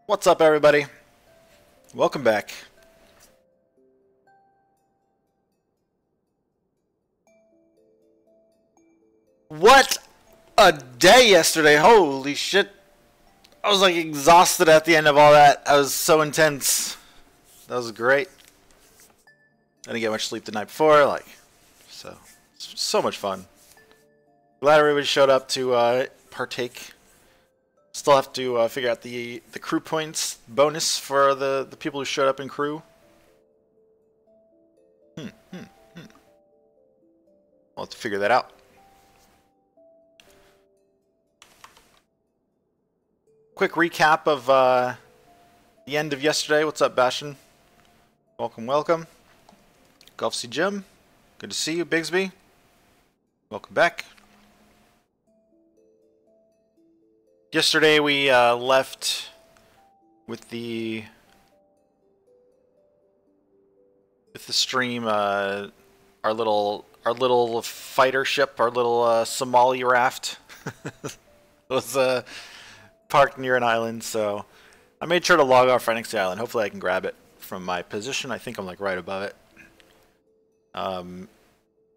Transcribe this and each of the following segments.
What's up, everybody? Welcome back. What a day yesterday. Holy shit. I was like exhausted at the end of all that. I was so intense. That was great. I didn't get much sleep the night before, so much fun. Glad everybody showed up to partake. Still have to figure out the crew points bonus for the people who showed up in crew. We'll have to figure that out. Quick recap of the end of yesterday. What's up, Bastion? Welcome, welcome. Golf C Jim. Good to see you, Bigsby. Welcome back. Yesterday we left with the stream our little fighter ship, our little Somali raft. was parked near an island, so I made sure to log off right next to the island. Hopefully I can grab it from my position. I think I'm like right above it.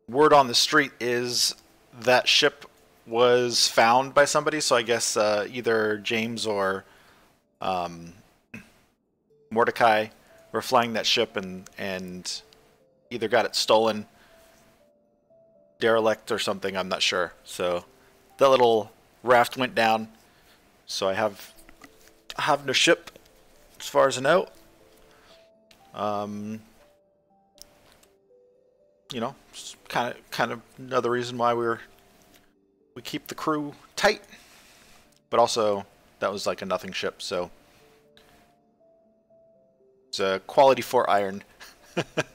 Word on the street is that ship was found by somebody, so I guess either James or Mordecai were flying that ship and either got it stolen, derelict or something, I'm not sure. So that little raft went down, so I have no ship as far as I know. You know, kind of another reason why we keep the crew tight, but also that was like a nothing ship, so it's a quality 4 iron.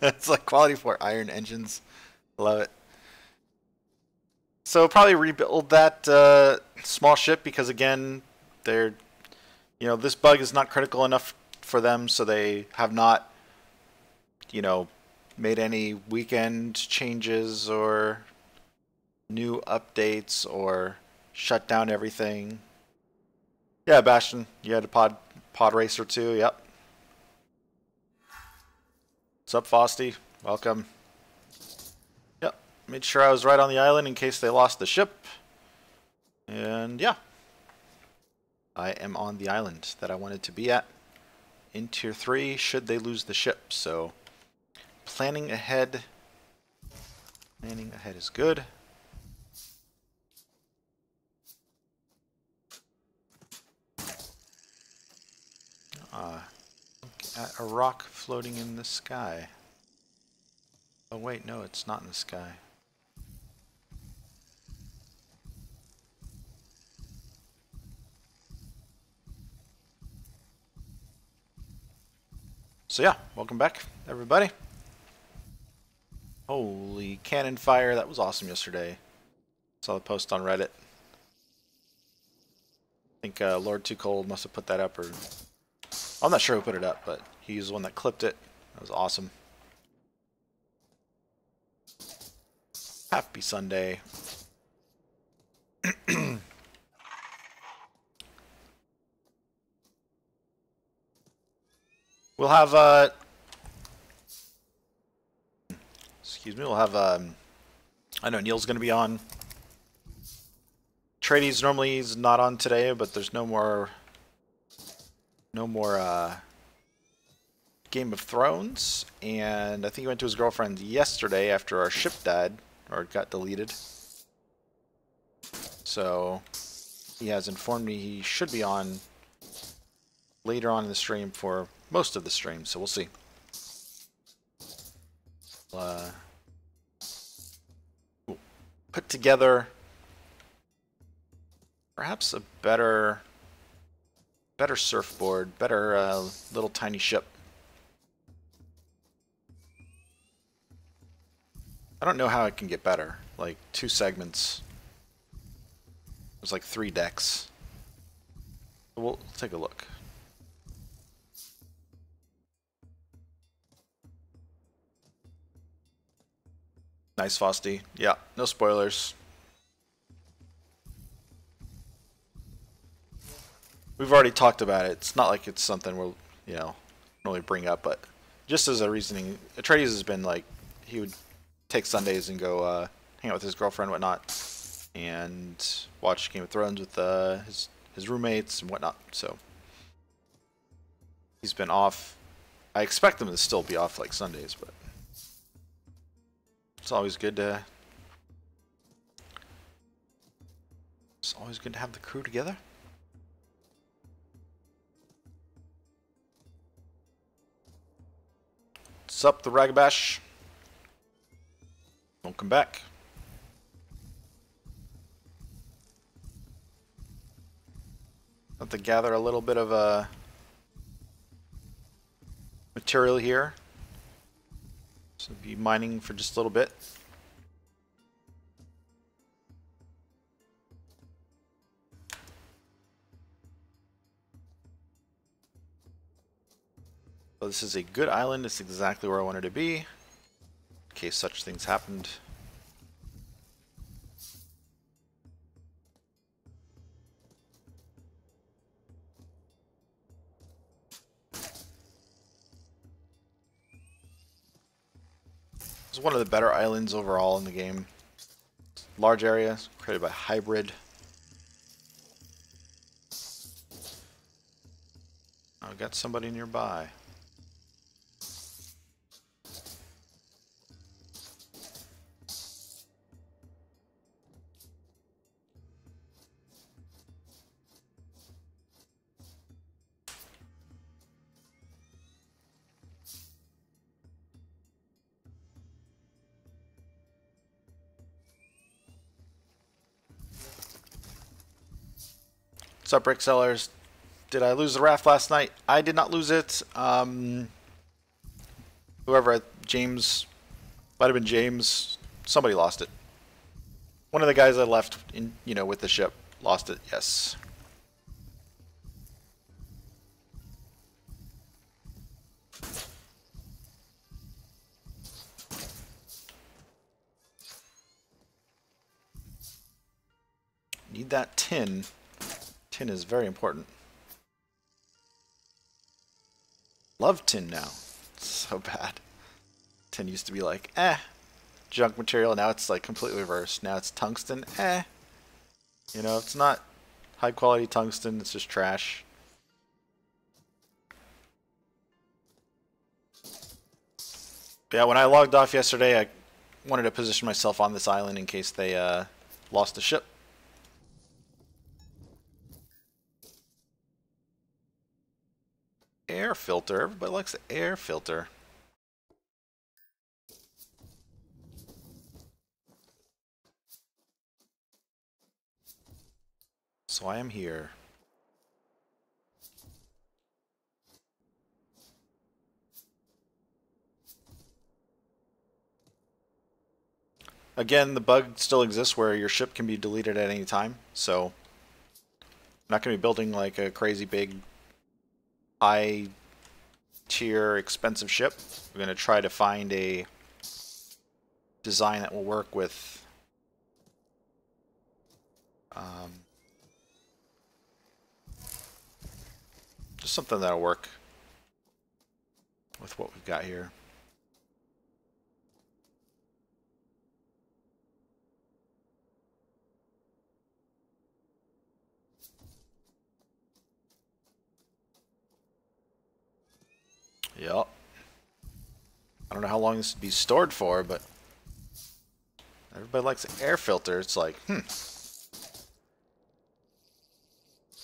It's like quality 4 iron engines. Love it. So probably rebuild that small ship because again, they're, you know, this bug is not critical enough for them, so they have not, you know, made any weekend changes or new updates or shut down everything. Yeah, Bastion, you had a pod racer too. Yep. What's up, Fosty? Welcome. Yep. Made sure I was right on the island in case they lost the ship. And yeah, I am on the island that I wanted to be at in Tier 3 should they lose the ship. So planning ahead is good. Look at a rock floating in the sky. Oh wait, no, it's not in the sky. So yeah, welcome back, everybody. Holy cannon fire, that was awesome yesterday. Saw the post on Reddit. I think Lord Too Cold must have put that up, or I'm not sure who put it up, but he's the one that clipped it. That was awesome. Happy Sunday. We'll have excuse me, we'll have I know Neil's gonna be on. Trades normally is not on today, but there's no more Game of Thrones, and I think he went to his girlfriend yesterday after our ship died, or got deleted. So he has informed me he should be on later on in the stream for most of the stream, so we'll see. Put together perhaps a better surfboard, better little tiny ship. I don't know how it can get better. Like 2 segments. There's like 3 decks. We'll take a look. Nice, Fosty. Yeah, no spoilers. we've already talked about it. It's not like it's something we'll, you know, normally bring up, but just as a reasoning, Atreides has been like, he would take Sundays and go hang out with his girlfriend and whatnot, and watch Game of Thrones with his roommates and whatnot. So he's been off. I expect him to still be off like Sundays, but it's always good to have the crew together. Sup, the Ragabash? Don't come back. Have to gather a little bit of material here. So be mining for just a little bit. So this is a good island. It's exactly where I wanted to be, in case such things happened. It's one of the better islands overall in the game. Large area, created by Hybrid. I've got somebody nearby. What's up, Brick Sellers? Did I lose the raft last night? I did not lose it. Whoever, James, might have been James. Somebody lost it. One of the guys I left in, with the ship lost it. Yes. Need that tin. Tin is very important. Love tin now. It's so bad. Tin used to be like, junk material. Now it's like completely reversed. Now it's tungsten, it's not high quality tungsten. It's just trash. Yeah, when I logged off yesterday, I wanted to position myself on this island in case they lost the ship. Air filter. Everybody likes the air filter. So I am here. Again, the bug still exists where your ship can be deleted at any time. So I'm not going to be building like a crazy big high tier expensive ship. We're going to try to find a design that will work with just something that'll work with what we've got here. Yep. I don't know how long this would be stored for, but everybody likes the air filter. It's like, It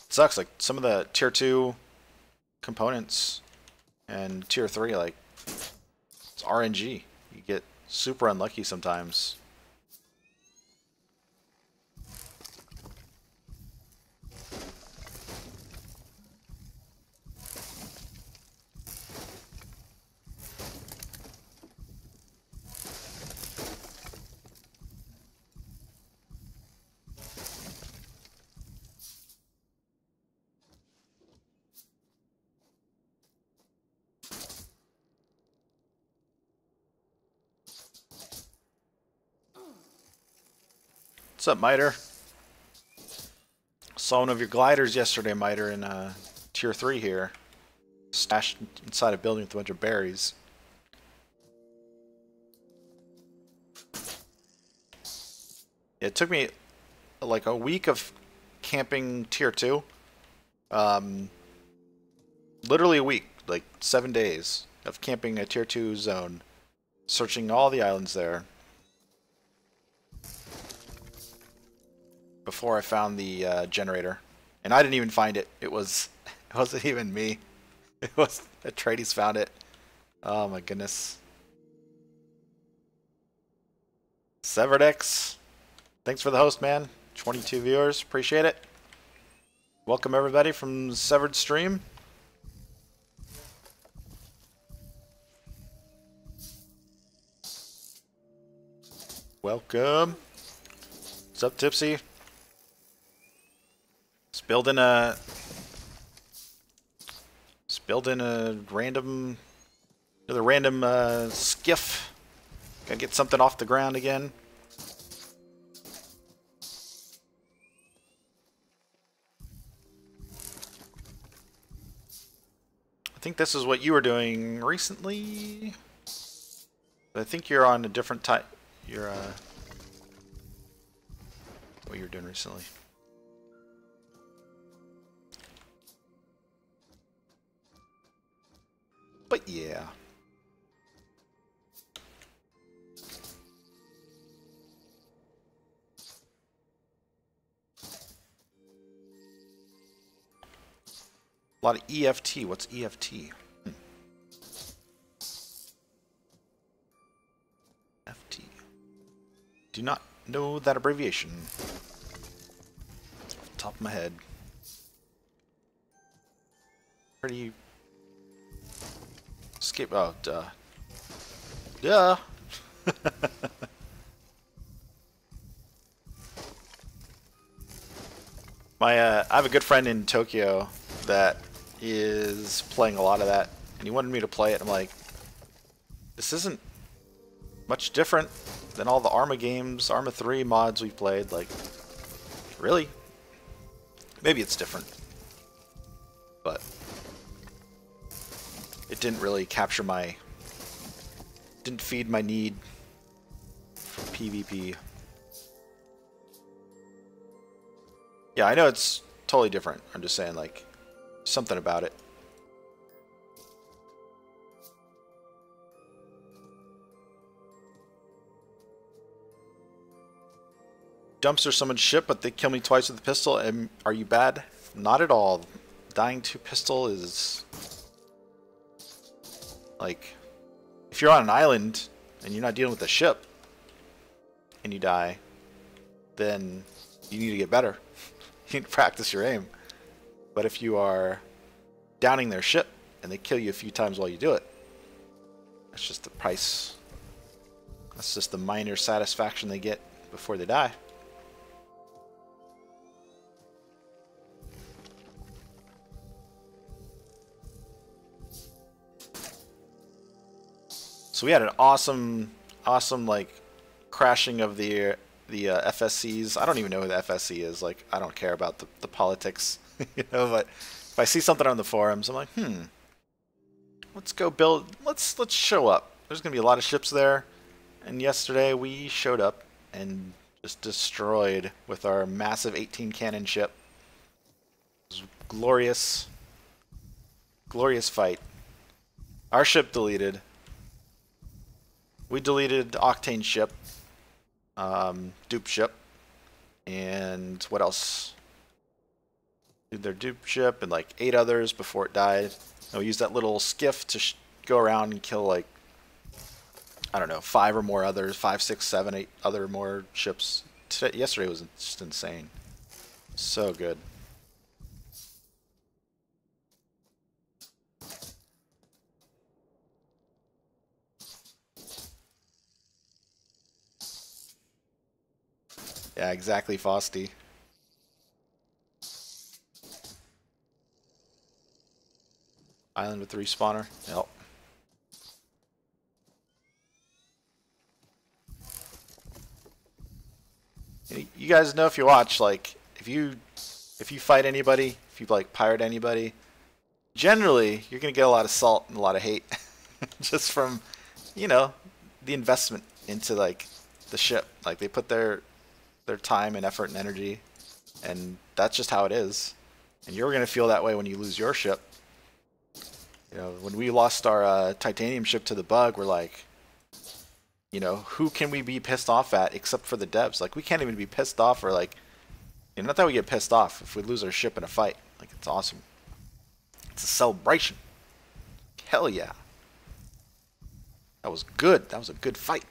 sucks. Like some of the tier 2 components and tier 3, like, it's RNG. You get super unlucky sometimes. What's up, Miter? Saw one of your gliders yesterday, Miter, in tier 3 here. Stashed inside a building with a bunch of berries. It took me like a week of camping tier 2. Literally a week, like 7 days of camping a tier 2 zone. Searching all the islands there. Before I found the generator. And I didn't even find it. It wasn't even me. It was Atreides found it. Oh my goodness. Severdex. Thanks for the host, man. 22 viewers. Appreciate it. Welcome everybody from Severed Stream. Welcome. What's up, Tipsy? Just building a random, another random skiff. Gotta get something off the ground again. I think this is what you were doing recently. But I think you're on a different type. You're what you were doing recently. But yeah. A lot of EFT. What's EFT? FT. Do not know that abbreviation. Off the top of my head. Pretty. Escape. Oh, duh. Duh. I have a good friend in Tokyo that is playing a lot of that, and he wanted me to play it. I'm like, this isn't much different than all the Arma games, Arma 3 mods we've played. Like, really? Maybe it's different, but it didn't really capture my, didn't feed my need for PvP. Yeah, I know it's totally different. I'm just saying, like, something about it. Dumpster someone's ship, but they kill me twice with the pistol. And are you bad? Not at all. Dying to pistol is like, if you're on an island and you're not dealing with a ship and you die, then you need to get better. You need to practice your aim. But if you are downing their ship and they kill you a few times while you do it, that's just the price. That's just the minor satisfaction they get before they die. So we had an awesome like crashing of the FSCs. I don't even know who the FSC is. Like, I don't care about the politics, you know. But if I see something on the forums, I'm like, let's go build. Let's show up. There's gonna be a lot of ships there, and yesterday we showed up and just destroyed with our massive 18 cannon ship. It was glorious, glorious fight. Our ship deleted. We deleted Octane ship, dupe ship, and what else? Their dupe ship and like 8 others before it died. And we used that little skiff to go around and kill, like, I don't know, 5 or more others, 5, 6, 7, 8 other more ships. Yesterday was just insane. So good. Yeah, exactly, Fosty. Island with the respawner. Yep. You guys know, if you watch, like, if you If you fight anybody, if you like pirate anybody, generally you're gonna get a lot of salt and a lot of hate, just from, you know, the investment into like the ship. Like they put their time and effort and energy, and that's just how it is. And you're gonna feel that way when you lose your ship. You know, when we lost our titanium ship to the bug, we're like, you know, who can we be pissed off at except for the devs? Like we can't even be pissed off, or like, you know, not that we get pissed off if we lose our ship in a fight. Like it's awesome. It's a celebration. Hell yeah. That was good. That was a good fight.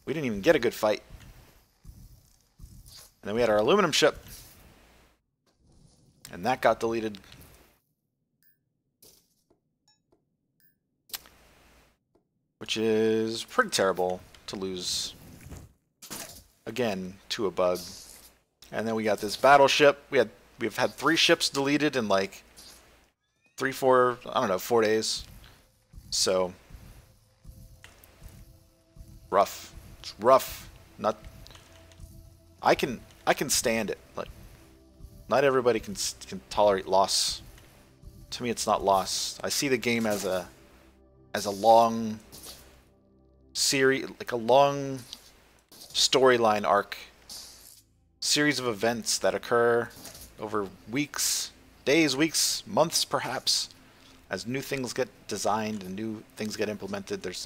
We didn't even get a good fight. And then we had our aluminum ship. And that got deleted. Which is pretty terrible to lose again to a bug. And then we got this battleship. We've had 3 ships deleted in like 4 days. So rough. It's rough. Not. I can stand it. Like, not everybody can tolerate loss. To me, it's not loss. I see the game as a long series, like a long storyline arc, series of events that occur over weeks, days, weeks, months, perhaps, as new things get designed and new things get implemented. There's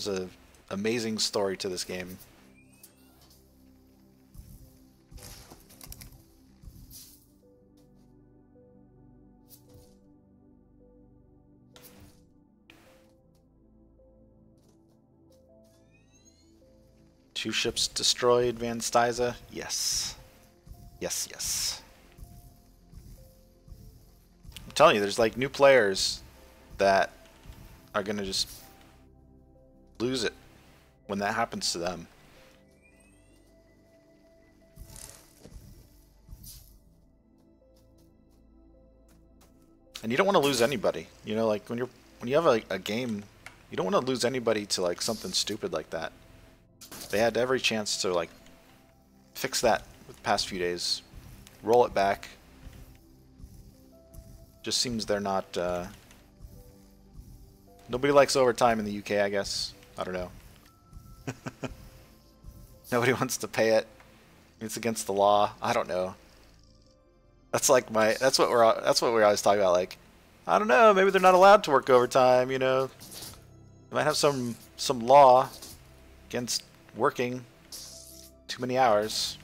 a amazing story to this game. Two ships destroyed, Van Styza. Yes. Yes, yes. I'm telling you, there's like new players that are gonna just lose it when that happens to them. And you don't want to lose anybody. You know, like when you have a game, you don't want to lose anybody to like something stupid like that. They had every chance to like fix that with the past few days, roll it back. Just seems they're not. Nobody likes overtime in the UK, I guess. I don't know. Nobody wants to pay it. It's against the law. I don't know. That's like that's what we're always talking about. Like, I don't know. Maybe they're not allowed to work overtime. You know, they might have some law against working too many hours.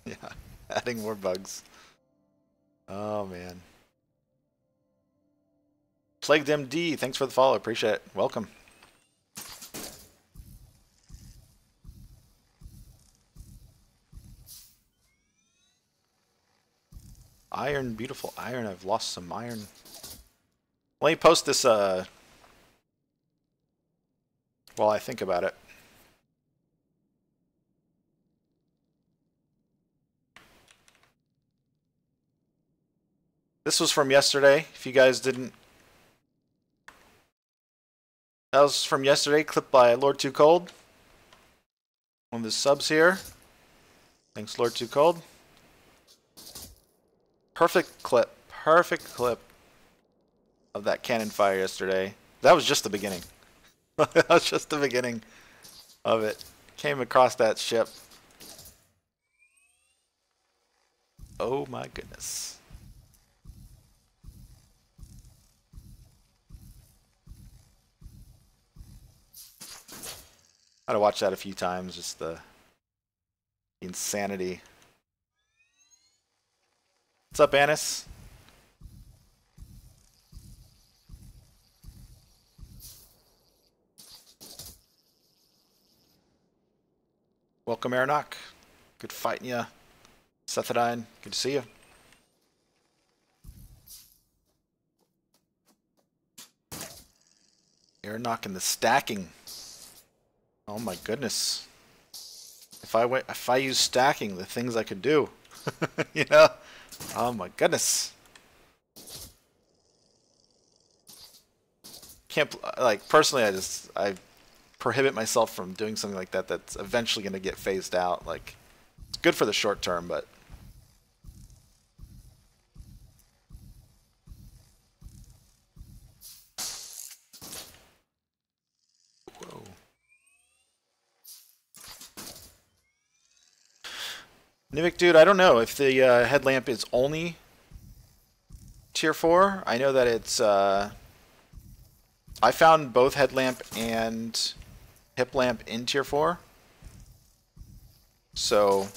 Yeah, adding more bugs. Oh man. Plagued MD, thanks for the follow. Appreciate it. Welcome. Iron, beautiful iron. I've lost some iron. Let me post this while I think about it. This was from yesterday, if you guys didn't. That was from yesterday, clipped by Lord Too Cold. One of the subs here. Thanks, Lord Too Cold. Perfect clip of that cannon fire yesterday. That was just the beginning. That was just the beginning of it. Came across that ship. Oh my goodness. I had to watch that a few times, just the insanity. What's up, Anis? Welcome, Aronok. Good fighting ya. Sethodine, good to see you. Aronok and the stacking. Oh my goodness. If I use stacking, the things I could do. You know? Oh my goodness. Can't, like, personally, I prohibit myself from doing something like that that's eventually going to get phased out. Like, it's good for the short term, but... Whoa. Nivik, dude, I don't know if the headlamp is only tier 4. I know that it's... I found both headlamp and hip lamp in tier 4. So...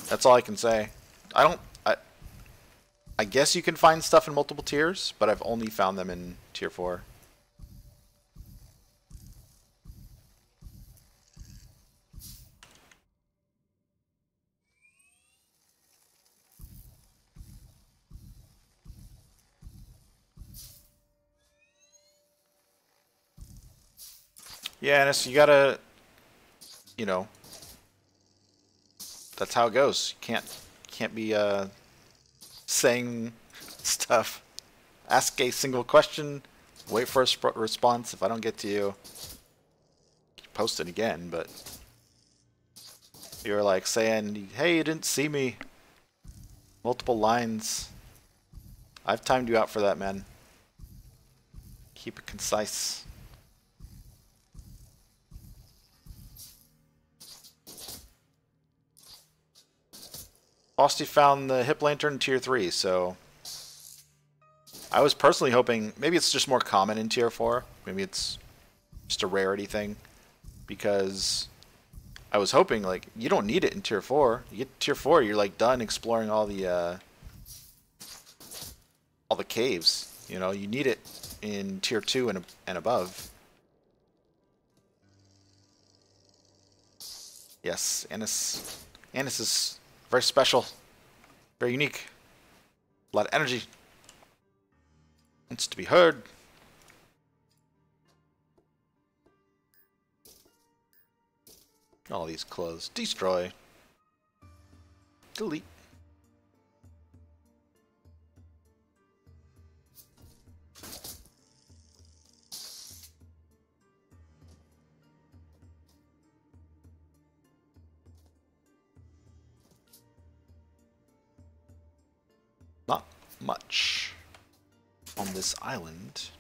that's all I can say. I guess you can find stuff in multiple tiers, but I've only found them in tier 4. Yeah, and you gotta, you know, that's how it goes. You can't be saying stuff. Ask a single question, wait for a response. If I don't get to you, post it again. But you're like saying, "Hey, you didn't see me." Multiple lines. I've timed you out for that, man. Keep it concise. Frosty found the hip lantern in tier 3, so I was personally hoping maybe it's just more common in tier 4. Maybe it's just a rarity thing, because I was hoping like you don't need it in tier 4. You get to tier 4, you're like done exploring all the caves. You know, you need it in tier 2 and above. Yes, Annis is very special, very unique, a lot of energy, wants to be heard. All these clothes. Destroy. Delete. Not much on this island.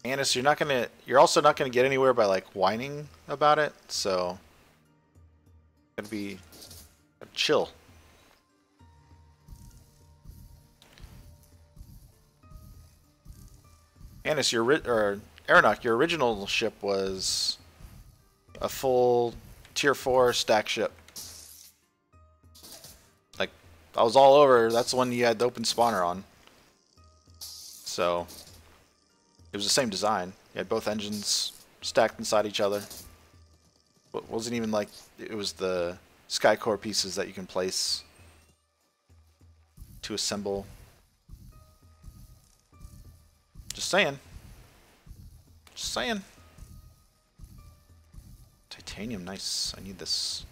Annis, you're also not gonna get anywhere by like whining about it, so gotta be chill. Annis, Aeronok, your original ship was a full tier 4 stack ship. Like, I was all over, that's the one you had the open spawner on. So it was the same design. You had both engines stacked inside each other. It wasn't even like it was the Skycore pieces that you can place to assemble. Just saying. Just saying. Titanium, nice. I need this.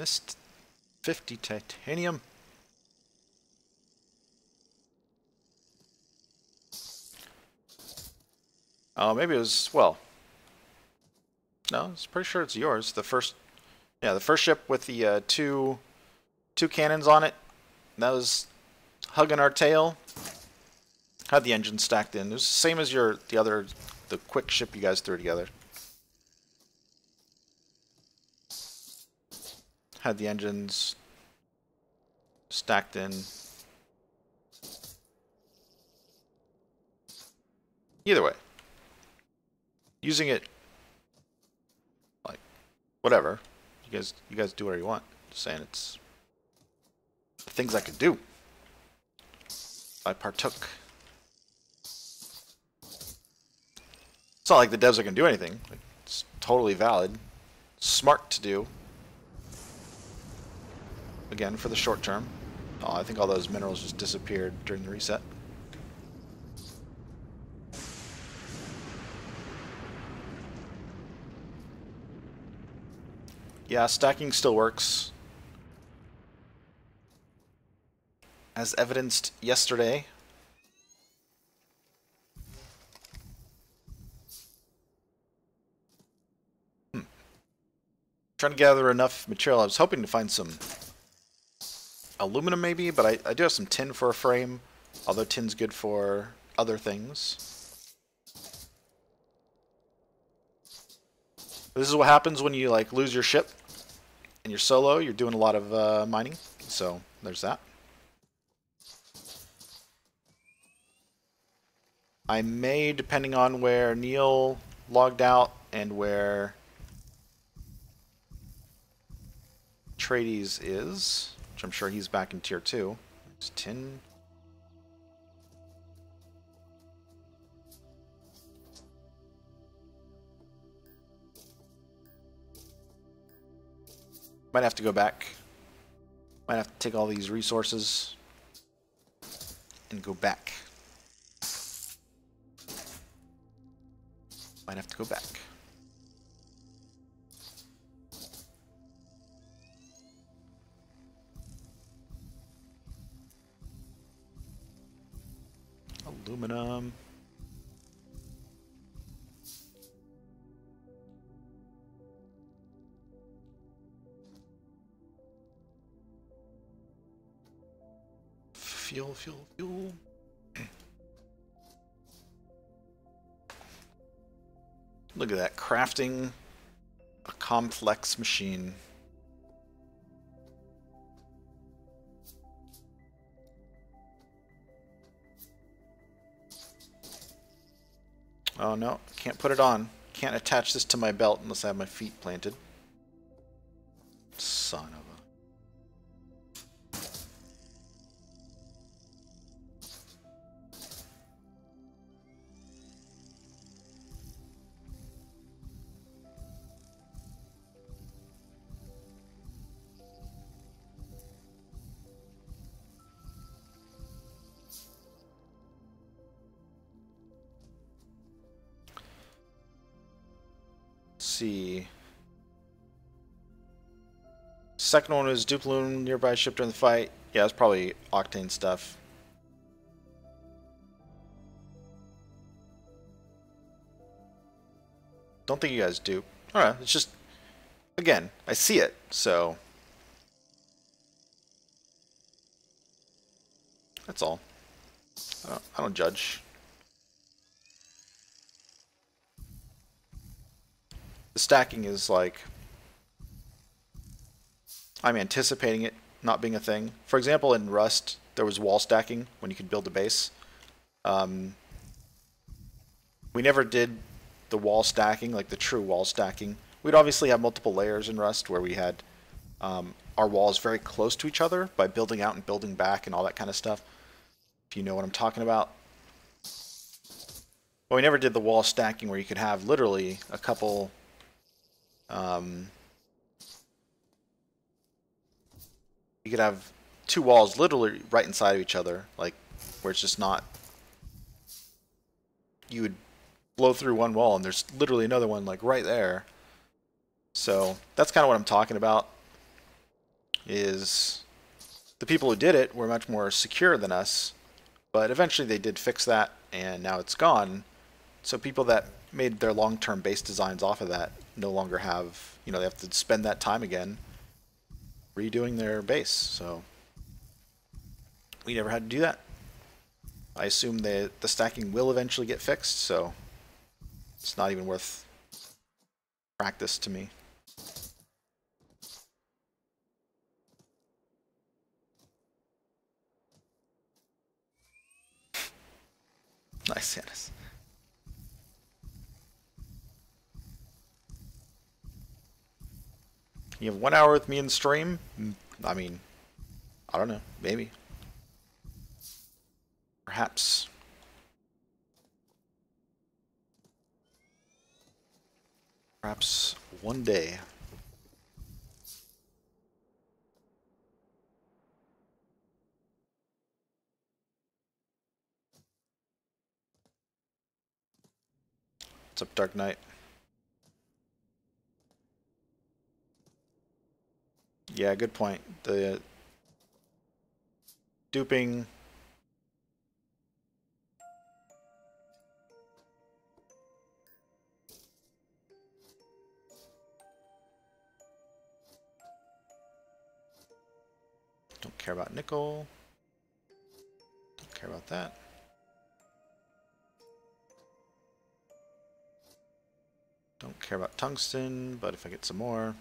Missed 50 titanium. Oh, maybe it was, well, no, it's pretty sure it's yours. The first ship with the two cannons on it. That was hugging our tail. Had the engine stacked in. It was the same as the the quick ship you guys threw together. Had the engines stacked in. Either way, using it like whatever. You guys do whatever you want. Just saying, it's the things I could do. I partook. It's not like the devs are going to do anything. It's totally valid. Smart to do. Again, for the short term. Oh, I think all those minerals just disappeared during the reset. Yeah, stacking still works. As evidenced yesterday. Trying to gather enough material. I was hoping to find some aluminum maybe, but I do have some tin for a frame, although tin's good for other things. This is what happens when you like lose your ship and you're solo. You're doing a lot of mining, so there's that. I may, depending on where Neil logged out and where Trades is, which I'm sure he's back in tier 2. There's tin. Might have to go back. Might have to take all these resources and go back. Might have to go back. Aluminum. Fuel. Look at that, crafting a complex machine. Oh no, can't put it on. Can't attach this to my belt unless I have my feet planted. Son of a... See. Second one was Duploon nearby ship during the fight. Yeah, it's probably Octane stuff. Don't think you guys do. Alright, it's just, again, I see it, so that's all. I don't judge. The stacking is like, I'm anticipating it not being a thing. For example, in Rust, there was wall stacking when you could build a base. We never did the wall stacking, like the true wall stacking. We'd obviously have multiple layers in Rust where we had our walls very close to each other by building out and building back and all that kind of stuff, if you know what I'm talking about. But we never did the wall stacking where you could have literally a couple... you could have two walls literally right inside of each other, like where it's just not... You would blow through one wall and there's literally another one like right there. So that's kind of what I'm talking about, is the people who did it were much more secure than us, but eventually they did fix that and now it's gone. So people that made their long-term base designs off of that no longer have, you know, they have to spend that time again redoing their base. So we never had to do that. I assume the stacking will eventually get fixed, so It's not even worth practice to me. Nice, Yanis. You have 1 hour with me in stream? I mean, I don't know. Maybe. Perhaps. Perhaps one day. What's up, Dark Knight? Yeah, good point. The duping. Don't care about nickel. Don't care about that. Don't care about tungsten, but if I get some more.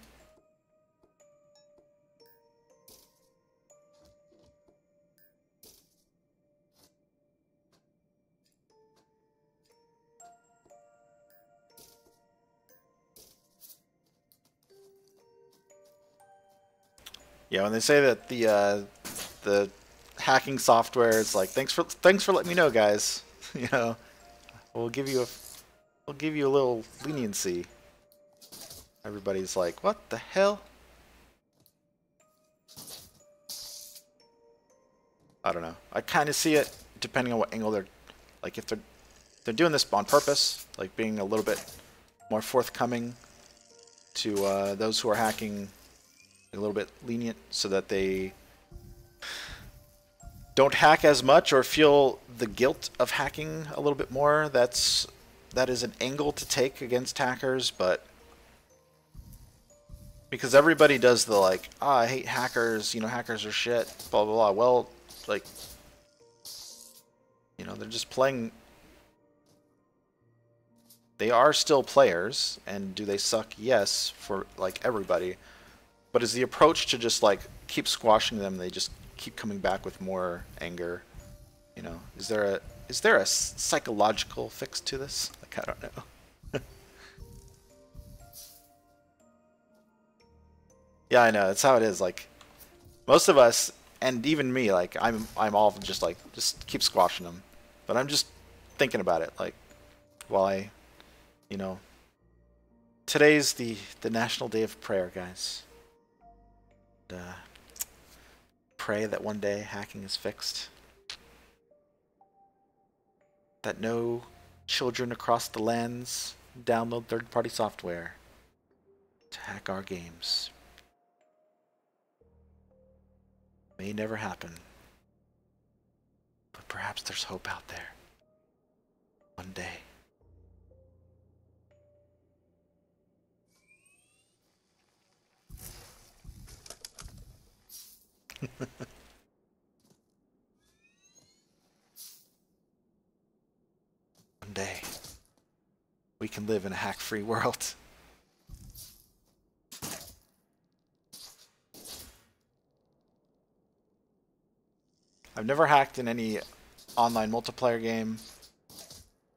Yeah, when they say that the hacking software is like, thanks for letting me know, guys. You know, we'll give you a little leniency. Everybody's like, what the hell? I don't know. I kind of see it depending on what angle they're, like, if they're doing this on purpose, like being a little bit more forthcoming to those who are hacking, a little bit lenient so that they don't hack as much or feel the guilt of hacking a little bit more. That is an angle to take against hackers, but because everybody does the like, I hate hackers, you know, hackers are shit, blah blah blah. Well, like, you know, they're just playing. They are still players, and do they suck? Yes, for like everybody. But is the approach to just like keep squashing them? They just keep coming back with more anger. You know, is there a psychological fix to this? Like, I don't know. Yeah, I know. That's how it is. Like, most of us, and even me, like, I'm all just like, just keep squashing them. But I'm just thinking about it, like, while I, you know, today's the National Day of Prayer, guys. And, pray that one day hacking is fixed. That no children across the lands download third-party software to hack our games. May never happen. But perhaps there's hope out there. One day. One day. We can live in a hack-free world. I've never hacked in any online multiplayer game,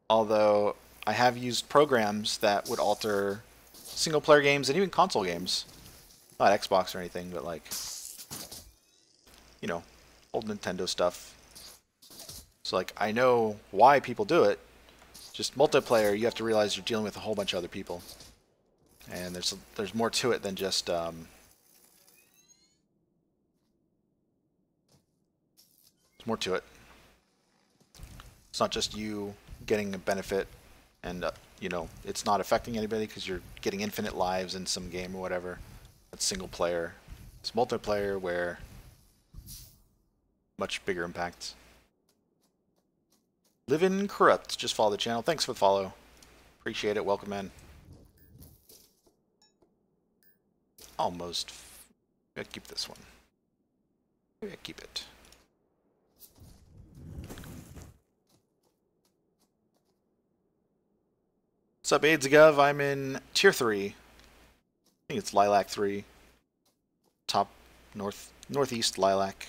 although I have used programs that would alter single-player games and even console games. Not Xbox or anything, but like, you know, old Nintendo stuff. So like, I know why people do it. Just multiplayer, you have to realize you're dealing with a whole bunch of other people, and there's more to it than just there's more to it. It's not just you getting a benefit, and you know, it's not affecting anybody because you're getting infinite lives in some game or whatever. That's single player. It's multiplayer where much bigger impact. Livin' Corrupt, just follow the channel. Thanks for the follow. Appreciate it. Welcome in. Almost. Maybe I keep this one. Maybe I keep it. What's up, AIDSGov? I'm in Tier 3. I think it's Lilac 3. Top northeast Lilac.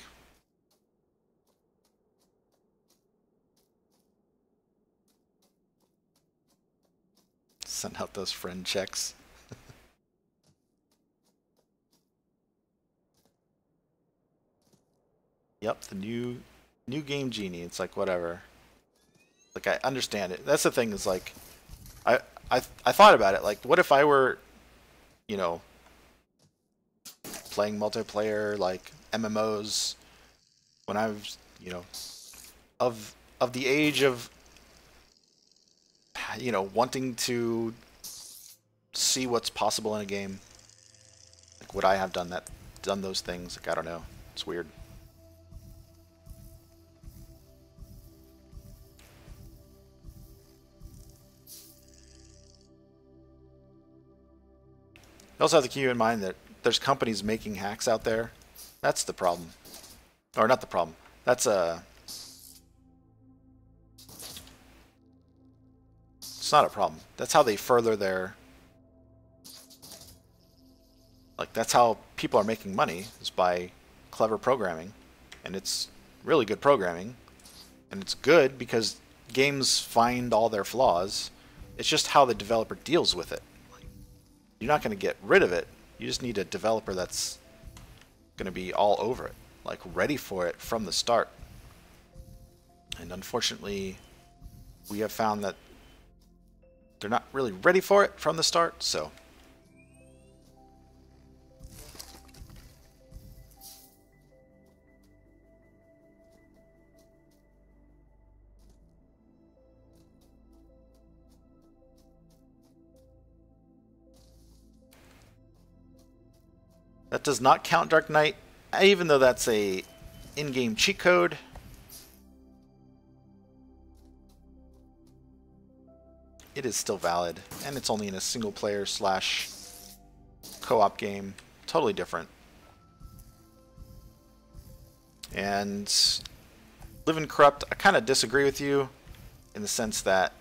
Send out those friend checks. Yep, the new Game Genie. It's like whatever. Like I understand it. That's the thing is like I thought about it. Like what if I were, you know, playing multiplayer like MMOs when I was, you know, of the age of, you know, wanting to see what's possible in a game. Like would I have done those things? Like I don't know. It's weird. You also have to keep in mind that there's companies making hacks out there. That's the problem. Or not the problem. That's it's not a problem. That's how they further their, like that's how people are making money, is by clever programming. And it's really good programming. And it's good because games find all their flaws. It's just how the developer deals with it. You're not going to get rid of it. You just need a developer that's going to be all over it, like ready for it from the start. And unfortunately, we have found that they're not really ready for it from the start, so that does not count Dark Knight, even though that's a in-game cheat code. It is still valid, and it's only in a single-player / co-op game. Totally different. And Live in Corrupt, I kind of disagree with you in the sense that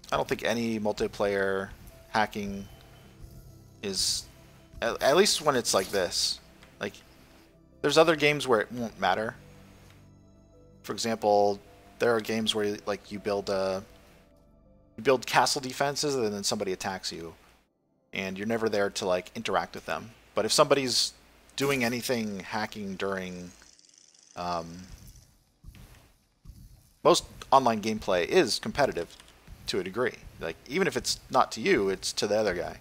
I don't think any multiplayer hacking is, at least when it's like this. Like, there's other games where it won't matter. For example, there are games where like you build castle defenses and then somebody attacks you, and you're never there to like interact with them. But if somebody's doing anything hacking during, most online gameplay is competitive to a degree. Like even if it's not to you, it's to the other guy.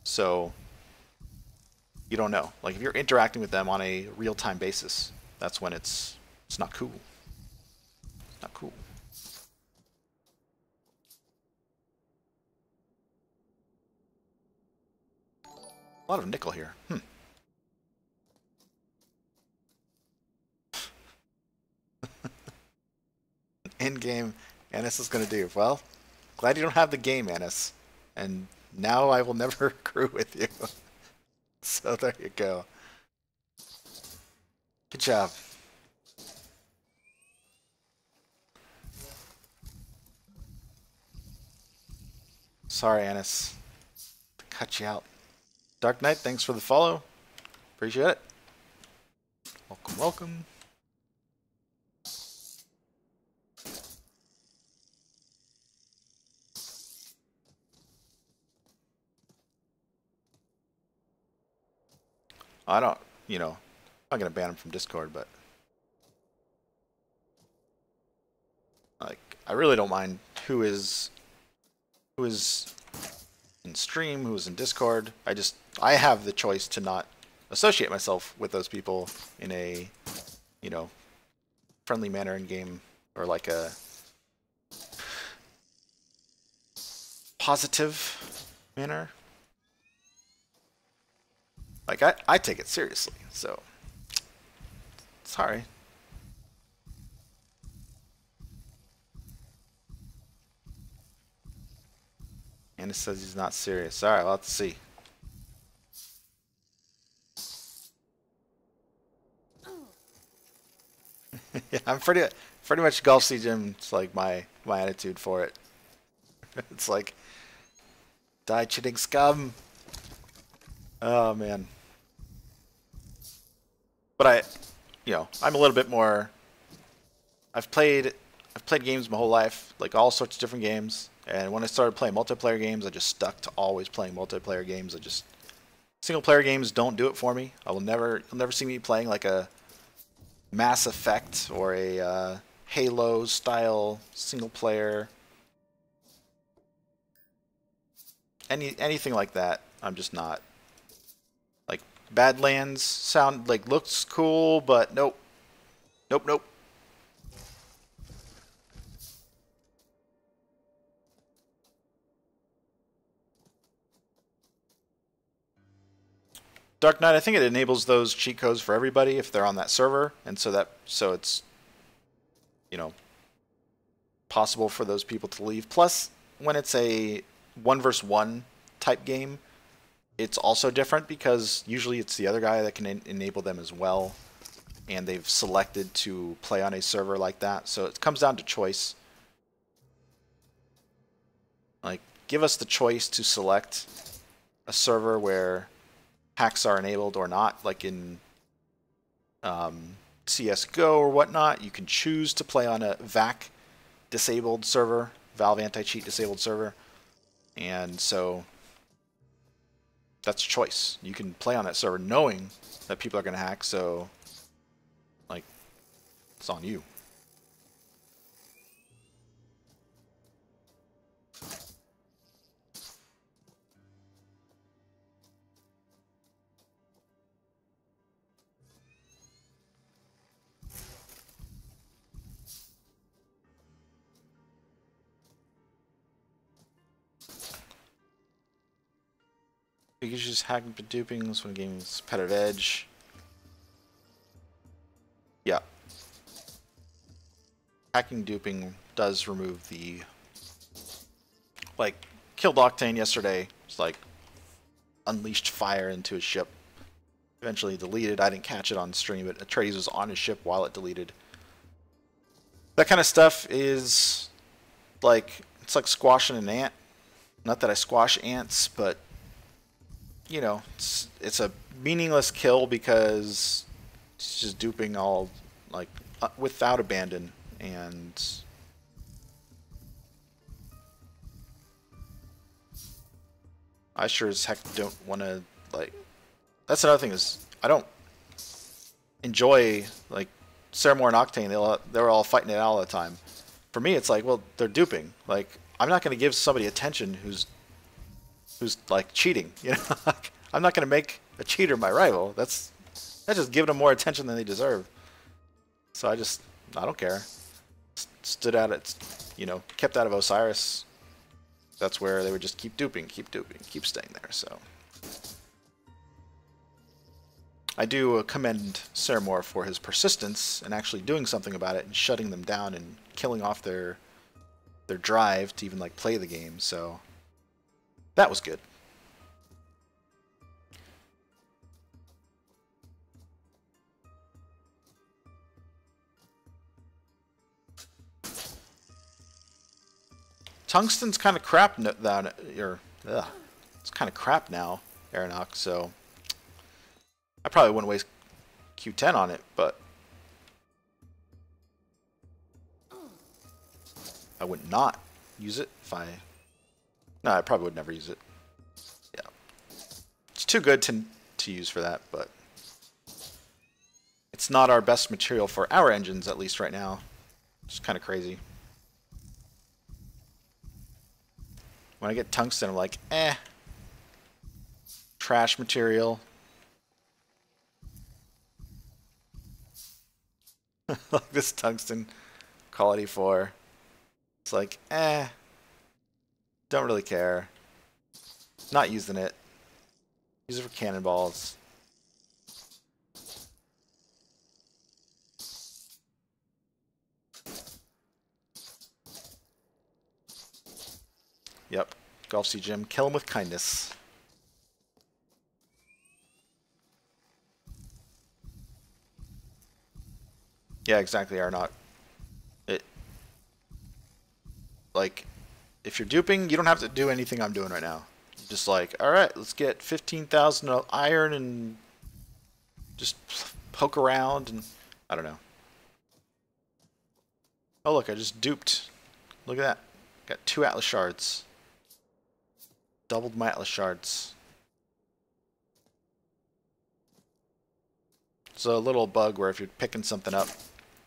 So you don't know. Like if you're interacting with them on a real-time basis, that's when it's not cool. It's not cool. A lot of nickel here. End game, Annis is going to do. Well, glad you don't have the game, Annis. And now I will never crew with you. So there you go. Good job. Sorry, Annis. To cut you out. Dark Knight, thanks for the follow. Appreciate it. Welcome, welcome. I don't, you know, I'm not going to ban him from Discord, but like, I really don't mind who is in stream, who is in Discord. I have the choice to not associate myself with those people in a, you know, friendly manner in game, or like a positive manner. Like I take it seriously, so sorry. Anna says he's not serious. All right, well, let's see. Yeah, I'm pretty much Golf Sea Gym. It's like my attitude for it. It's like, die cheating scum. Oh man. But I'm a little bit more. I've played games my whole life, like all sorts of different games. And when I started playing multiplayer games, I just stuck to always playing multiplayer games. Single player games don't do it for me. You'll never see me playing like a Mass Effect or a Halo style single player. Anything like that, I'm just not. Like Badlands looks cool, but nope. Nope, nope. Dark Knight, I think it enables those cheat codes for everybody if they're on that server, and so it's possible for those people to leave. Plus, when it's a 1v1 type game, it's also different because usually it's the other guy that can enable them as well, and they've selected to play on a server like that. So it comes down to choice. Like, give us the choice to select a server where hacks are enabled or not, like in CSGO or whatnot. You can choose to play on a VAC disabled server, Valve anti-cheat disabled server, and so that's choice. You can play on that server knowing that people are going to hack, so like it's on you. You can just hack dupings when game's competitive edge. Yeah. Hacking duping does remove the... Like, Killed Octane yesterday. It's like, unleashed fire into his ship. Eventually deleted. I didn't catch it on stream, but Atreides was on his ship while it deleted. That kind of stuff is... like, it's like squashing an ant. Not that I squash ants, but... you know, it's a meaningless kill because it's just duping all, like, without abandon, and I sure as heck don't want to, like, that's another thing is, I don't enjoy, like, Ceramore and Octane, they were all fighting it out all the time. For me, it's like, well, they're duping. Like, I'm not going to give somebody attention who's like cheating, you know. I'm not going to make a cheater my rival. That's just giving them more attention than they deserve. So I don't care. Stood at it, you know, kept out of Osiris. That's where they would just keep duping, keep staying there. So I do commend Ceramore for his persistence and actually doing something about it and shutting them down and killing off their drive to even like play the game. So that was good. Tungsten's kind of crap now, it's kind of crap now, Aeronok, so I probably wouldn't waste Q10 on it, but I would not use it if I... No, I probably would never use it. Yeah. It's too good to use for that, but it's not our best material for our engines, at least right now. It's kind of crazy. When I get tungsten, I'm like, eh. Trash material. Like this tungsten quality 4. It's like, eh. Don't really care. Not using it. Use it for cannonballs. Yep. Golf Sea Gym. Kill him with kindness. Yeah, exactly, Arnott. It... like... if you're duping, you don't have to do anything I'm doing right now. Just like, all right, let's get 15,000 iron and just poke around and I don't know. Oh look, I just duped. Look at that. Got 2 Atlas shards. Doubled my Atlas shards. It's a little bug where if you're picking something up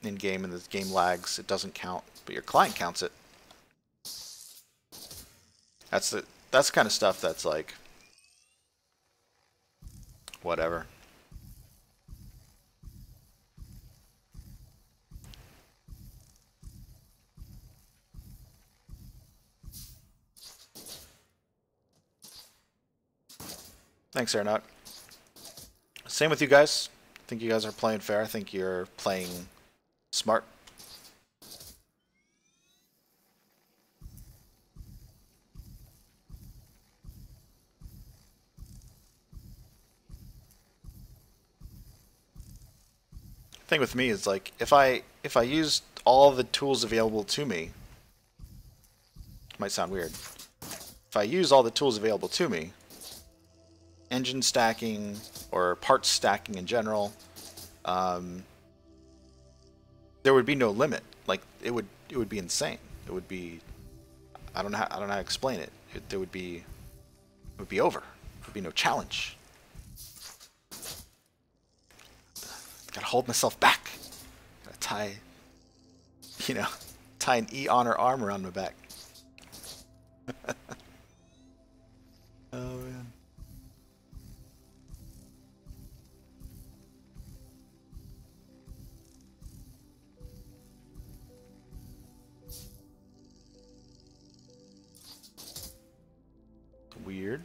in game and the game lags, it doesn't count, but your client counts it. That's the kind of stuff that's like whatever. Thanks, Aeronaut. Same with you guys. I think you guys are playing fair. I think you're playing smart. The thing with me is like if I used all the tools available to me, it might sound weird. If I use all the tools available to me, engine stacking or parts stacking in general, there would be no limit. Like it would be insane. It would be I don't know how to explain it. It would be over. There would be no challenge. Gotta hold myself back. Gotta tie an E-Honor arm around my back. Oh man. Weird.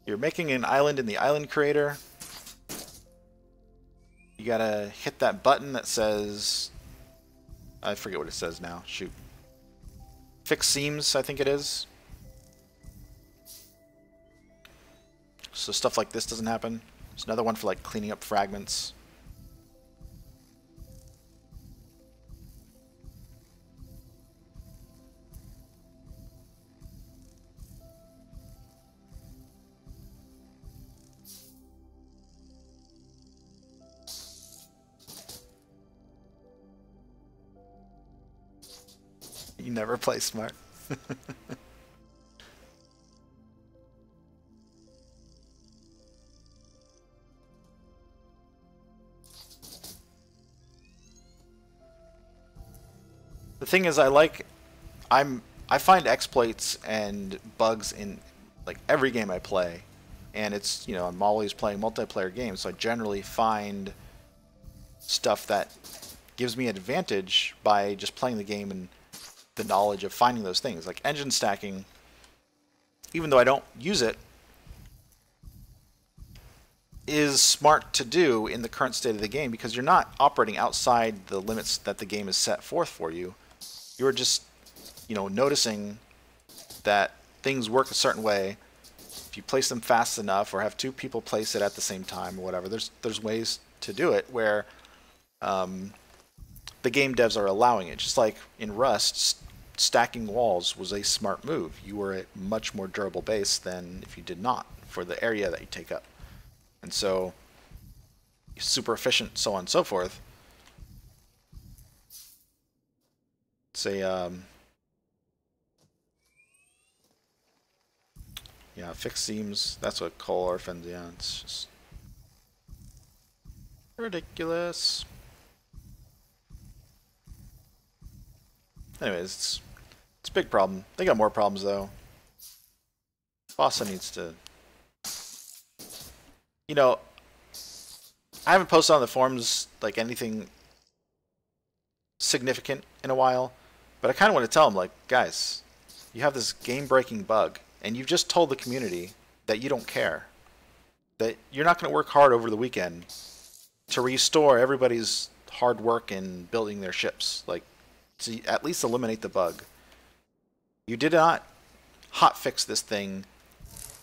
You're making an island in the island creator. You gotta hit that button that says, I forget what it says now. Shoot. Fix seams, I think it is. So stuff like this doesn't happen. There's another one for like cleaning up fragments. You never play smart. The thing is, I find exploits and bugs in like every game I play, and it's, I'm always playing multiplayer games, so I generally find stuff that gives me an advantage by just playing the game and the knowledge of finding those things. Like engine stacking, even though I don't use it, is smart to do in the current state of the game because you're not operating outside the limits that the game has set forth for you. You're just, noticing that things work a certain way. If you place them fast enough or have 2 people place it at the same time or whatever, there's ways to do it where the game devs are allowing it. Just like in Rust, stacking walls was a smart move. You were a much more durable base than if you did not for the area that you take up. And so, super efficient, so on and so forth. Say, yeah, fix seams. That's what coal orphans. Yeah, it's just ridiculous. Anyways, it's a big problem. They got more problems though. Bossa needs to, I haven't posted on the forums like anything significant in a while, but I kind of want to tell them, like, guys, you have this game-breaking bug, and you've just told the community that you don't care, that you're not going to work hard over the weekend to restore everybody's hard work in building their ships, like, to at least eliminate the bug. You did not hotfix this thing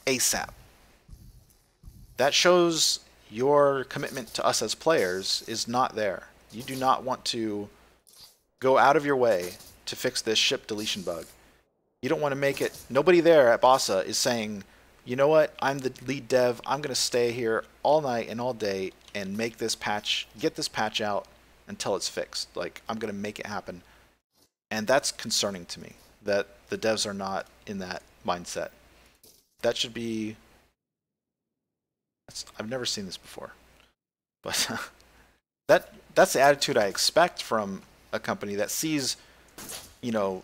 ASAP. That shows your commitment to us as players is not there. You do not want to go out of your way to fix this ship deletion bug. You don't want to make it... Nobody there at Bossa is saying, you know what, I'm the lead dev, I'm going to stay here all night and all day and make this patch, get this patch out until it's fixed. Like, I'm going to make it happen. And that's concerning to me, that the devs are not in that mindset. That should be... I've never seen this before. But that's the attitude I expect from a company that sees, you know,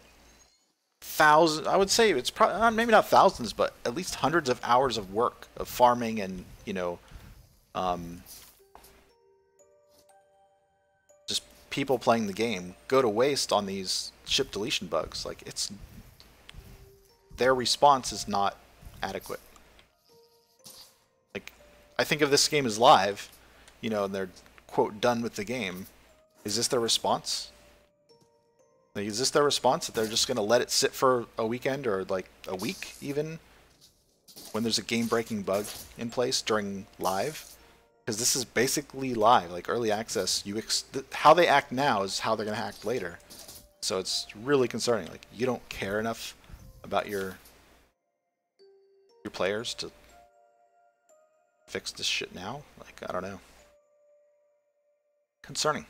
thousands, I would say it's probably, maybe not thousands, but at least hundreds of hours of work of farming and, you know, just people playing the game go to waste on these ship deletion bugs. Like, it's, their response is not adequate. Like, I think if this game is live, you know, and they're, quote, done with the game, is this their response? Like, is this their response, that they're just going to let it sit for a weekend or like a week even when there's a game-breaking bug in place during live? Because this is basically live, like early access. How they act now is how they're going to act later. So it's really concerning. Like, you don't care enough about your players to fix this shit now? Like, I don't know. Concerning.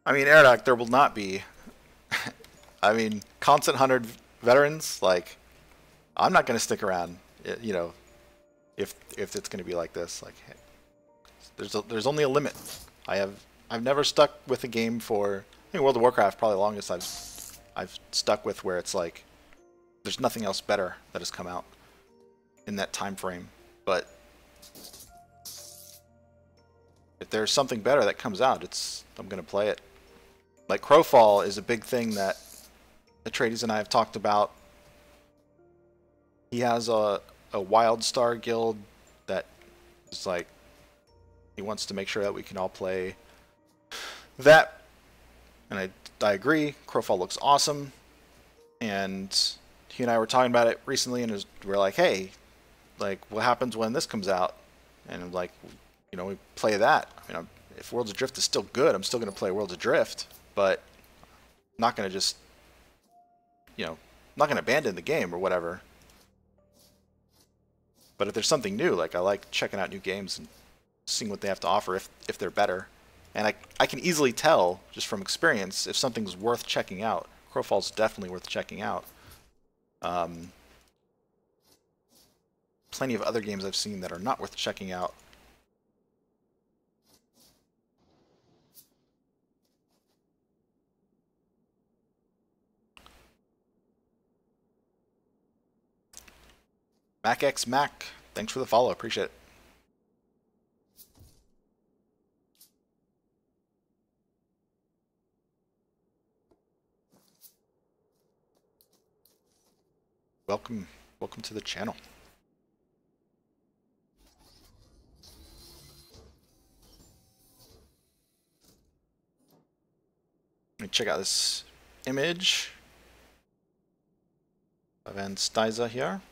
I mean, Aerodoc, there will not be. I mean, Constant 100 veterans, like, I'm not going to stick around, you know, if it's going to be like this. Like, there's only a limit. I've never stuck with a game for, I think World of Warcraft probably the longest I've stuck with, where it's like there's nothing else better that has come out in that time frame. But if there's something better that comes out, I'm going to play it. Like, Crowfall is a big thing that Atreides and I have talked about. He has a Wildstar guild that is like, he wants to make sure that we can all play that. And I agree, Crowfall looks awesome. And he and I were talking about it recently, and we're like, hey, like, what happens when this comes out? And I'm like, you know, we play that. I mean, if Worlds of Drift is still good, I'm still going to play Worlds of Drift. But I'm not going to just, you know, I'm not going to abandon the game or whatever. But if there's something new, like, I like checking out new games and seeing what they have to offer if they're better. And I can easily tell, just from experience, if something's worth checking out. Crowfall's definitely worth checking out. Plenty of other games I've seen that are not worth checking out. MacXMac, thanks for the follow, appreciate it. Welcome to the channel. Let me check out this image of Anstyza here.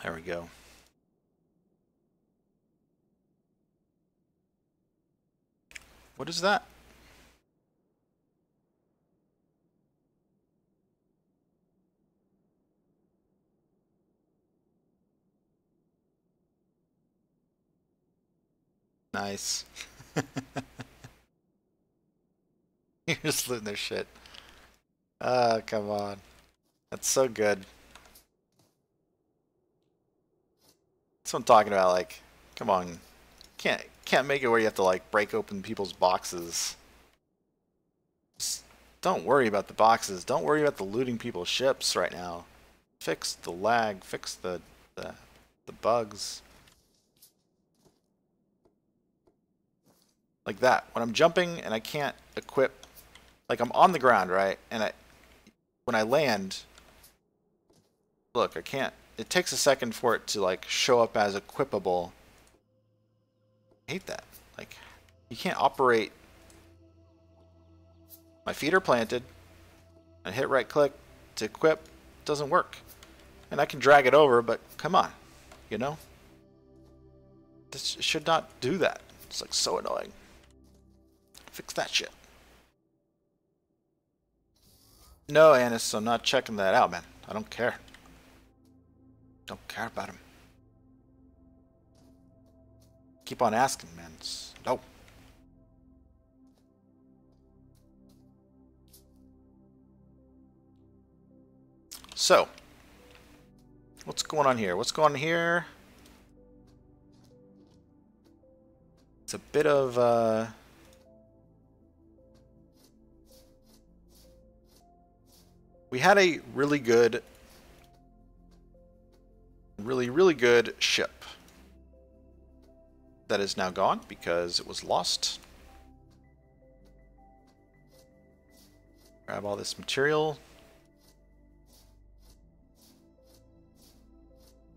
There we go. What is that? Nice. You're just looting their shit. Ah, come on. That's so good. That's what I'm talking about. Like, come on. can't make it where you have to like break open people's boxes. Just don't worry about the boxes. Don't worry about the looting people's ships right now. Fix the lag. Fix the bugs. Like that. When I'm jumping and I can't equip, like I'm on the ground, right? And when I land, look, I can't. It takes a second for it to like show up as equipable. I hate that. Like, you can't operate. My feet are planted. I hit right click to equip. It doesn't work. And I can drag it over, but come on, you know? This should not do that. It's like so annoying. Fix that shit. No, Anis, I'm not checking that out, man. I don't care. Don't care about him. Keep on asking, man. No. So, what's going on here? What's going on here? It's a bit of we had a really good ship that is now gone because it was lost. Grab all this material.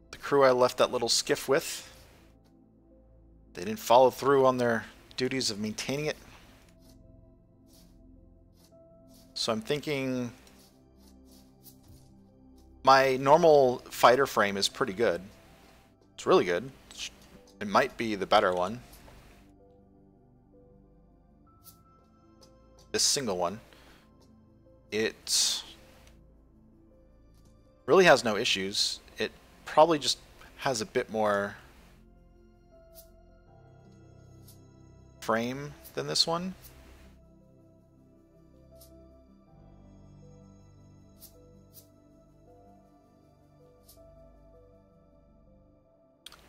The crew I left that little skiff with, they didn't follow through on their duties of maintaining it. So I'm thinking my normal fighter frame is pretty good. It's really good. It might be the better one. This single one. It really has no issues. It probably just has a bit more frame than this one.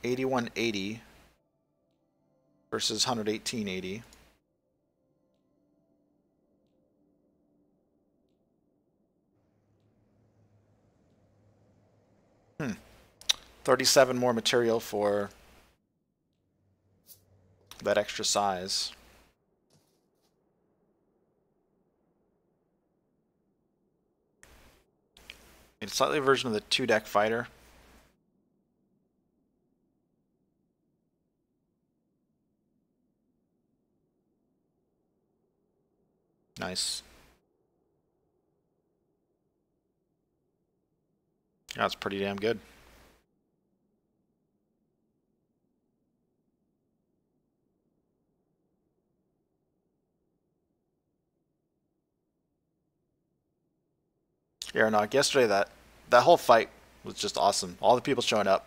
$81.80 versus $118.80. Hmm. 37 more material for that extra size. It's a slightly version of the 2-deck fighter. Nice. That's pretty damn good. Yeah, no, yesterday that whole fight was just awesome. All the people showing up.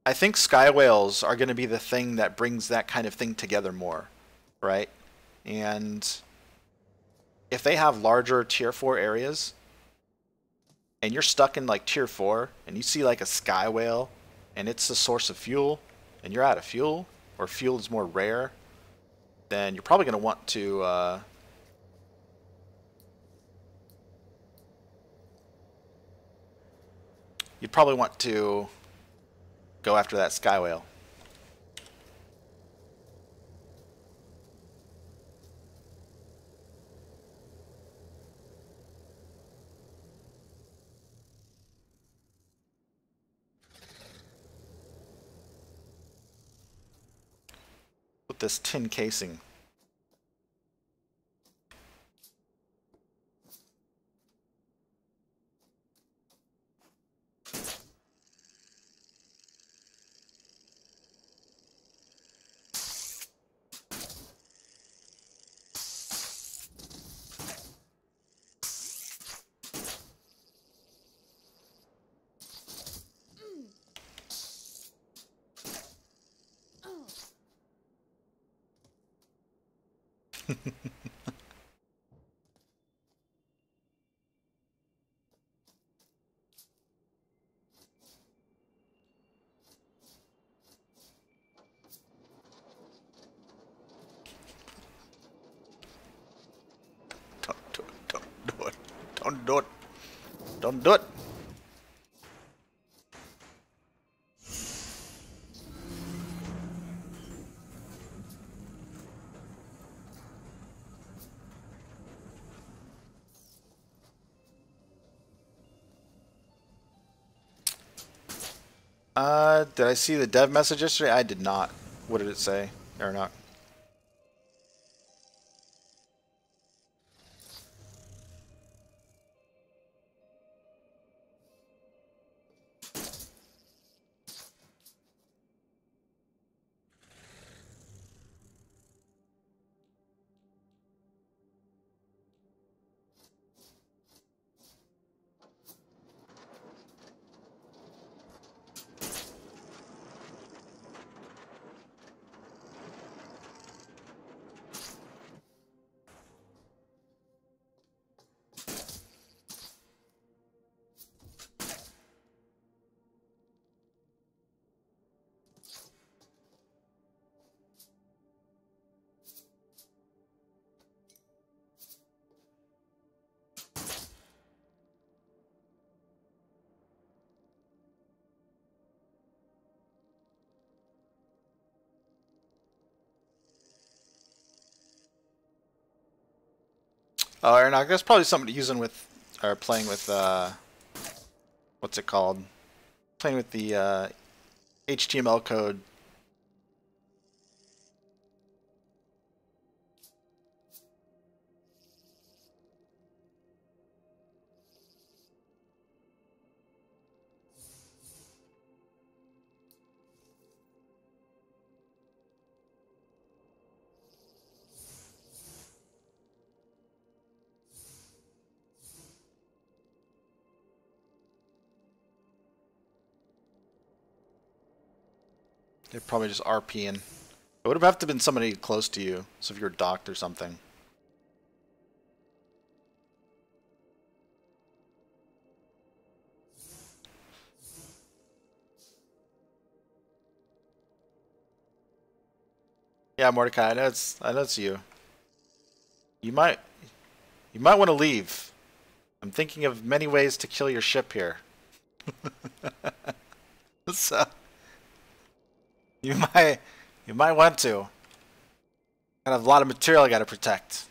I think Sky Whales are going to be the thing that brings that kind of thing together more, right? And if they have larger tier 4 areas and you're stuck in like tier 4 and you see like a Sky Whale and it's a source of fuel and you're out of fuel, or fuel is more rare, then you're probably going to want to you'd probably want to go after that Sky Whale. With this tin casing. Don't do it. Don't do it. Did I see the dev message yesterday? I did not. What did it say? Or not? Oh, Aeronaut, that's probably somebody using with, or playing with, what's it called? Playing with the, HTML code. They're probably just RPing. It would have to been somebody close to you, so if you were docked or something. Yeah, Mordecai, I know it's you. You might want to leave. I'm thinking of many ways to kill your ship here. So you might want to. I have a lot of material I got to protect.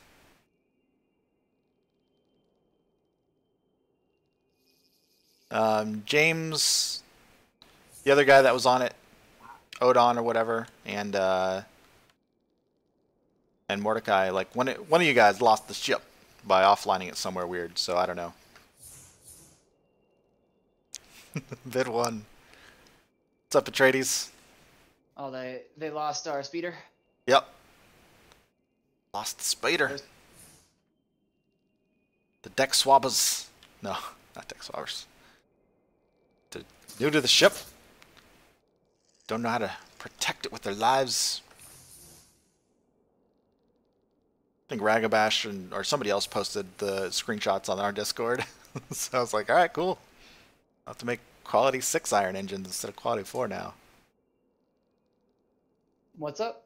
James, the other guy that was on it, Odon or whatever, and Mordecai, like one of you guys lost the ship by offlining it somewhere weird. So I don't know. Bid one. What's up, Atreides? Oh, they lost our speeder? Yep. Lost the spider. There's... The deck swabbers. No, not deck swabbers. New to the ship. Don't know how to protect it with their lives. I think Ragabash or somebody else posted the screenshots on our Discord. So I was like, alright, cool. I'll have to make quality 6 iron engines instead of quality 4 now. What's up?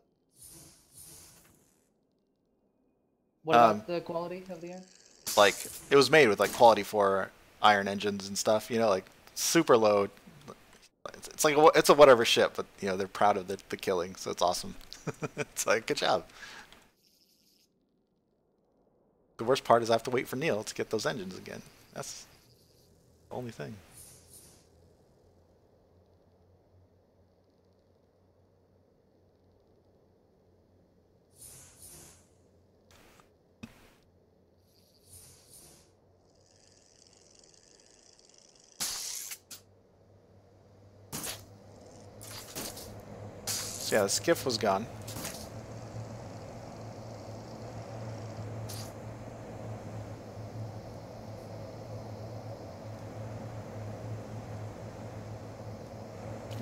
What about the quality of the iron? Like, it was made with like quality 4 iron engines and stuff, you know, like super low. It's like it's a whatever ship, but you know, they're proud of the killing, so it's awesome. It's like, good job. The worst part is I have to wait for Neil to get those engines again. That's the only thing. So yeah, the skiff was gone.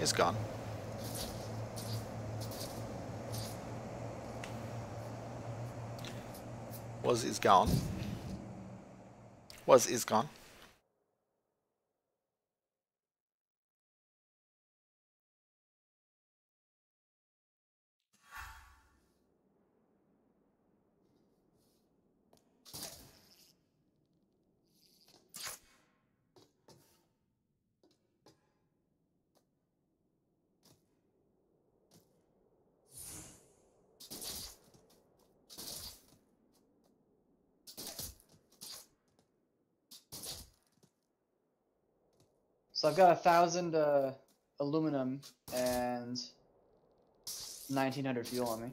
It's gone. Was is gone. Was is gone. So I've got 1,000 aluminum and 1,900 fuel on me.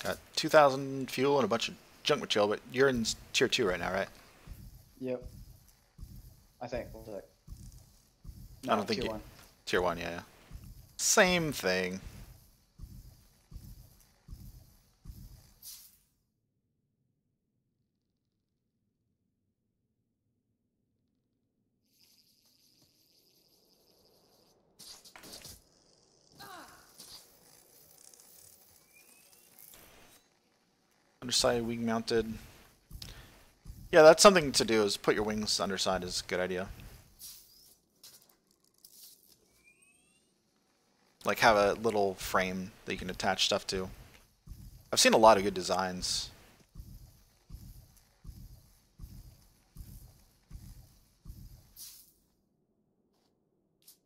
Got 2,000 fuel and a bunch of junk material, but you're in tier 2 right now, right? Yep. I think. We'll check. I don't think tier you... 1. Tier 1, yeah. Same thing. Underside, wing mounted. Yeah, that's something to do, is put your wings underside is a good idea. Like have a little frame that you can attach stuff to. I've seen a lot of good designs.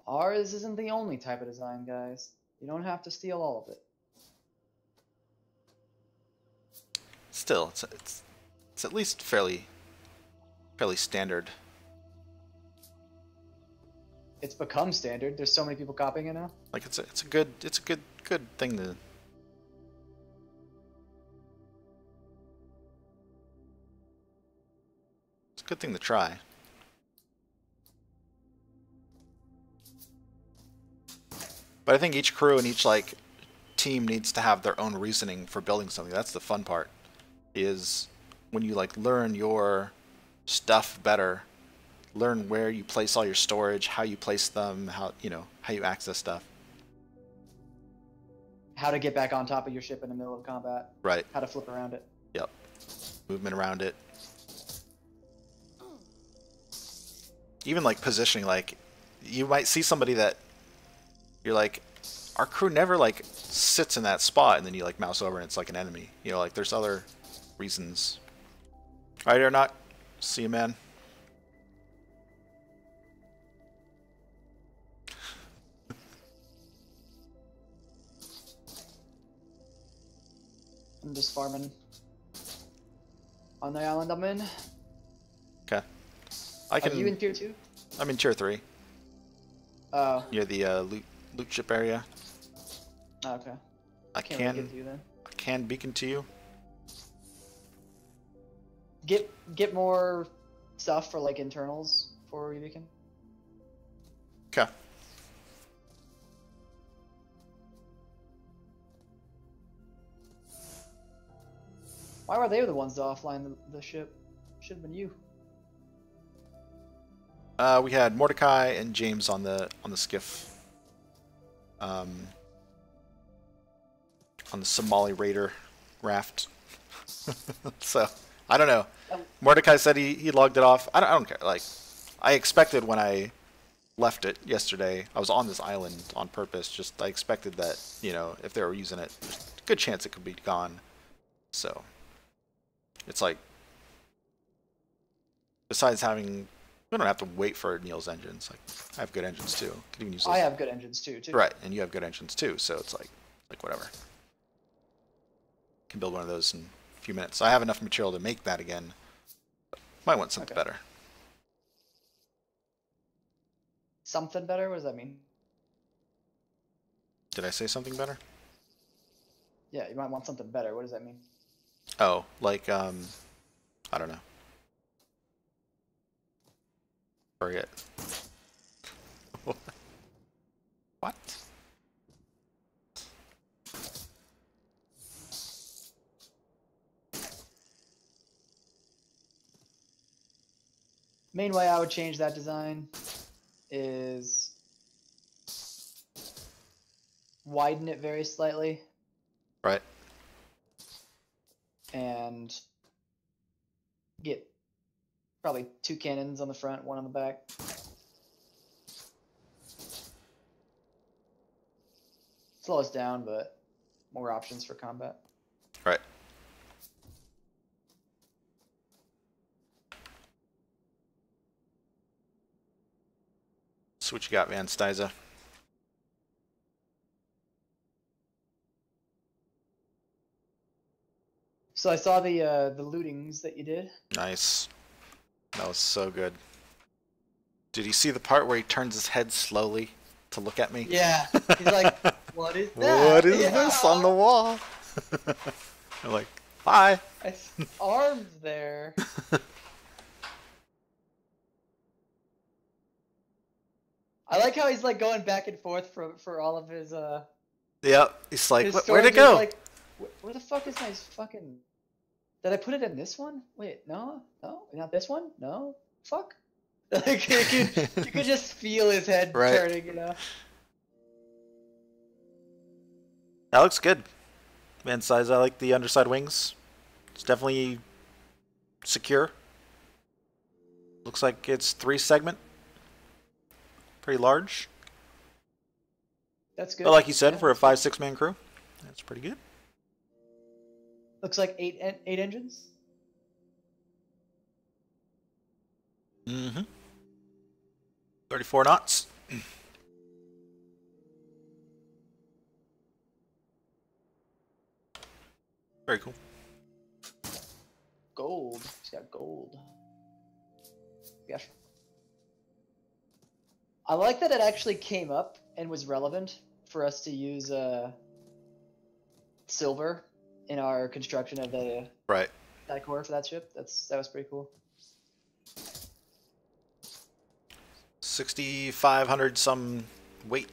Ours isn't the only type of design, guys. You don't have to steal all of it. Still, it's at least fairly standard. It's become standard. There's so many people copying it now. Like it's a good thing to... It's a good thing to try. But I think each crew and each like team needs to have their own reasoning for building something. That's the fun part. Is when you like learn your stuff better, learn where you place all your storage, how you place them, how you access stuff. How to get back on top of your ship in the middle of combat. Right. How to flip around it. Yep. Movement around it. Even like positioning, like you might see somebody that you're like, our crew never like sits in that spot, and then you like mouse over and it's like an enemy. You know, like there's other reasons. Alright, or not. See you, man. I'm just farming on the island I'm in. Okay. I can. Are you in tier 2? I'm in tier 3. Oh. Near the loot ship area. Okay. I Can't really get to you then. I can beacon to you. Get more stuff for like internals for Beacon. Okay. Why were they the ones to offline the ship? Should have been you. We had Mordecai and James on the skiff. On the Somali Raider raft. So I don't know. Mordecai said he logged it off. I don't care. Like, I expected when I left it yesterday, I was on this island on purpose. Just I expected that, you know, if they were using it, there's a good chance it could be gone. So it's like, besides having, we don't have to wait for Neil's engines. Like, I have good engines too. Could even use those. I have good engines too. Right, and you have good engines too. So it's like whatever. Can build one of those in a few minutes. I have enough material to make that again. Might want something better. Something better? What does that mean? Did I say something better? Yeah, you might want something better. What does that mean? Oh, like, I don't know. Forget. What? Main way I would change that design is widen it very slightly. Right. And get probably 2 cannons on the front, 1 on the back. Slow us down, but more options for combat. Right. So what you got, Van Styza? So I saw the lootings that you did. Nice. That was so good. Did you see the part where he turns his head slowly to look at me? Yeah. He's like, what is that? What is Yeah. this on the wall? I'm like, bye. Arms there. I like how he's like going back and forth for all of his Yep. He's like, his where'd it storage. He's go? like, where the fuck is my fucking? Did I put it in this one? Wait, no, not this one. No, fuck. Like you could just feel his head Right. turning, you know. That looks good. Man size, I like the underside wings. It's definitely secure. Looks like it's 3-segment. Pretty large. That's good. But like you said, Yeah. for a 5-6 man crew, that's pretty good. Looks like eight engines. Mm-hmm. 34 knots. Very cool. Gold. He's got gold. Gosh. I like that it actually came up and was relevant for us to use silver in our construction of the Right. decor for that ship. That was pretty cool. 6,500 some weight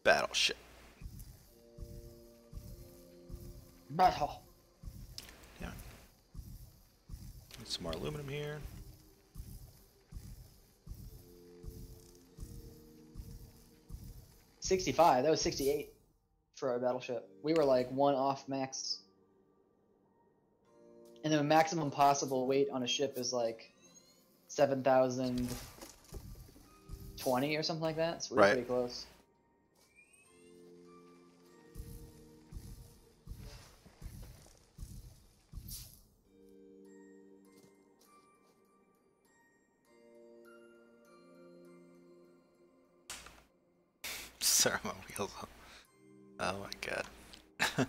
battleship. Battle. Yeah. Need some more aluminum here. $65. That was 68 for our battleship. We were like one off max. And the maximum possible weight on a ship is like 7,020 or something like that. So we're Right. pretty close. Ceremonial. Oh my god.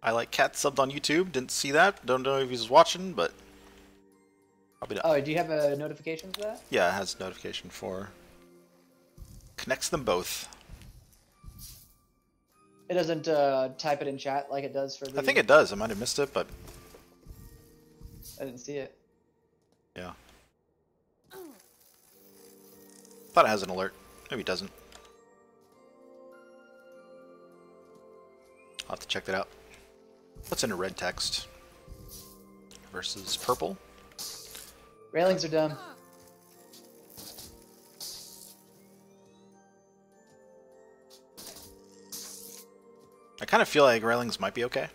I like Cat subbed on YouTube. Didn't see that. Don't know if he's watching, but probably not. Oh, do you have a notification for that? Yeah, it has notification for. Connects them both. It doesn't type it in chat like it does for the... I think it does. I might have missed it, but I didn't see it. yeah. Thought it has an alert. Maybe it doesn't. I'll have to check that out. What's in a red text versus purple? Railings are dumb. I kind of feel like railings might be okay,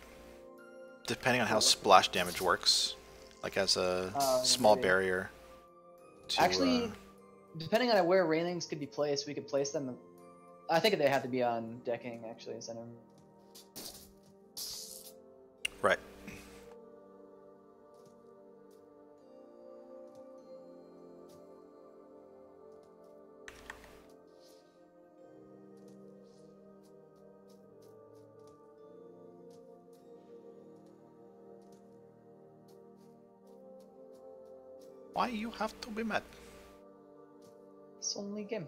depending on how splash damage works, like as a small maybe. barrier. To, Actually, depending on where railings could be placed, we could place them. I think they have to be on decking, actually. So right. Why you have to be mad? it's only a game.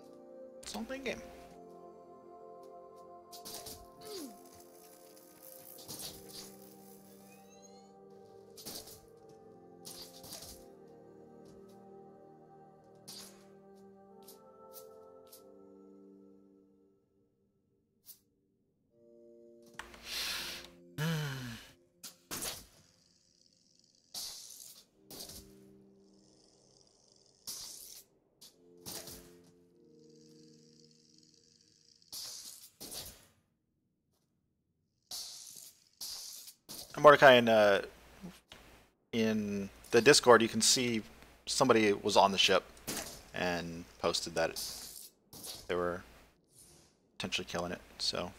It's only a game. Mordecai, in the Discord, you can see somebody was on the ship and posted that they were potentially killing it. So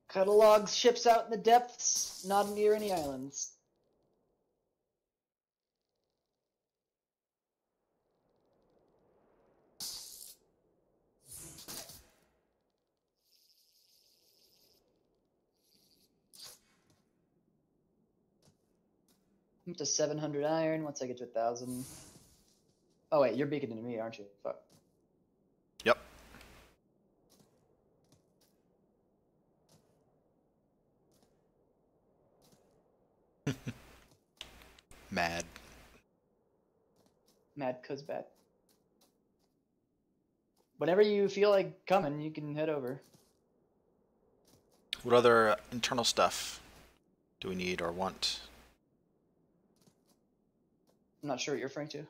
Catalogs ships out in the depths, not near any islands. I'm up to 700 iron. Once I get to 1,000. Oh wait, you're beaconing to me, aren't you? Fuck. Yep. Mad. Mad cuz bad. Whenever you feel like coming, you can head over. What other internal stuff do we need or want? I'm not sure what you're referring to.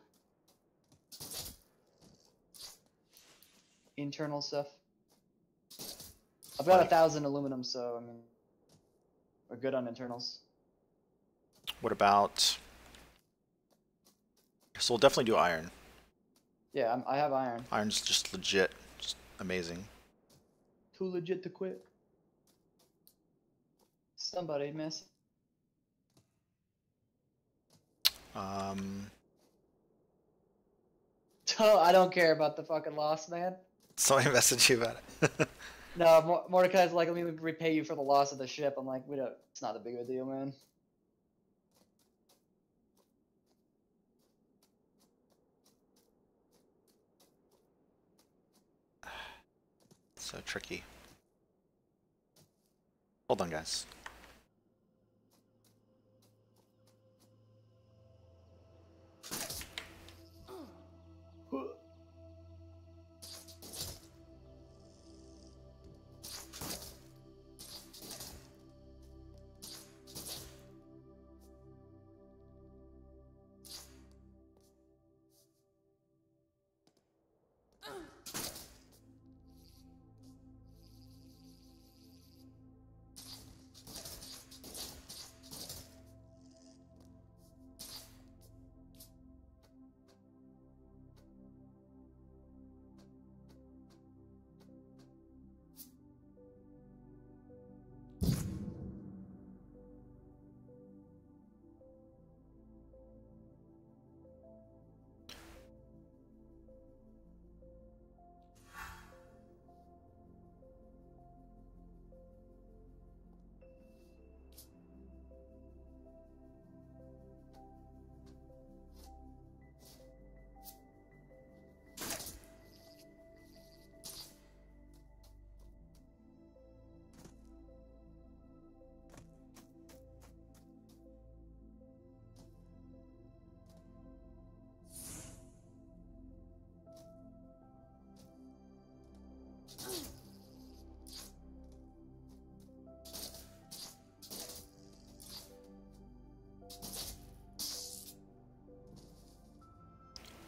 Internal stuff. I've got Like- 1,000 aluminum, so I mean, we're good on internals. What about... So we'll definitely do iron. Yeah, I have iron. Iron's just legit. Just amazing. Too legit to quit. Somebody miss. Oh, I don't care about the fucking loss, man. Somebody messaged you about it. No, Mordecai's like, let me repay you for the loss of the ship. I'm like, we don't. It's not a big of a deal, man. So tricky. Hold on, guys.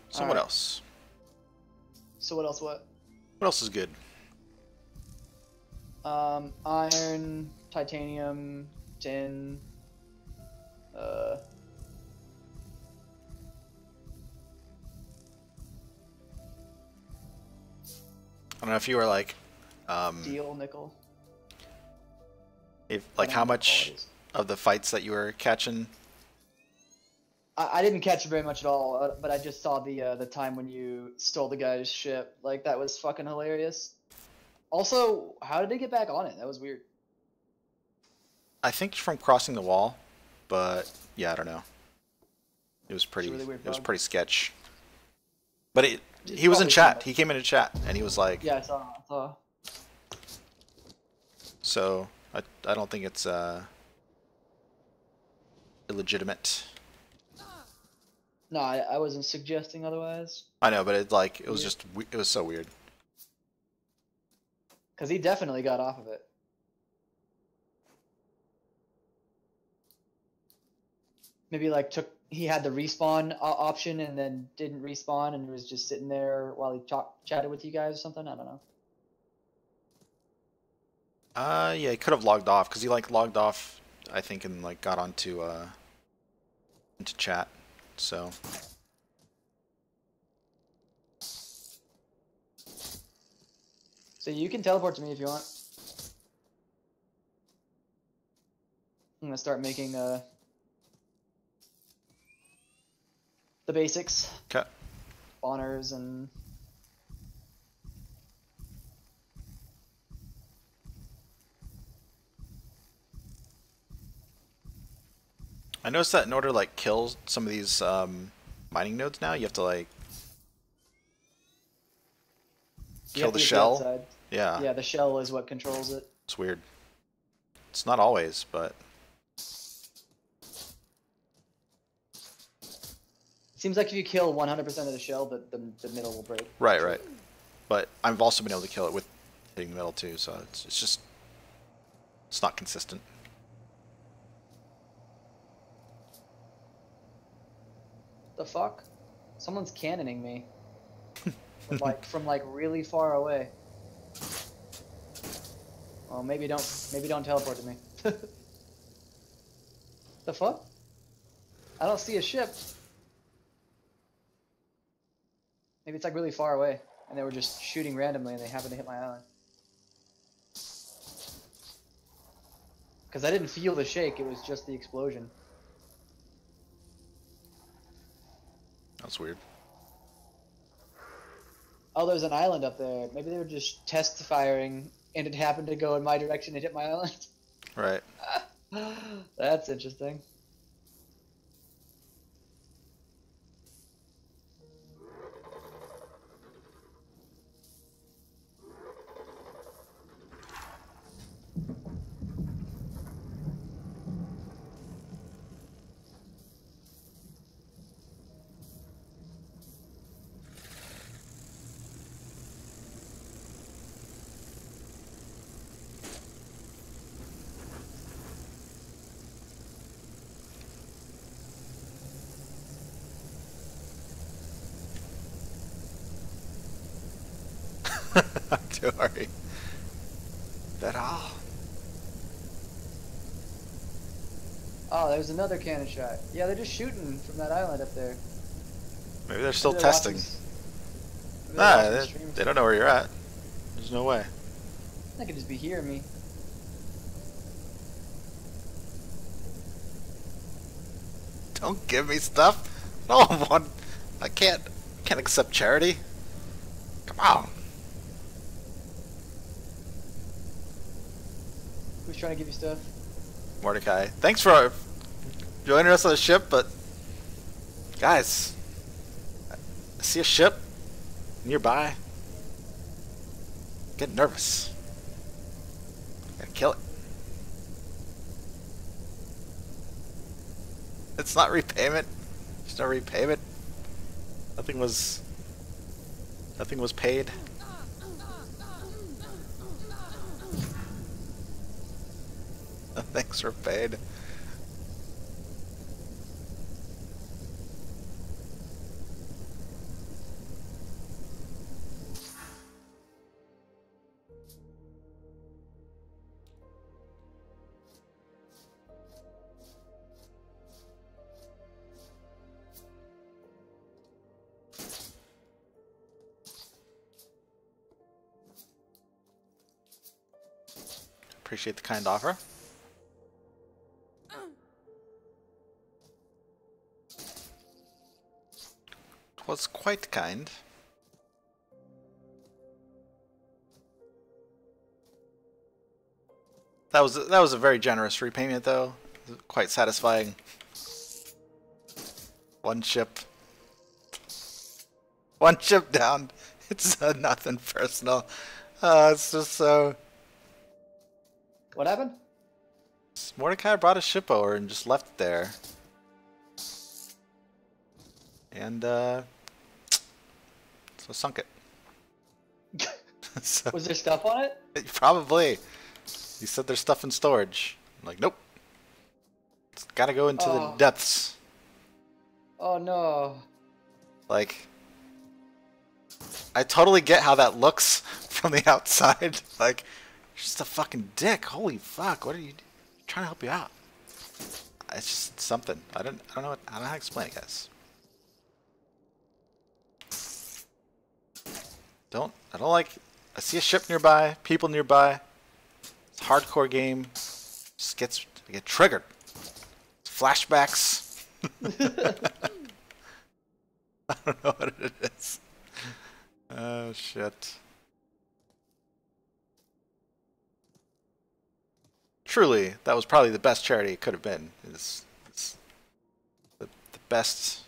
So what Alright. else? So what else? What? What else is good? Iron, titanium, tin. I don't know if you were like, Steel, nickel. if I like don't how know what much qualities. of the fights that you were catching. I didn't catch it very much at all, but I just saw the time when you stole the guy's ship. Like that was fucking hilarious. Also, how did they get back on it? That was weird. I think from crossing the wall, but yeah, I don't know. It was pretty. really weird It was bug. pretty sketch. But It's he was in probably chat. somebody- He came into chat and he was like, Yeah, I saw. I saw. so I don't think it's illegitimate. No, I wasn't suggesting otherwise. I know, but it was Yeah. just it was so weird. Because he definitely got off of it. Maybe like he had the respawn option and then didn't respawn and was just sitting there while he chatted with you guys or something. I don't know. Yeah, he could have logged off because he like logged off, I think, and like got onto into chat. So So you can teleport to me if you want. I'm gonna start making the basics, okay. spawners and I noticed that in order to like kill some of these mining nodes now, you have to like You kill have the to get shell. outside. Yeah, Yeah, the shell is what controls it. it's weird. It's not always, but It seems like if you kill 100% of the shell, the middle will break. right, right. But I've also been able to kill it with hitting the middle too, so it's just it's not consistent. The fuck? Someone's cannoning me from like really far away. Oh, maybe don't teleport to me. The fuck? I don't see a ship. Maybe it's like really far away, and they were just shooting randomly, and they happened to hit my island. Because I didn't feel the shake; it was just the explosion. That's weird. Oh, there's an island up there. Maybe they were just test firing, and it happened to go in my direction and hit my island. Right. That's interesting. Don't worry. That all. Oh, there's another cannon shot. Yeah, they're just shooting from that island up there. Maybe they're still Maybe they're testing. maybe they're Nah, watching the they, stream. they don't know where you're at. There's no way. They could just be hearing me. Don't give me stuff. No one. I can't accept charity. Come on. Who's trying to give you stuff? Mordecai. Thanks for joining us on the ship, but guys, I see a ship nearby. Get nervous. Gotta kill it. It's not repayment. There's no repayment. Nothing was paid. Thanks were paid. Appreciate the kind offer. Was quite kind. That was a very generous repayment, though. Quite satisfying. One ship down. It's nothing personal. It's just so. What happened? Mordecai brought a ship over and just left it there. And so sunk it. So, Was there stuff on it? probably. He said there's stuff in storage. I'm like, nope. It's gotta go into the depths. Oh no. Like, I totally get how that looks from the outside. Like, you're just a fucking dick. Holy fuck! What are you trying to help you out? It's just something. I don't know. I don't know how to explain it, guys. I don't like. I see a ship nearby, people nearby. It's a hardcore game. Just I get triggered. Flashbacks. I don't know what it is. Oh shit. Truly, that was probably the best charity it could have been. It's best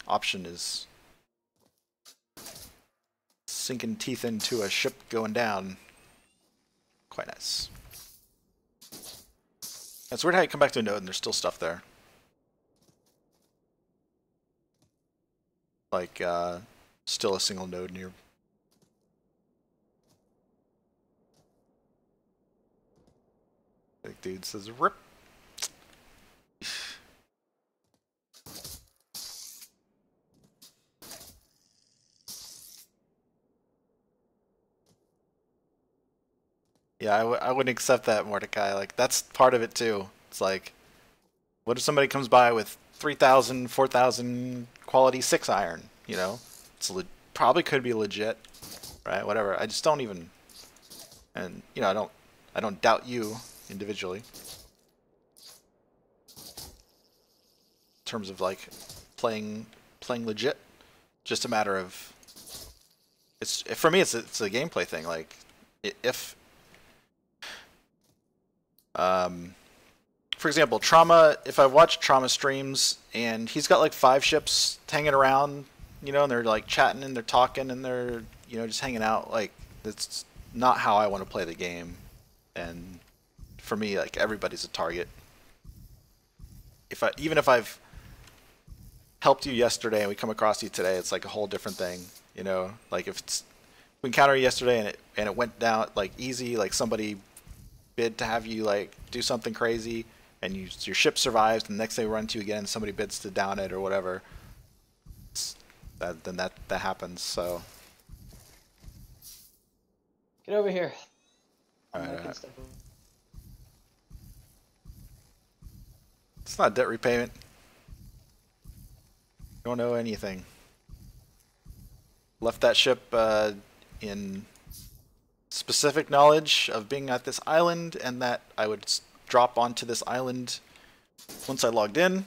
option is sinking teeth into a ship going down. Quite nice. It's weird how you come back to a node and there's still stuff there. Like, still a single node near. Big dude says rip. Yeah, I wouldn't accept that, Mordecai. Like, that's part of it too. It's like, what if somebody comes by with 3,000, 4,000 quality 6 iron? You know, it's probably could be legit, right? Whatever. I just don't even, and you know, I don't doubt you individually. In terms of like playing legit, just a matter of for me it's a gameplay thing. Like if for example, Trauma, if I watch Trauma streams and he's got like 5 ships hanging around, you know, and they're like chatting and they're talking and they're, you know, just hanging out, like that's not how I want to play the game. And for me, like everybody's a target. Even if I've helped you yesterday and we come across you today, it's like a whole different thing, you know. Like if we encountered you yesterday and it went down like easy, like somebody bid to have you like do something crazy and your ship survives, and the next day we run into you again and somebody bids to down it or whatever, then that happens. So get over here. All right. It's not debt repayment. Don't know anything. Left that ship in specific knowledge of being at this island and that I would drop onto this island once I logged in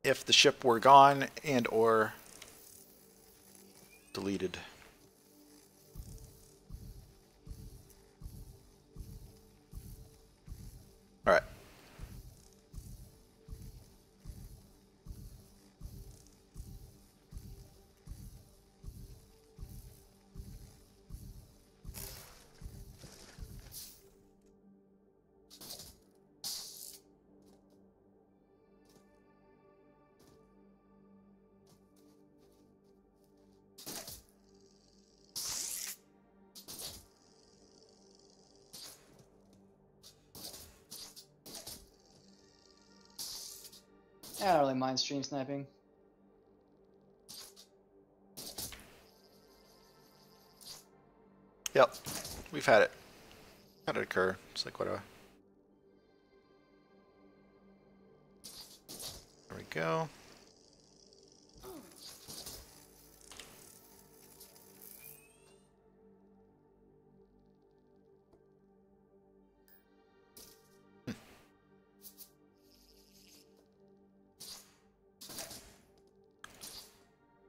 if the ship were gone and or deleted. All right. I don't really mind stream sniping. Yep, we've had it. Had it occur. It's like whatever. There we go.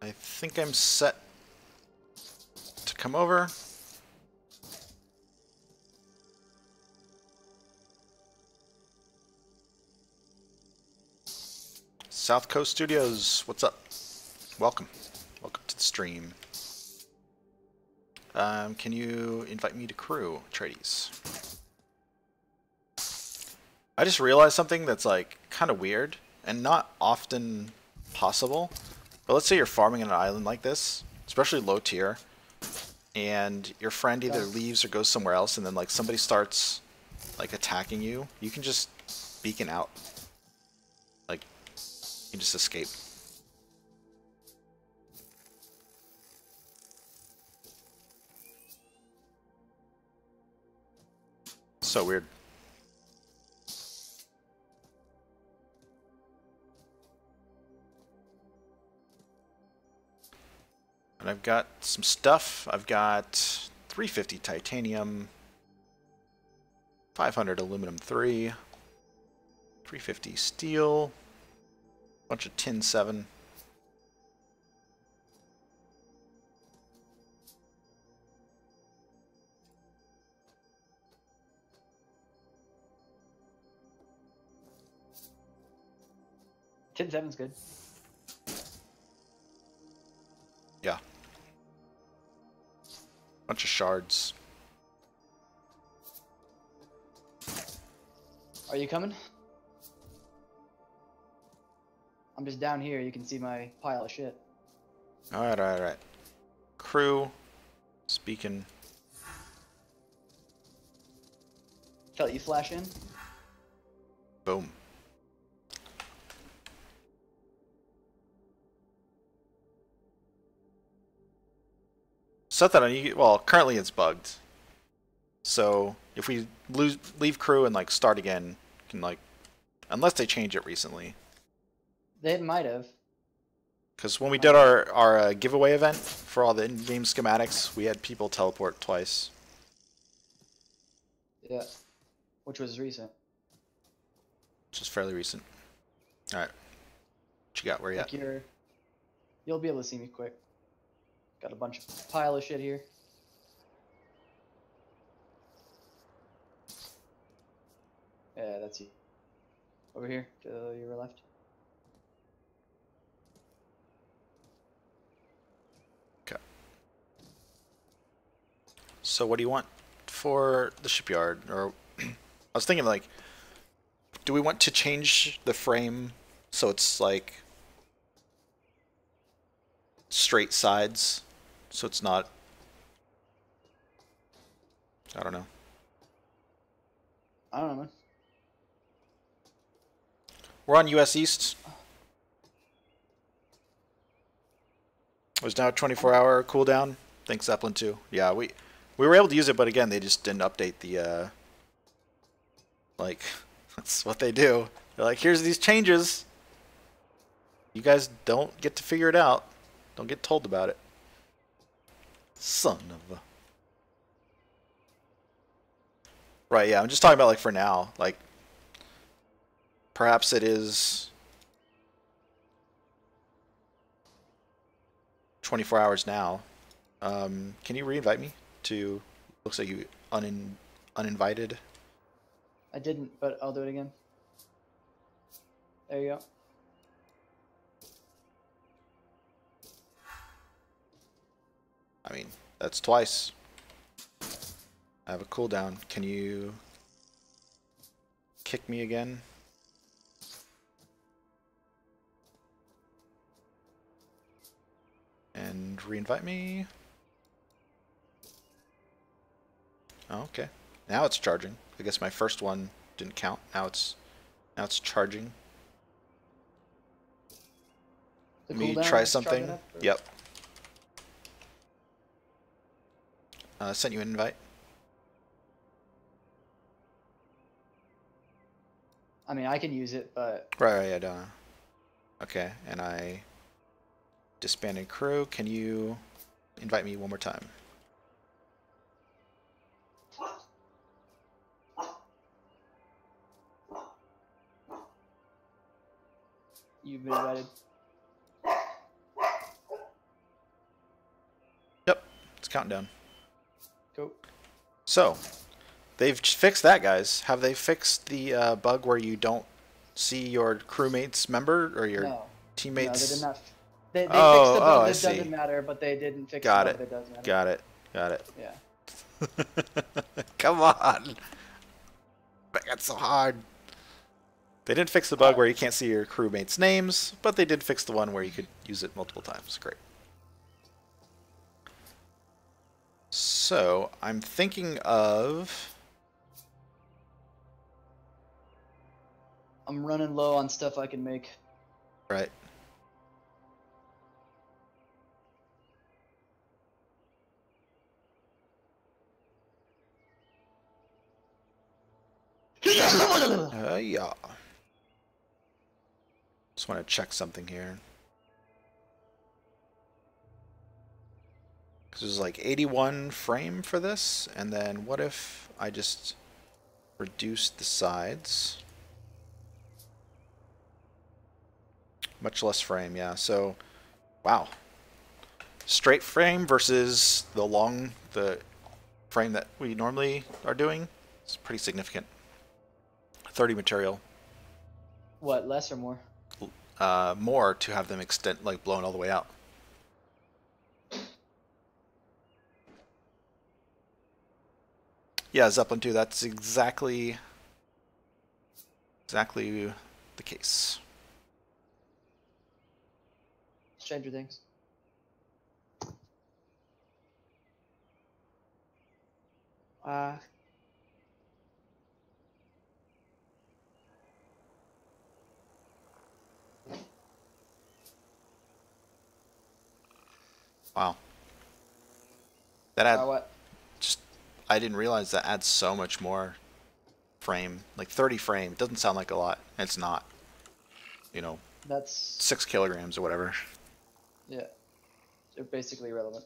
I think I'm set to come over. South Coast Studios, what's up? Welcome. Welcome to the stream. Can you invite me to crew, Atreides? I just realized something that's like kind of weird and not often possible. But let's say you're farming on an island like this, especially low tier, and your friend either leaves or goes somewhere else, and then like somebody starts like attacking you. You can just beacon out. Like you can just escape. So weird. And I've got some stuff. I've got 350 titanium, 500 aluminum 3, 350 steel, bunch of tin 7. Tin 7's good. Bunch of shards. Are you coming? I'm just down here. You can see my pile of shit. Alright, alright, alright. Crew. Speaking. Felt you flash in? Boom. Set that on you. Well, currently it's bugged. So if we leave crew and like start again, can like, unless they change it recently. They might have. Because when we did our giveaway event for all the in-game schematics, we had people teleport twice. Yeah. Which was recent. Which is fairly recent. Alright. What you got? Where you at? You'll be able to see me quick. Got a bunch of pile of shit here. Yeah, that's you. Over here, to your left. Okay. So what do you want for the shipyard? Or I was thinking like, do we want to change the frame so it's like straight sides, so it's not, I don't know. I don't know, man. We're on US East. There's now a 24-hour cooldown. Thanks, Zeppelin 2. Yeah, we were able to use it, but again, they just didn't update the, like, that's what they do. They're like, here's these changes. You guys don't get to figure it out. Don't get told about it. Son of a... Right, yeah, I'm just talking about, like, for now. Like, perhaps it is 24 hours now. Can you re-invite me to... Looks like you uninvited. I didn't, but I'll do it again. There you go. I mean, that's twice. I have a cooldown. Can you kick me again? And re-invite me. Oh, okay. Now it's charging. I guess my first one didn't count. Now it's charging. The Let me cooldown try is charging something. up, or- Yep. Sent you an invite. I mean, I can use it, but Right, I don't. Okay, and I disbanded crew. Can you invite me one more time? you've been invited. Yep, it's counting down. Cool. So, they've fixed that, guys. Have they fixed the bug where you don't see your crewmate's member or your teammates? No, they did not. They fixed Oh, the oh, bug I that see. doesn't matter, but they didn't fix Got the it. bug that does matter. Got it. Got it. Yeah. Come on. That got so hard. They didn't fix the bug where you can't see your crewmates' names, but they did fix the one where you could use it multiple times. Great. So, I'm thinking of... I'm running low on stuff I can make. Right. Yeah. Just want to check something here. Because there's like 81 frame for this, and then what if I just reduce the sides? Much less frame, yeah. So, wow. Straight frame versus the frame that we normally are doing. It's pretty significant. 30 material. What, less or more? More to have them extend, like blown all the way out. Yeah, Zeppelin 2, that's exactly the case. Stranger Things. Uh, Wow. That add what? just I didn't realize that adds so much more frame. Like 30 frame. It doesn't sound like a lot. It's not. You know, That's 6 kilograms or whatever. yeah. They're basically irrelevant.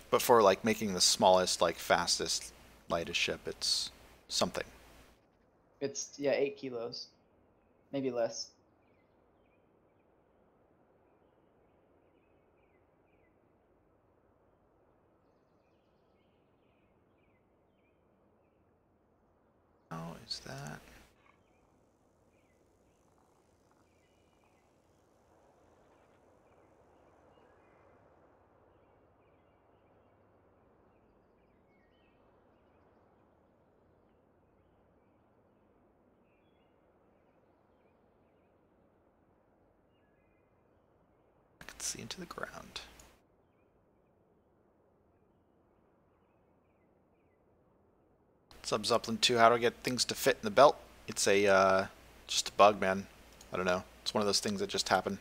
But for like making the smallest, like fastest, lightest ship, it's something. It's 8 kilos, maybe less. How is that? I can see into the ground. What's up, Zeppelin 2? How do I get things to fit in the belt? It's a, just a bug, man. I don't know. It's one of those things that just happen.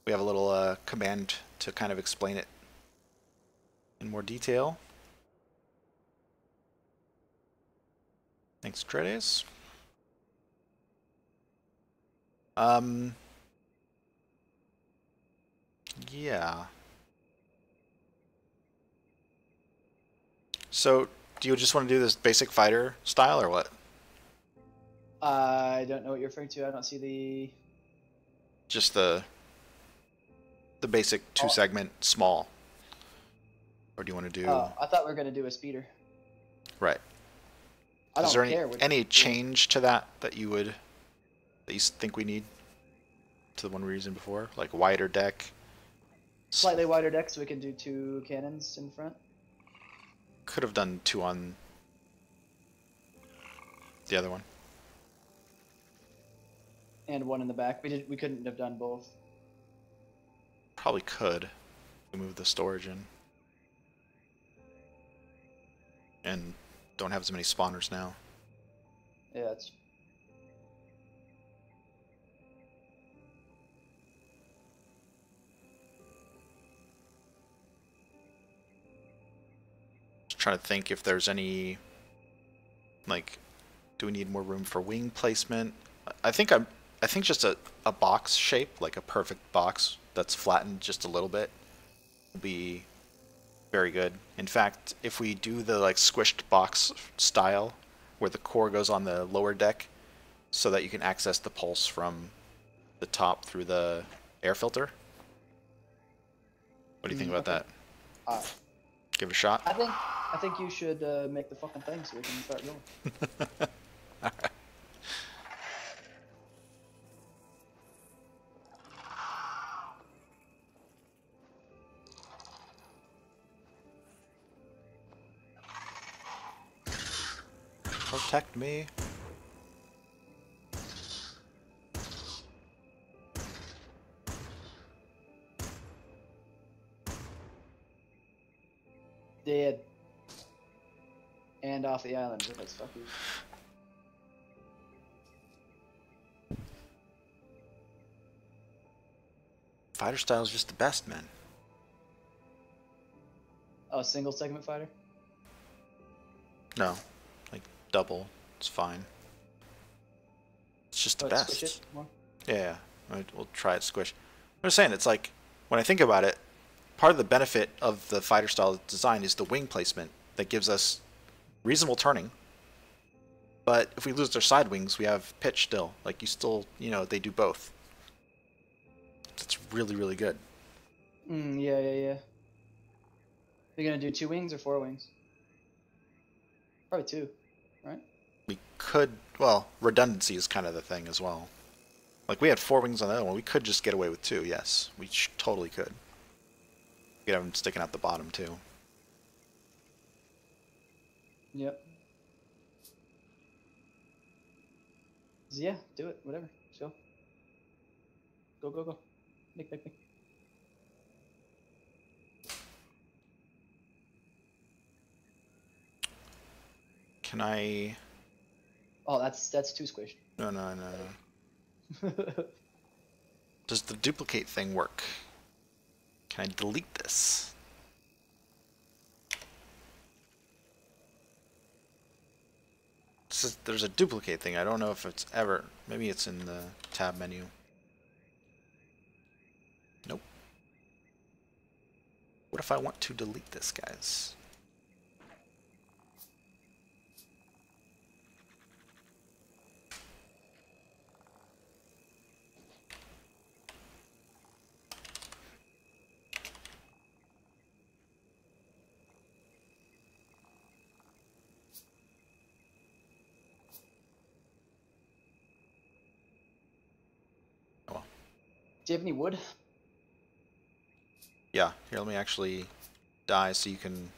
We have a little command to kind of explain it in more detail. Thanks, Tredes. Yeah. So, do you just want to do this basic fighter style or what? I don't know what you're referring to. I don't see the. Just the basic two-segment small? Or do you want to do... I thought we were going to do a speeder. Right. I don't Is there care. any change to that you think we need to the one we were using before? Like wider deck? Slightly wider deck so we can do 2 cannons in front. Could have done 2 on the other one. And 1 in the back. We couldn't have done both. Probably could. We move the storage in. And don't have as many spawners now. Yeah, that's. Just trying to think if there's any, like, do we need more room for wing placement? I think just a box shape, like a perfect box that's flattened just a little bit, will be very good. In fact, if we do the like squished box style, where the core goes on the lower deck, so that you can access the pulse from the top through the air filter. What do you think about that? Give it a shot? I think you should make the fucking thing so we can start going. Alright. Protect me. Dead. And off the island. Let's fuck you. Fighter style is just the best, man. Oh, single segment fighter? No, like double. It's fine. It's just the Squish best. it more? Yeah, we'll try it squish. I'm just saying, it's like, when I think about it, part of the benefit of the fighter style design is the wing placement that gives us reasonable turning. But if we lose their side wings, we have pitch still. Like, you still, they do both. It's really, really good. Yeah. You're gonna do 2 wings or 4 wings? Probably 2, right? We could, well, redundancy is kind of the thing as well. Like, we had 4 wings on the other one. We could just get away with 2, yes. We totally could. We could have them sticking out the bottom, too. Yep. So yeah, do it. Whatever. Let's go. Go, go, go. Make. Can I... Oh, that's too squished. No. Does the duplicate thing work? Can I delete this? There's a duplicate thing. I don't know if it's ever... Maybe it's in the tab menu. Nope. What if I want to delete this, guys? Oh well. Do you have any wood? Yeah, here, let me actually die so you can...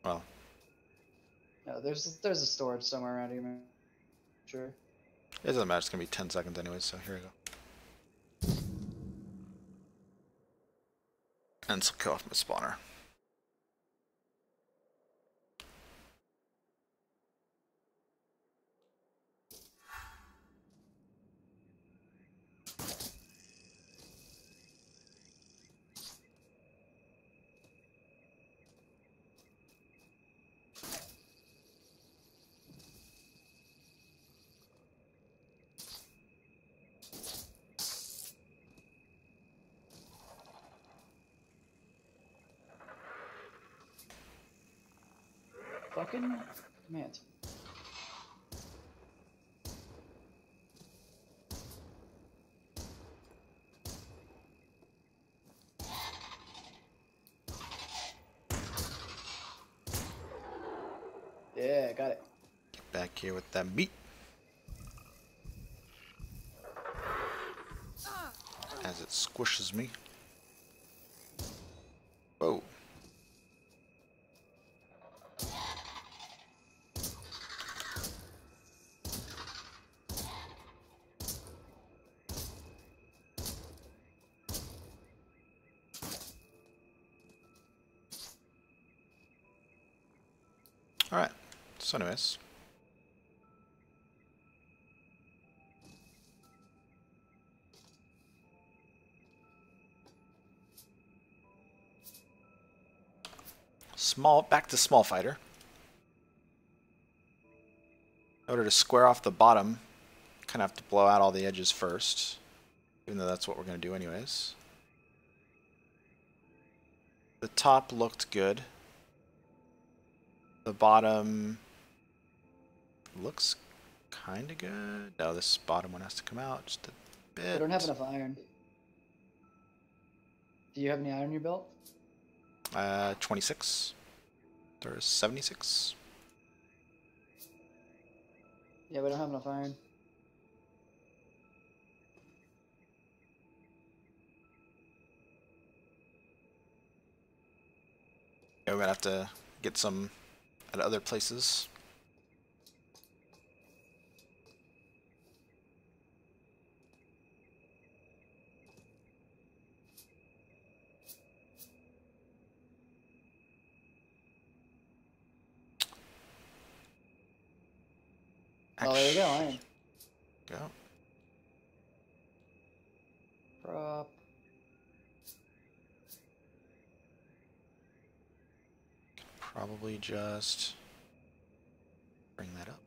Well, No, there's a storage somewhere around here, man. Sure. it doesn't matter. It's going to be 10 seconds anyway, so here we go. And this will kill off my spawner. Fucking man. Yeah, got it. Get back here with that meat. As it squishes me. Whoa. Alright, so anyways. Back to small fighter. In order to square off the bottom, kind of have to blow out all the edges first. Even though that's what we're going to do anyways. The top looked good. The bottom looks kind of good. No, this bottom one has to come out just a bit. I don't have enough iron. Do you have any iron in your belt? 26. There's 76. Yeah, we don't have enough iron. Yeah, we're gonna have to get some at other places. Oh, there you go, iron. Go. Prop. Probably just bring that up.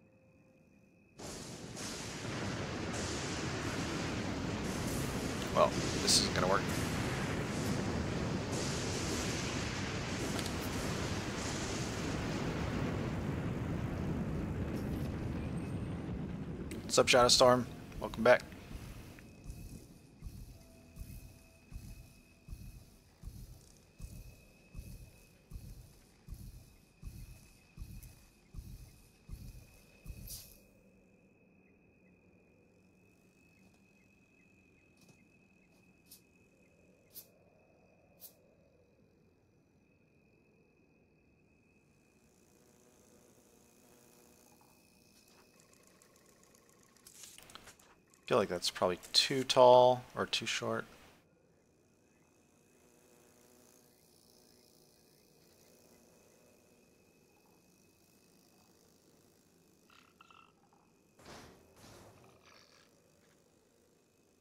Well, this isn't gonna work. What's up, Shadow Storm? Welcome back. feel like that's probably too tall or too short.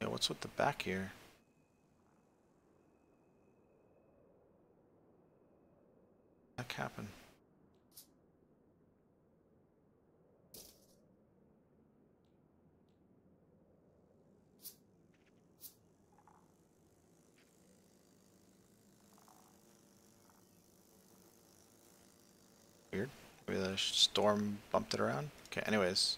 Yeah, what's with the back here? What happened? Weird. Maybe the storm bumped it around? Okay, anyways.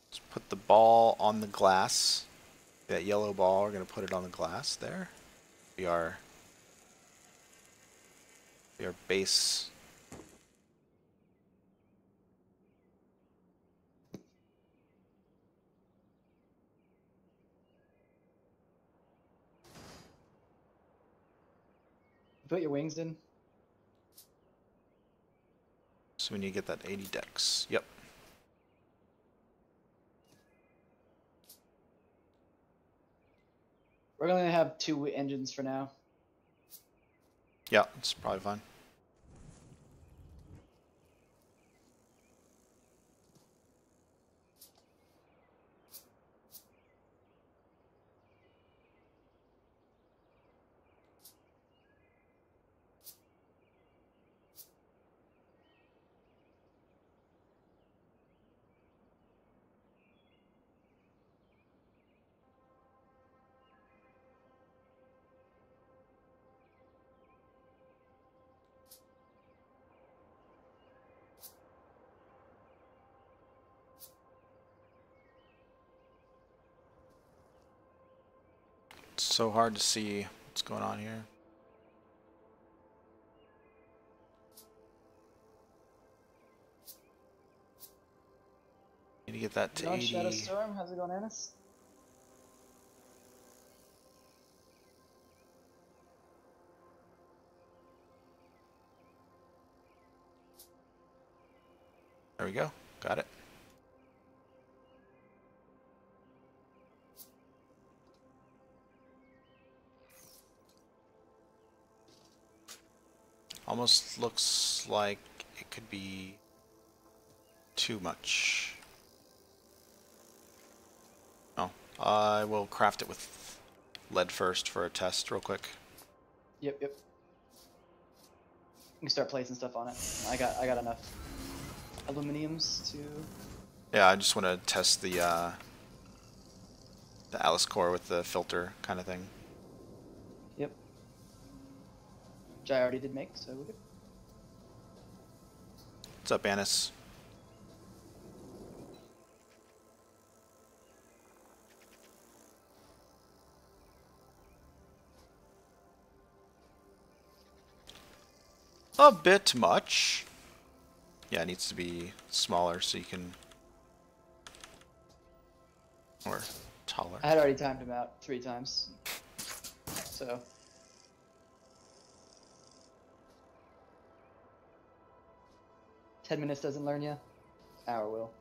Let's put the ball on the glass. That yellow ball, we're going to put it on the glass there. Be our base. Put your wings in. So we need to get that 80 dex. Yep. We're going to have 2 engines for now. Yeah, it's probably fine. It's so hard to see what's going on here. Need to get that to Non 80. Shadow Storm, how's it going, Annis? There we go. Got it. Almost looks like it could be too much. Oh, I will craft it with lead first for a test real quick. Yep. You can start placing stuff on it. I got enough aluminiums to. Yeah, I just want to test the Alice core with the filter kind of thing. Yep. Which I already did make, so we're good. What's up, Annis? A bit much. Yeah, it needs to be smaller so you can... Or taller. I had already timed him out 3 times. So. "10 minutes doesn't learn you. Hour will."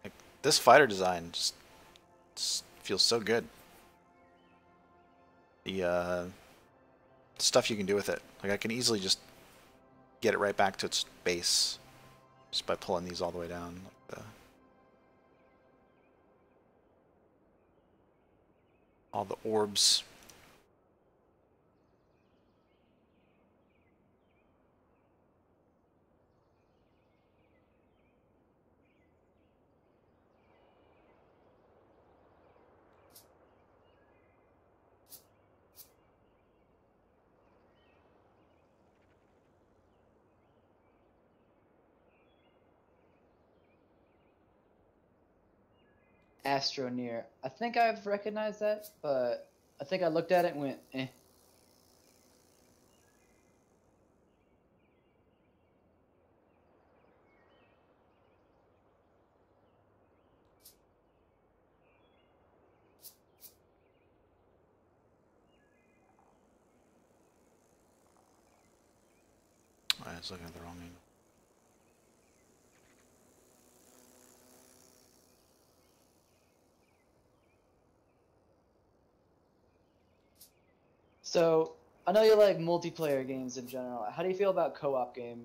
Like, this fighter design just feels so good. The stuff you can do with it. Like, I can easily just get it right back to its base just by pulling these all the way down. Like all the orbs. Astroneer. I think I've recognized that, but I think I looked at it and went, eh. was looking at the wrong angle. So, I know you like multiplayer games in general. How do you feel about co-op game?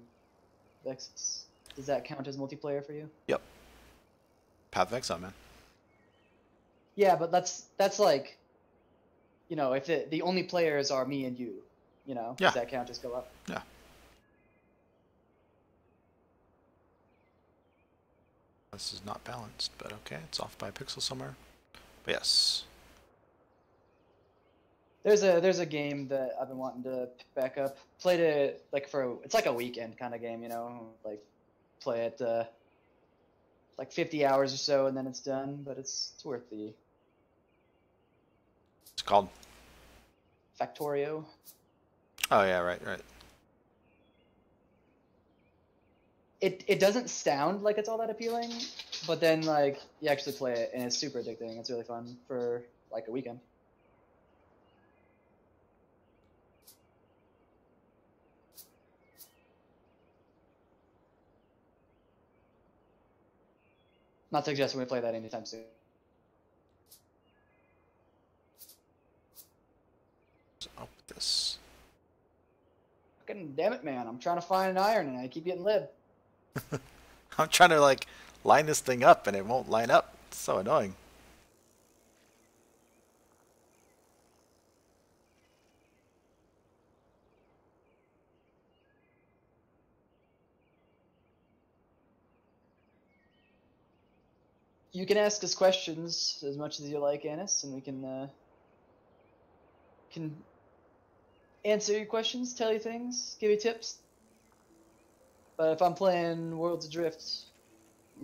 Does that count as multiplayer for you? Yep. Path of Exile, man. Yeah, but that's like, you know, if the only players are me and you, you know, Yeah. does that count as co-op? Yeah. This is not balanced, but okay, it's off by a pixel somewhere. But yes. There's a game that I've been wanting to pick back up. Played it like it's like a weekend kind of game, you know, like play it like 50 hours or so and then it's done, but it's worth the It's called. Factorio. Oh yeah, right. It doesn't sound like it's all that appealing, but then like you actually play it and it's super addicting. It's really fun for like a weekend. Not suggesting we play that anytime soon. What's up with this? Fucking damn it, man! I'm trying to find an iron and I keep getting lib. I'm trying to like line this thing up and it won't line up. It's so annoying. You can ask us questions as much as you like, Anis, and we can answer your questions, tell you things, give you tips. But if I'm playing Worlds Adrift,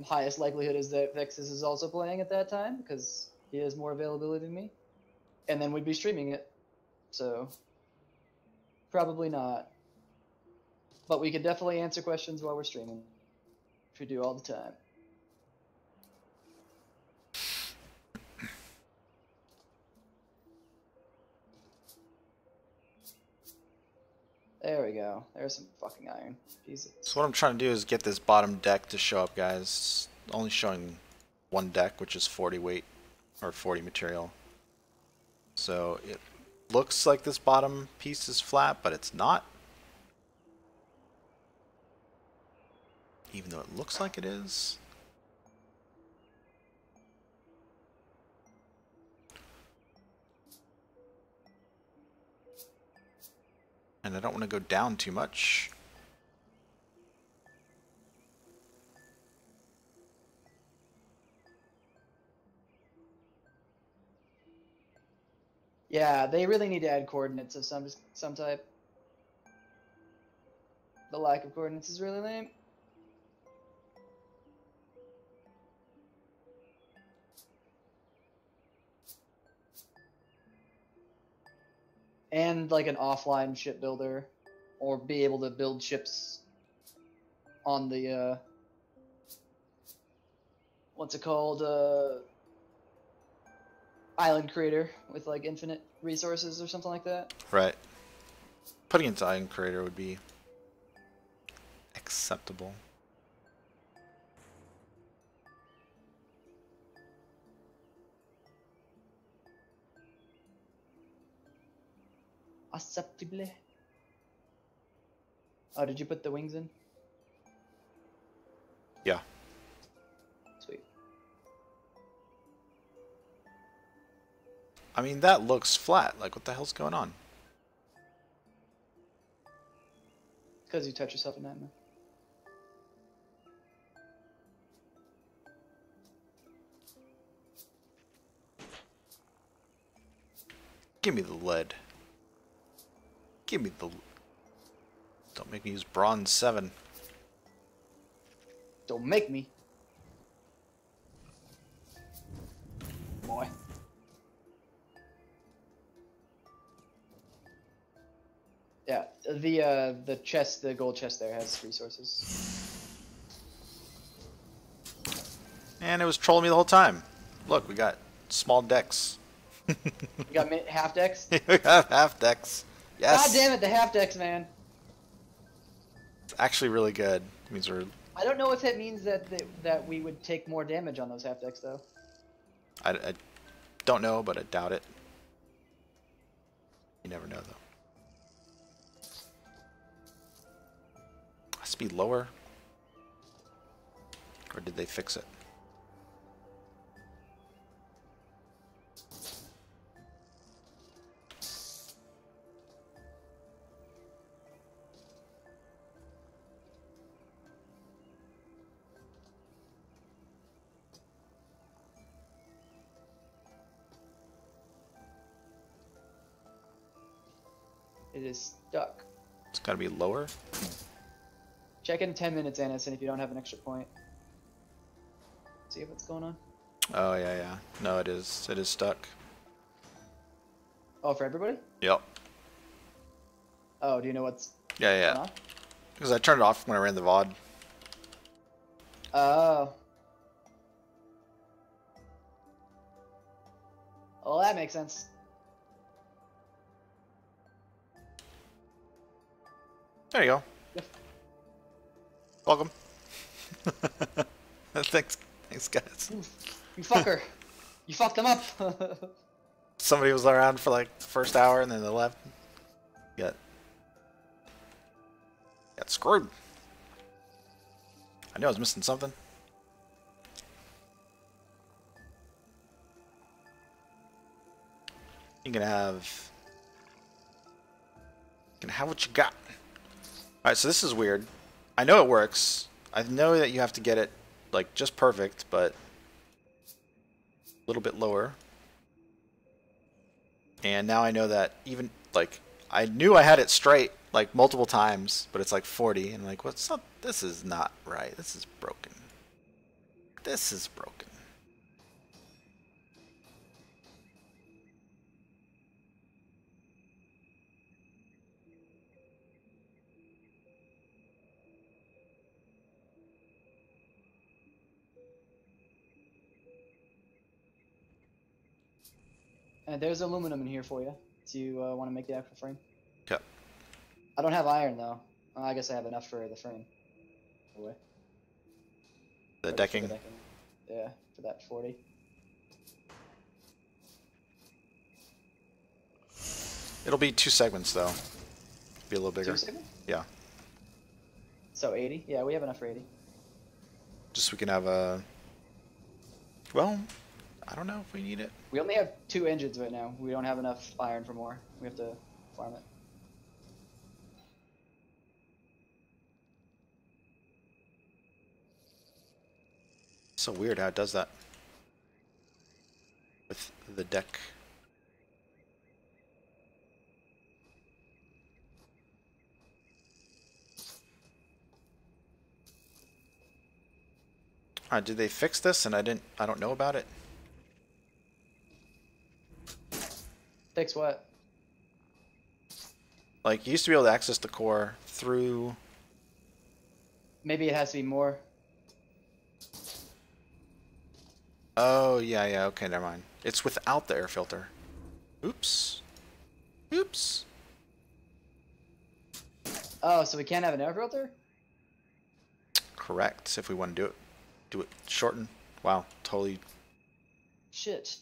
highest likelihood is that Vexus is also playing at that time because he has more availability than me, and then we'd be streaming it. So probably not. But we could definitely answer questions while we're streaming, which we do all the time. There we go. There's some fucking iron. Jesus. So what I'm trying to do is get this bottom deck to show up, guys. It's only showing one deck, which is 40 weight or 40 material. So it looks like this bottom piece is flat, but it's not. Even though it looks like it is. And I don't want to go down too much. Yeah, they really need to add coordinates of some type. The lack of coordinates is really lame. And like an offline ship builder, or be able to build ships on the what's it called, island creator with like infinite resources or something like that. Right. Putting it into Island Creator would be acceptable. Acceptable. Oh, did you put the wings in? Yeah. Sweet. I mean, that looks flat. Like, what the hell's going on? Because you touch yourself in that, man. Give me the lead. Give me the... Don't make me use bronze 7. Don't make me. Boy. Yeah, the chest, the gold chest there has resources. And it was trolling me the whole time. Look, we got small decks. You got half decks? We have half decks. Yes. God damn it, the half decks, man. It's actually really good. It means we're... I don't know if that means that that we would take more damage on those half decks though. I don't know, but I doubt it. You never know, though. Speed lower? Or did they fix it? It is stuck. It's gotta be lower? Check in 10 minutes, Annis, and if you don't have an extra point, see what's going on. Oh, yeah, yeah. No, it is. It is stuck. Oh, for everybody? Yep. Oh, do you know what's Yeah, going yeah. on? Because I turned it off when I ran the VOD. Oh. Well, that makes sense. There you go. Yep. Welcome. Thanks, guys. You fucker. You fucked them up. Somebody was around for like the first hour and then they left. Got screwed. I knew I was missing something. You can have what you got. Alright, so this is weird. I know it works. I know that you have to get it like just perfect, but a little bit lower. And now I know that even like I knew I had it straight like multiple times, but it's like 40 and I'm like, what's up? This is not right. This is broken. This is broken. And there's aluminum in here for you. Do you want to make the actual frame? Okay. I don't have iron though. I guess I have enough for the frame. Away. The decking. Yeah, for that 40. It'll be 2 segments though. Be a little bigger. 2 segments? Yeah. So 80? Yeah, we have enough for 80. Just so we can have a. Well, I don't know if we need it. We only have 2 engines right now. We don't have enough iron for more. We have to farm it. So weird how it does that with the deck. Did they fix this and I don't know about it? Fix what? Like, you used to be able to access the core through... Maybe it has to be more. Oh, yeah, yeah, okay, never mind. It's without the air filter. Oops. Oops. Oh, so we can't have an air filter? Correct, if we want to do it shorten. Wow, totally. Shit.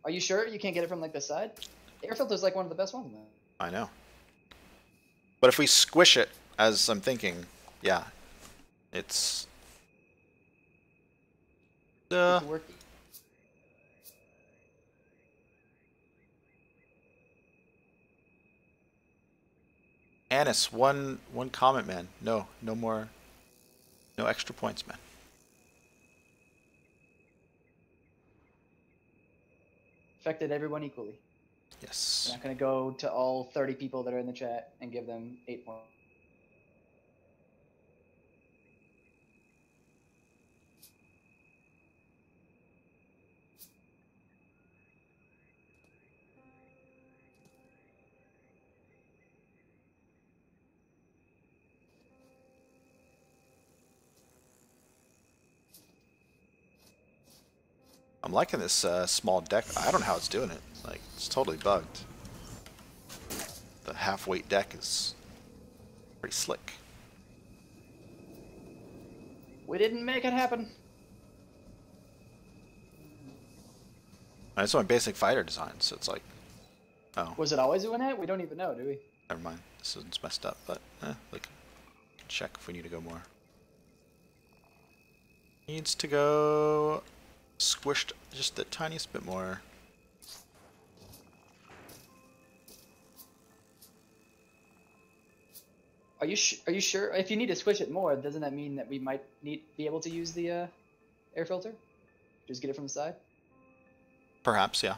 Are you sure you can't get it from like the side? The air filter is like one of the best ones, man. I know. But if we squish it, as I'm thinking, yeah, it's... Worky. Annis, one comment, man. No more, no extra points, man. Affected everyone equally. Yes. I'm not gonna go to all 30 people that are in the chat and give them 8 points. I'm liking this small deck. I don't know how it's doing it. Like, it's totally bugged. The half-weight deck is pretty slick. We didn't make it happen. It's only basic fighter design, so it's like, oh, Was it always doing that? We don't even know, do we? never mind. This one's messed up, but look, check if we need to go more. Needs to go squished just the tiniest bit more. Are you sure? If you need to squish it more, doesn't that mean that we might be able to use the air filter? Just get it from the side? Perhaps, yeah.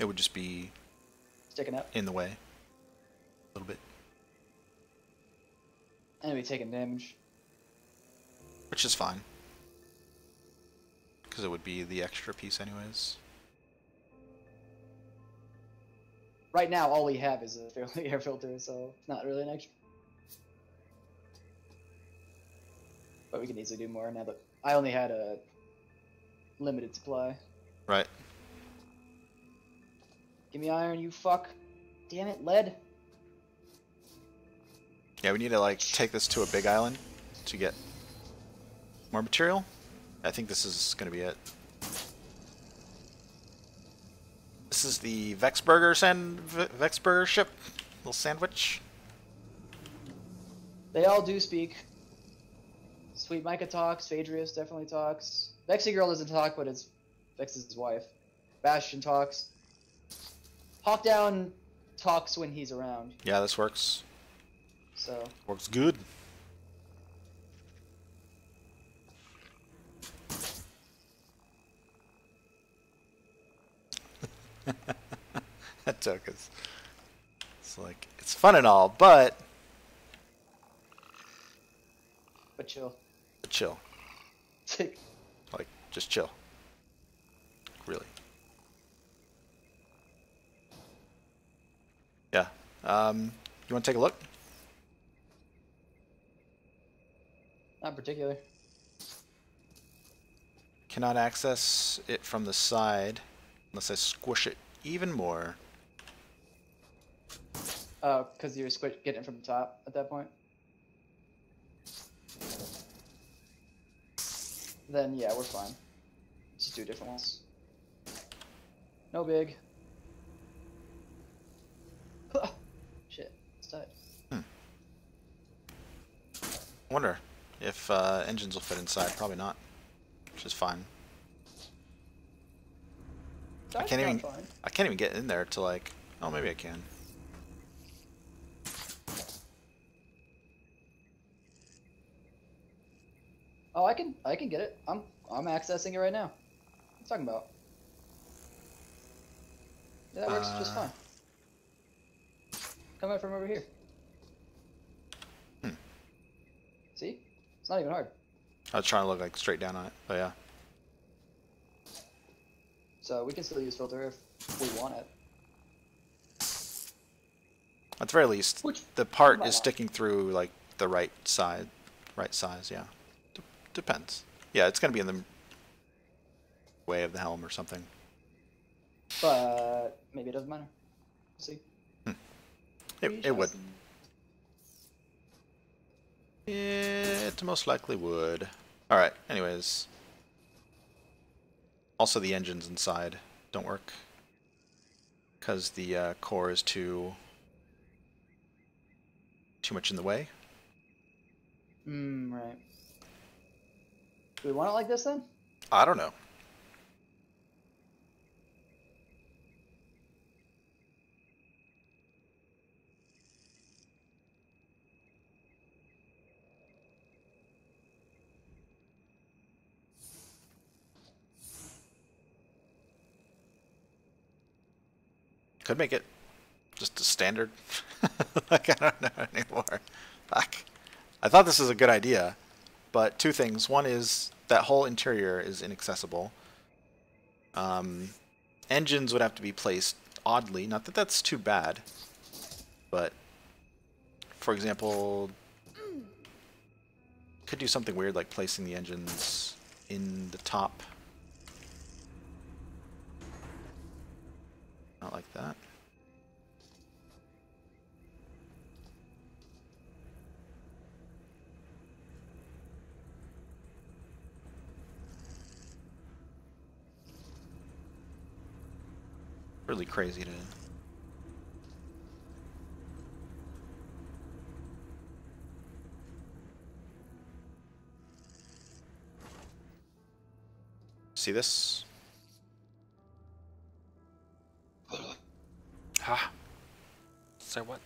It would just be Sticking up? in the way. A little bit. And we taking damage. Which is fine. Because it would be the extra piece anyways. Right now, all we have is a air filter, so it's not really an extra. But we can easily do more now that I only had a limited supply. Right. Give me iron, you fuck. Damn it, lead. Yeah, we need to like take this to a big island to get more material. I think this is going to be it. This is the Vexburger ship. Little sandwich. They all do speak. Sweet Micah talks. Phaedrius definitely talks. Vexy Girl doesn't talk, but it's Vex's wife. Bastion talks. Hawkdown talks when he's around. Yeah, this works. So Works good. That took us. It's like, it's fun and all, but chill. chill. Like, just chill. Really. Yeah. You want to take a look? Not particular. Cannot access it from the side unless I squish it even more. Oh, because you're getting it from the top at that point? Then, yeah, we're fine. Just do different ones. No big. Shit, it's tight. I wonder if engines will fit inside. Probably not, which is fine. I can't even get in there to like. Oh, maybe I can. Oh, I can get it. I'm accessing it right now. What are you talking about? Yeah, that works just fine. Come in from over here. See? It's not even hard. I was trying to look like straight down on it, but yeah. So we can still use filter if we want it. At the very least, the part is sticking through like the right size, yeah. Depends. Yeah, it's gonna be in the way of the helm or something. But maybe it doesn't matter. We'll see. It would. It most likely would. Alright, anyways. Also the engines inside don't work. Because the core is too much in the way. Right. Do we want it like this then? I don't know. Could make it just a standard. Like, I don't know anymore. Fuck. I thought this was a good idea, but two things. One is that whole interior is inaccessible. Engines would have to be placed oddly. Not that that's too bad, but for example, could do something weird like placing the engines in the top. Not like that. Really crazy to... See this? Ha! So what?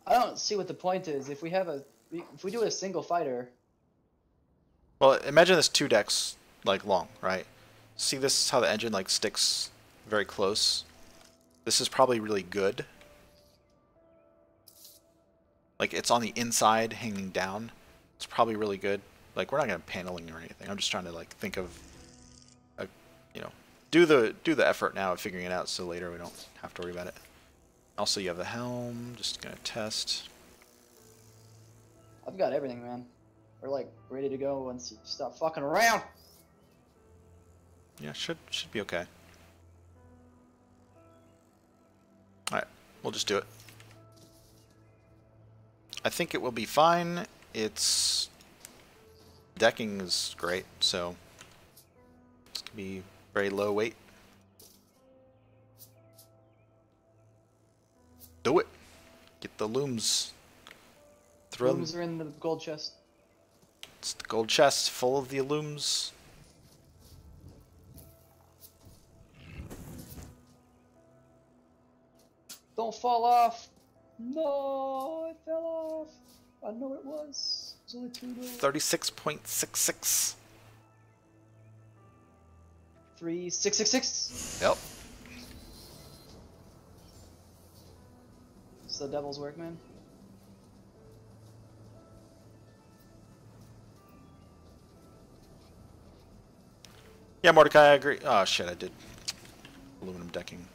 I don't see what the point is. If we do a single fighter. Well, imagine this 2 decks, like, long, right? See this, how the engine, like, sticks very close? This is probably really good. Like, it's on the inside, hanging down. It's probably really good. Like, we're not going to paneling or anything. I'm just trying to, like, think of, you know, do the effort now of figuring it out so later we don't have to worry about it. Also, you have the helm. Just going to test. I've got everything, man. We're, like, ready to go once you stop fucking around. Yeah, should be okay. Alright, we'll just do it. I think it will be fine. Its decking is great, so it's going to be very low weight. Do it. Get the looms. Throw Looms are in the gold chest. It's the gold chest full of the looms. Don't fall off. No, it fell off. I know it was. It was only 2 though. 36.66. 3666. Yep. It's the devil's work, man. Yeah, Mordecai, I agree. Oh shit, I did aluminum decking.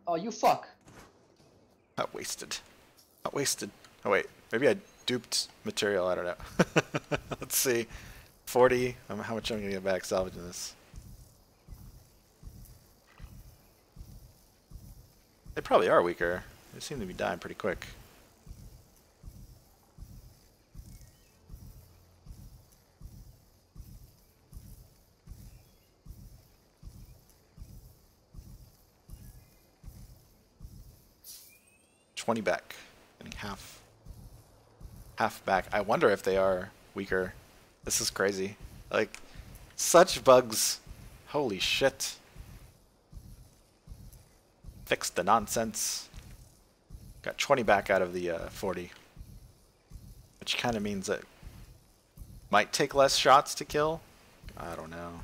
Oh, you fuck. Not wasted. Not wasted. Oh wait, maybe I duped material. I don't know. Let's see. 40. How much I'm gonna get back salvaging this? They probably are weaker. They seem to be dying pretty quick. $20 back. Getting half back. I wonder if they are weaker. This is crazy. Like, such bugs. Holy shit. Fix the nonsense. Got 20 back out of the 40. Which kind of means that might take less shots to kill. I don't know.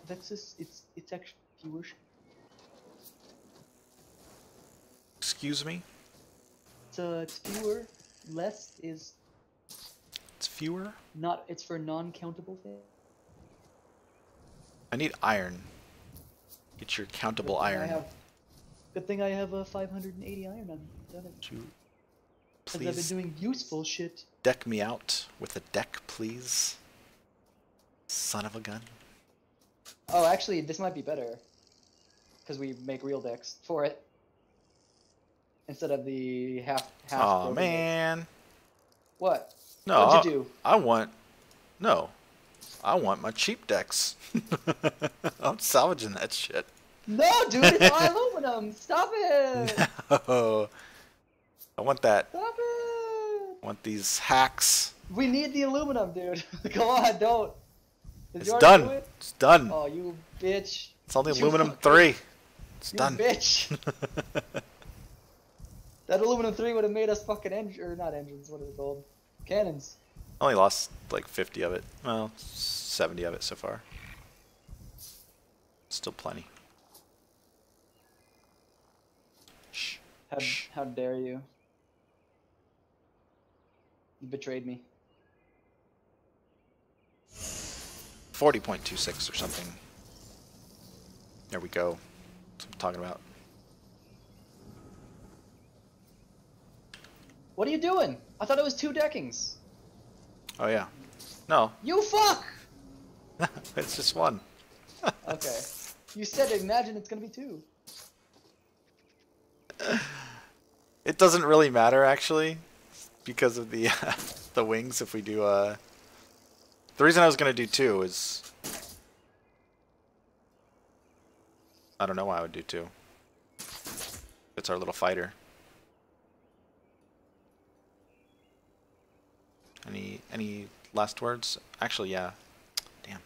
Vexus, it's actually fewer. Excuse me? It's fewer. Less is It's fewer? not. It's for non-countable things. I need iron. Get your countable iron. Good thing I have a 580 iron on me. Because I've been Please doing useful shit. deck me out with a deck, please. Son of a gun. Oh, actually, this might be better. Because we make real decks for it. Instead of the half. Aw, man. What? No, What'd you do? I want my cheap decks. I'm salvaging that shit. No, dude, it's all aluminum. Stop it. No. I want that. Stop it. I want these hacks. We need the aluminum, dude. Come on, don't. Did It's you already done. do it? It's done. Oh, you bitch. It's only You aluminum fucking- 3. It's You done. bitch. That aluminum 3 would have made us fucking not engines, what is it called? Cannons. Only lost like 50 of it. Well, 70 of it so far. Still plenty. Shh. How dare you? You betrayed me. 40.26 or something. There we go. That's what I'm talking about. What are you doing? I thought it was 2 deckings. Oh yeah. No. You fuck! It's just one. Okay. You said imagine it's gonna be 2. It doesn't really matter actually, because of the the wings. If we do the reason I was gonna do 2 is I don't know why I would do 2. It's our little fighter. Any last words? Actually, yeah. Damn.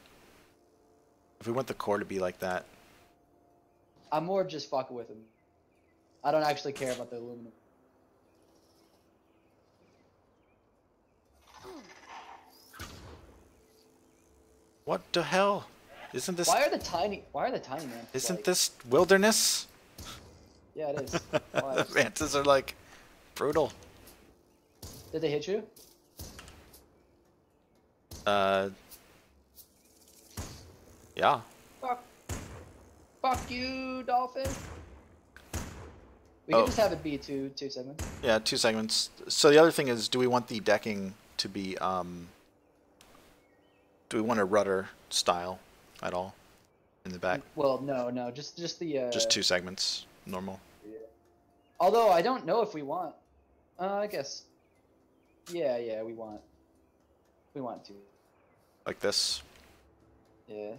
If we want the core to be like that. I'm more just fucking with him. I don't actually care about the aluminum. What the hell? Isn't this Why are the tiny man? isn't like, this wilderness? Yeah, it is. Why? Mantis are like brutal. Did they hit you? Yeah. Fuck you, dolphin. We Oh. can just have it be two segments. Yeah, 2 segments. So the other thing is, do we want the decking to be do we want a rudder style at all in the back? Well, no, just the. Just 2 segments, normal. Yeah. Although I don't know if we want. I guess. Yeah, we want to. Like this. Yeah.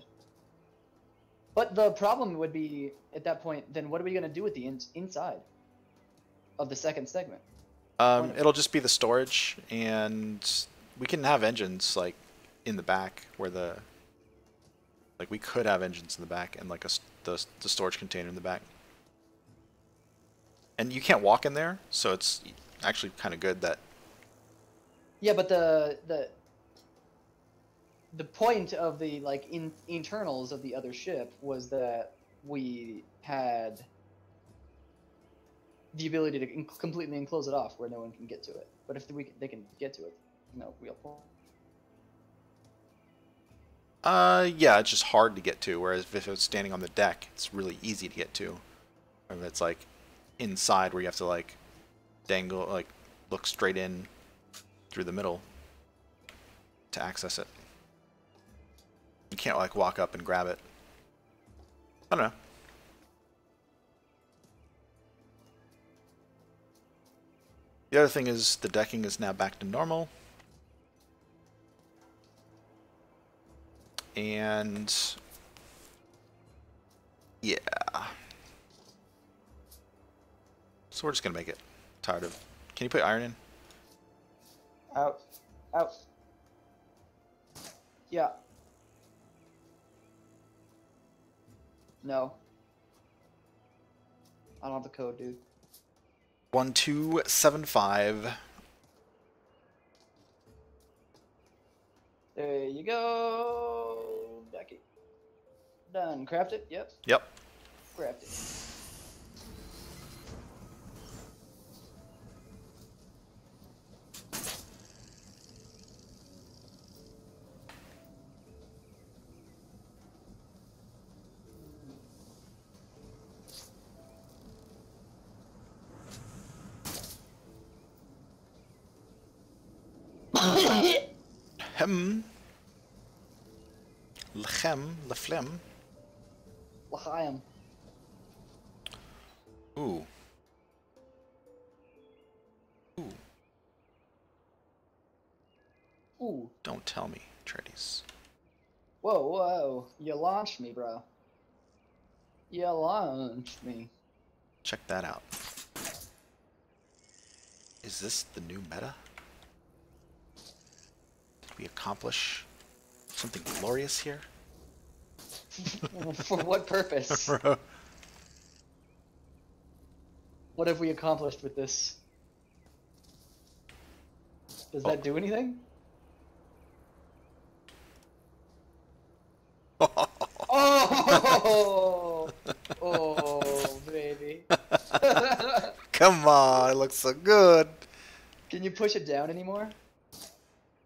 But the problem would be at that point. Then what are we gonna do with the inside of the second segment? It'll just be the storage, and we can have engines like in the back where the we could have engines in the back and like the storage container in the back. And you can't walk in there, so it's actually kind of good that. Yeah, but the point of the internals of the other ship was that we had the ability to completely enclose it off where no one can get to it. But if they can get to it, no real point. Yeah, it's just hard to get to. Whereas if it's standing on the deck, it's really easy to get to. Or if it's like inside where you have to like dangle, like look straight in through the middle to access it. You can't like walk up and grab it. I don't know. The other thing is the decking is now back to normal. And yeah. So we're just gonna make it. Tired of. Can you put iron in? Out. Yeah. No. I don't have the code, dude. 1275. There you go. Becky. Done. Craft it? Yep. Yep. Craft it. Hem. Lechem. Leflem. L'chaim. Ooh. Ooh. Ooh. Don't tell me, Atreides. Whoa. You launched me, bro. You launched me. Check that out. Is this the new meta? Did we accomplish something glorious here? For what purpose? What have we accomplished with this? Does that do anything? Oh! Oh, baby. Come on, it looks so good. Can you push it down anymore?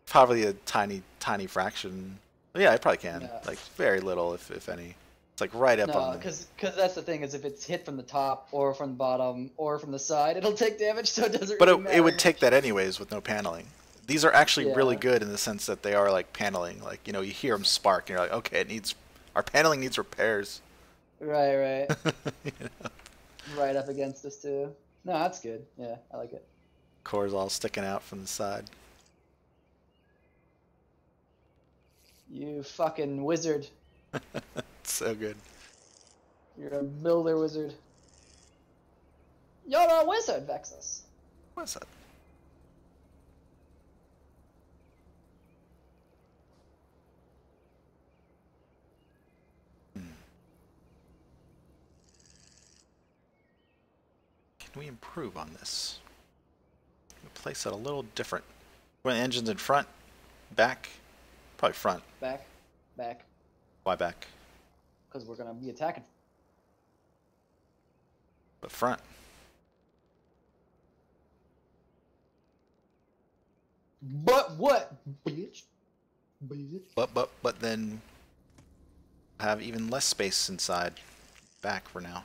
Probably a tiny fraction. Yeah, I probably can. Yeah. Like very little, if any. It's like right up No, on the... because that's the thing is if it's hit from the top or from the bottom or from the side, it'll take damage, so it doesn't. But really it matter. would take that anyways with no paneling. These are actually really Yeah. good in the sense that they are like paneling. Like, you know, you hear them spark, and you're like, okay, our paneling needs repairs. Right, right. You know? Right up against us too. No, that's good. Yeah, I like it. Cores all sticking out from the side. You fucking wizard. It's so good. You're a builder wizard. You're a wizard, Vexus. What's that? Can we improve on this? We place it a little different. When the engine's in front, back, probably front. Back, back, Why back? because we're gonna be attacking. But front. But what, bitch? Bitch. But then have even less space inside. Back for now.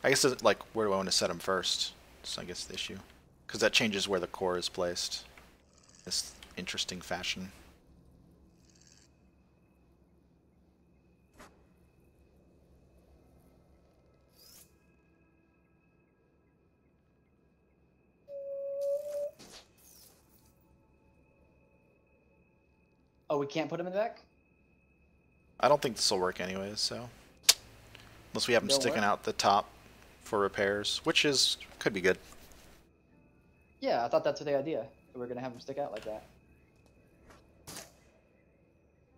I guess it's like where do I want to set them first? So I guess the issue, because that changes where the core is placed. This interesting fashion. Oh, we can't put him in the back? I don't think this will work anyways. So unless we have them Don't sticking work? out the top for repairs, which is could be good. Yeah, I thought that's the idea. That we're gonna have him stick out like that.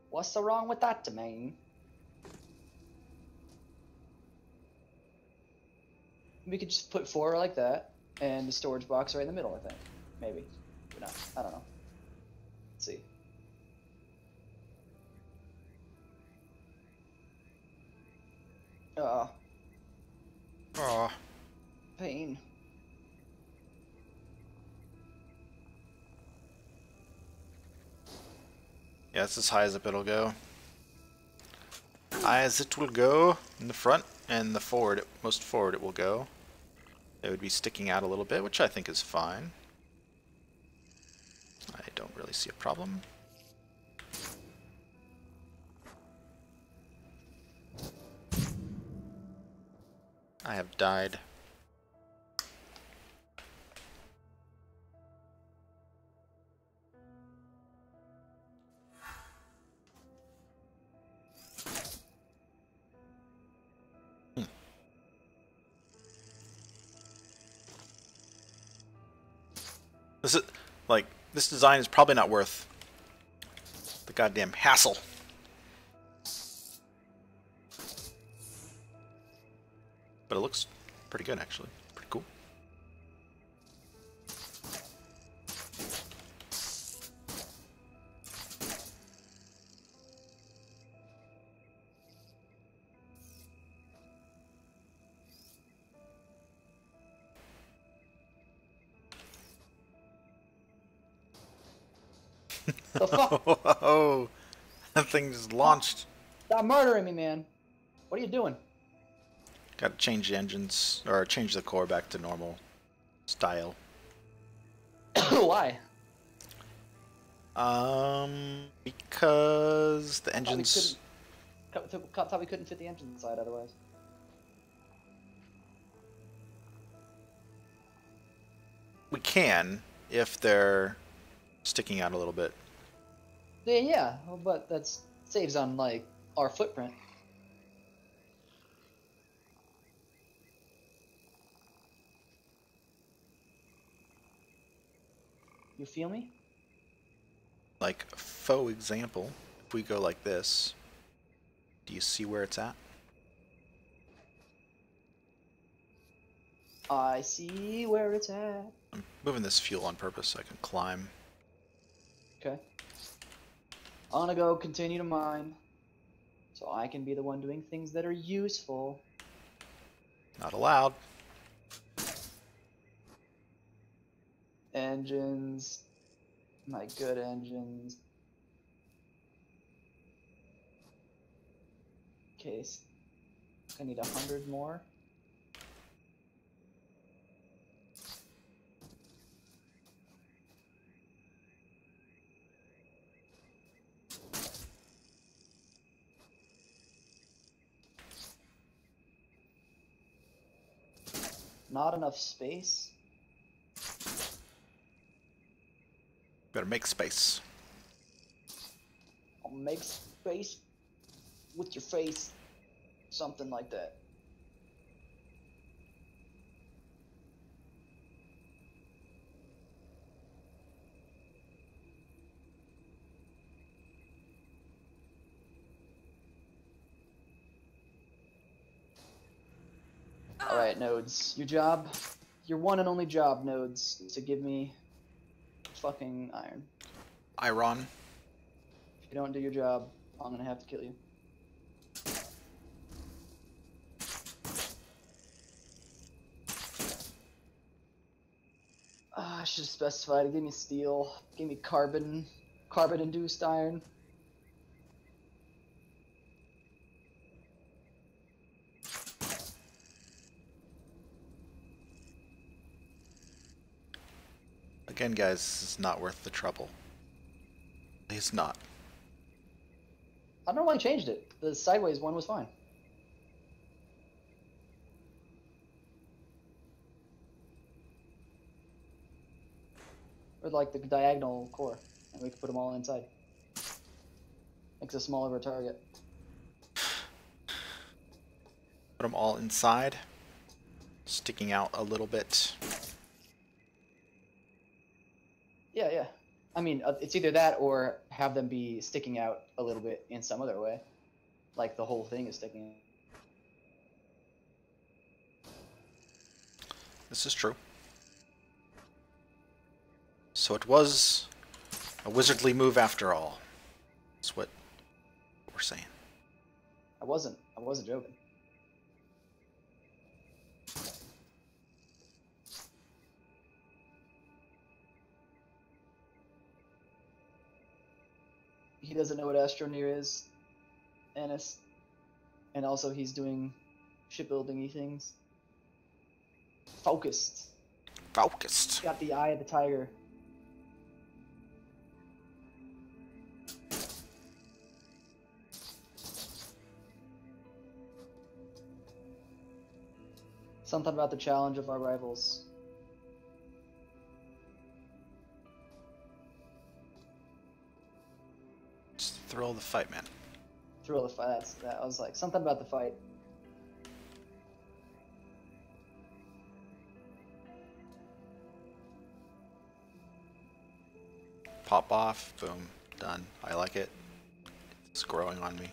What's so wrong with that, man? We could just put 4 like that, and the storage box right in the middle, I think. Maybe. But not. I don't know. Let's see. Oh, Oh, pain. yeah, it's as high as it'll go. High as it will go in the front, and the forward, most forward it will go. It would be sticking out a little bit, which I think is fine. I don't really see a problem. I have died. This is like this design is probably not worth the goddamn hassle. But it looks pretty good actually. Pretty cool. The fuck? Whoa! That thing just launched. Stop murdering me, man. What are you doing? Got to change the engines or change the core back to normal style. Why? Because the engines. Thought we couldn't fit the engine inside otherwise. We can if they're sticking out a little bit. Yeah, well, but that saves on like our footprint. You feel me? Like faux example, if we go like this, do you see where it's at? I see where it's at. I'm moving this fuel on purpose so I can climb. Okay. I'm gonna go continue to mine, so I can be the one doing things that are useful. Not allowed. Engines. My good engines. Case. I need 100 more. Not enough space. Better make space. I'll make space with your face. Something like that. Alright, nodes. Your one and only job, nodes, is to give me fucking iron. Iron. If you don't do your job, I'm gonna have to kill you. I should have specified. Give me steel. Give me carbon-induced iron. Again, guys, this is not worth the trouble. It's not. I don't know why I changed it. The sideways one was fine. Or like the diagonal core, and we could put them all inside. Makes a smaller of a target. Put them all inside, sticking out a little bit. Yeah, yeah. I mean, it's either that or have them be sticking out a little bit in some other way. Like the whole thing is sticking out. This is true. So it was a wizardly move after all. That's what we're saying. I wasn't joking. He doesn't know what Astroneer is, Ennis. And also he's doing shipbuilding-y things. Focused. Focused. Got the eye of the tiger. Something about the challenge of our rivals. Just thrill of the fight, man. Thrill of the fight. That. I was like, something about the fight. Pop off. Boom. Done. I like it. It's growing on me.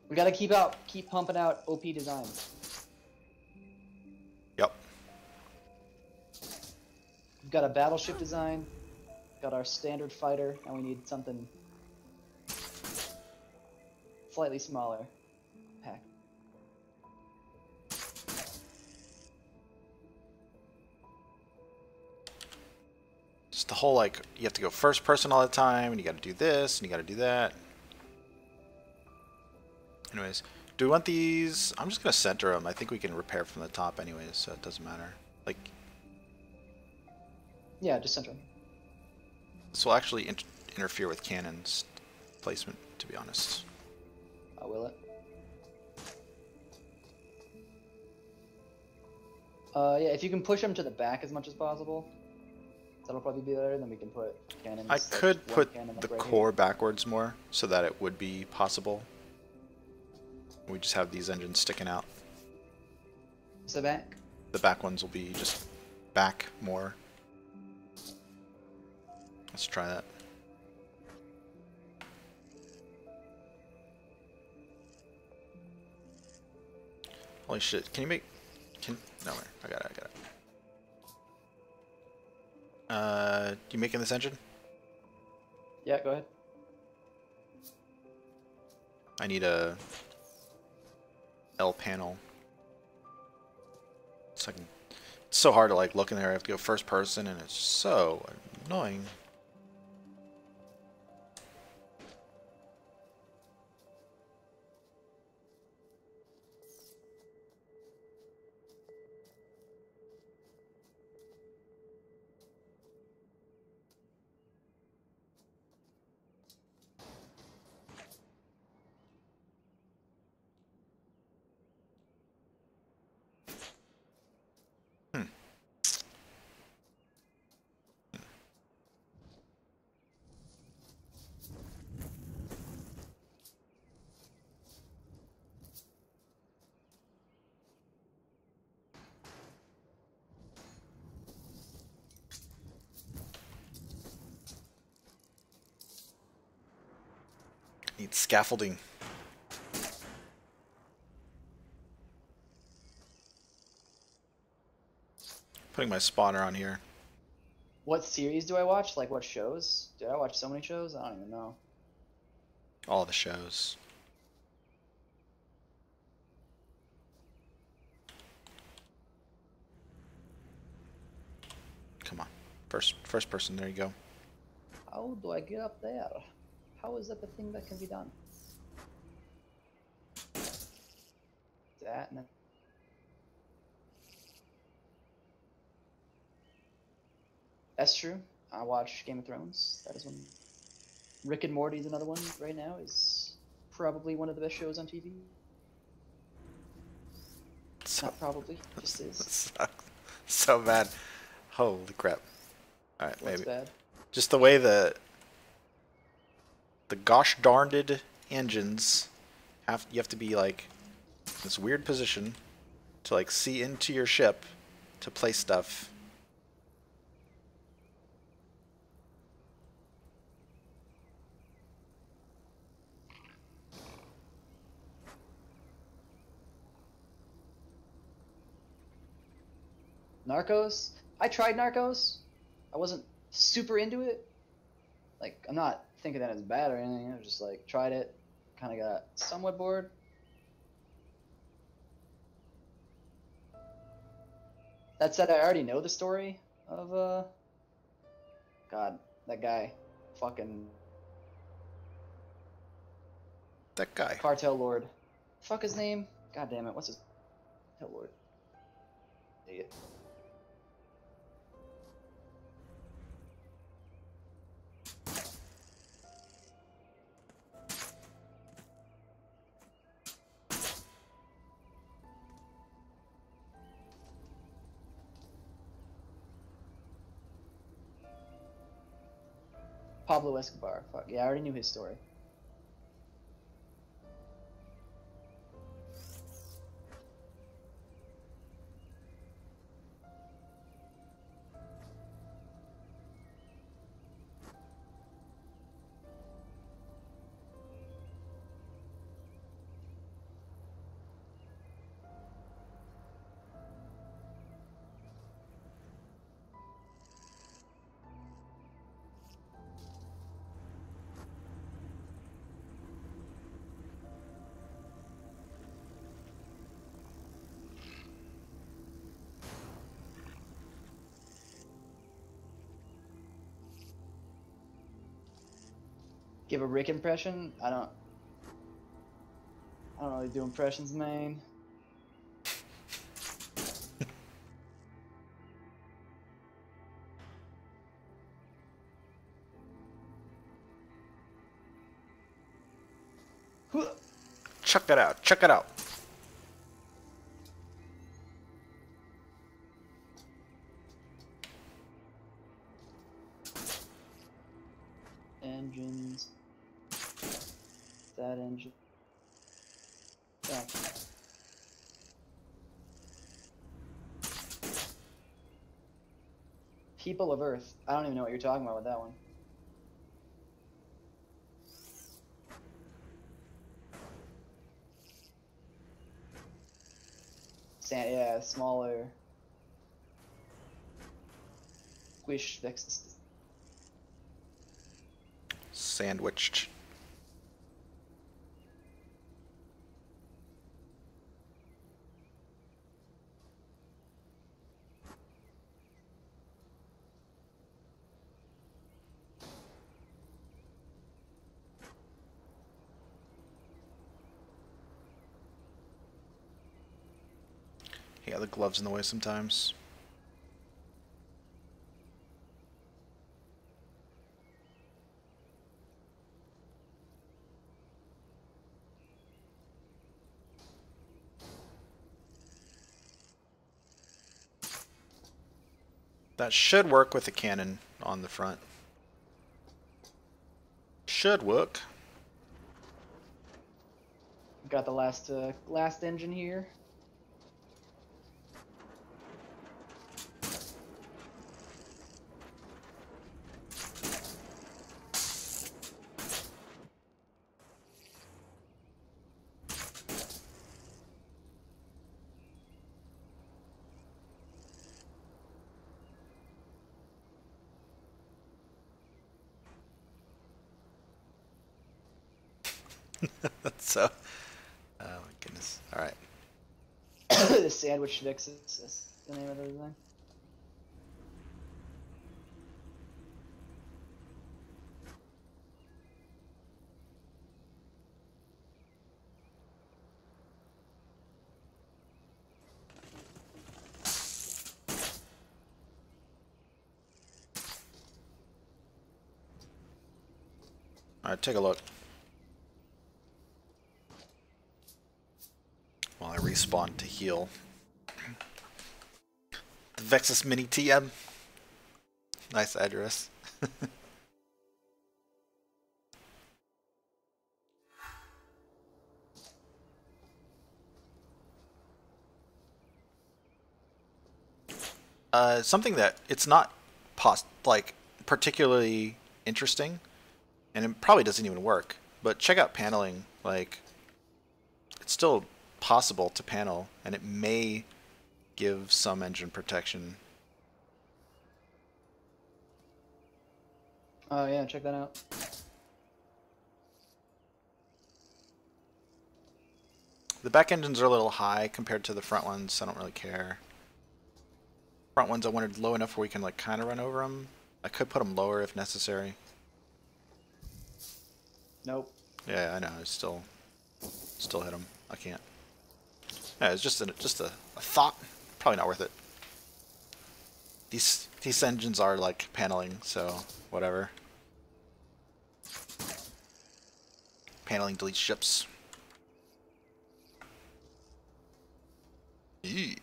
We gotta keep pumping out OP designs. Yep. We've got a battleship design, got our standard fighter, and we need something slightly smaller. Pack. Just the whole, like, you have to go first person all the time, and you gotta do this, and you gotta do that. Anyways, do we want these? I'm just gonna center them. I think we can repair from the top anyways, so it doesn't matter. Like, Yeah, just center 'em. this will actually interfere with cannon's placement, to be honest. Will it? Yeah, if you can push them to the back as much as possible, that'll probably be better. Then we can put cannons. I could put the right core backwards more, so that it would be possible. We just have these engines sticking out. Is the back? The back ones will be just back more. Let's try that. Holy shit, can you make... No, I got it. You making this engine? Yeah, go ahead. I need a L panel. So it's so hard to like look in there. I have to go first person, and it's so annoying. Need scaffolding. Putting my spawner on here. What series do I watch? Like what shows? Did I watch so many shows? I don't even know. All the shows. Come on. First person, there you go. How do I get up there? How is that the thing that can be done? That and then... That's true. I watch Game of Thrones. That is one. Rick and Morty is another one right now. Is probably one of the best shows on TV. So, Not probably, just is. sucks. So bad. Holy crap. Alright, What's maybe. bad? Just the way the gosh darned engines you have to be like in this weird position to like see into your ship to place stuff. Narcos? I tried Narcos. I wasn't super into it. Like, I'm not thinking that it's bad or anything. I was just like, tried it. Kind of got somewhat bored. That said, I already know the story of, God, that guy. Fucking... That guy. Cartel Lord. Fuck his name? God damn it, what's his... Cartel Lord. Idiot. Pablo Escobar. Fuck, yeah, I already knew his story. Give a Rick impression? I don't really do impressions, man. Check it out. Check it out. Engines. That engine. That. People of Earth. I don't even know what you're talking about with that one. Yeah, smaller. Squish Vexus. Sandwiched. Yeah, the glove's in the way sometimes. That should work with the cannon on the front. Should work. Got the last engine here. So, oh my goodness. All right. The sandwich Vixes is the name of the design. All right, take a look. While I respawn to heal. The Vexus Mini TM. Nice address. Something that it's not like particularly interesting, and it probably doesn't even work. But check out paneling. Like, it's still possible to panel, and it may give some engine protection. Oh yeah, check that out. The back engines are a little high compared to the front ones, so I don't really care. Front ones I wanted low enough where we can like kind of run over them. I could put them lower if necessary. Nope. Yeah, I know. I still hit them. I can't. Yeah, it's just a thought. Probably not worth it. These engines are like paneling, so whatever. Paneling deletes ships. Eee.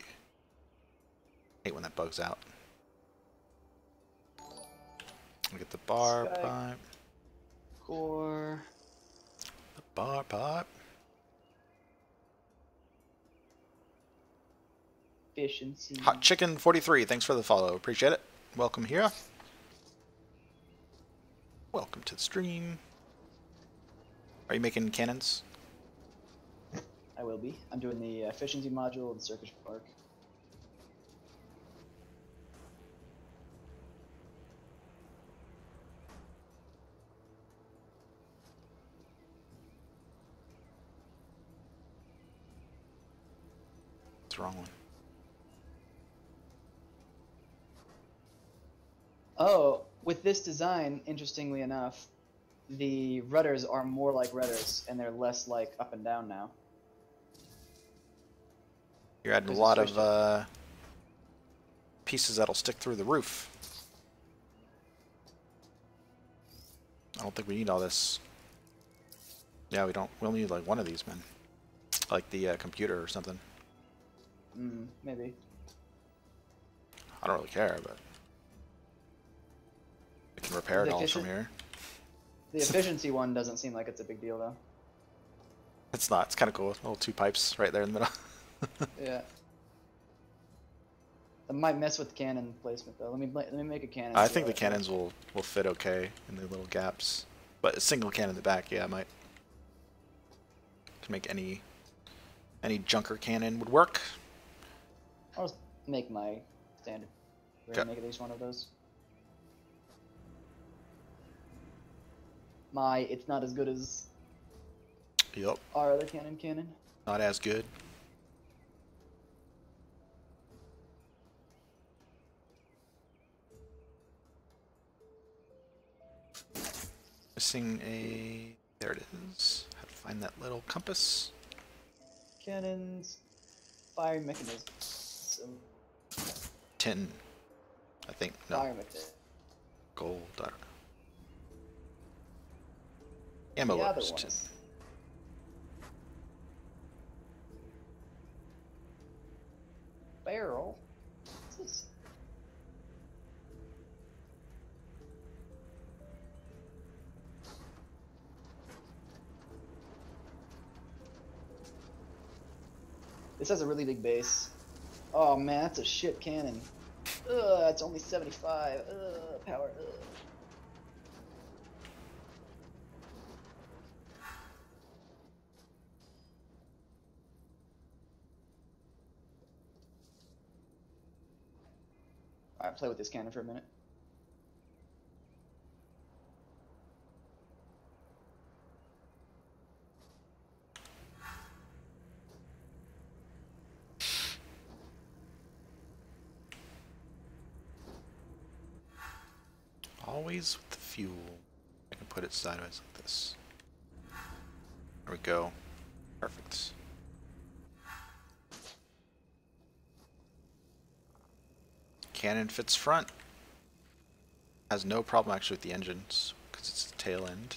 Hate when that bugs out. Look at the bar Sky. pipe. Core. The bar pipe. Efficiency. Hot Chicken 43, thanks for the follow. Appreciate it. Welcome here. Welcome to the stream. Are you making cannons? I will be. I'm doing the efficiency module and circuit park. What's the wrong one? Oh, with this design, interestingly enough, the rudders are more like rudders, and they're less like up and down now. You're adding a Because lot it's of pieces that'll stick through the roof. I don't think we need all this. Yeah, we don't. We'll need like one of these, man. Like the computer or something. Maybe. I don't really care, but we can repair it all from here. The efficiency one doesn't seem like it's a big deal, though. It's not. It's kind of cool. Little two pipes right there in the middle. Yeah. That might mess with cannon placement, though. Let me make a cannon. I think the cannons will fit okay in the little gaps, but a single cannon in the back, yeah, might. To make any junker cannon would work. I'll just make my standard. We're gonna make at least one of those. It's not as good as Yup. our other cannon. Not as good. Missing a... There it is. How to find that little compass. Cannons, firing mechanism. So, Tin. I think. No. fire mechanism. Gold. I don't know. Ammo The other loads, one tin. is barrel. What's this? This has a really big base. Oh man, that's a shit cannon. Ugh, it's only 75. Ugh, power. Ugh. Alright, play with this cannon for a minute. noise with the fuel. I can put it sideways like this. There we go. Perfect. Cannon fits front. Has no problem actually with the engines because it's the tail end.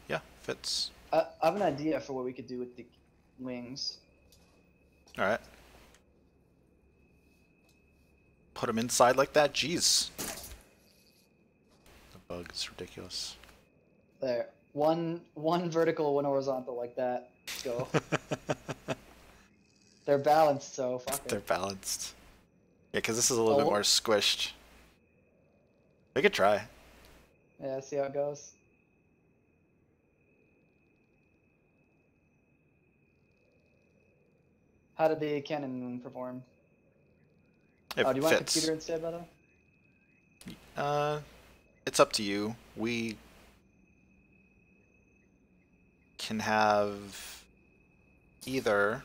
Yeah, fits. I have an idea for what we could do with the wings. All right. Put them inside like that. Jeez. The bug is ridiculous. There. One vertical, one horizontal like that. Let's go. They're balanced, so fuck it. They're balanced. Yeah, because this is a little bit more squished. We could try. Yeah, see how it goes. How did the cannon perform? It do you want a fits. computer instead, by the way? It's up to you. We can have either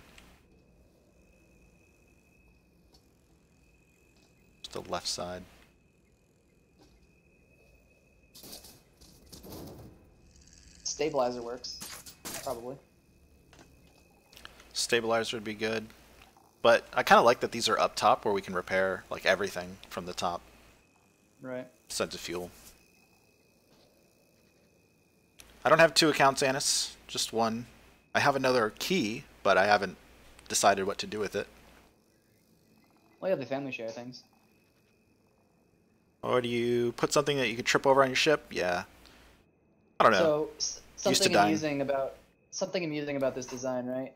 the left side. Stabilizer works, probably. Stabilizer would be good. But I kind of like that these are up top where we can repair like everything from the top. Right. Besides the fuel. I don't have 2 accounts, Anis. Just one. I have another key, but I haven't decided what to do with it. Well, yeah, the family share things. Or do you put something that you could trip over on your ship? Yeah. I don't know. So Used to something dying. amusing about this design, right?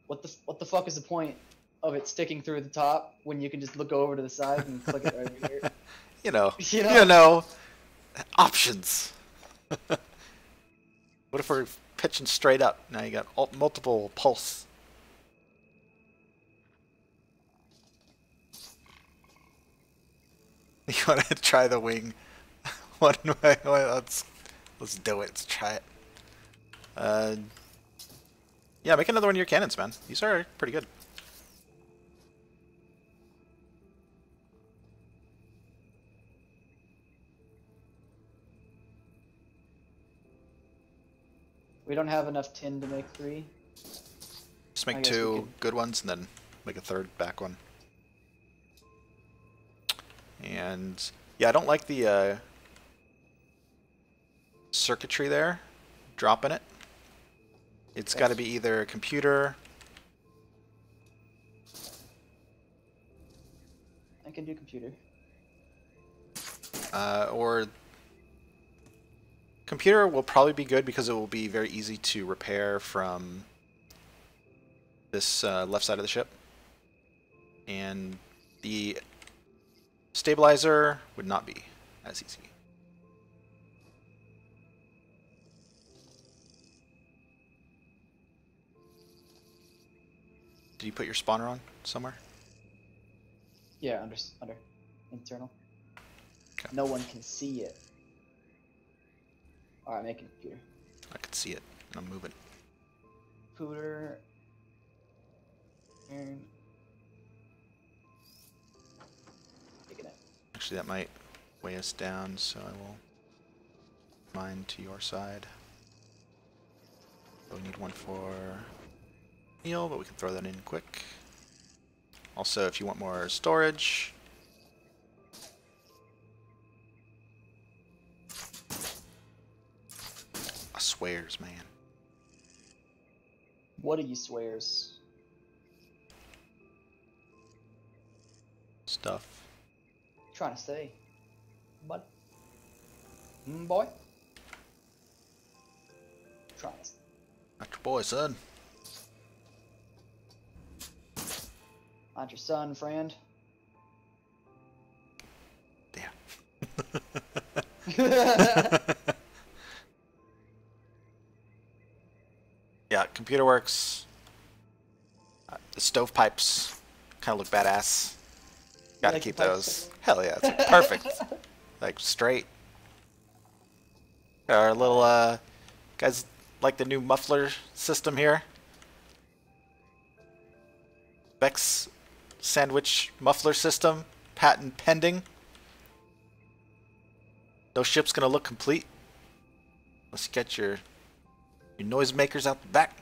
What the fuck is the point of it sticking through the top when you can just look over to the side and click it right over here? You know. You know? You know. Options. What if we're pitching straight up? Now you got multiple pulse. You want to try the wing? One way. Let's do it. Let's try it. Yeah, make another one of your cannons, man. These are pretty good. We don't have enough tin to make 3. Just I make guess we 2 could- good ones and then make a 3rd back one. And yeah, I don't like the circuitry there. Dropping it. It's got to be either a computer. I can do computer. Or computer will probably be good because it will be very easy to repair from this left side of the ship. And the stabilizer would not be as easy. Did you put your spawner on somewhere? Yeah, under internal. Okay. No one can see it. Alright, make a computer. I can see it. I'm moving. Computer. And taking it. Actually, that might weigh us down, so I will mine to your side. We need one for Neil, but we can throw that in quick. Also, if you want more storage, I swears, man. What are you swears? Stuff. Trying to say, bud. Boy. Trying to. Not your boy, son. Not your son, friend. Damn. Yeah, computer works. The stovepipes kind of look badass. Gotta like keep the pipes? those. Hell yeah, it's perfect. Like straight. Our little guys like the new muffler system here. Beck's sandwich muffler system, patent pending. No ship's gonna look complete unless you get your noisemakers out the back.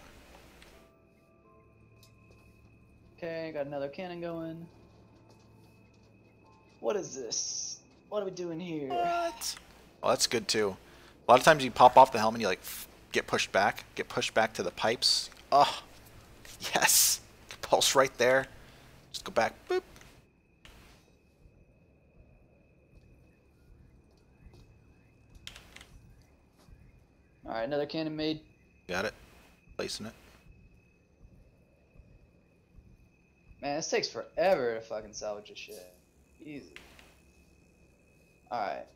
Okay, got another cannon going. What is this? What are we doing here? What? Oh, that's good too. A lot of times you pop off the helmet and you like get pushed back to the pipes. Oh, yes. Pulse right there. Just go back. Boop. Alright, another cannon made. Got it. Placing it. Man, this takes forever to fucking salvage this shit. Easy. Alright.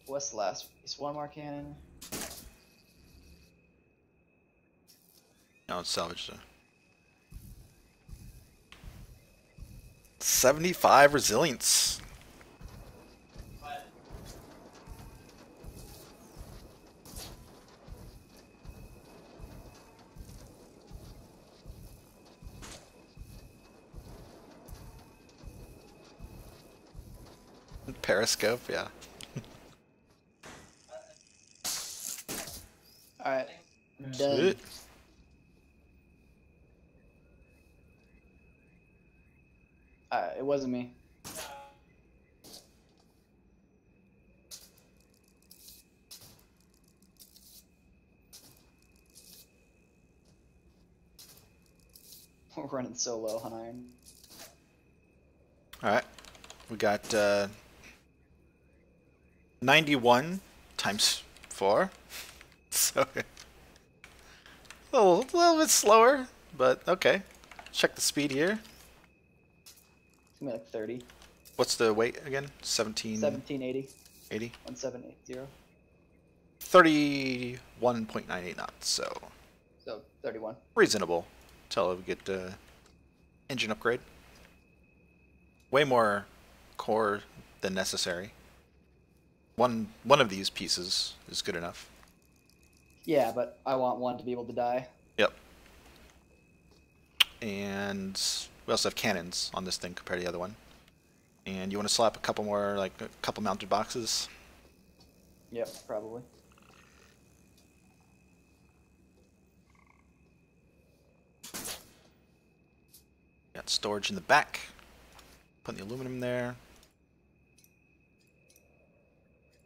What's the last piece? One more cannon. No, it's salvaged it. 75 resilience. Periscope, yeah. Alright. Done. Sweet. Alright, it wasn't me. We're running so low on iron. Alright. We got 91 times 4. So a little bit slower, but okay. Check the speed here. It's gonna be like 30. What's the weight again? 1780. 80? 1780. 31.98 knots, so So 31. reasonable till we get engine upgrade. Way more core than necessary. One of these pieces is good enough. Yeah, but I want one to be able to die. Yep. And we also have cannons on this thing compared to the other one. And you want to slap a couple more, like a couple mounted boxes? Yep, probably. Got storage in the back. Putting the aluminum there.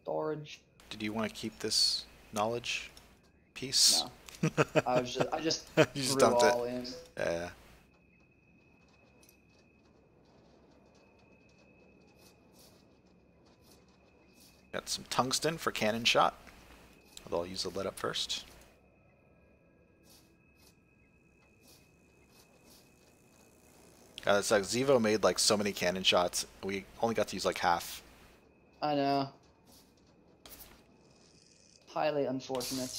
Storage. Did you want to keep this knowledge piece? No. I just You just threw dumped it. all in. Yeah. Got some tungsten for cannon shot. Although I'll use the lead up first. God, it's like Zevo made like so many cannon shots. We only got to use like half. I know. Highly unfortunate.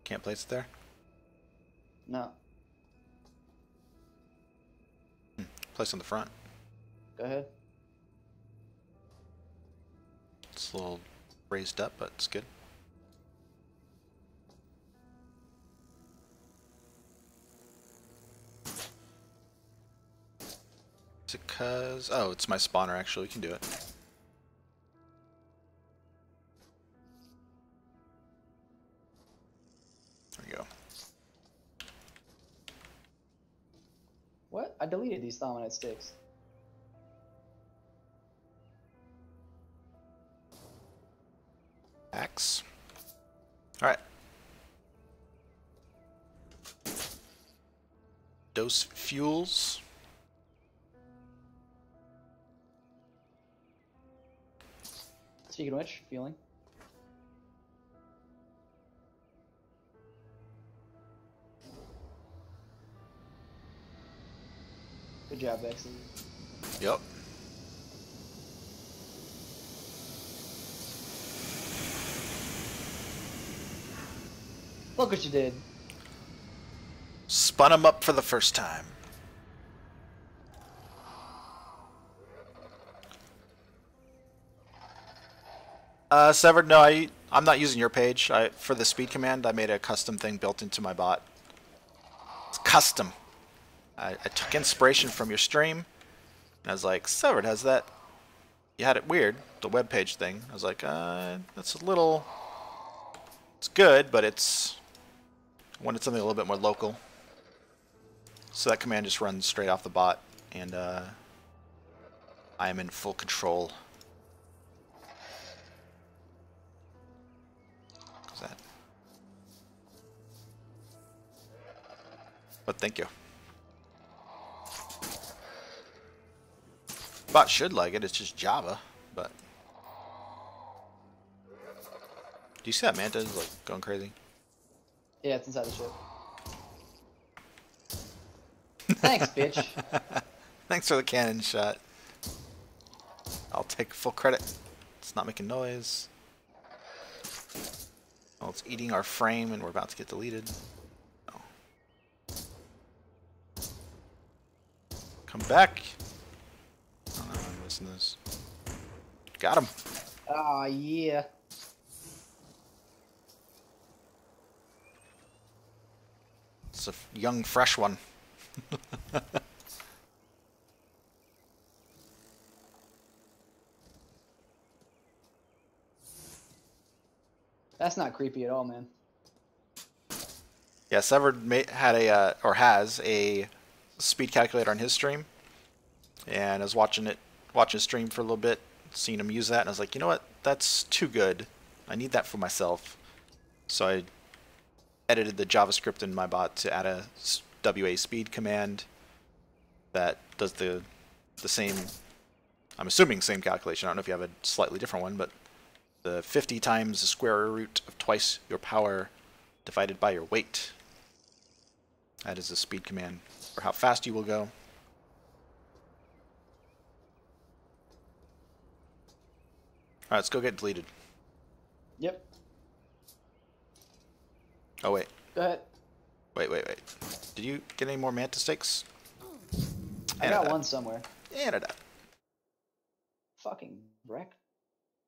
Can't place it there? No. Place on the front. Go ahead. It's a little raised up, but it's good. Is it cause... Oh, it's my spawner actually. We can do it. There we go. What? I deleted these Thaumonite sticks. Axe. Alright. Dose fuels. Speaking of which, fueling. Good job, Vexen. Yep. Look what you did. Spun them up for the first time. Severed, no, I'm not using your page. For the speed command, I made a custom thing built into my bot. It's custom. I took inspiration from your stream, and I was like, Severed has that. You had it weird, the web page thing. I was like, that's a little. It's good, but I wanted something a little bit more local. So that command just runs straight off the bot, and I am in full control. What's that? But thank you. Bot should like it. It's just Java, but. Do you see that Manta is like going crazy? Yeah, it's inside the ship. Thanks, bitch. Thanks for the cannon shot. I'll take full credit. It's not making noise. Oh, it's eating our frame and we're about to get deleted. Oh. Come back. Oh no, I'm missing this. Got him. Ah, yeah. It's a young, fresh one. That's not creepy at all, man. Yeah, Severed had or has a speed calculator on his stream, and I was watching his stream for a little bit, seeing him use that, and I was like, you know what? That's too good. I need that for myself. So I edited the JavaScript in my bot to add a WA speed command that does the same. I'm assuming same calculation. I don't know if you have a slightly different one, but the 50 times the square root of twice your power divided by your weight. That is the speed command for how fast you will go. Alright, let's go get deleted. Yep. Oh, wait. Go ahead. Wait. Did you get any more Manta stakes? I got one somewhere. And it. Fucking wreck.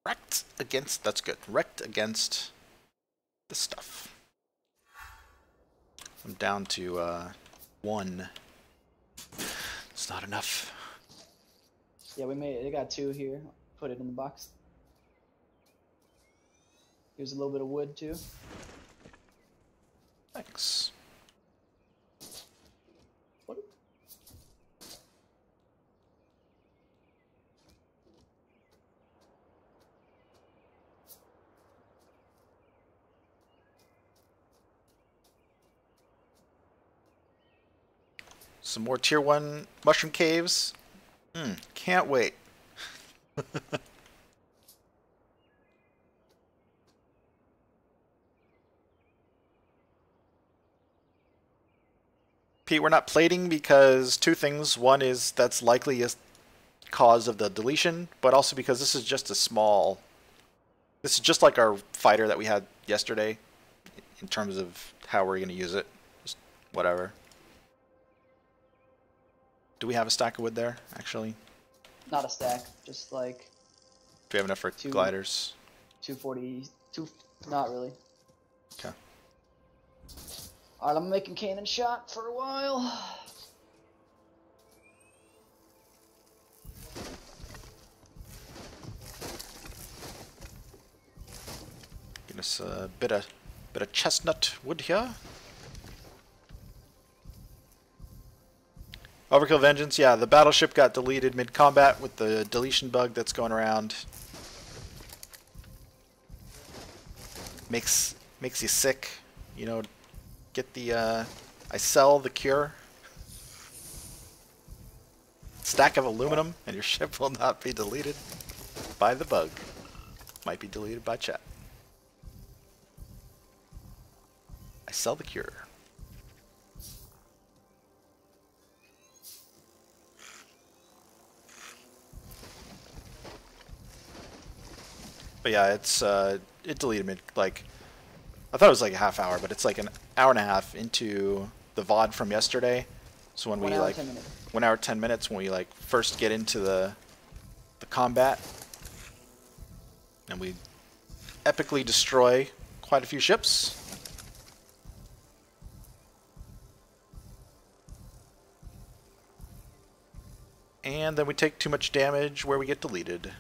Wrecked against. That's good. Wrecked against the stuff. I'm down to 1. It's not enough. Yeah, we made it. I got 2 here. Put it in the box. Here's a little bit of wood too. Thanks. What? Some more tier 1 mushroom caves. Can't wait. Pete, we're not plating because 2 things. One is that's likely a cause of the deletion, but also because this is just a small. This is just like our fighter that we had yesterday in terms of how we're going to use it. Just whatever. Do we have a stack of wood there, actually? Not a stack, just like. Do we have enough for gliders? 242. Not really. Okay. Alright, I'm making cannon shot for a while. Get us a bit of chestnut wood here. Overkill Vengeance, yeah, the battleship got deleted mid-combat with the deletion bug that's going around. Makes you sick, you know. Get the I sell the cure. Stack of aluminum, and your ship will not be deleted by the bug. Might be deleted by chat. I sell the cure. But yeah, it's it deleted me like I thought it was like a half hour, but it's like an hour and a half into the VOD from yesterday. So when 1 we hour, like 10 minutes. 1 hour 10 minutes when we like first get into the combat, and we epically destroy quite a few ships. And then we take too much damage where we get deleted.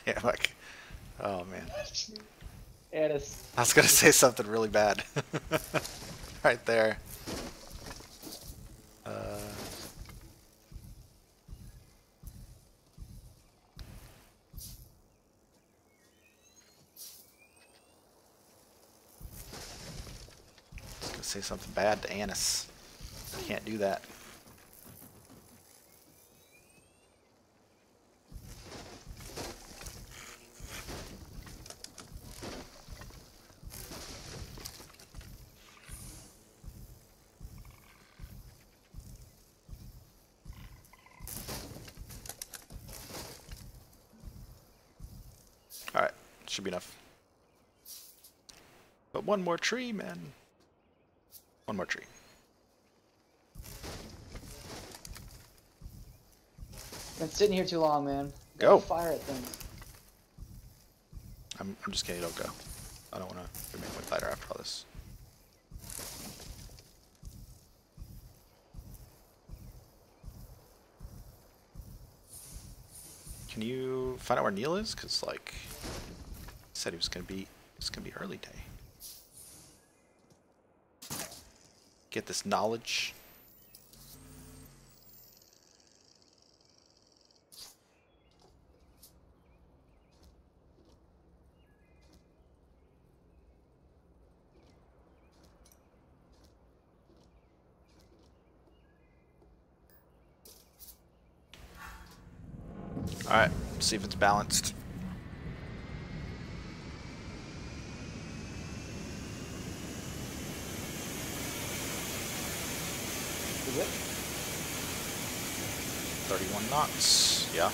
Yeah, like, oh man. Anis. I was gonna say something really bad. Right there. I was gonna say something bad to Anis. Can't do that. Alright, should be enough. But one more tree, man. One more tree. Been sitting here too long, man. Go. Fire at things. I'm just kidding, don't go. I don't want to make my fighter after all this. Can you find out where Neil is? Cause like, he said he was gonna be early day. Get this knowledge. Alright, see if it's balanced. Is it? 31 knots, yeah.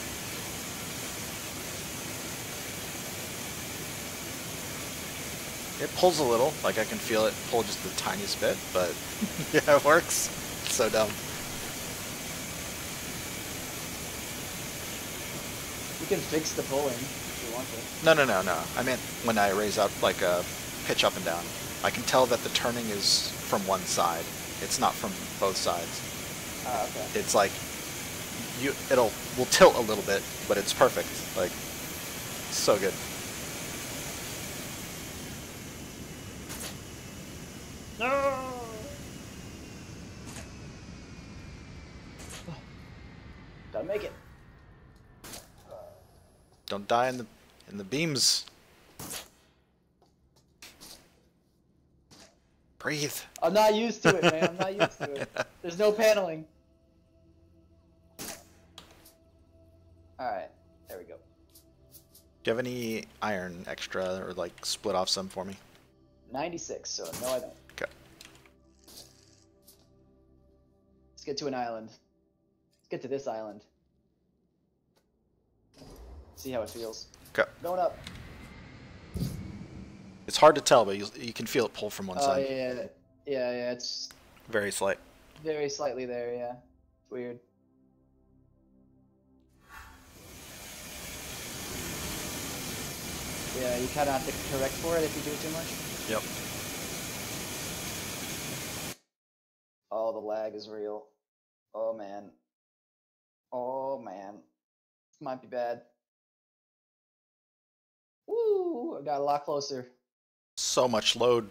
It pulls a little, like I can feel it pull just the tiniest bit, but yeah, it works. It's so dumb. You can fix the pulling if you want to. No. I meant when I raise up, like pitch up and down. I can tell that the turning is from one side. It's not from both sides. Okay. It's like will tilt a little bit, but it's perfect. Like, so good. No. Gotta make it. Don't die in the beams. Breathe. I'm not used to it, man. I'm not used to it. There's no paneling. Alright, there we go. Do you have any iron extra, or like split off some for me? 96, so no I don't. Okay. Let's get to an island. Let's get to this island. See how it feels. Okay. Going up. It's hard to tell, but you can feel it pull from one side. Yeah, it's Very slight. very slightly there, yeah. It's weird. Yeah, you kind of have to correct for it if you do it too much. Yep. Oh, the lag is real. Oh, man. Oh, man. This might be bad. Woo! I got a lot closer. So much load.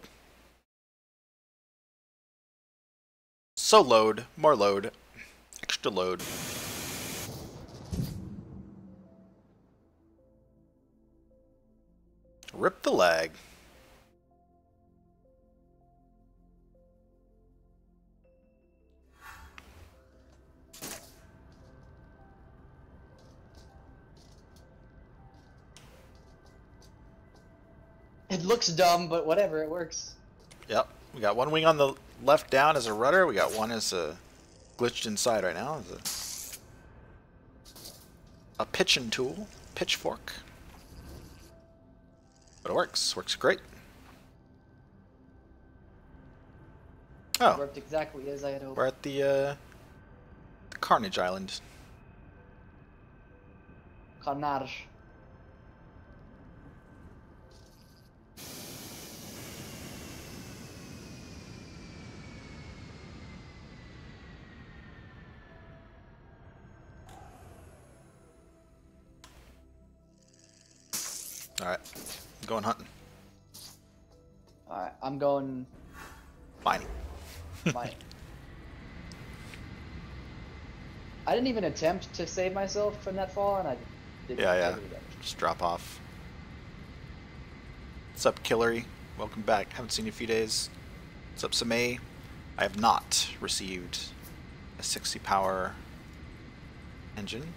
So load. More load. Extra load. Rip the lag. It looks dumb, but whatever, it works. Yep. We got one wing on the left down as a rudder. We got one as a glitched inside right now. As a pitching tool. Pitchfork. But it works. Works great. It Oh, worked exactly as I had hoped. we're at the Carnage Island. Carnage. Alright. I'm going hunting. Alright, I'm going Mining. mining. I didn't even attempt to save myself from that fall, and I didn't Yeah. take any damage. Just drop off. What's up, Killery? Welcome back. Haven't seen you in a few days. What's up, Samay? I have not received a 60 power engine.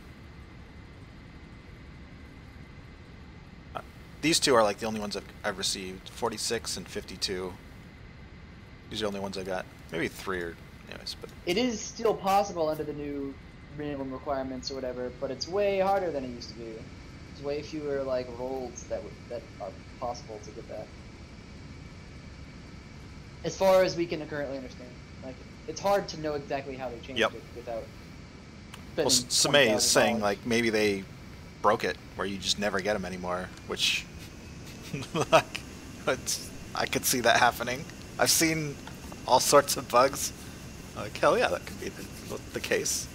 These two are like the only ones I've received. 46 and 52. These are the only ones I got. Maybe 3 or anyways, but It is still possible under the new minimum requirements or whatever, but it's way harder than it used to be. There's way fewer like rolls that are possible to get that. As far as we can currently understand, like it's hard to know exactly how they changed Yep. it without. well, spending Samay is saying $20,000. like maybe they broke it where you just never get them anymore, which like I could see that happening. I've seen all sorts of bugs. Like hell yeah, that could be the case.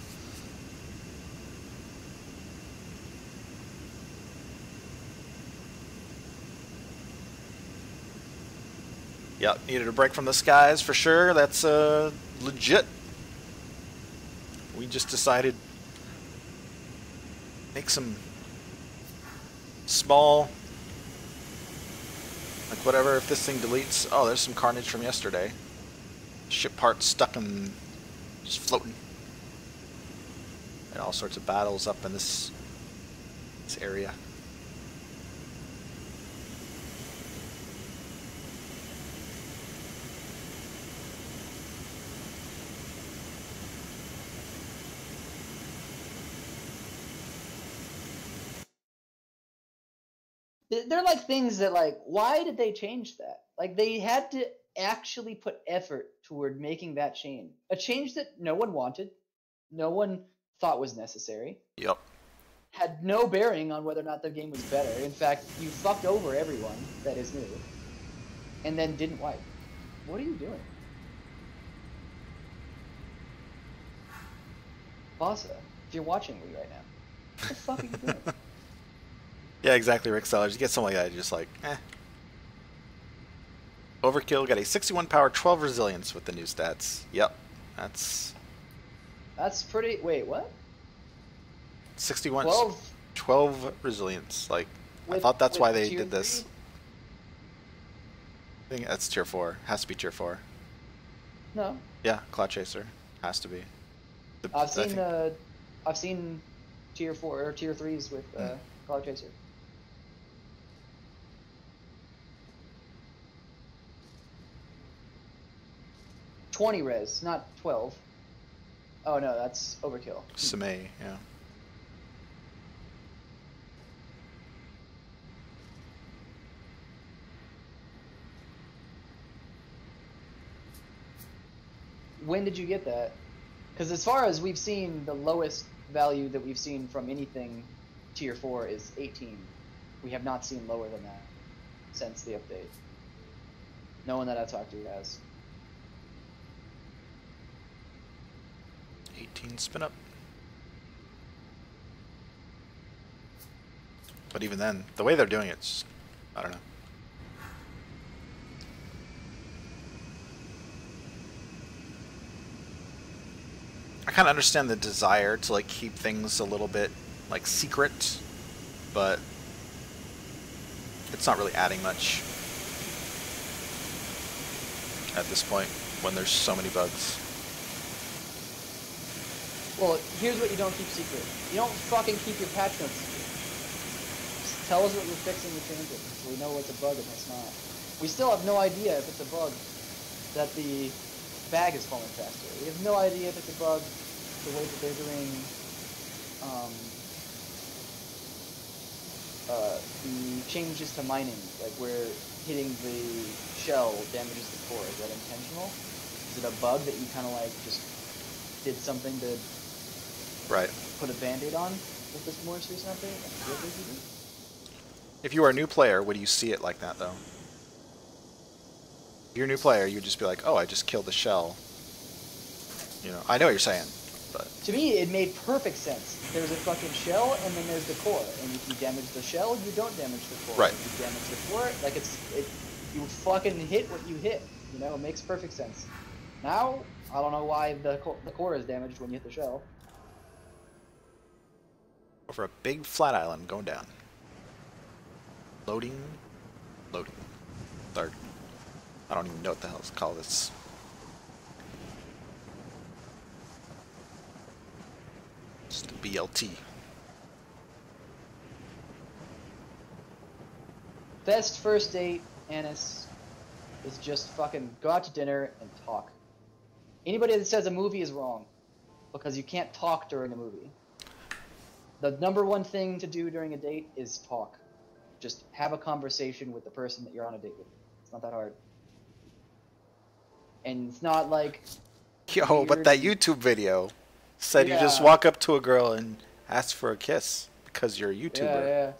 Yep, needed a break from the skies for sure. That's legit. We just decided make some small, like whatever. If this thing deletes, oh, there's some carnage from yesterday. Ship parts stuck in, just floating. And all sorts of battles up in this area. They're like things that like, why did they change that? Like they had to actually put effort toward making that change. A change that no one wanted, no one thought was necessary, Yep. had no bearing on whether or not the game was better. In fact, you fucked over everyone that is new, and then didn't wipe. What are you doing? Vasa, if you're watching me right now, what the fuck are you doing? Yeah, exactly, Rick Sellers. You get something like that, you're just like, eh. Overkill got a 61 power, 12 resilience with the new stats. Yep, that's pretty. Wait, what? 61, 12 12 resilience. Like, I with- thought that's with why they tier did this. 3? I think that's tier 4. Has to be tier 4. No, Yeah, Cloud Chaser. Has to be. I've I seen think- I've seen tier 4 or tier 3s with Cloud Chaser. $20 res, not 12. Oh no, that's overkill. Samay, yeah. When did you get that? Because as far as we've seen, the lowest value that we've seen from anything tier 4 is 18. We have not seen lower than that since the update. No one that I've talked to has. 18 spin up. But even then, the way they're doing it's, I don't know. I kind of understand the desire to like keep things a little bit like secret, but It's not really adding much at this point when there's so many bugs. Well, here's what you don't keep secret. You don't fucking keep your patch notes secret. Just tell us what you're fixing and change it, so we know what's a bug and what's not. We still have no idea if it's a bug that the bag is falling faster. We have no idea if it's a bug the way that they're doing the changes to mining, like where hitting the shell damages the core. Is that intentional? Is it a bug that you kind of like just did something to put a band-aid on with this most recent update? If you are a new player, would you see it like that, though? If you're a new player, you'd just be like, oh, I just killed the shell. You know, I know what you're saying, but... To me, it made perfect sense. There's a fucking shell, and then there's the core. And if you damage the shell, you don't damage the core. Right. If you damage the core, like you fucking hit what you hit. You know, it makes perfect sense. Now, I don't know why the core is damaged when you hit the shell. Over a big flat island going down. Loading. Loading. Start. I don't even know what the hell to call this. It's the BLT. Best first date, Annis, is just fucking go out to dinner and talk. Anybody that says a movie is wrong, because you can't talk during a movie. The number one thing to do during a date is talk. Just have a conversation with the person that you're on a date with. It's not that hard. And it's not like... Yo, but that YouTube video said you just walk up to a girl and ask for a kiss because you're a YouTuber.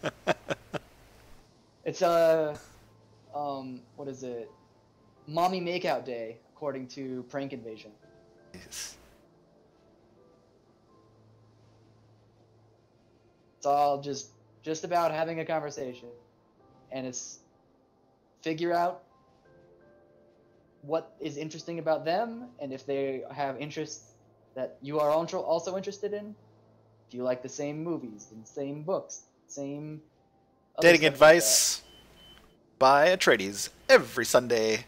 Yeah. It's what is it? Mommy Makeout Day, according to Prank Invasion. Yes. It's all just about having a conversation, and it's figure out what is interesting about them, and if they have interests that you are also interested in. If you like the same movies and same books, same dating advice by Atreides every Sunday.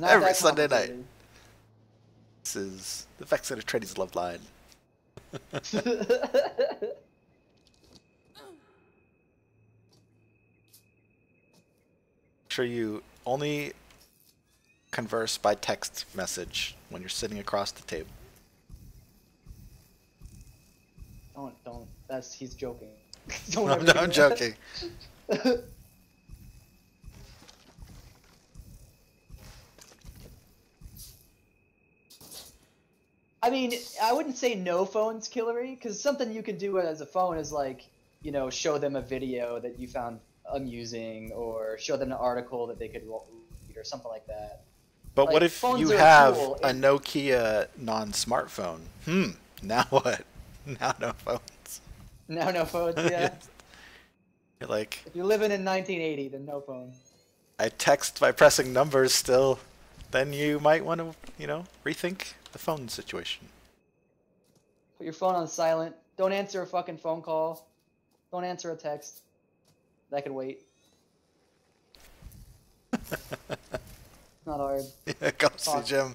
Every Sunday night. This is the Vex and Atreides love line. Sure, you only converse by text message when you're sitting across the table. Don't. He's joking. I'm joking. I mean, I wouldn't say no phone's killery, because something you can do as a phone is like, you know, show them a video that you found amusing, or show them an article that they could read, or something like that. But like, what if you have a Nokia non-smartphone? Now what? Now no phones. Now no phones, yeah. You're like... If you're living in 1980, then no phone. I text by pressing numbers still. Then you might want to, you know, rethink the phone situation. Put your phone on silent. Don't answer a fucking phone call. Don't answer a text. That could wait. Not hard. Yeah, go see Jim.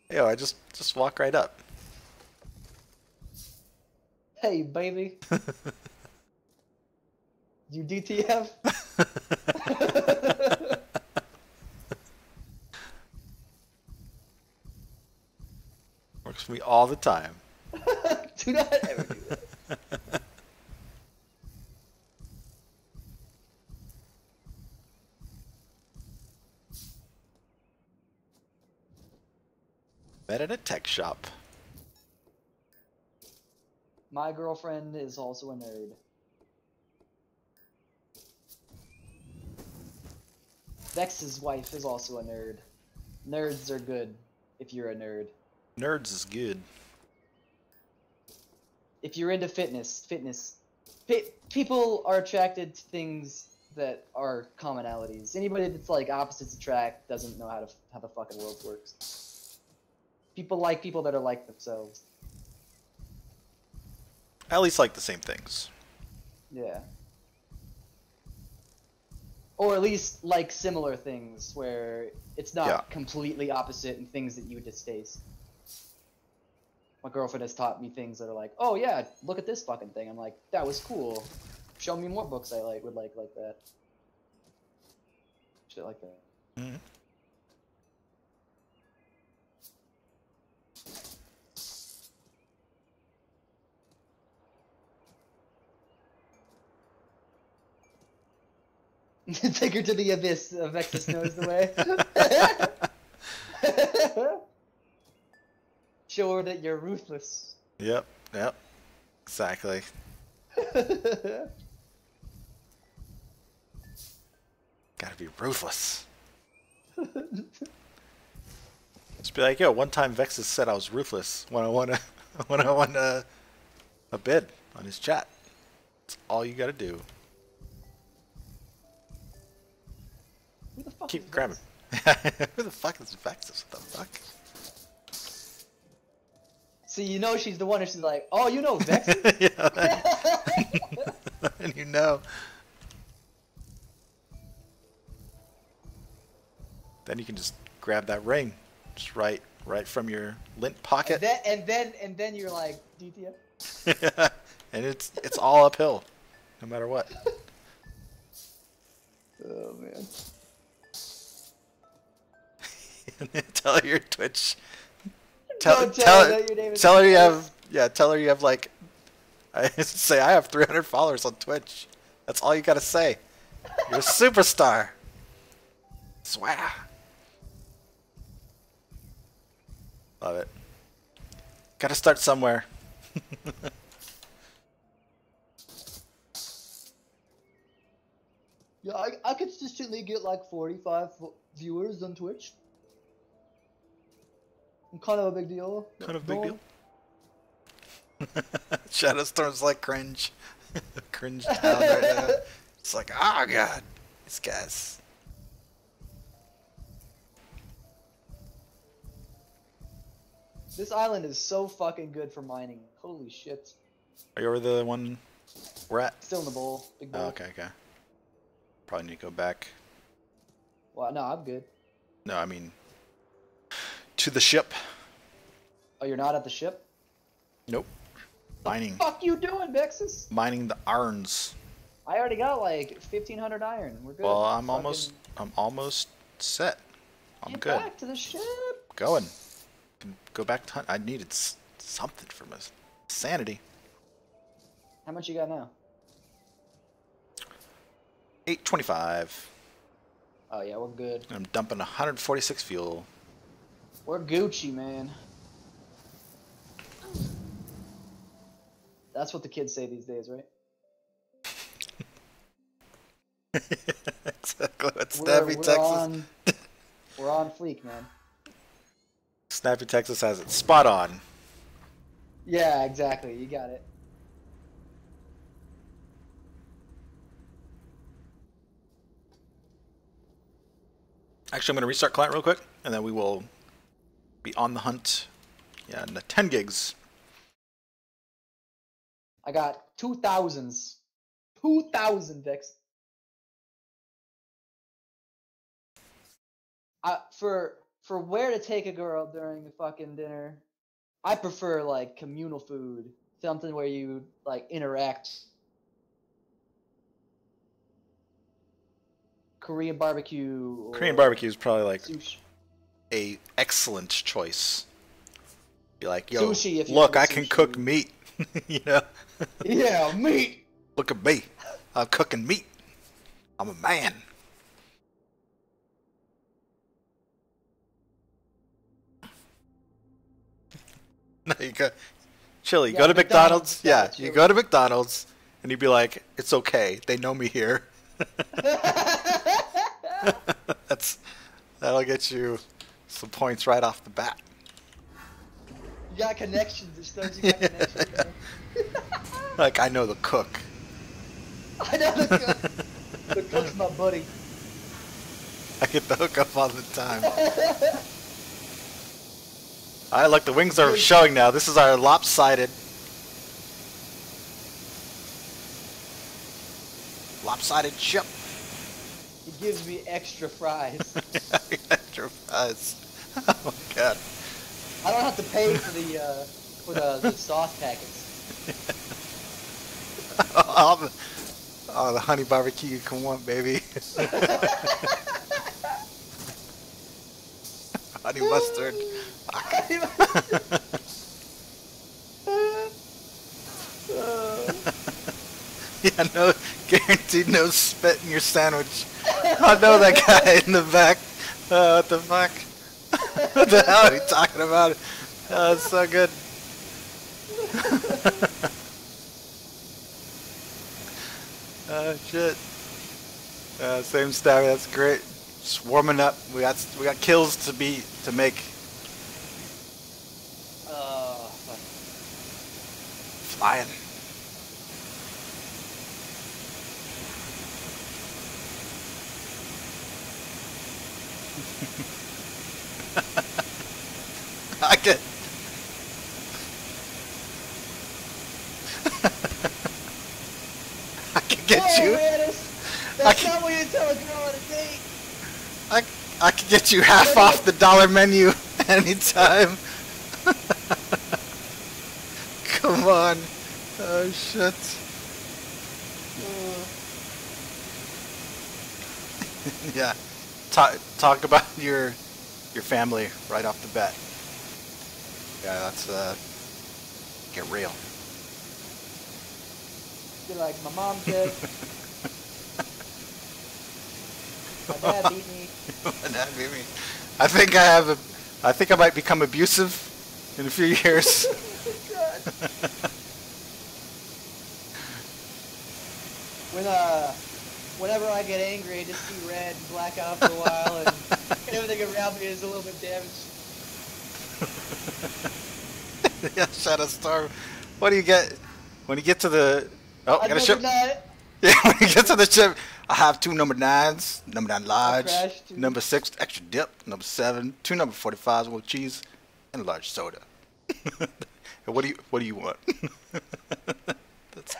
Yo, I just walk right up. Hey, baby. You DTF? Works for me all the time. Do not ever do that. Met at a tech shop. My girlfriend is also a nerd. Vex's wife is also a nerd. Nerds are good if you're a nerd. Nerds is good. If you're into fitness, people are attracted to things that are commonalities. Anybody that's like opposites attract doesn't know how the fucking world works. People like people that are like themselves. At least like the same things. Yeah. Or at least like similar things where it's not Yeah. completely opposite and things that you distaste. My girlfriend has taught me things that are like, oh yeah, look at this fucking thing. I'm like, that was cool. Show me more books I would like that. Shit like that. Mhm. Take her to the abyss. Vexus knows the way. Show her that you're ruthless. Yep. Yep. Exactly. Gotta be ruthless. Just be like, yo, one time Vexus said I was ruthless when I won a bid on his chat. That's all you gotta do. Who the fuck Keep is grabbing. Vex? Who the fuck is Vexus? What the fuck? See, you know she's the one and she's like, oh, you know Vexus? Yeah, and you know. Then you can just grab that ring, just right from your lint pocket. and then you're like, DTF? And it's all uphill, no matter what. Oh man. And then tell her your Twitch. Don't tell her that your name is tell her you Vexus. have tell her you have like I say I have 300 followers on Twitch. That's all you gotta say. You're a superstar. Swear. Love it. Gotta start somewhere. Yeah, I consistently get like 45 viewers on Twitch. I'm kind of a big deal. Kind of a big deal. Shadowstorm's like cringe. Cringe town right now. It's like, oh god, these guys. This island is so fucking good for mining. Holy shit. Are you over the one we're at? Still in the bowl. Big bowl. Oh, okay. Probably need to go back. Well, no, I'm good. No, I mean to the ship. Oh, you're not at the ship? Nope. Mining. Fuck you doing, Vexus? Mining the irons. I already got like 1,500 iron. We're good. Well, I'm Fucking almost set. I'm get good. back to the ship. Going. Can go back to hunt. I needed something for my sanity. How much you got now? 825. Oh yeah, we're good. I'm dumping 146 fuel. We're Gucci, man. That's what the kids say these days, right? Exactly what Snappy Texas. We're on fleek, man. Snappy Texas has it spot on. Yeah, exactly. You got it. Actually, I'm going to restart client real quick, and then we will be on the hunt. Yeah, in the 10 gigs. I got 2,000s. 2,000, Vex. For where to take a girl during a fucking dinner, I prefer like communal food, something where you like interact. Korean barbecue. Or Korean barbecue is probably like sushi. a excellent choice. Be like, yo, Sushi if you look, like I can sushi. cook meat. You know? Yeah, meat. Look at me. I'm cooking meat. I'm a man. No, you go, Chili, Yeah, go to McDonald's. McDonald's, Yeah, yeah, you Chili. go to McDonald's, and you'd be like, it's okay. They know me here. That'll get you some points right off the bat. You got connections. It shows you got connections. Like, I know the cook. I know the cook. The cook's my buddy. I get the hookup all the time. Alright, look, the wings are showing now. This is our lopsided ship. He gives me extra fries. Extra fries. Oh my god. I don't have to pay for the sauce packets. all the honey barbecue you can want, baby. Honey mustard. Yeah, no, guaranteed no spit in your sandwich. I know that guy in the back. What the fuck? What the hell are you talking about? Oh, it's so good. Oh shit. Same stuff. That's great. Just warming up. We got kills to make. Fuck. Flying. I can. I can get you. That's not what you tell a girl on a date. I can get you half off the dollar menu anytime. Come on. Oh shit. Yeah. Talk about your family right off the bat. Yeah, that's get real. You're like, my mom dead. My dad beat me. My dad beat me. I think I might become abusive in a few years. Whenever I get angry, I just see red and black out for a while, and everything around me is a little bit damaged. Yeah, Shadow Storm. What do you get when you get to the? Oh, I got a ship. Yeah, when you get to the ship, I have 2 number 9s, number 9 large, number 6 extra dip, number 7, 2 number 45s with cheese, and a large soda. What do you want? That's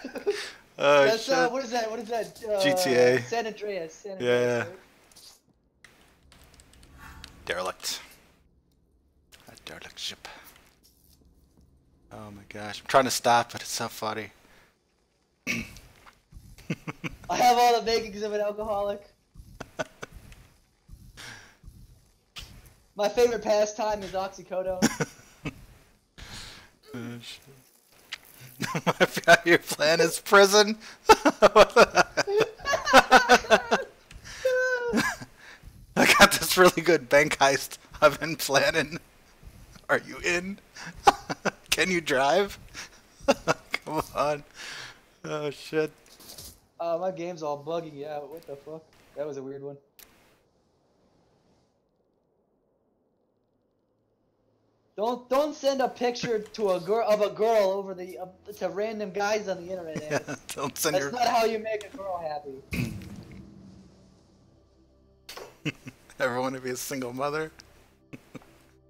what is that? What is that? GTA. San Andreas. Yeah. Right? Derelict. A derelict ship. Oh my gosh, I'm trying to stop, but it's so funny. I have all the makings of an alcoholic. My favorite pastime is oxycodone. Oh, shit. Your plan is prison? I got this really good bank heist I've been planning. Are you in? Can you drive? Come on. Oh shit. My game's all bugging out. What the fuck? That was a weird one. Don't send a picture to a girl over to random guys on the internet. Yeah, don't send That's not how you make a girl happy. Ever want to be a single mother?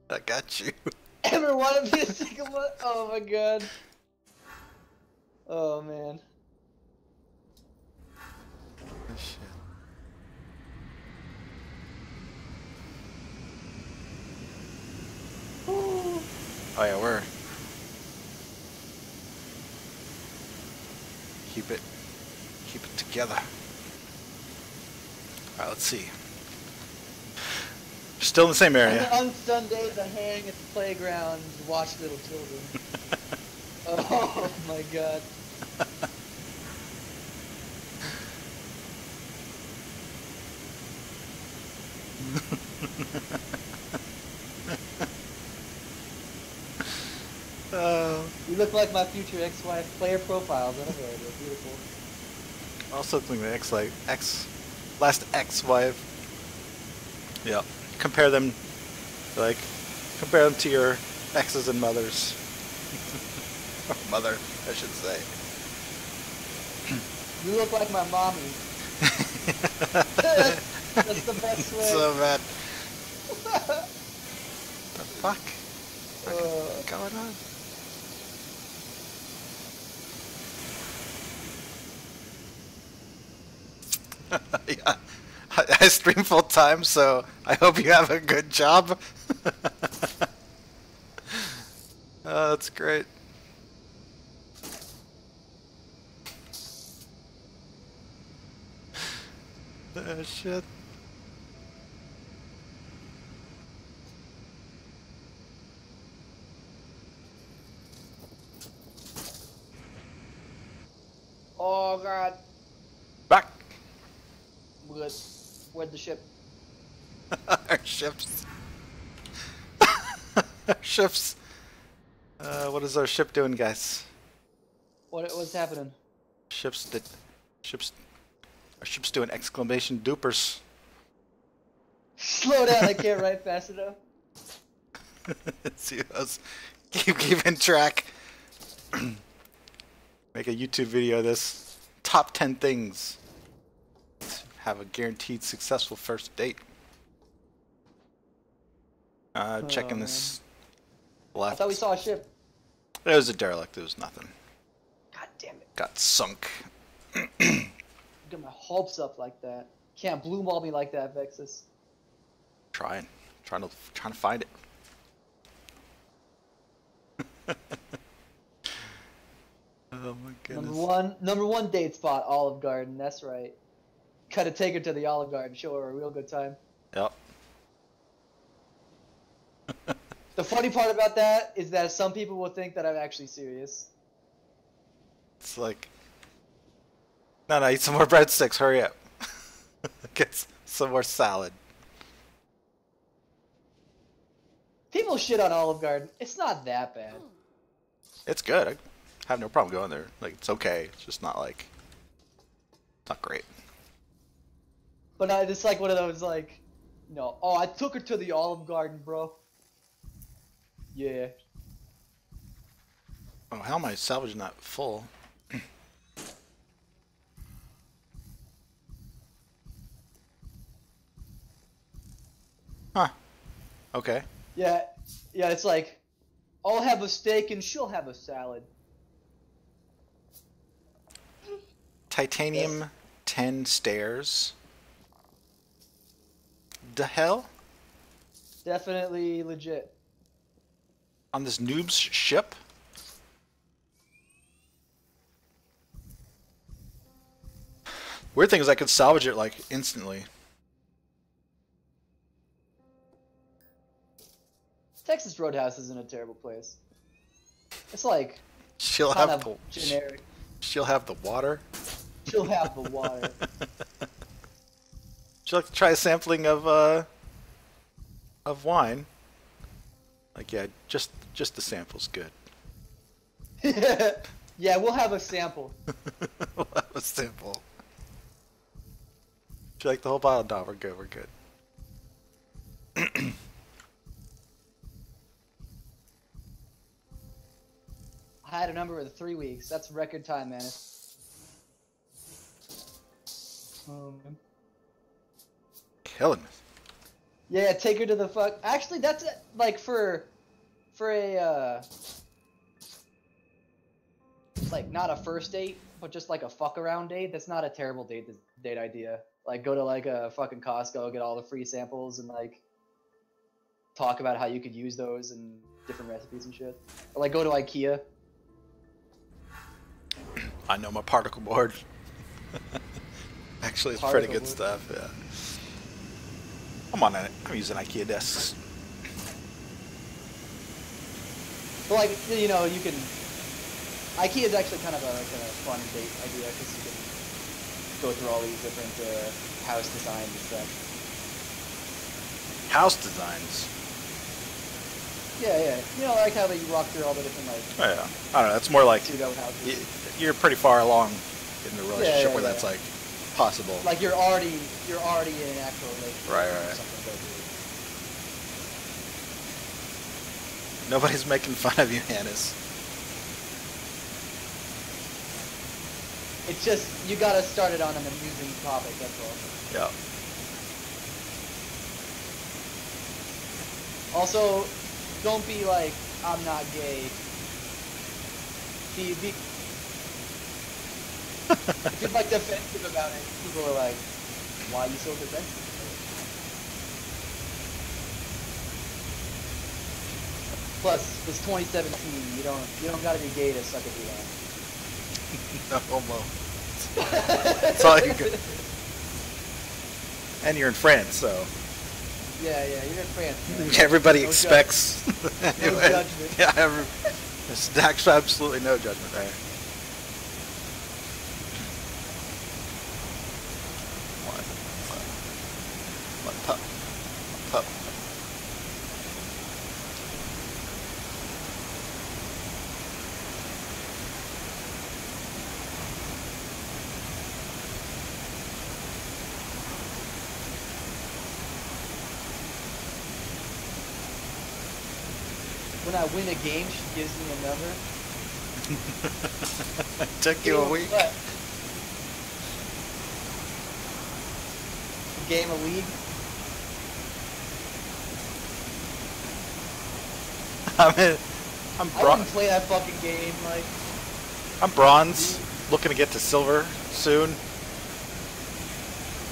I got you. Ever want to be a single mother? Oh my god. Oh man. Oh shit. Oh yeah, we're keep it together. Alright, let's see. Still in the same area. On Sundays, I hang at the playground and watch little children. Oh my god. You look like my future ex-wife. Player profiles unavailable. Beautiful. Also think the last ex-wife. Yeah. Compare them to your exes and mothers. Or mother, I should say. You look like my mommy. That's the best way. So bad. The fuck? What's going on? Yeah. I stream full time, so I hope you have a good job. Oh, that's great. Shit. Oh god. Back. Good. Where'd the ship? Our ships. Our ships. What is our ship doing, guys? What's happening? Ships. Our ship's doing exclamation dupers. Slow down, I can't write fast enough. See us keeping track. Make a YouTube video of this. Top 10 things to have a guaranteed successful first date. Checking this left. I thought we saw a ship. It was a derelict. It was nothing. God damn it. Got sunk. Get my hopes up like that. Can't blue ball me like that, Vexus. Trying to find it. Oh my goodness. Number one date spot, Olive Garden. That's right. Gotta take her to the Olive Garden. Show her a real good time. Yep. The funny part about that is that some people will think that I'm actually serious. It's like, no, eat some more breadsticks. Hurry up. Get some more salad. People shit on Olive Garden. It's not that bad. It's good. I have no problem going there. Like, it's okay. It's just not like, not great. But it's like one of those like, no. Oh, I took her to the Olive Garden, bro. Yeah. Oh, how am I salvaging that full? Huh. Okay. Yeah, it's like, I'll have a steak and she'll have a salad. Titanium 10 stairs. The hell? Definitely legit. On this noob's ship? Weird thing is I could salvage it like instantly. Texas Roadhouse isn't a terrible place. It's like She'll kind have of generic. She'll have the water. She'll have the water. Would you like to try a sampling of wine? Like, yeah, just the sample's good. Yeah, we'll have a sample. We'll have a sample. Would you like the whole bottle? No, we're good. We're good. I had a number of 3 weeks. That's record time, man. Killing me. Yeah, take her to the fuck. Actually, that's like for a like not a first date, but just like a fuck around date. That's not a terrible date idea. Like go to like a fucking Costco, get all the free samples, and like talk about how you could use those and different recipes and shit. Or like go to IKEA. I know my particle board. Actually, it's pretty good stuff. Yeah. I'm using IKEA desks. But like you know, you can. IKEA is actually kind of a fun date idea because you can go through all these different house designs and stuff. House designs. Yeah. You know, like how they walk through all the different like. Oh, yeah. I don't know. It's more like pseudo houses. you're pretty far along in the relationship where that's like possible. Like you're already in an actual relationship. Right. Nobody's making fun of you, Hannes. It's just you gotta start it on an amusing topic. That's all. Yeah. Also, don't be like I'm not gay. Be if you're like defensive about it, people are like, why you so defensive. Plus, it's 2017. You don't gotta be gay to suck at the end. No homo. That's all you get. And you're in France, so Yeah, you're in France. Man. everybody No expects. No judgment. Yeah, there's actually absolutely no judgment there. One pup. Pup. When I win a game, she gives me a number. It took you a week. What? A game of League. I'm I wouldn't play that fucking game. Like, I'm bronze, looking to get to silver soon.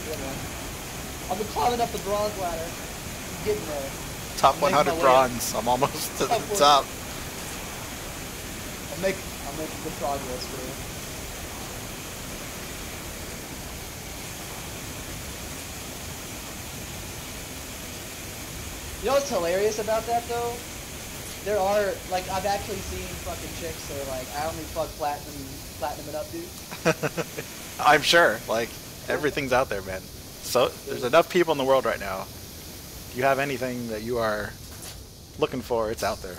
yeah, man. I've been climbing up the bronze ladder. I'm getting there. Top I'm making 100 my way bronze. I'm almost to the top. I'm making good progress, bro. You know what's hilarious about that though? There are like I've actually seen fucking chicks that are like, I only fuck platinum it up, dude. I'm sure. Like, everything's out there, man. So there's enough people in the world right now. If you have anything that you are looking for, it's out there.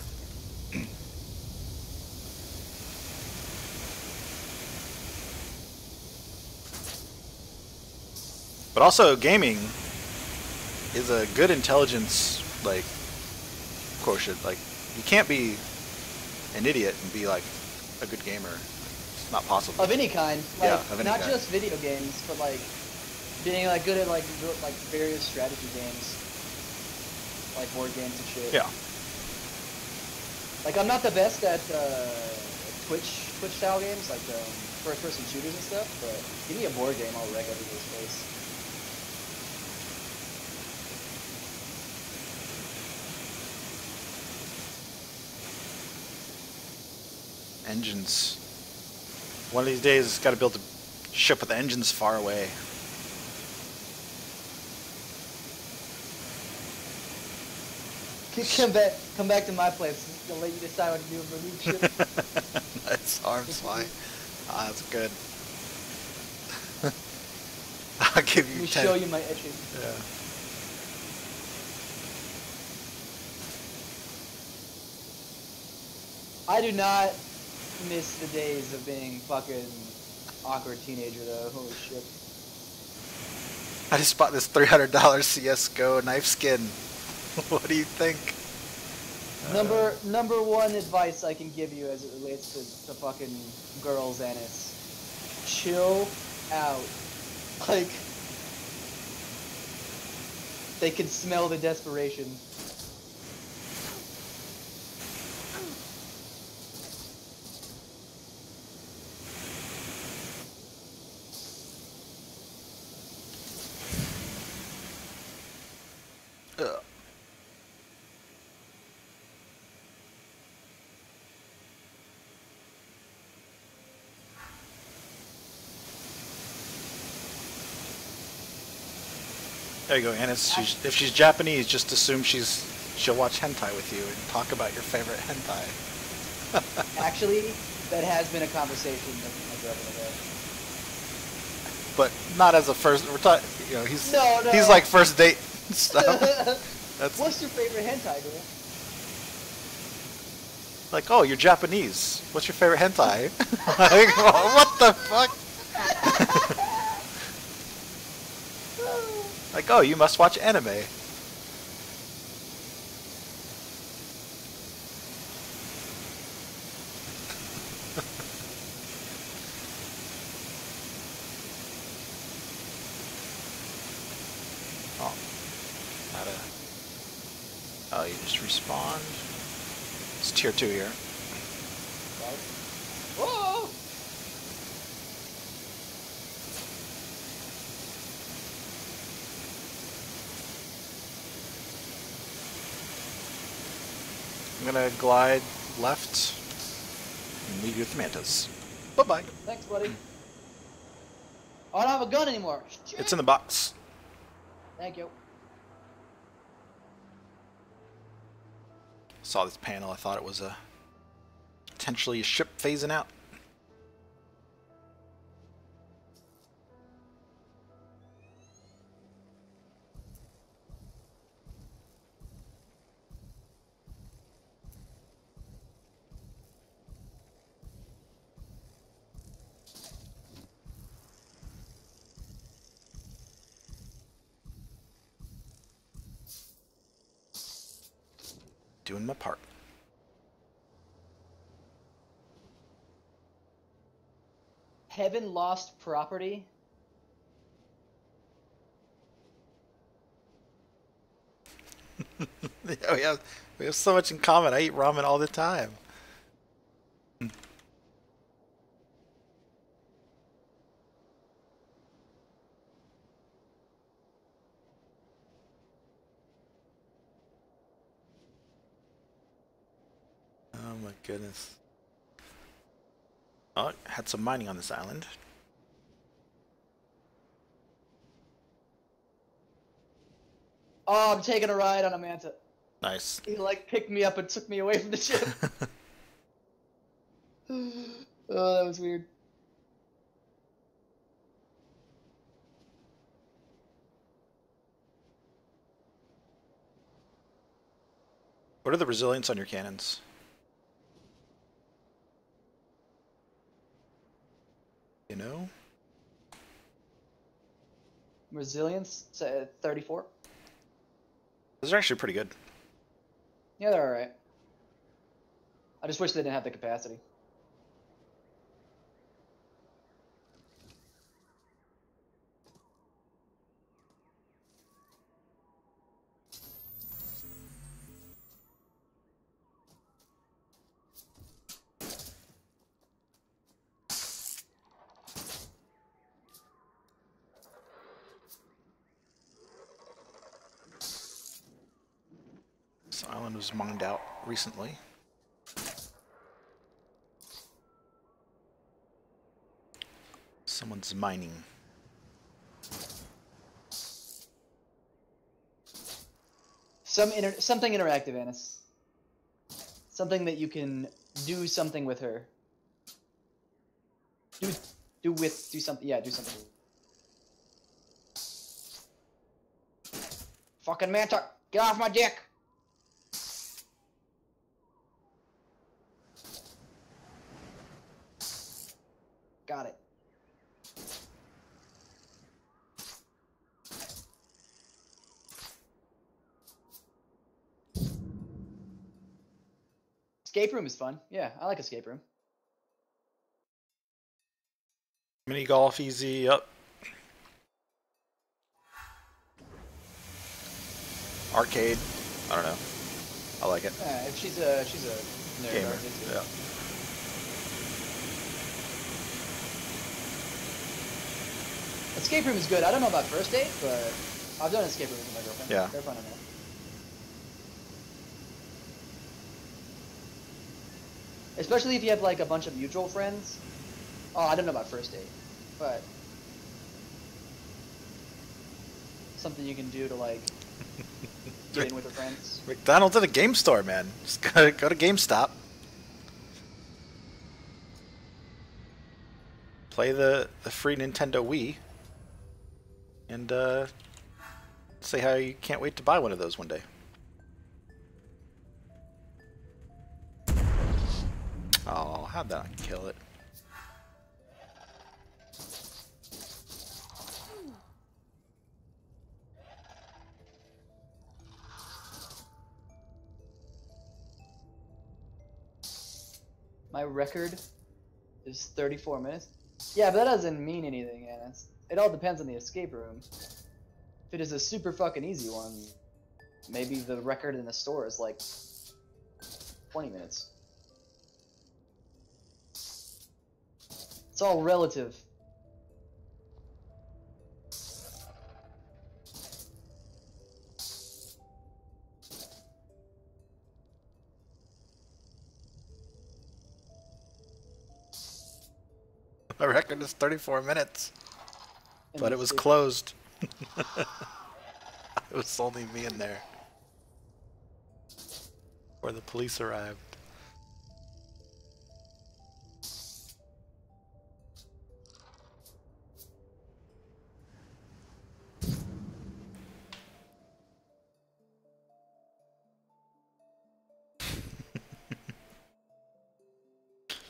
But also, gaming is a good intelligence, like, quotient. Like, you can't be an idiot and be, like, a good gamer. It's not possible. Of any kind. Like, Yeah, of any not kind. just video games, but like being like good at like various strategy games. Like board games and shit. Yeah. Like I'm not the best at Twitch style games, like first person shooters and stuff, but give me a board game, I'll wreck everybody's face. Engines. One of these days, got to build a ship with engines far away. Come back to my place. I'll let you decide what to do with the new ship. Nice arms fly. Ah, that's good. I'll give Let you me 10. show you my etching. Yeah. I do not miss the days of being fucking awkward teenager though. Holy shit. I just bought this $300 CSGO knife skin. What do you think? Number one advice I can give you as it relates to fucking girls, Ennis. Chill out. Like, they can smell the desperation. Ugh. There you go, Annis. If she's Japanese, just assume she'll watch hentai with you and talk about your favorite hentai. Actually, that has been a conversation with my girlfriend about. But not as a first. We're talking. You know, he's No. he's like first date stuff. That's What's your favorite hentai, girl? like, oh, you're Japanese. What's your favorite hentai? Like, what the fuck? Like, oh, you must watch anime. Oh, oh, you just respawned. It's tier 2 here. gonna glide left and leave you with the mantas. Bye-bye. Thanks, buddy. Oh, I don't have a gun anymore. Shit. It's in the box. Thank you. Saw this panel, I thought it was potentially a ship phasing out. Doing my part. Heaven lost property. Yeah, we have so much in common. I eat ramen all the time. Oh my goodness. Oh, had some mining on this island. Oh, I'm taking a ride on a manta. Nice. He like picked me up and took me away from the ship. Oh, that was weird. What are the resilience on your cannons? You know? Resilience, 34. Those are actually pretty good. Yeah, they're alright. I just wish they didn't have the capacity. This island was mined out recently. Someone's mining. Something interactive, Anis. Something that you can do something with her. Do something. Yeah, do something. Fucking manta, get off my dick! Got it. Escape room is fun. Yeah, I like escape room. Mini golf easy up. Arcade. I don't know. I like it. Yeah, she's a nerd. Gamer. Arcade too. Yeah. Escape room is good. I don't know about first date, but I've done escape rooms with my girlfriend. Yeah. They're fun enough. Especially if you have like a bunch of mutual friends. Oh, I don't know about first date, but something you can do to like get in with your friends. McDonald's at a game store, man. Just gotta go to GameStop. Play the free Nintendo Wii. And say how you can't wait to buy one of those one day. Oh, how'd that not kill it? My record is 34 minutes. Yeah, but that doesn't mean anything, and it all depends on the escape room. If it is a super fucking easy one, maybe the record in the store is like 20 minutes. It's all relative. My record is 34 minutes. And But it it's was 50. closed. It was only me in there. Before the police arrived.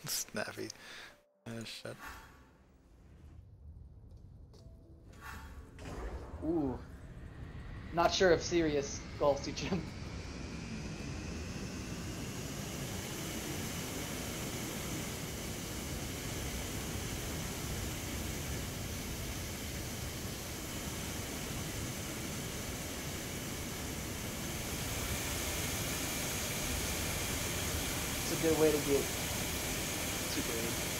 Snappy. Oh, shit. Ooh. Not sure if Sirius golf to Jim. It's a good way to get Super 8.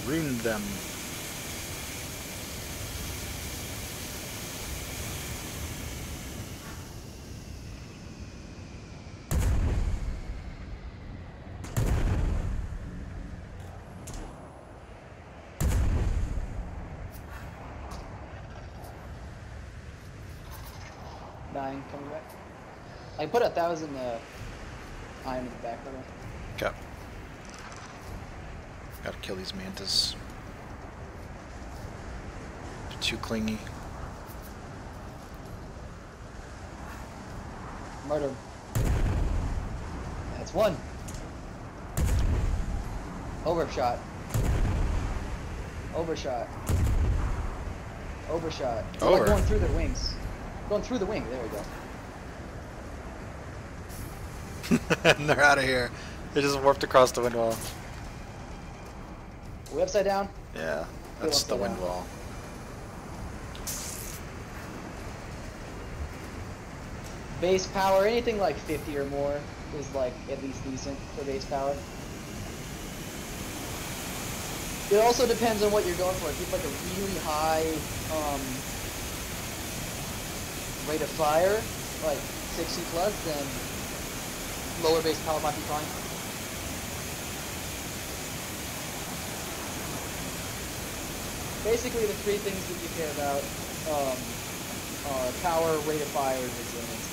Ruined them. Dying, coming back. I put 1,000 iron in the back of it. Okay. Gotta kill these mantas. They're too clingy. Murder. That's one. Overshot. Overshot. Overshot. They're like Over. going through their wings. Going through the wing. There we go. And they're out of here. They just warped across the wind wall. Are we upside down? Yeah, that's the upside wind down. wall. Base power, anything like 50 or more is like at least decent for base power. It also depends on what you're going for. If you have like a really high rate of fire, like 60 plus, then lower base power might be fine. Basically, the three things that you care about are power, rate of fire, and resilience.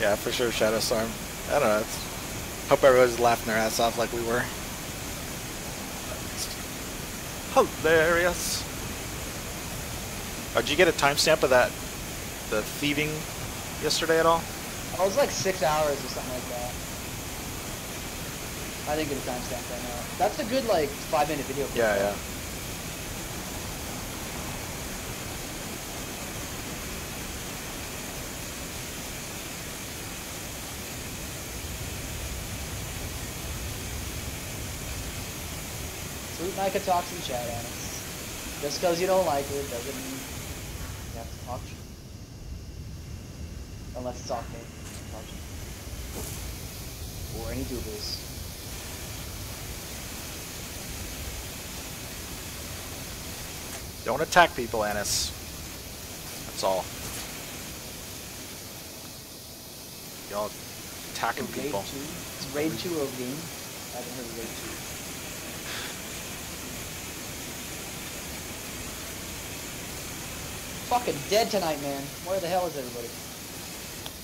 Yeah, for sure, Shadow Storm. I don't know. Hope everybody's laughing their ass off like we were. Hilarious. Oh, did you get a timestamp of that, the thieving, yesterday at all? Oh, it was like 6 hours or something like that. I didn't get a timestamp right now. That's a good like 5-minute video. Yeah, yeah. Sweet Micah talks in chat, Alex. Just because you don't like it doesn't mean you have to talk shit. Unless it's okay. Talk shit. Or any doubles. Don't attack people, Annis. That's all. Y'all attacking Raid people. 2? Is Raid 2 a game? I haven't heard of Raid 2. Fucking dead tonight, man. Where the hell is everybody?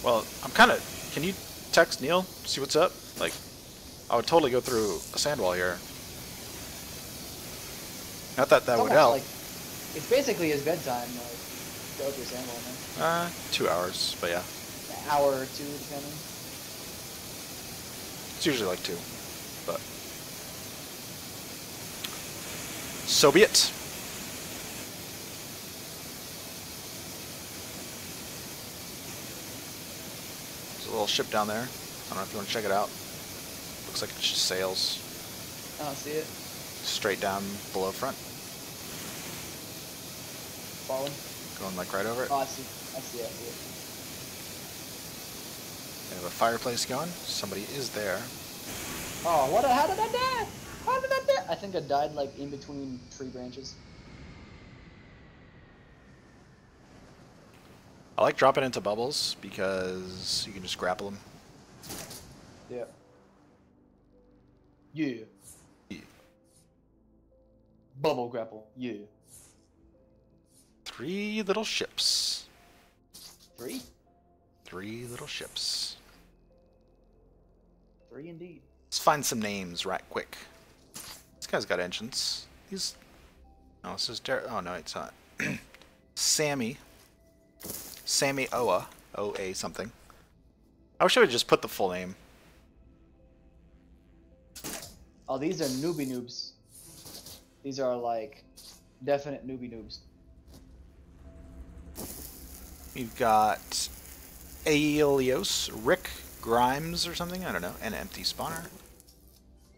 Well, I'm kind of... Can you text Neil? See what's up? Like, I would totally go through a sand wall here. Not that that It's would almost help. like- it's basically his bedtime. Like, go through Sandwall, man. 2 hours, but yeah. An hour or two, depending. It's usually like 2, but... So be it. There's a little ship down there. I don't know if you want to check it out. Looks like it just sails I don't see it. straight down below front. Falling. Going like right over it. Oh, I see. I see it. I see it. They have a fireplace going. Somebody is there. Oh, what? How did I die? How did I die? I think I died like in between tree branches. I like dropping into bubbles because you can just grapple them. Yeah. Yeah. Yeah. Bubble grapple. Yeah. 3 little ships. 3? 3 little ships. 3 indeed. Let's find some names right quick. This guy's got engines. He's... Oh, this is oh, no, it's not. Sammy. Sammy Oa. O-A something. I wish I would just put the full name. Oh, these are newbie noobs. These are like definite newbie noobs. We've got Aelios, Rick Grimes or something, I don't know, and Empty Spawner.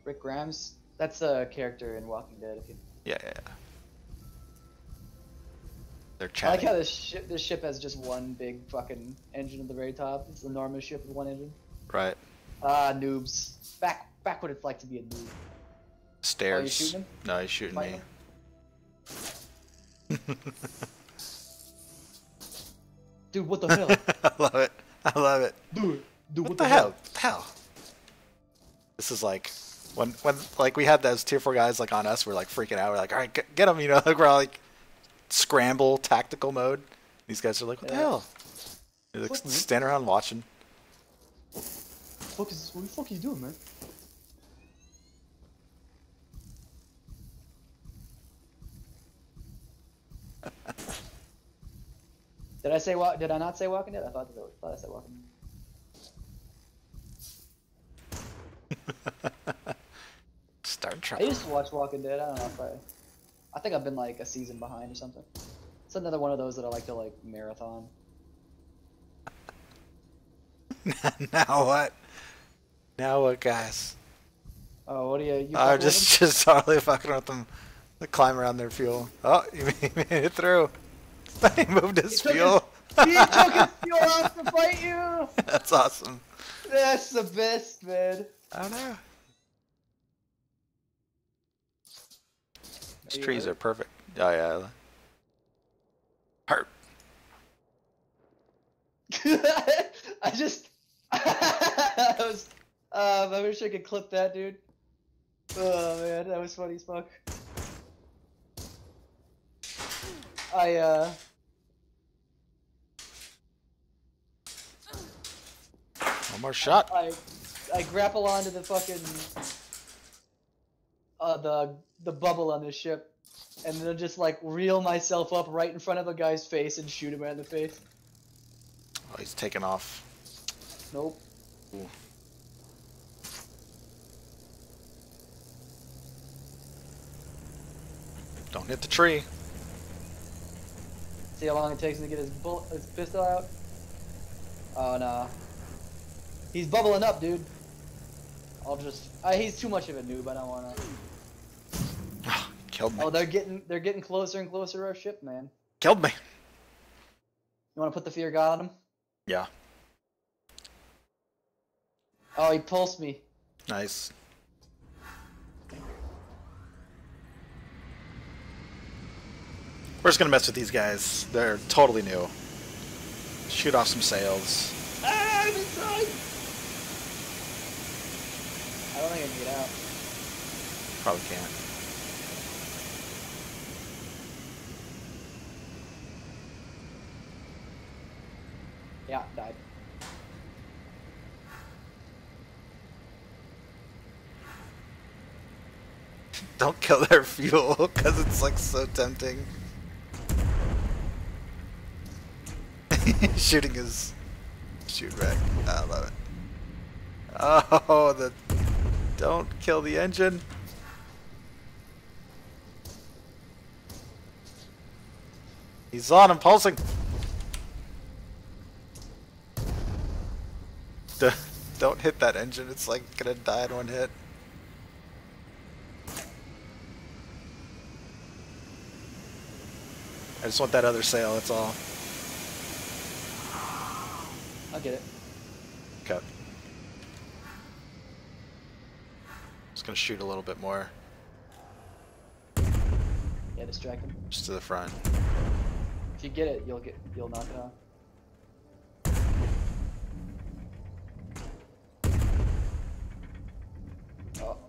Rick Grimes? That's a character in Walking Dead. If you... Yeah. They're I like chatting. how this ship has just one big fucking engine at the very top. It's the Norman ship with one engine. Right. Ah, noobs. Back what it's like to be a noob. Stairs. Oh, you shooting him? No, he's shooting Fight me. him? Dude, what the hell? I love it. I love it. Dude, What the hell? What the hell? This is like when like we had those tier 4 guys like on us, we're like freaking out. We're like, all right, get them, you know, like we're all like scramble tactical mode. These guys are like, what the hell? They're like standing around watching. What the fuck are you doing, man? Did I say Did I not say Walking Dead? I thought I said Walking Dead. Star Trek. I used to watch Walking Dead. I don't know if I think I've been like a season behind or something. It's another one of those that I like to like marathon. Now what? Now what, guys? Oh, what are you? I'm just totally fucking with them. They climb around their fuel. Oh, you made it through. He moved his fuel. He took his fuel off to fight you. That's awesome. That's the best, man. I don't know. These trees are perfect. Oh yeah. Hurt. I just. I was. I wish I could clip that, dude. Oh man, that was funny as fuck. One more shot. I grapple onto the fucking the bubble on this ship, and then just like reel myself up right in front of a guy's face and shoot him right in the face. Oh, he's taking off. Nope. Ooh. Don't hit the tree. See how long it takes him to get his pistol out? Oh no. He's bubbling up, dude. I'll just. He's too much of a noob. I don't wanna. Killed me. Oh, they're getting closer and closer to our ship, man. Killed me. You wanna put the fear of God on him? Yeah. Oh, he pulsed me. Nice. We're just gonna mess with these guys. They're totally new. Shoot off some sails. I'm inside. I don't think I can get out. Probably can't. Yeah, died. Don't kill their fuel, because it's like so tempting. Shooting his shoot wreck. I love it. Oh, don't kill the engine. He's on and pulsing. Don't hit that engine. It's like gonna die in one hit. I just want that other sail, that's all. I'll get it. Okay. gonna shoot a little bit more, Yeah, distract him. just to the front. If you get it, you'll knock it off.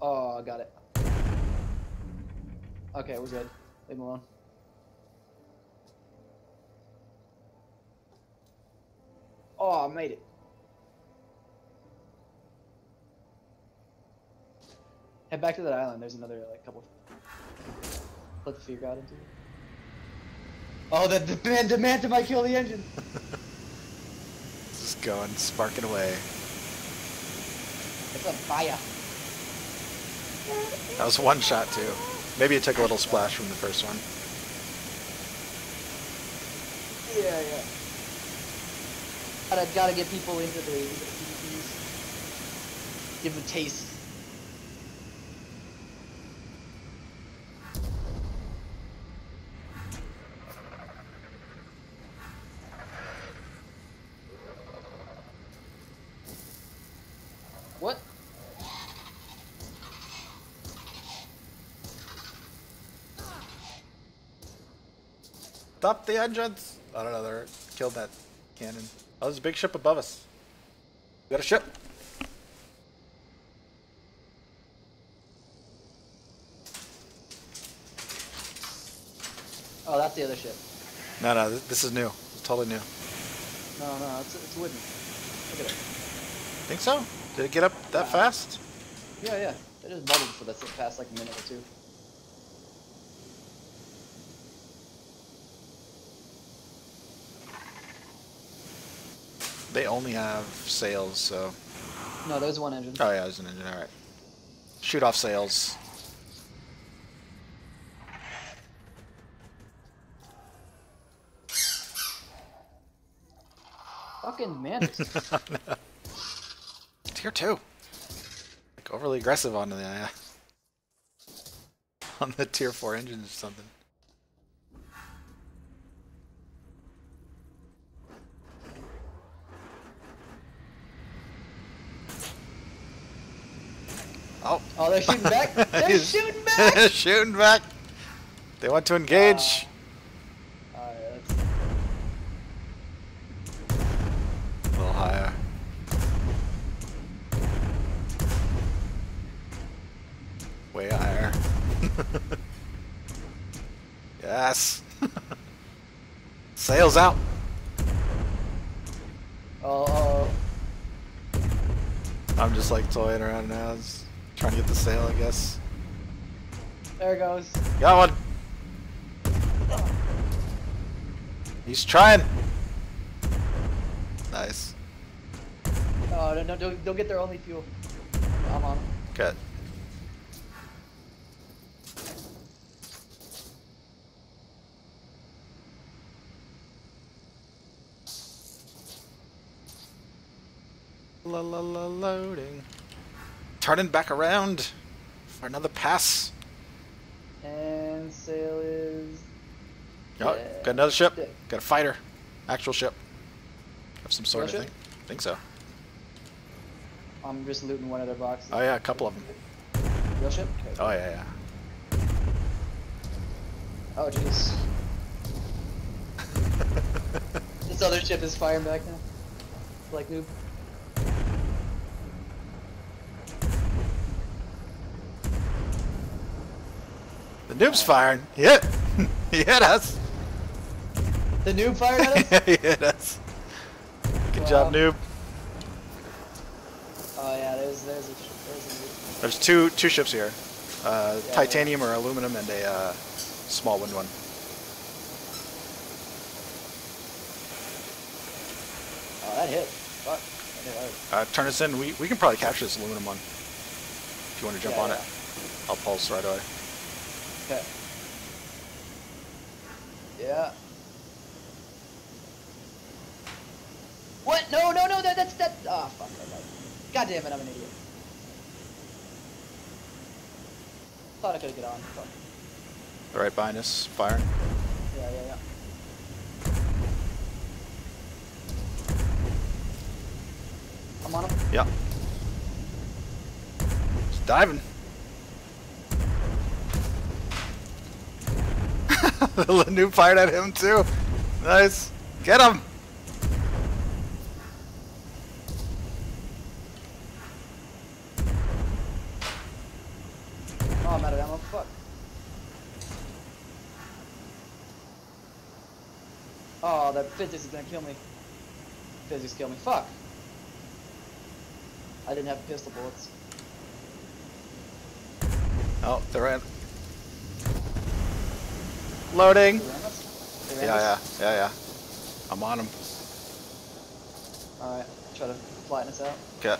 Oh, I got it. Okay, we're good. Leave him alone. Oh, I made it. Head back to that island. There's another like couple. Let the fear god into it. Oh, the manta might kill the engine. Just going, sparking away. It's on fire. That was one shot too. Maybe it took a little splash from the first one. Yeah, yeah. Gotta get people into the PvPs. Give them a taste. What? Stop the engines! I don't know, they killed that cannon. Oh, there's a big ship above us. We got a ship! Oh, that's the other ship. No, no, this is new. It's totally new. No, it's wooden. Look at it. Think so? Did it get up that fast? Yeah, yeah. It just bubbled for the past like minute or two. They only have sails, so... No, there's one engine. Oh yeah, there's an engine, alright. Shoot off sails. Fucking mantis. Tier 2. Like overly aggressive on the tier 4 engines or something. Oh, they're shooting back. They're shooting back. Shooting back. They want to engage. Alright, A little higher. Way higher. Yes. Sails out. Oh. I'm just like toying around now, just trying to get the sail, I guess. There it goes. Got one. He's trying. Nice. Oh, no, don't get their only fuel. I'm on. Good. Loading. Turning back around for another pass. And sail is... Oh, Yeah. got another ship. Yeah. Got a fighter. Actual ship. Of some sort, Real I ship? think so. I'm just looting one of their boxes. Oh yeah, a couple of them. Real ship? Okay. Oh yeah, yeah. Oh, jeez. This other ship is firing back now. Like noob. The noob's firing. He hit. He hit us. The noob fired at us? He hit us. Good Wow. job, noob. Oh yeah, there's a There's two ships here. Titanium or aluminum and a small wind one. Oh, that hit. Fuck. That hit hard. Turn us in. We can probably capture this aluminum one. If you want to jump Yeah, on yeah. it. I'll pulse right away. Okay. Yeah. What? No, that's that. Ah, fuck. God damn it, I'm an idiot. Thought I could get on. Fuck. All right, behind us, firing. Yeah. I'm on him. Yeah. Just diving. The noob fired at him too. Nice. Get him. Oh, I'm out of ammo. Fuck. Oh, that physics is gonna kill me. Physics kill me. Fuck. I didn't have pistol bullets. Oh, they're in. Loading. They ran us? They ran Yeah, us? yeah. I'm on him. Alright, try to flatten us out. Okay.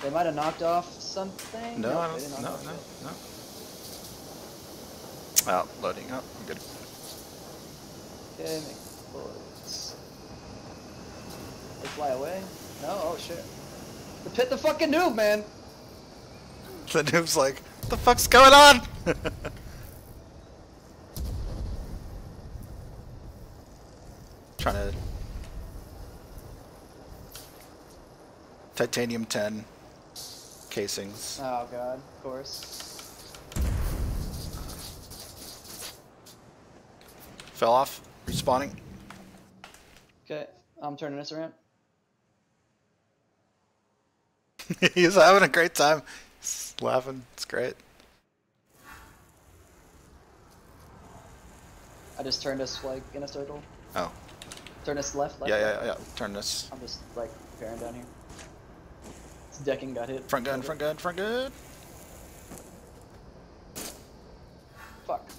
They might have knocked off something. No, Nope, they didn't knock no. off shit. Oh, loading up. I'm good. Okay, make bullets. They fly away? No? Oh shit. The pit the fucking noob, man! The noob's like, what the fuck's going on? Trying to titanium 10 casings. Oh god, of course. Fell off. Respawning. Okay, I'm turning this around. He's having a great time. He's laughing. It's great. I just turned us like in a circle. Oh. Turn us left, left. Yeah. Turn this. I'm just like preparing down here. This decking got hit. Front gun. Fuck.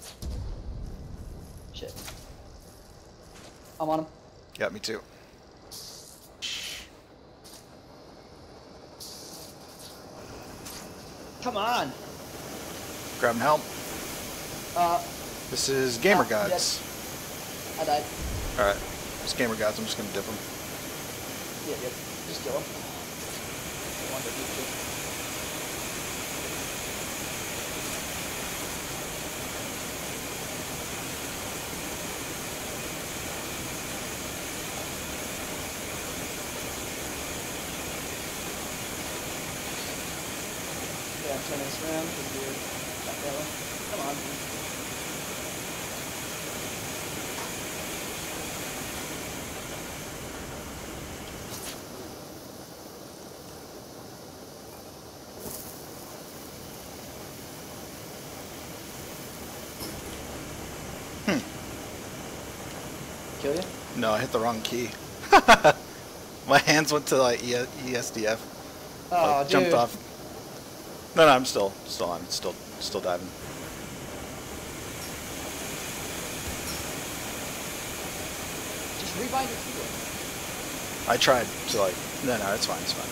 Shit. I'm on him. Yeah, me too. Come on! Grabbing help. This is Gamer Gods. I died. Alright. It's Gamer Gods. I'm just gonna dip them. Yep. Just kill him. Yeah, I'm turning this around because we're not that way. Come on, dude. Kill you? No, I hit the wrong key. My hands went to like ESDF. Oh, Like, jumped dude. off. No, I'm still on. Still diving. Just rebind your keyboard. I tried to like. No, it's fine. It's fine.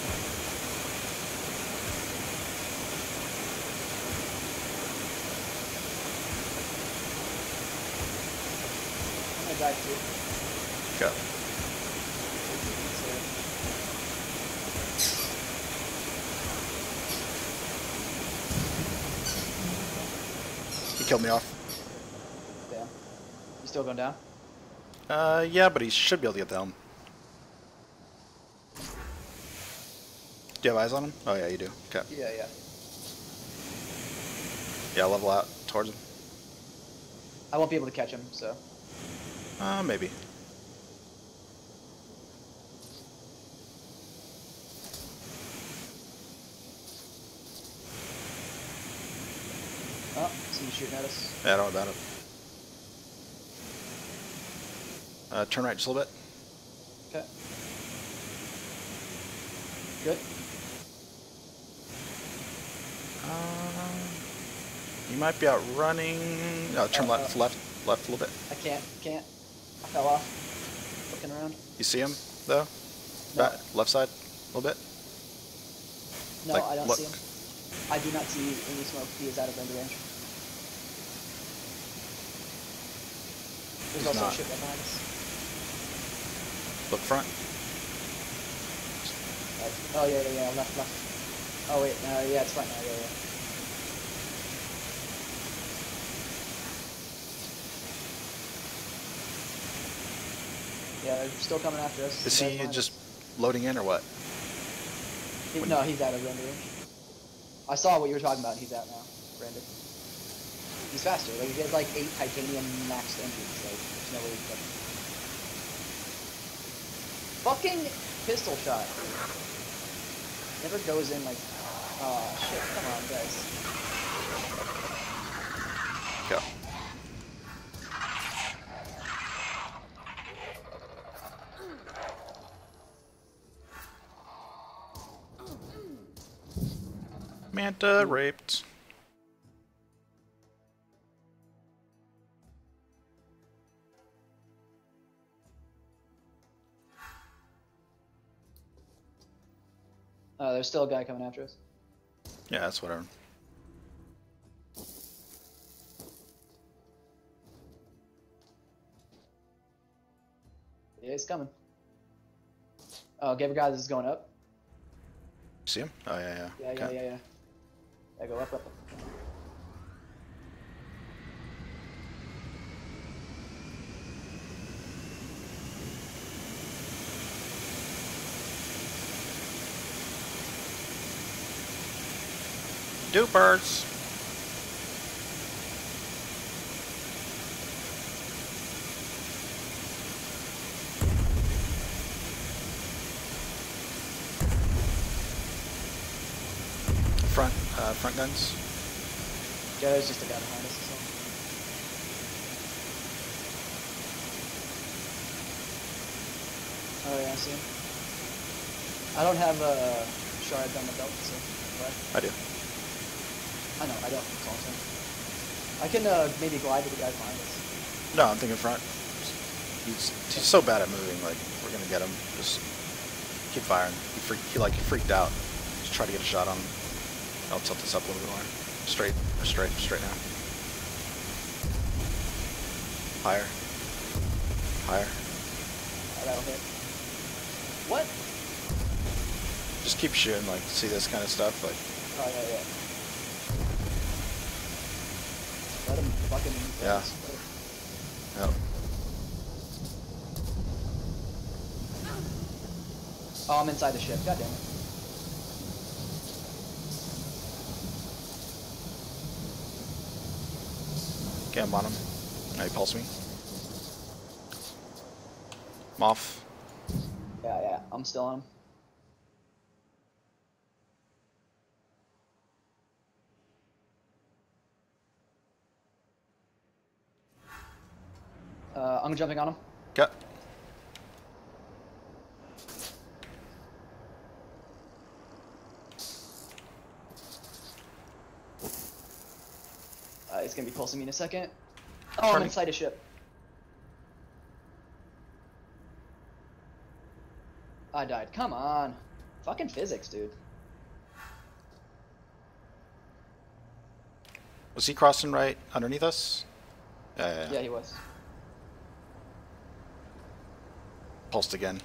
I died too. Go. He killed me off. Damn. You still going down? Yeah, but he should be able to get the helm. Do you have eyes on him? Oh yeah, you do. Okay. Yeah. Yeah, level out towards him. I won't be able to catch him, so. Maybe. Oh, somebody's shooting at us. Yeah, I don't know about it. Turn right just a little bit. Okay. Good. You might be out running. No, turn left a little bit. I can't. I fell off. Looking around. You see him though? No. Back, left side, a little bit. No, Like, I don't look. see him. I do not see any smoke. He is out of render range. There's He's also not. shit right behind us. Look front. Oh yeah. Left. Oh wait, yeah, it's front now. Yeah. Yeah, they're still coming after us. Is Right he behind just us. loading in or what? No, he's out of render range. I saw what you were talking about. He's out now. Render. He's faster. Like, he has like 8 titanium maxed engines. Like, there's no way he can. Fucking pistol shot. Never goes in like. Oh shit! Come on, guys. Go. Manta raped. There's still a guy coming after us. Yeah, that's whatever. Yeah, he's coming. Oh, Gabriel guy, this is going up. See him? Oh, yeah, yeah. Yeah, Okay. yeah. Yeah, go up. Dupers! Front guns. Yeah, there's just a guy behind us. So. Oh yeah, I see him. I don't have shards on the belt, so what? I do. I know, I don't. That's all I'm saying. I can maybe glide to the guy behind us. No, I'm thinking front. He's so bad at moving. Like, we're gonna get him. Just keep firing. He freaked out. Just try to get a shot on him. I'll tilt this up a little bit more. Straight now. Higher. Oh, that'll hit. What? Just keep shooting, like, see this kind of stuff, like. Oh yeah. Let him fucking. Yeah. Yep. Oh, I'm inside the ship. God damn it. Okay, I'm on him. Now he pulse me. I'm off. Yeah. I'm still on him. I'm jumping on him. Cut. He's gonna be pulsing me in a second. Oh, I'm inside a ship. I died. Come on. Fucking physics, dude. Was he crossing right underneath us? Yeah, he was. Pulsed again.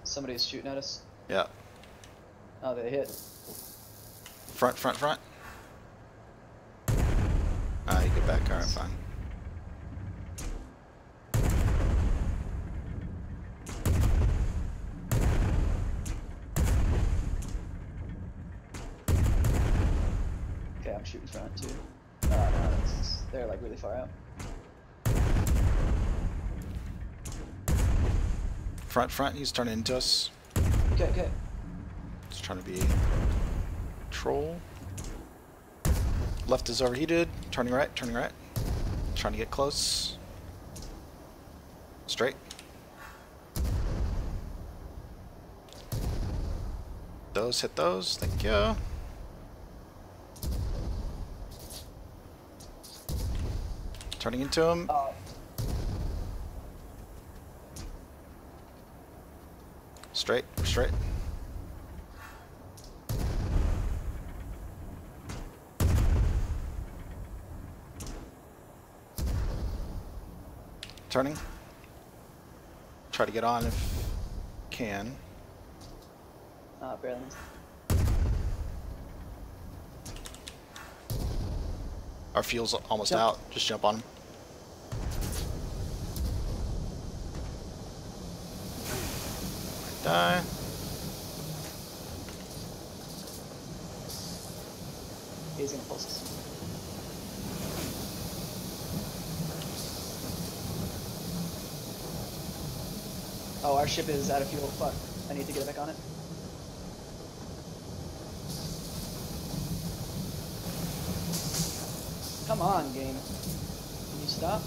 Somebody's shooting at us. Yeah. Oh, they hit. Front. You get back, alright, fine. Okay, I'm shooting front too. They're like really far out. Front, he's turning into us. Okay. He's trying to be troll. Left is overheated. Turning right. Trying to get close. Straight. Hit those. Thank you. Turning into him. Straight. Turning. Try to get on if can. Barely. Our fuel's almost Jump. out. Just jump on him. Die. He's gonna pulse us. Oh, our ship is out of fuel. Fuck. I need to get back on it. Come on, game. Can you stop?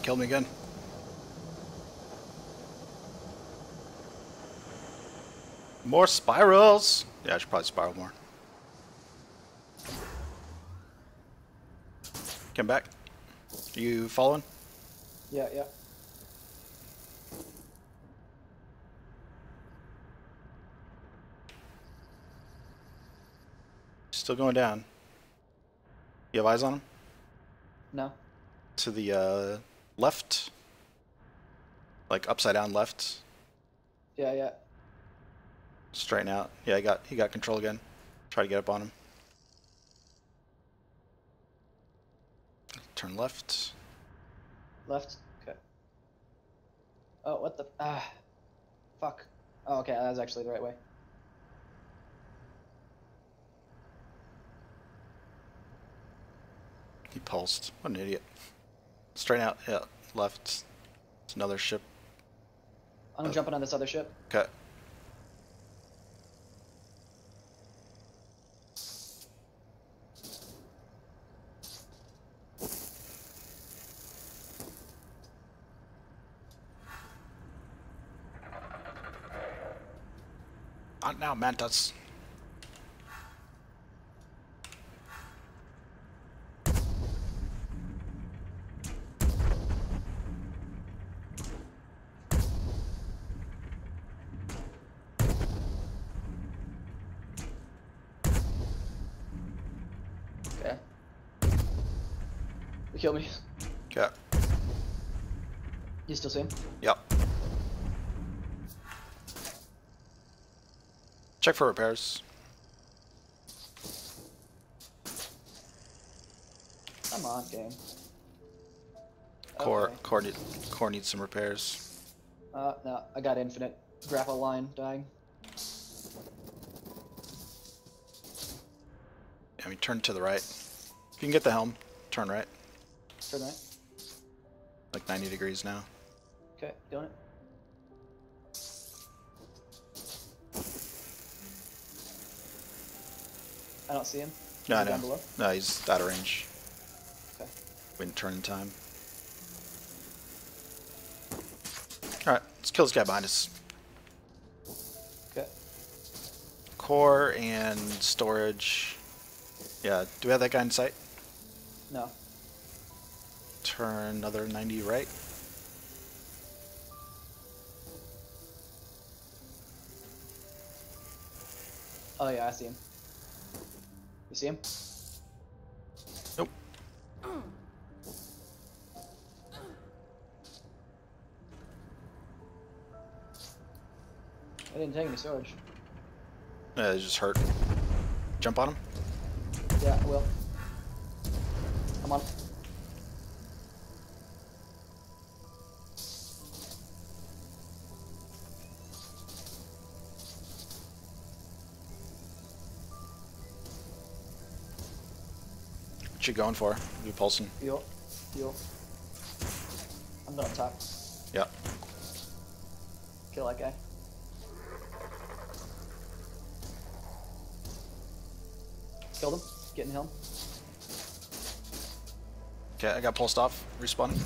Killed me again. More spirals. Yeah, I should probably spiral more. Come back. You following? Yeah, yeah. Still going down. You have eyes on him? No. To the left. Like upside down left. Yeah, yeah. Straighten out. Yeah, he got control again. Try to get up on him. Turn left. Left. Okay. Oh, what the? Fuck. Oh, okay. That was actually the right way. He pulsed. What an idiot. Straighten out. Yeah, left. It's another ship. I'm jumping on this other ship. Okay. Not now, Mantis. Okay. You kill me. Okay. You still see him? Yep. Check for repairs. Come on, game. Core, Okay. core needs some repairs. No, I got infinite grapple line dying. I mean, turn to the right. If you can get the helm, turn right. Turn right. Like 90 degrees now. Okay, doing it. I don't see him. No, Is he no. down below? No, he's out of range. Okay. Wouldn't turn in time. Alright, let's kill this guy behind us. Okay. Core and storage. Yeah, do we have that guy in sight? No. Turn another 90 right. Oh yeah, I see him. You see him? Nope. I didn't take any storage. Yeah, it just hurt. Jump on him. Yeah, I will. Come on. What you going for? You pulsing? Heal. Heal. I'm going up top. Yep. Kill that guy. Killed him. Getting him. Okay, I got pulsed off. Respawning.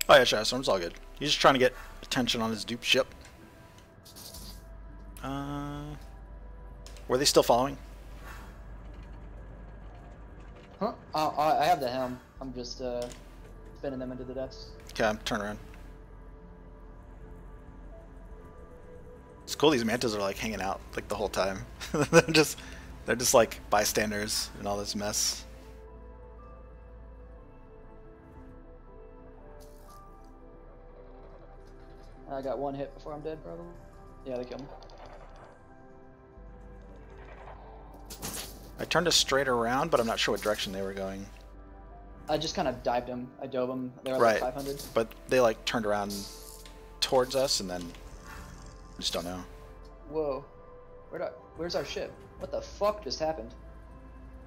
Oh yeah, Shadowstorm's all good. He's just trying to get attention on his dupe ship. Were they still following? Huh? I have the helm. I'm just spinning them into the depths. Okay, turn around. It's cool. These mantas are like hanging out like the whole time. they're just like bystanders in all this mess. I got one hit before I'm dead, probably. Yeah, they killed me. I turned us straight around, but I'm not sure what direction they were going. I just kind of dived him. I dove him. They were Right. like 500. But they like turned around towards us, and then I just don't know. Whoa. Where's our ship? What the fuck just happened?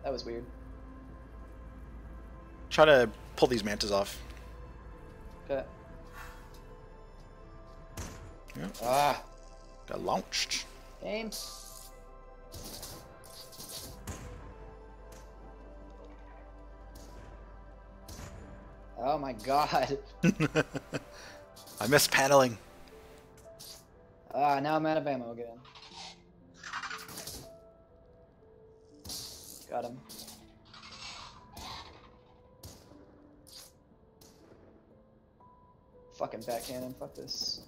That was weird. Try to pull these mantas off. Okay. Yeah. Ah. Got launched. Aim. Oh my god. I miss paddling. Ah, now I'm out of ammo again. Got him. Fucking backcannon, fuck this.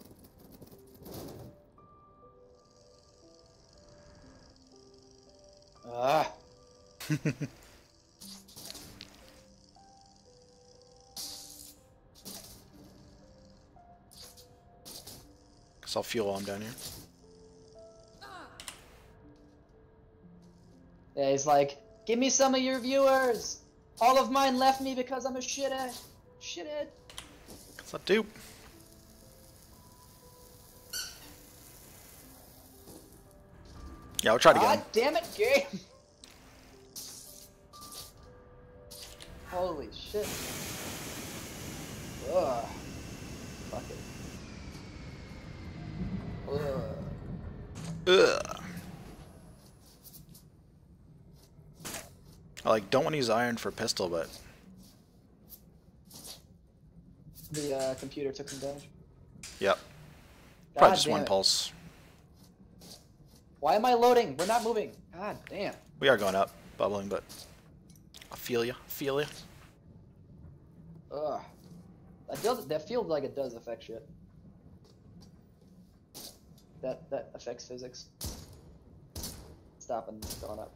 Ah. Guess I'll fuel while I'm down here. Yeah, he's like, give me some of your viewers. All of mine left me because I'm a shithead. Shithead. What's up, dupe? Yeah, we'll try it again. God damn it, game. Holy shit. Ugh. Fuck it. Ugh. Ugh. I like don't want to use iron for pistol, but The computer took some damage. yep. God Probably just damn one it. pulse. Why am I loading? We're not moving. God damn. We are going up, bubbling, but I feel ya, feel ya. Ugh. That feels like it does affect shit. That affects physics. Stop and going up.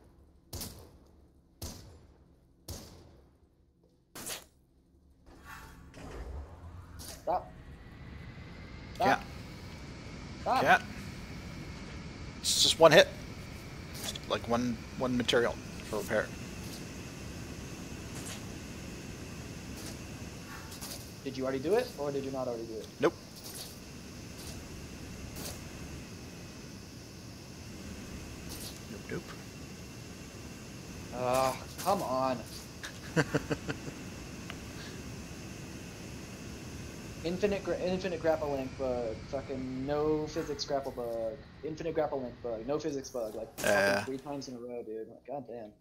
Stop. Stop. Cat, Stop. cat. It's just one hit. Just like one material for repair. Did you already do it, or did you not already do it? Nope. Nope, nope. Come on. Infinite grapple link bug. Fucking no physics grapple bug. Infinite grapple link bug. No physics bug. Like fucking 3 times in a row, dude. Like, god damn.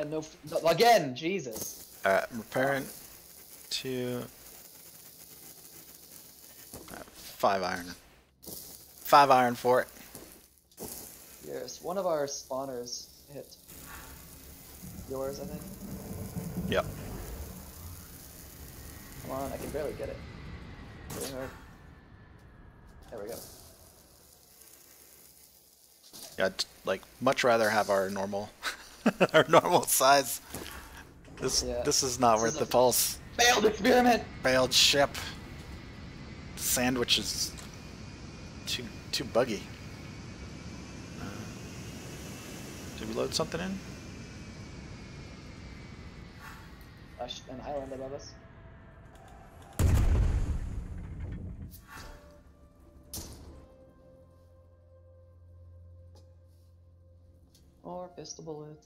And no, again, Jesus. I'm repairing to 5 iron. 5 iron for it. Yes, one of our spawners hit yours, I think. Yep. Come on, I can barely get it. Really hard. There we go. Yeah, I'd, like, much rather have our normal, our normal size. This is not worth the pulse. Failed experiment! Failed ship. The sandwich is too buggy. Did we load something in? An island above us. Or pistol bullet.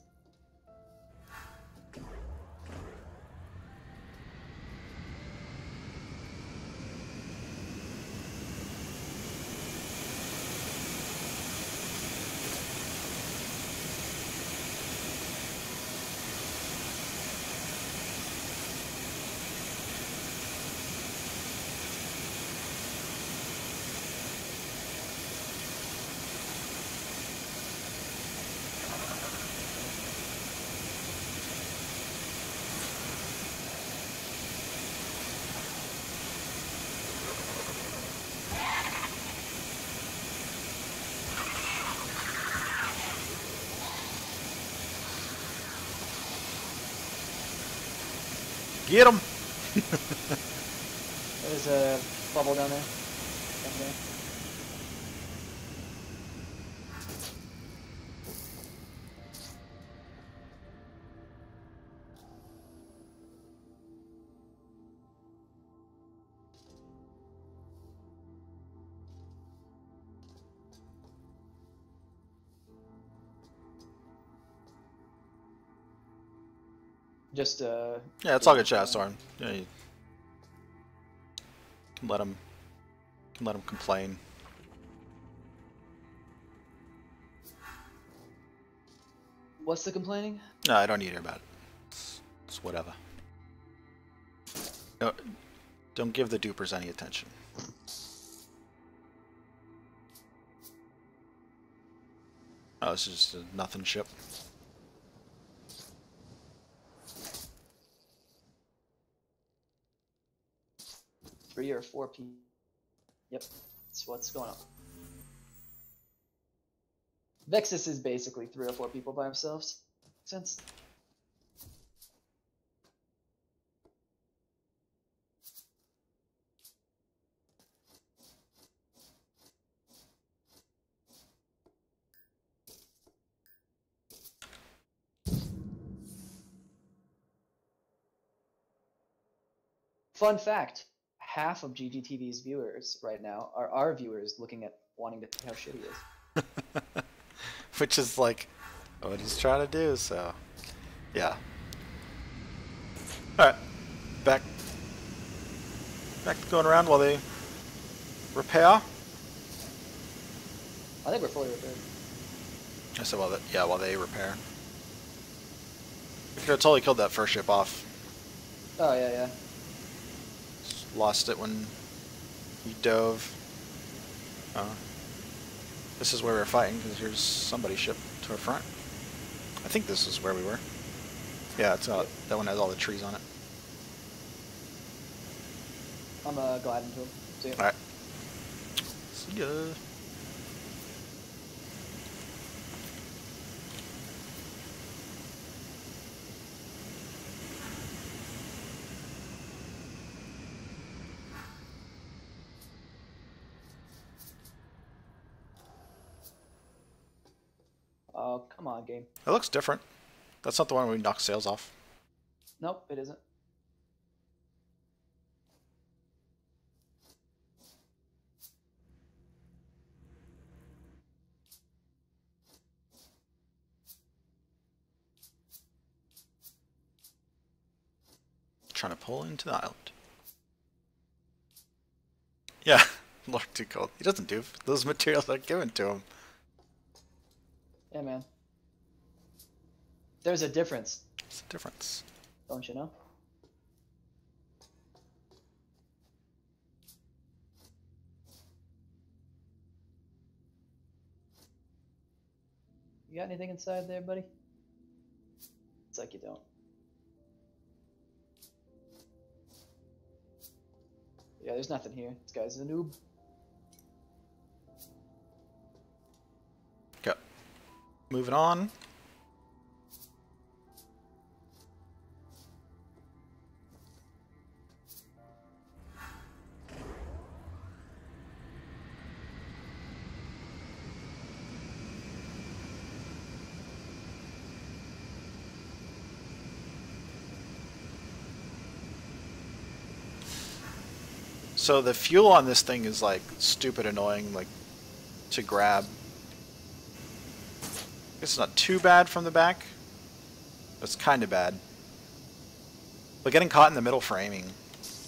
Get him! There's a bubble down there. Down there. Just Yeah, it's all good, chat, Storm. Yeah, you can let him complain. What's the complaining? No, I don't need to hear about it. It's whatever. No, don't give the dupers any attention. Oh, this is just a nothing ship. 3 or 4 people. Yep, that's what's going on. Vexus is basically 3 or 4 people by themselves. Makes sense. Fun fact, half of GGTV's viewers right now are our viewers looking at wanting to see how shitty he is. Which is like what he's trying to do, so yeah. Alright. Back to going around while they repair. I think we're fully repaired. I said while they repair. We could have totally killed that first ship off. Oh yeah, yeah. Just lost it when he dove. This is where we're fighting because here's somebody's ship to our front. I think this is where we were. Yeah, it's that one has all the trees on it. I'm gliding to him. See ya. Alright. See ya. Oh, come on, game. It looks different. That's not the one where we knock sails off. Nope, it isn't. Trying to pull into the island. Yeah, Lord Too Cold. He doesn't do. Those materials are given to him. Yeah, man. There's a difference. What's the difference? Don't you know? You got anything inside there, buddy? It's like you don't. Yeah, there's nothing here. This guy's a noob. Okay. Moving on. So the fuel on this thing is like stupid annoying, like to grab. It's not too bad from the back. It's kind of bad. But getting caught in the middle framing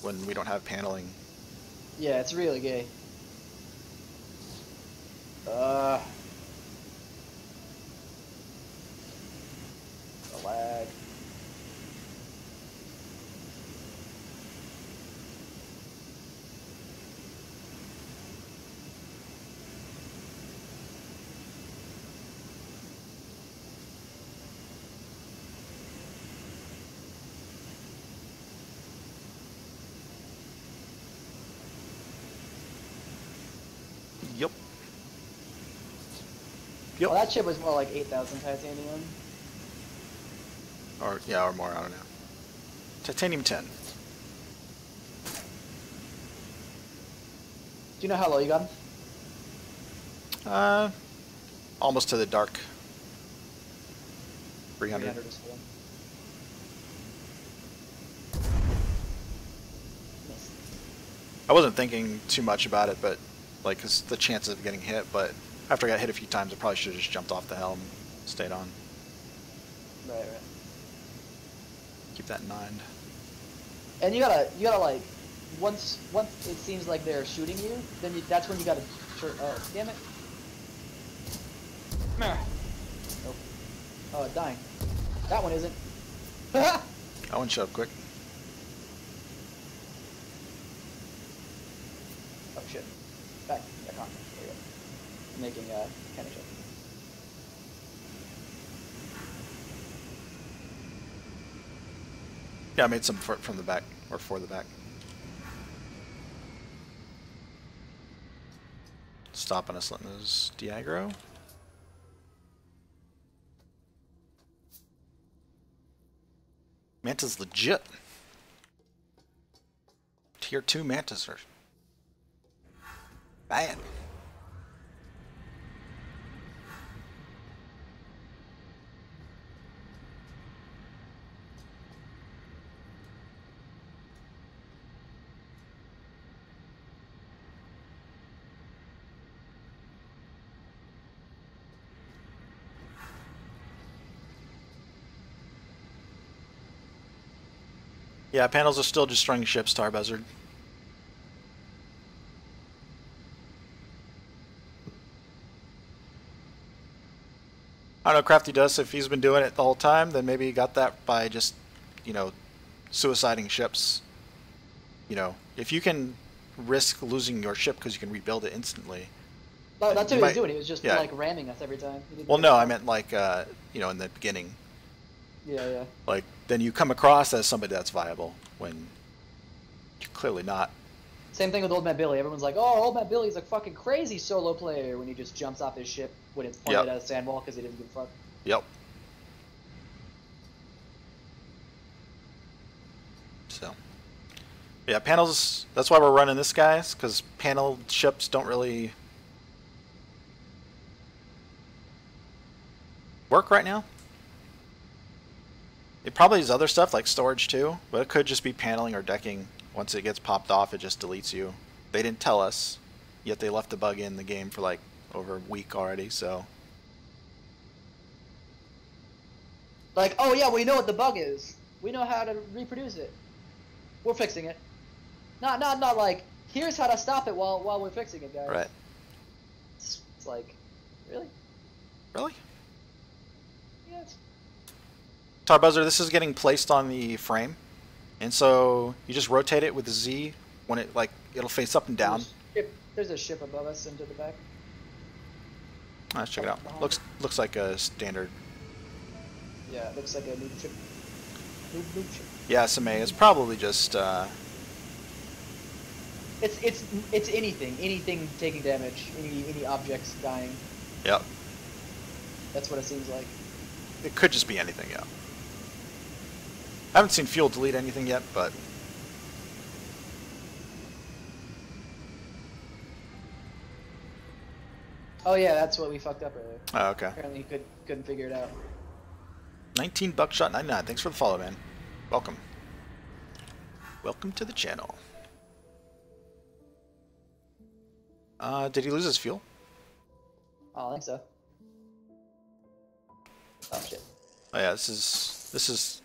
when we don't have paneling. Yeah, it's really gay. The lag. Yep. Yep. Well, that chip was more like 8,000 titanium. Or yeah, or more, I don't know. Titanium 10. Do you know how low you got him? Almost to the dark. 300. 300 is full. Missed. I wasn't thinking too much about it, but like, 'cause the chances of getting hit, but after I got hit a few times, I probably should have just jumped off the helm, stayed on. Right. Keep that in mind. And you gotta like, once it seems like they're shooting you, then that's when you gotta. Oh, damn it! Come here. Nope. Oh, dying. That one isn't. That one shut up quick. Oh shit. Back on. There you go. I'm making kind of shit. Yeah, I made some from the back, or for the back. Stopping us, letting those de-aggro. Manta's legit. Tier 2 Mantas are bad. Yeah, panels are still destroying ships, Star Buzzard. I don't know, Crafty Dust, if he's been doing it the whole time, then maybe he got that by just, you know, suiciding ships. You know, if you can risk losing your ship because you can rebuild it instantly. No, that's what he was doing. He was just like ramming us every time. Well, no, I meant like, you know, in the beginning. Yeah. Like, then you come across as somebody that's viable when you're clearly not. Same thing with Old Man Billy. Everyone's like, oh, Old Man Billy's a fucking crazy solo player when he just jumps off his ship when it's pointed at a sand wall because he didn't give a fuck. Yep. So, yeah, panels, that's why we're running this, guys, because paneled ships don't really work right now. It probably is other stuff like storage too, but it could just be paneling or decking. Once it gets popped off, it just deletes you. They didn't tell us, yet they left the bug in the game for like over a week already, so. Like, oh yeah, we know what the bug is. We know how to reproduce it. We're fixing it. Not like, here's how to stop it while we're fixing it, guys. Right. It's like, really? Really? Yes. Tar Buzzer, this is getting placed on the frame, and so you just rotate it with the Z when it it'll face up and down. There's a ship above us into the back. Let's check it out. Looks like a standard. Yeah, it looks like a noob ship. Noob ship. Yeah, SMA is probably just It's anything taking damage, any objects dying. Yep. That's what it seems like. It could just be anything, yeah. I haven't seen fuel delete anything yet, but... Oh yeah, that's what we fucked up earlier. Oh, okay. Apparently he couldn't figure it out. 19 Buckshot 99. Thanks for the follow, man. Welcome. Welcome to the channel. Did he lose his fuel? Oh, I think so. Oh shit. Oh yeah, this is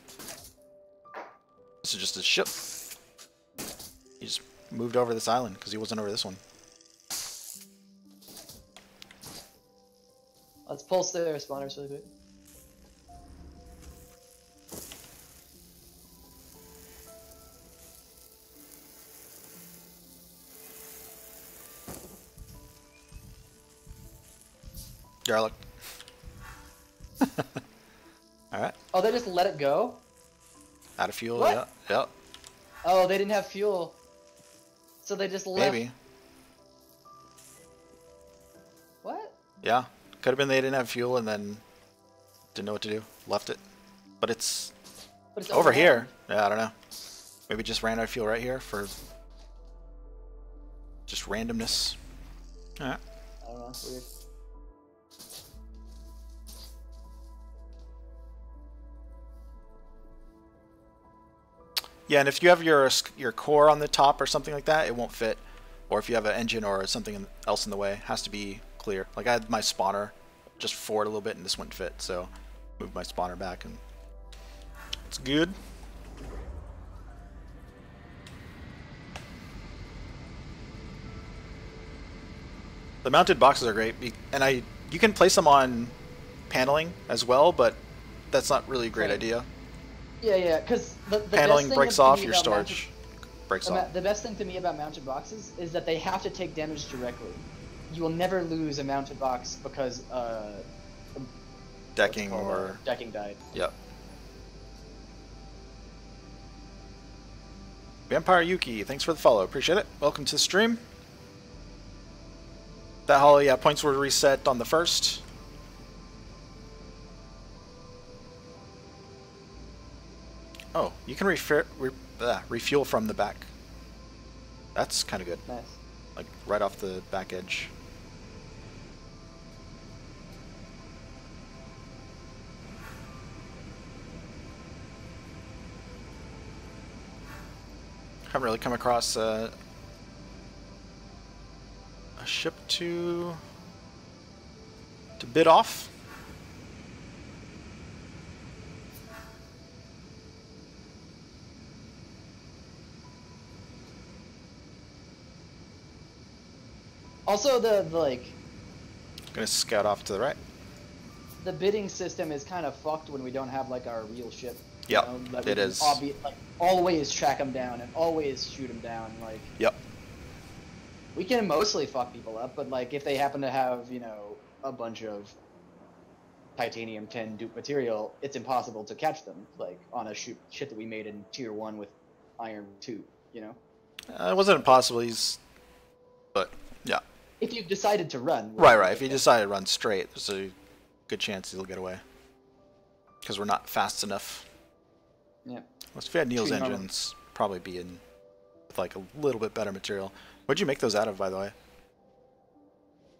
just his ship. He just moved over this island because he wasn't over this one. Let's pulse the spawners really quick. Garlic. Alright. Oh, they just let it go? Out of fuel, What? yeah. Yep. Oh, they didn't have fuel. So they just left. Maybe. What? Yeah. Could have been they didn't have fuel and then didn't know what to do. Left it. But it's over here. Yeah, I don't know. Maybe just ran out of fuel right here for just randomness. Alright. I don't know. Weird. Yeah, and if you have your core on the top or something like that, it won't fit. Or if you have an engine or something else in the way, it has to be clear. Like I had my spawner just forward a little bit and this wouldn't fit, so moved my spawner back and it's good. The mounted boxes are great, and you can place them on paneling as well, but that's not really a great idea. Yeah, because the paneling best breaks thing off, your storage breaks off. The best thing to me about mounted boxes is that they have to take damage directly. You will never lose a mounted box because decking or decking died. Yep. Vampire Yuki, thanks for the follow. Appreciate it. Welcome to the stream. That hollow, yeah, points were reset on the first. Oh, you can refuel from the back. That's kind of good. Nice. Like right off the back edge. Haven't really come across a ship to bid off. Also, the Gonna scout off to the right. The bidding system is kind of fucked when we don't have like our real ship. Yep, like it is. Always track them down and always shoot them down. Like. Yep. We can mostly fuck people up, but like if they happen to have a bunch of titanium 10 dupe material, it's impossible to catch them. Like on a ship that we made in tier 1 with iron 2. It wasn't impossible. But yeah. If you decided to run. Right. If you decided to run straight, there's a good chance he'll get away. Because we're not fast enough. Yeah. Well, if we had Neil's engines, probably be in with like a little bit better material. What'd you make those out of, by the way?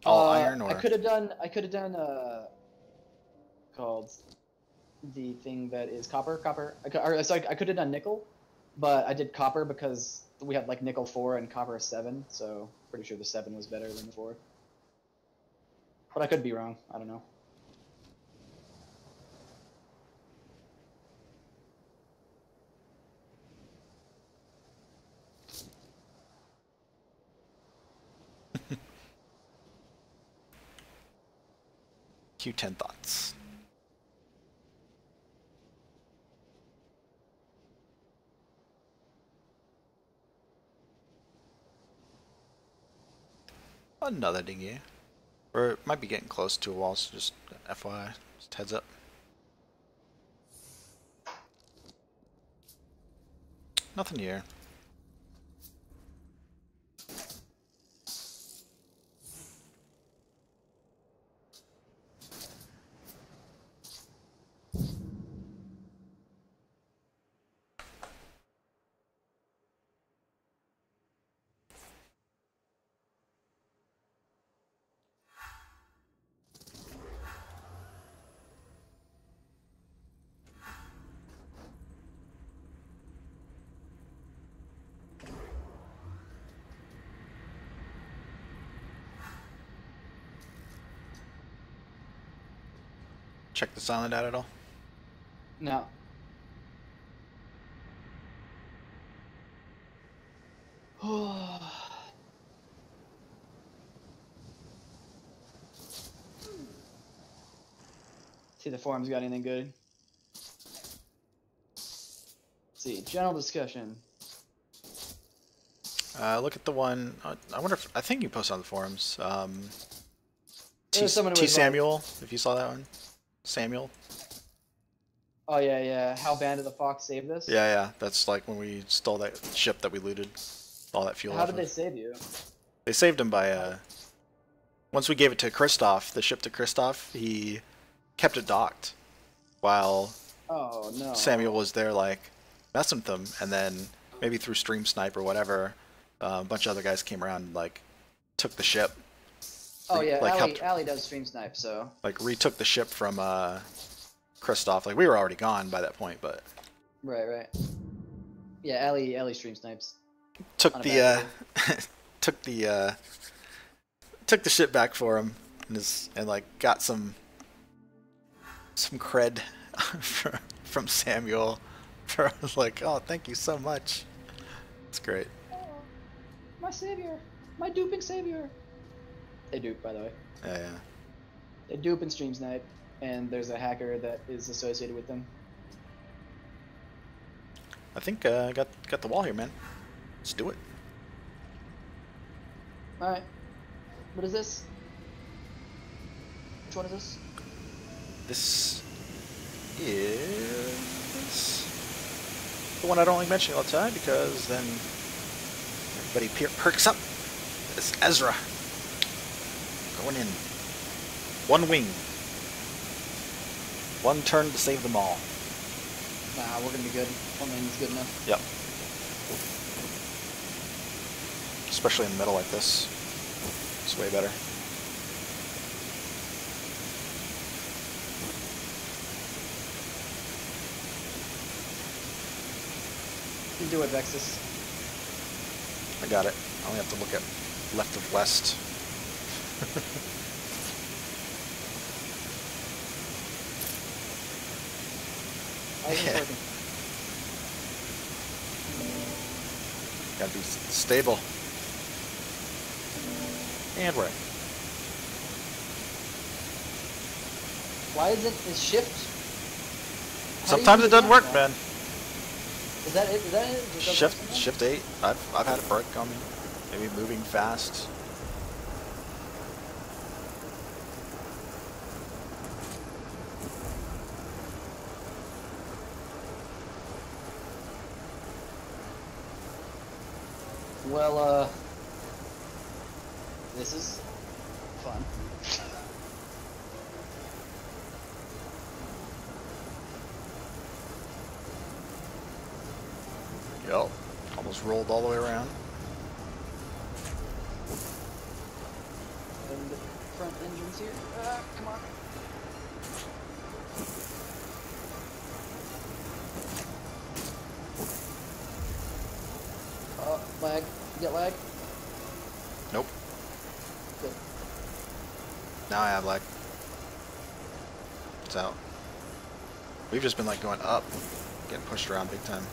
All iron, or I could have done called the thing that is copper. So I could have done nickel, but I did copper because we had like nickel 4 and copper 7, so pretty sure the 7 was better than the 4. But I could be wrong. I don't know. Q10 thoughts. Another dinghy. Or it might be getting close to a wall, so just FYI, just heads up. Nothing here. check this island out at all? No. See if the forums got anything good. Let's see, general discussion. Look at the one. I wonder if I think you posted on the forums. There was someone who T was Samuel, if you saw that one. Samuel. Oh yeah, yeah. How Band of the Fox saved us? Yeah, yeah. That's like when we stole that ship that we looted. All that fuel. How off did of. they save you? They saved him by once we gave it to Kristoff, the ship to Kristoff, he kept it docked while Oh no. Samuel was there like messing with them, and then maybe through Stream Snipe or whatever, a bunch of other guys came around and like took the ship. Oh yeah, like Allie does stream snipe, so. Like retook the ship from Kristoff. Like we were already gone by that point, but Right. Yeah, Allie stream snipes. took the took the ship back for him and like got some cred from Samuel for like, oh, thank you so much. It's great. Oh, my savior, my duping savior. They dupe, by the way. Yeah. They dupe and stream snipe, and there's a hacker that is associated with them. I think I got the wall here, man. Let's do it. All right. What is this? Which one is this? This is the one I don't like mentioning all the time because then everybody perks up. It's Ezra. Going in. One wing. One turn to save them all. Nah, we're gonna be good. One lane's good enough. Yep. Especially in the middle like this. It's way better. You do it, Vexus. I got it. I only have to look at left of west. Yeah. Gotta be stable. And right. Why is shift? Sometimes it doesn't work, man. Is that it? Shift 8. I've had it break on me. Maybe moving fast. Well, this is fun. Yep. Almost rolled all the way around. And the front engine's here. Come on. Lag. You get lag? Nope. Good. Now I have lag. It's out. We've just been like going up, getting pushed around big time.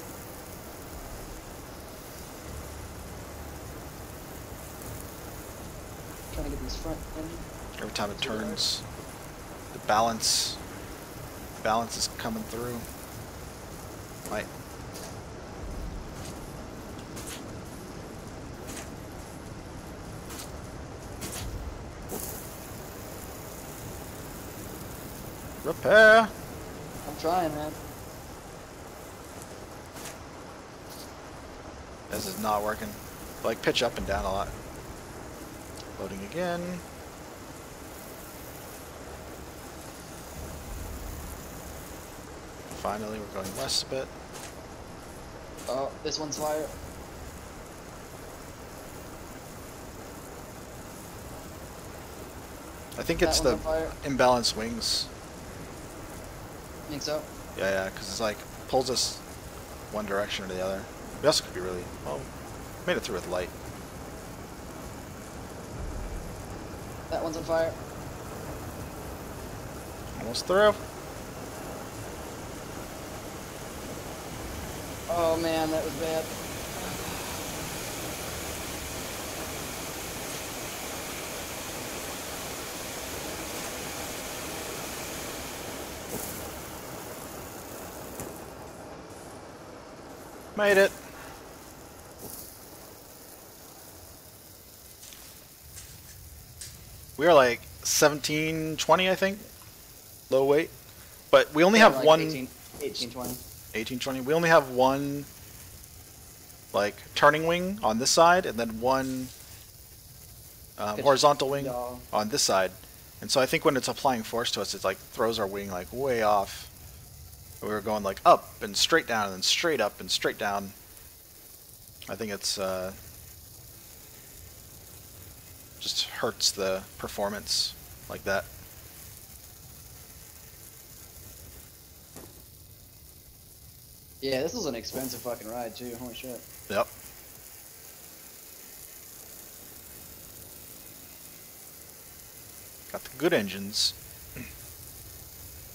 Trying to get this front engine. Every time it turns, the balance is coming through. Right. Repair. I'm trying, man. This is not working. Like pitch up and down a lot. Loading again. Finally, we're going west a bit. Oh, this one's fire. I think it's the imbalanced wings. Think so? Yeah, because it's like pulls us one direction or the other. We also could be really well. Made it through with light. That one's on fire. Almost through. Oh man, that was bad. Made it. We are like 17, 20, I think. Low weight. But we only have like one... 18, 20. 18, 20. We only have one, like, turning wing on this side, and then one horizontal wing on this side. And so I think when it's applying force to us, it like throws our wing like way off. We were going like up and straight down, and then straight up and straight down. I think it's just hurts the performance like that. Yeah, this was an expensive fucking ride too. Holy shit. Yep. Got the good engines.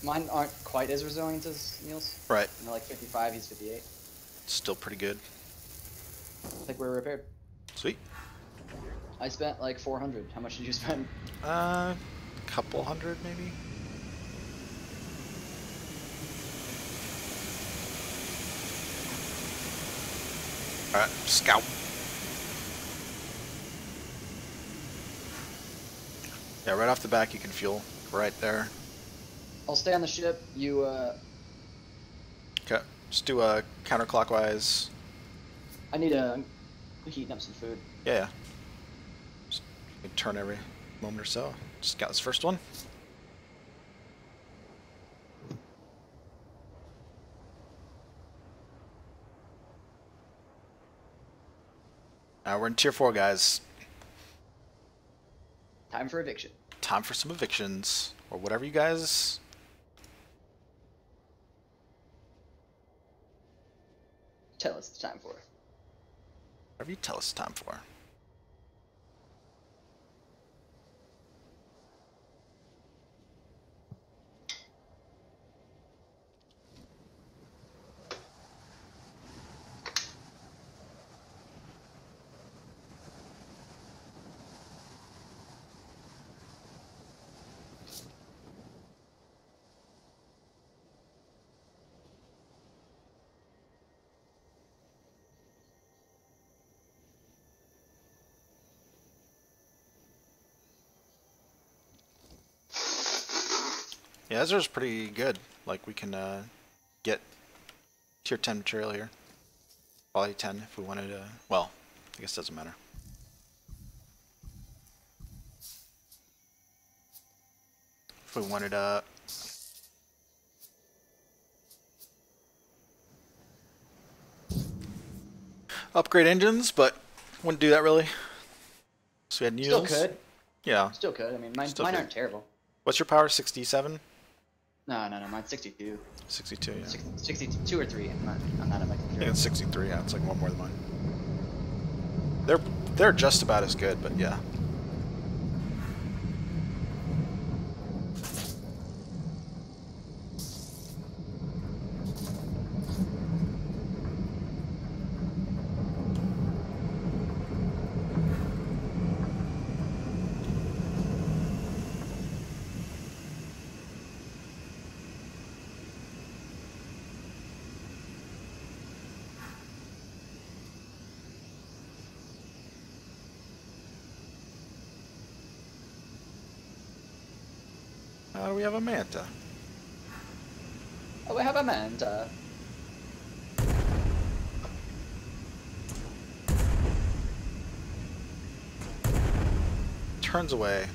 Mine aren't quite as resilient as Neil's. Right. They're like 55, he's 58. Still pretty good. I think we're repaired. Sweet. I spent like 400. How much did you spend? Couple hundred maybe. Alright, scout. Yeah, right off the back you can fuel. Right there. I'll stay on the ship. You, Okay, just do a counterclockwise. I need to heat up some food. Yeah, yeah. Just turn every moment or so. Just got this first one. Now we're in tier 4, guys. Time for eviction. Time for some evictions, or whatever you guys... Tell us the time for. Whatever you tell us the time for. Yeah, Ezra's pretty good. Like, we can get tier 10 material here. Quality 10 if we wanted to... Well, I guess it doesn't matter. If we wanted to... upgrade engines, but wouldn't do that really. So we had Still needles. could. Yeah. Still could. I mean, mine aren't terrible. What's your power? 67? No, mine's 62. 62, yeah. 62 or 3. I'm not at my I computer. think it's 63, yeah. It's like one more than mine. They're just about as good, but yeah. We have a Manta. Oh, we have a Manta. Turns away.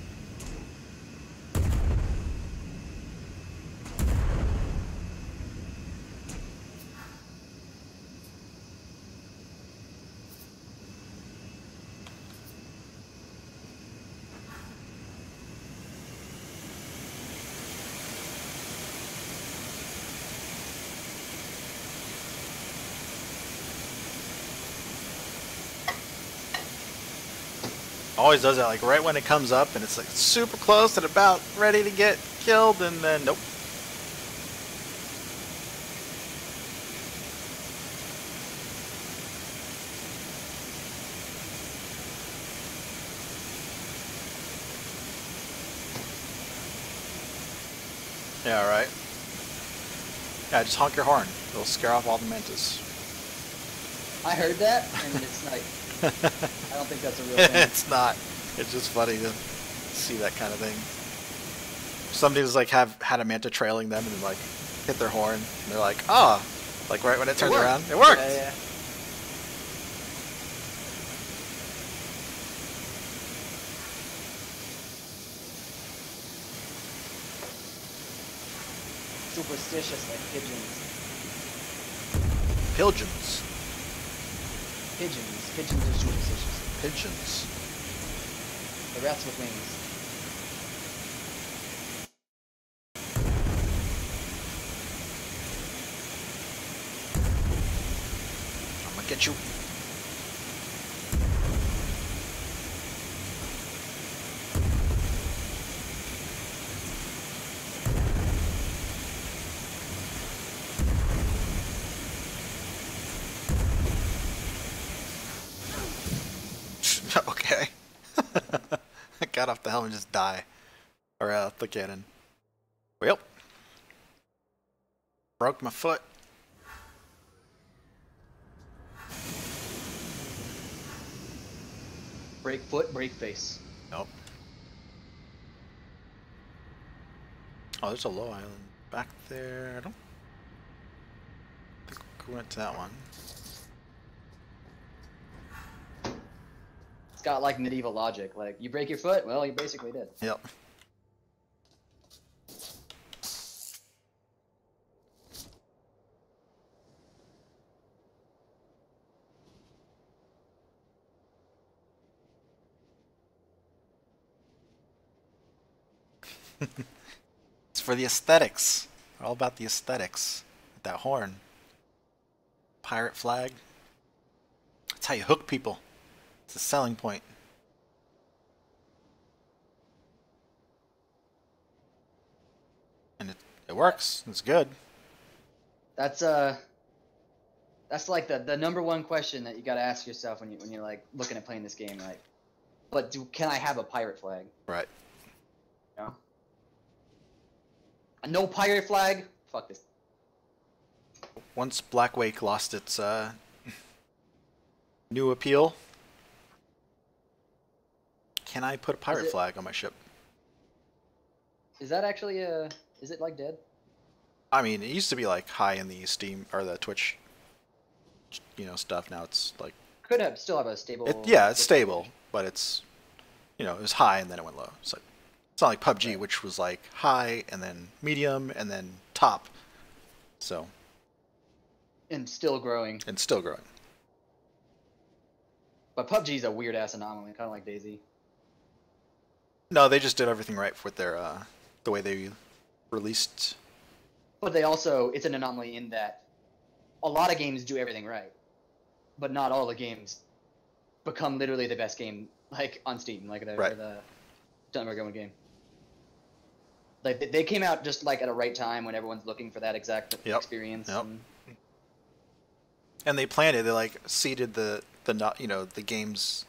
Always does that, like right when it comes up and it's like super close and about ready to get killed, and then nope. Yeah, right. Yeah, just honk your horn. It'll scare off all the mantis. I heard that, and it's like, I don't think that's a real thing. It's not. It's just funny to see that kind of thing. Somebody's like had a manta trailing them and then like hit their horn, and they're like, ah, like right when it turns around, it worked. Yeah, yeah. Superstitious like pigeons. Pigeons. Pigeons. Pigeons are superstitious. Pigeons. The rats with wings. I'm gonna get you. Okay. I got off the helmet and just die. Or the cannon. Well. Broke my foot. Break foot, break face. Nope. Oh, there's a low island back there. I don't think we went to that one. It's got like medieval logic. Like, you break your foot, well, you basically did. Yep. It's for the aesthetics. We're all about the aesthetics. With that horn. Pirate flag. That's how you hook people. It's a selling point. And it works. It's good. That's like the number one question that you gotta ask yourself when you're like looking at playing this game. Like, but can I have a pirate flag? Right. No. A no pirate flag? Fuck this. Once Black Wake lost its new appeal, can I put a pirate flag on my ship? Is that actually is it like dead? I mean, it used to be like high in the Steam or the Twitch, stuff. Now it's like Could still have a stable. it's stable, but it's, it was high and then it went low. So it's not like PUBG, Right. which was like high and then medium and then top. So. And still growing. And still growing. But PUBG's a weird ass anomaly, kind of like DayZ. No, they just did everything right with their the way they released. But it's an anomaly in that a lot of games do everything right, but not all the games become literally the best game, like on Steam, like the Dunmer going game. Like they came out just like at a right time when everyone's looking for that exact experience. Yep. And they planned it. They like seeded the game's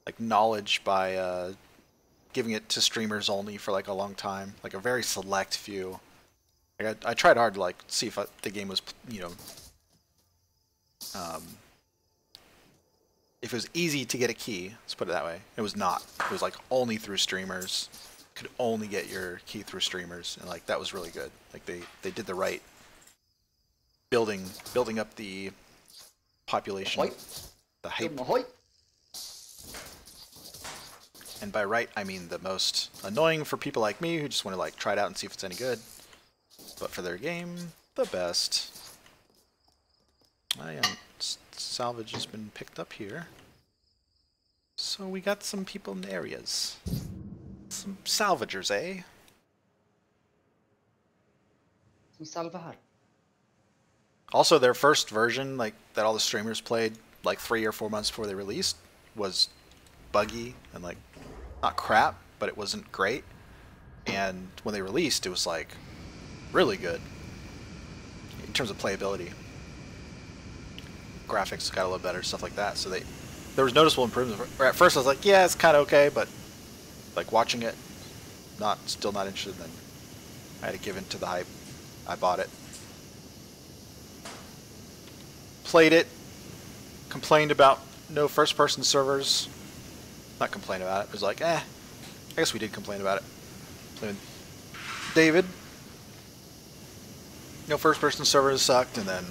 like knowledge by giving it to streamers only for like a long time, like a very select few. Like I tried hard to like see if the game was if it was easy to get a key. Let's put it that way. It was not. It was like only through streamers. Could only get your key through streamers, and like that was really good. Like they did the right building up the population, the hype. And by right, I mean the most annoying for people like me who just want to like try it out and see if it's any good. But for their game, the best. Oh yeah, salvage has been picked up here. So we got some people in the areas. Some salvagers, eh? Some salvar. Also, their first version, like that all the streamers played like 3 or 4 months before they released, was buggy and like not crap, but it wasn't great. And when they released, it was like really good in terms of playability. Graphics got a little better, stuff like that. So there was noticeable improvement. At first, I was like, yeah, it's kind of okay, but like watching it, still not interested. Then I had to give in to the hype. I bought it. Played it. Complained about no first-person servers. Not complain about it. It was like, I guess we did complain about it. Playing with David. No first-person servers sucked, and then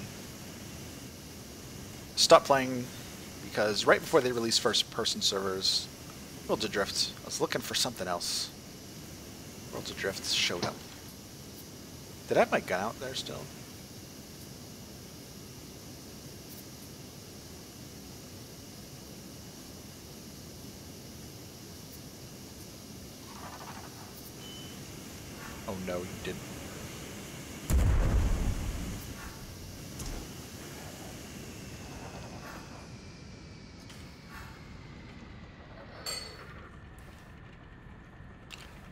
stopped playing because right before they released first-person servers, Worlds Adrift, I was looking for something else. Worlds Adrift showed up. Did I have my gun out there still? Oh no, you didn't.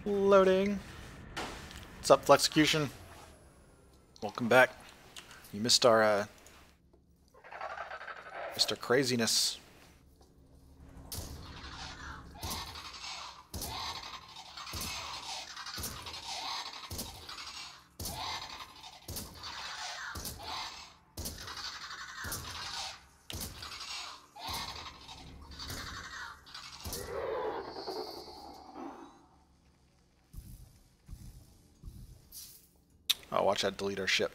Loading. What's up, Flexecution? Welcome back. You missed our craziness. Oh, watch that delete our ship.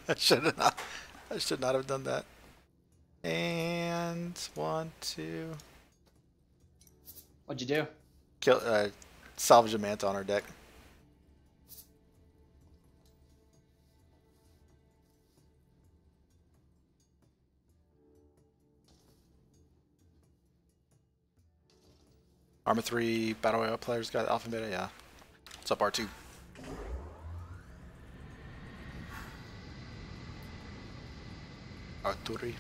I should not have done that. And 1, 2. What'd you do? Kill, salvage a manta on our deck. Arma 3 Battle Royale players got Alpha Beta, yeah. What's up, R2? Arturi.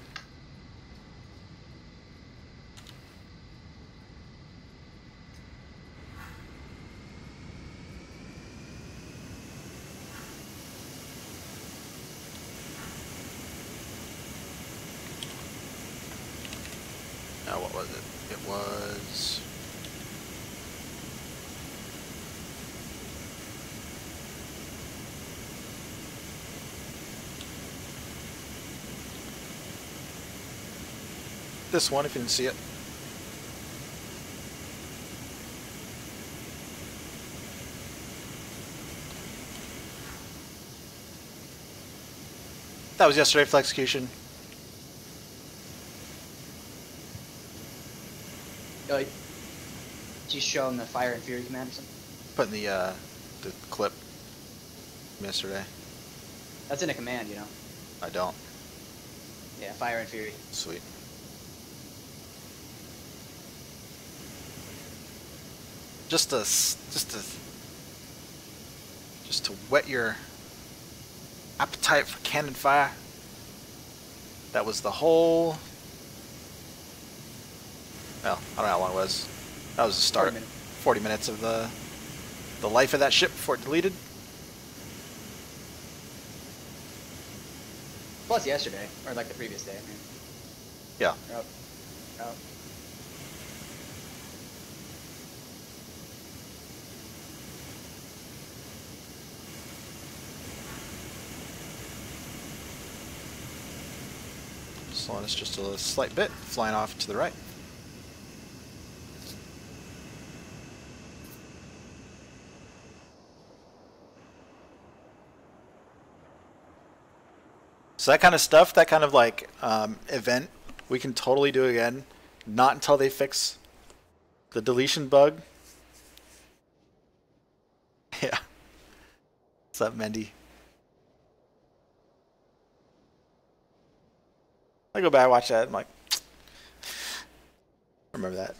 Now what was it? It was... this one, if you didn't see it. That was yesterday for execution. Oh, just showing the Fire and Fury command or something? Putting the clip from yesterday. That's in a command, you know. I don't. Yeah, Fire and Fury. Sweet. Just to whet your appetite for cannon fire. That was the whole... Well, I don't know how long it was. That was the start. 40 minutes of the life of that ship before it deleted. Plus yesterday, or like the previous day, I mean. Yeah. Yep. Yep. Slowing us just a slight bit, flying off to the right. So that kind of stuff, that kind of like event, we can totally do again. Not until they fix the deletion bug. Yeah. What's up, Mendy? I go back, watch that, I'm like, remember that.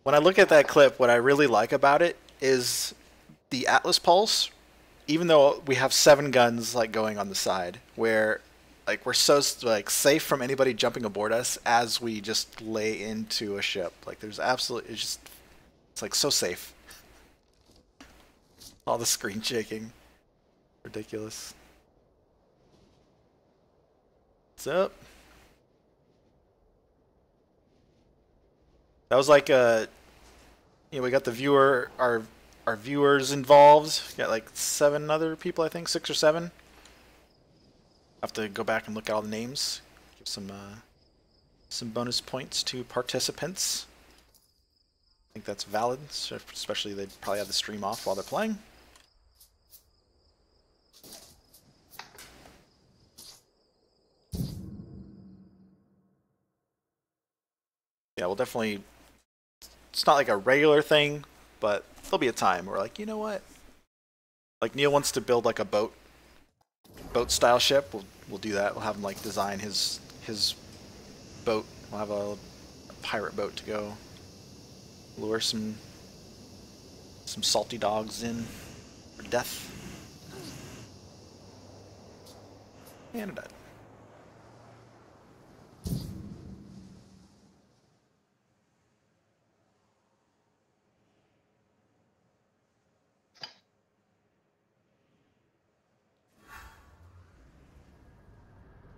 When I look at that clip, what I really like about it is the Atlas Pulse, even though we have 7 guns like going on the side, where like we're so like safe from anybody jumping aboard us as we just lay into a ship. Like there's absolutely, it's like so safe. All the screen shaking. Ridiculous. What's up? That was like we got the viewer, our our viewers involved. Got like 7 other people, I think, 6 or 7. Have to go back and look at all the names. Give some bonus points to participants. I think that's valid, especially they probably have the stream off while they're playing. Yeah, we'll definitely. It's not like a regular thing, but there'll be a time where, like, you know what? Like Neil wants to build like a boat style ship. We'll do that. We'll have him like design his boat. We'll have a pirate boat to go lure some salty dogs in for death. And it died.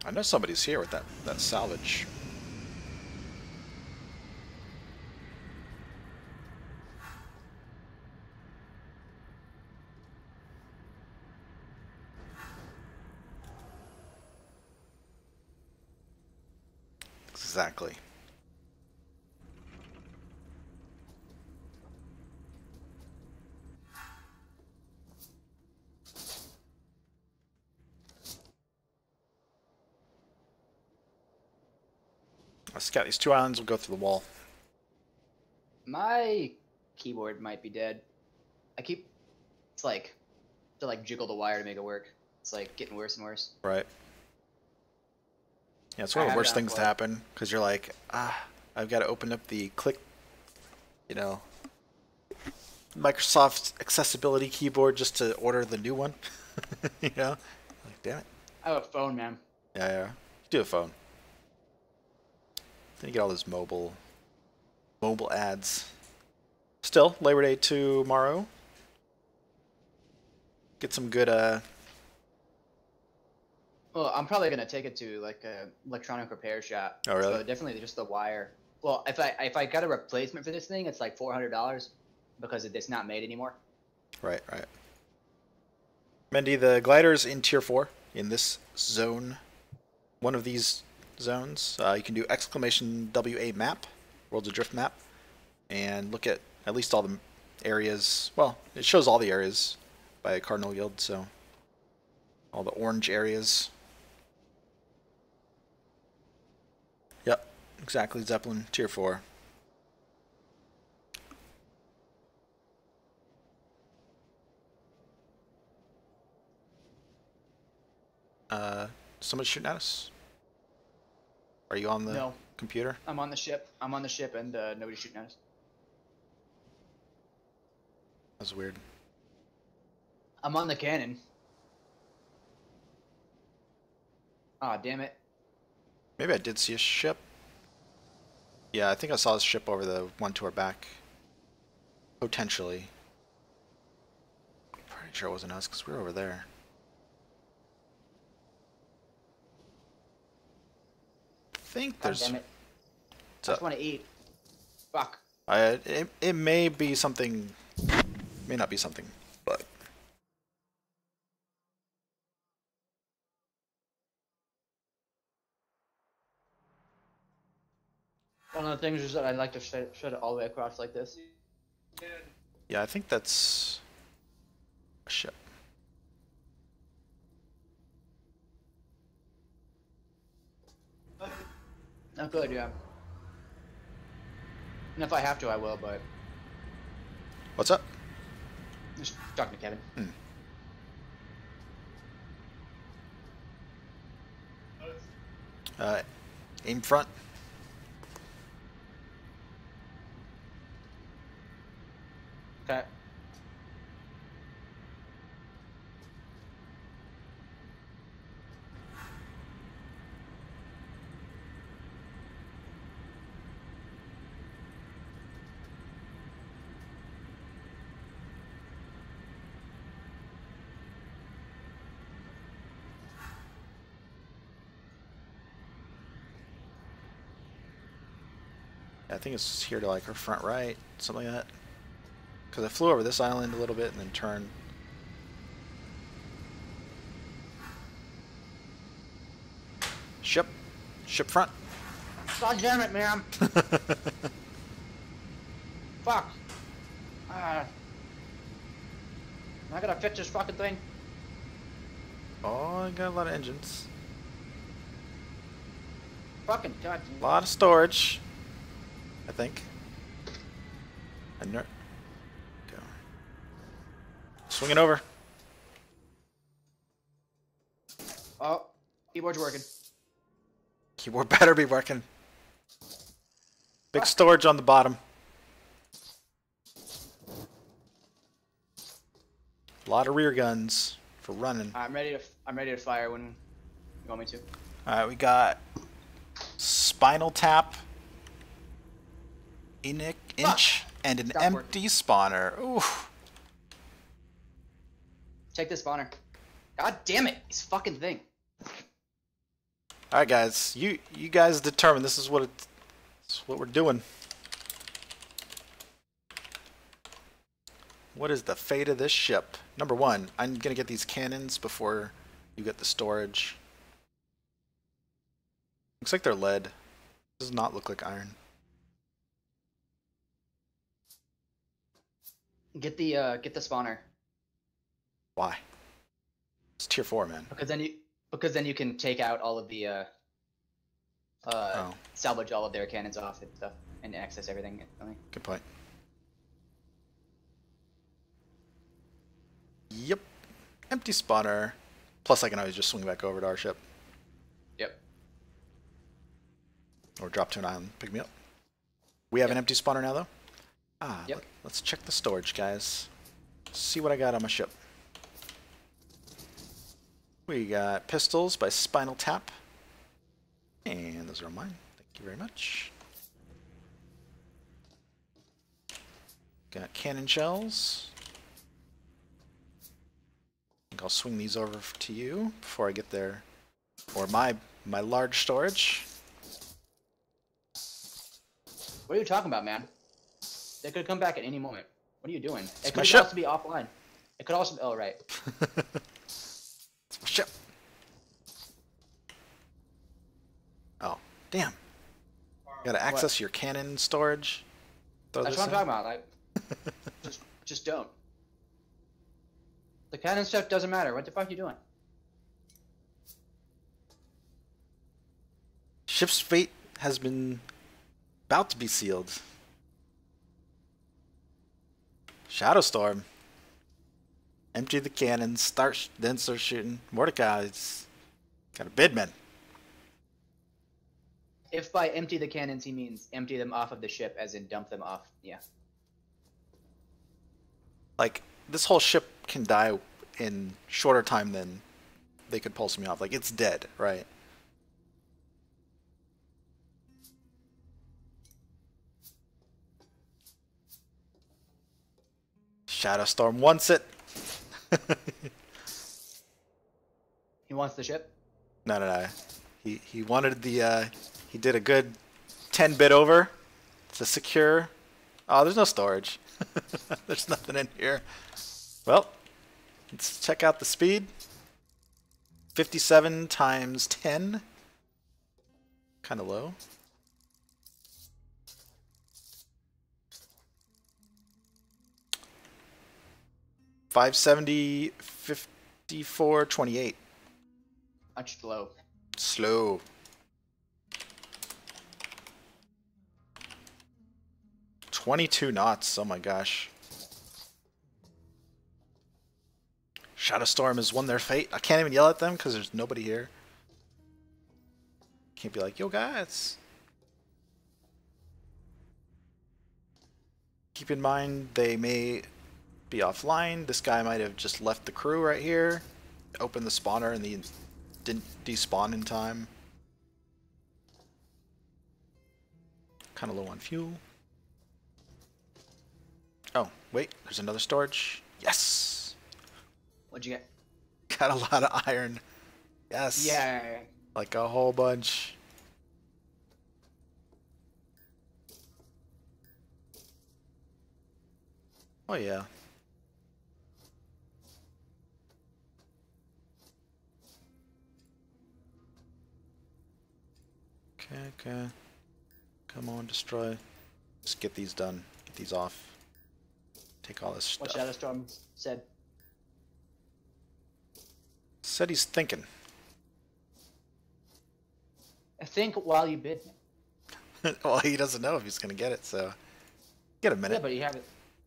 I know somebody's here with that salvage. Exactly. Let's scout these 2 islands. We'll go through the wall. My keyboard might be dead. It's like to like jiggle the wire to make it work. It's like getting worse and worse. Right. Yeah, it's one of the worst things to happen because you're like, I've got to open up the click, Microsoft accessibility keyboard just to order the new one. Like, damn it. I have a phone, man. Yeah. Do a phone. Then you get all those mobile ads. Still, Labor Day tomorrow. Get some good Well, I'm probably gonna take it to like a electronic repair shop. Oh, really? So definitely just the wire. Well, if I got a replacement for this thing, it's like $400 because it's not made anymore. Right. Mendy, the glider's in tier 4 in this zone. One of these zones. You can do exclamation WA map, Worlds of Drift map, and look at least all the areas. Well, it shows all the areas by Cardinal Guild, so all the orange areas. Yep, exactly. Zeppelin tier 4. Somebody shooting at us? Are you on the computer? I'm on the ship. And nobody's shooting at us. That's weird. I'm on the cannon. Aw, damn it. Maybe I did see a ship. Yeah, I think I saw a ship over the one to our back. Potentially. Pretty sure it wasn't us because we were over there. I think there's. God damn it. I just want to eat. Fuck. It may be something. May not be something, but. One of the things is that I like to shut it all the way across like this. Yeah, I think that's a ship. Not good, yeah. And if I have to, I will, but... What's up? Just talking to Kevin. Aim front. Okay. I think it's here to like our front right, something like that. Because I flew over this island a little bit and then turned. Ship. Ship front. God damn it, man! Fuck! I gotta fix this fucking thing. Oh, I got a lot of engines. Fucking god. A lot of storage. I think. Go. Swing it over. Oh, keyboard's working. Keyboard better be working. Big storage on the bottom. A lot of rear guns for running. I'm ready to fire when you want me to. Alright, we got Spinal Tap, Inch, and an Stop empty spawner. Ooh. Take this spawner. God damn it! This fucking thing. Alright guys, you guys determine this is what we're doing. What is the fate of this ship? Number one, I'm gonna get these cannons before you get the storage. Looks like they're lead. Does not look like iron. Get the spawner. Why? It's tier 4, man. Because then you can take out all of the salvage all of their cannons off and stuff and access everything. Good point. Yep. Empty spawner. Plus I can always just swing back over to our ship. Yep. Or drop to an island. Pick me up. We have an empty spawner now though? Yep. Let's check the storage, guys. See what I got on my ship. We got pistols by Spinal Tap. And those are mine. Thank you very much. Got cannon shells. I think I'll swing these over to you before I get there. Or my large storage. What are you talking about, man? They could come back at any moment. What are you doing? It my could ship. also be offline. It could also. Oh right. It's my ship. Oh, damn. Gotta access your cannon storage. That's what I'm talking about. Like, just don't. The cannon stuff doesn't matter. What the fuck are you doing? Ship's fate has been about to be sealed. Shadowstorm. Empty the cannons, then start shooting. Mordecai's got a bidman. If by empty the cannons he means empty them off of the ship, as in dump them off, yeah. Like, this whole ship can die in shorter time than they could pulse me off. Like, it's dead, right? Shadowstorm wants it. He wants the ship? No. He wanted the, he did a good 10-bit over to secure. Oh, there's no storage. There's nothing in here. Well, let's check out the speed. 57 times 10. Kind of low. .570, 54, 28. Much low. Slow. .22 knots. Oh my gosh. Shadowstorm has won their fate. I can't even yell at them because there's nobody here. Can't be like, yo guys. Keep in mind they may be offline. This guy might have just left the crew right here. Opened the spawner and he didn't despawn in time. Kind of low on fuel. Oh, wait, there's another storage. Yes! What'd you get? Got a lot of iron. Yes. Yeah. Like a whole bunch. Oh yeah. Okay, okay. Come on, destroy. Just get these done. Get these off. Take all this What stuff. Shadowstorm said. Said he's thinking. Think while you bid. Well, he doesn't know if he's gonna get it, so get a Yeah, minute. but you have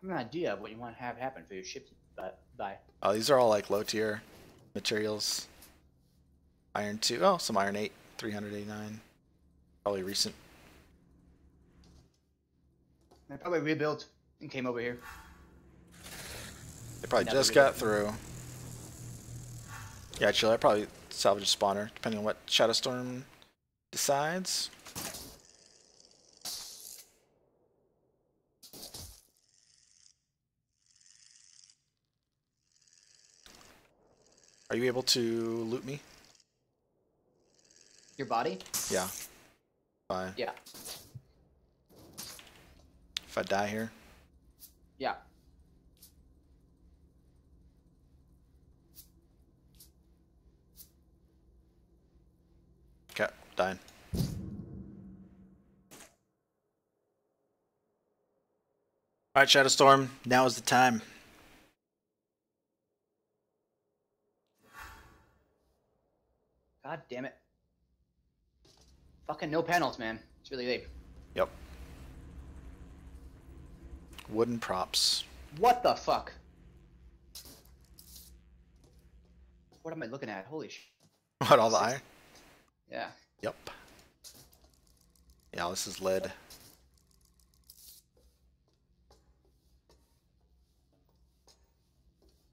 an idea of what you want to have happen for your ship to buy. Oh, these are all like low tier materials. Iron 2. Oh, some Iron 8. 389. Probably recent. They probably rebuilt and came over here. They probably Never just got through. Yeah, actually, I probably salvage a spawner, depending on what Shadowstorm decides. Are you able to loot me? Your body? Yeah. Fine. Yeah. If I die here. Yeah. Okay, dying. Alright, Shadowstorm, now is the time. God damn it. Fucking no panels, man. It's really late. Yep. Wooden props. What the fuck? What am I looking at? Holy sh... What, all the iron? Yeah. Yep. Yeah, this is lead.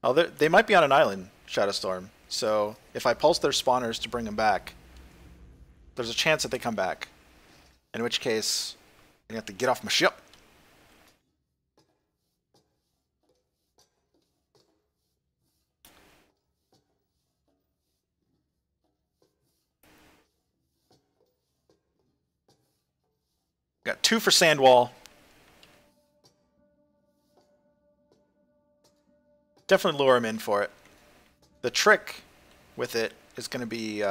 Oh, they might be on an island, Shadowstorm. So if I pulse their spawners to bring them back, there's a chance that they come back. In which case, I'm gonna have to get off my ship. Got 2 for Sandwall. Definitely lure him in for it. The trick with it is going to be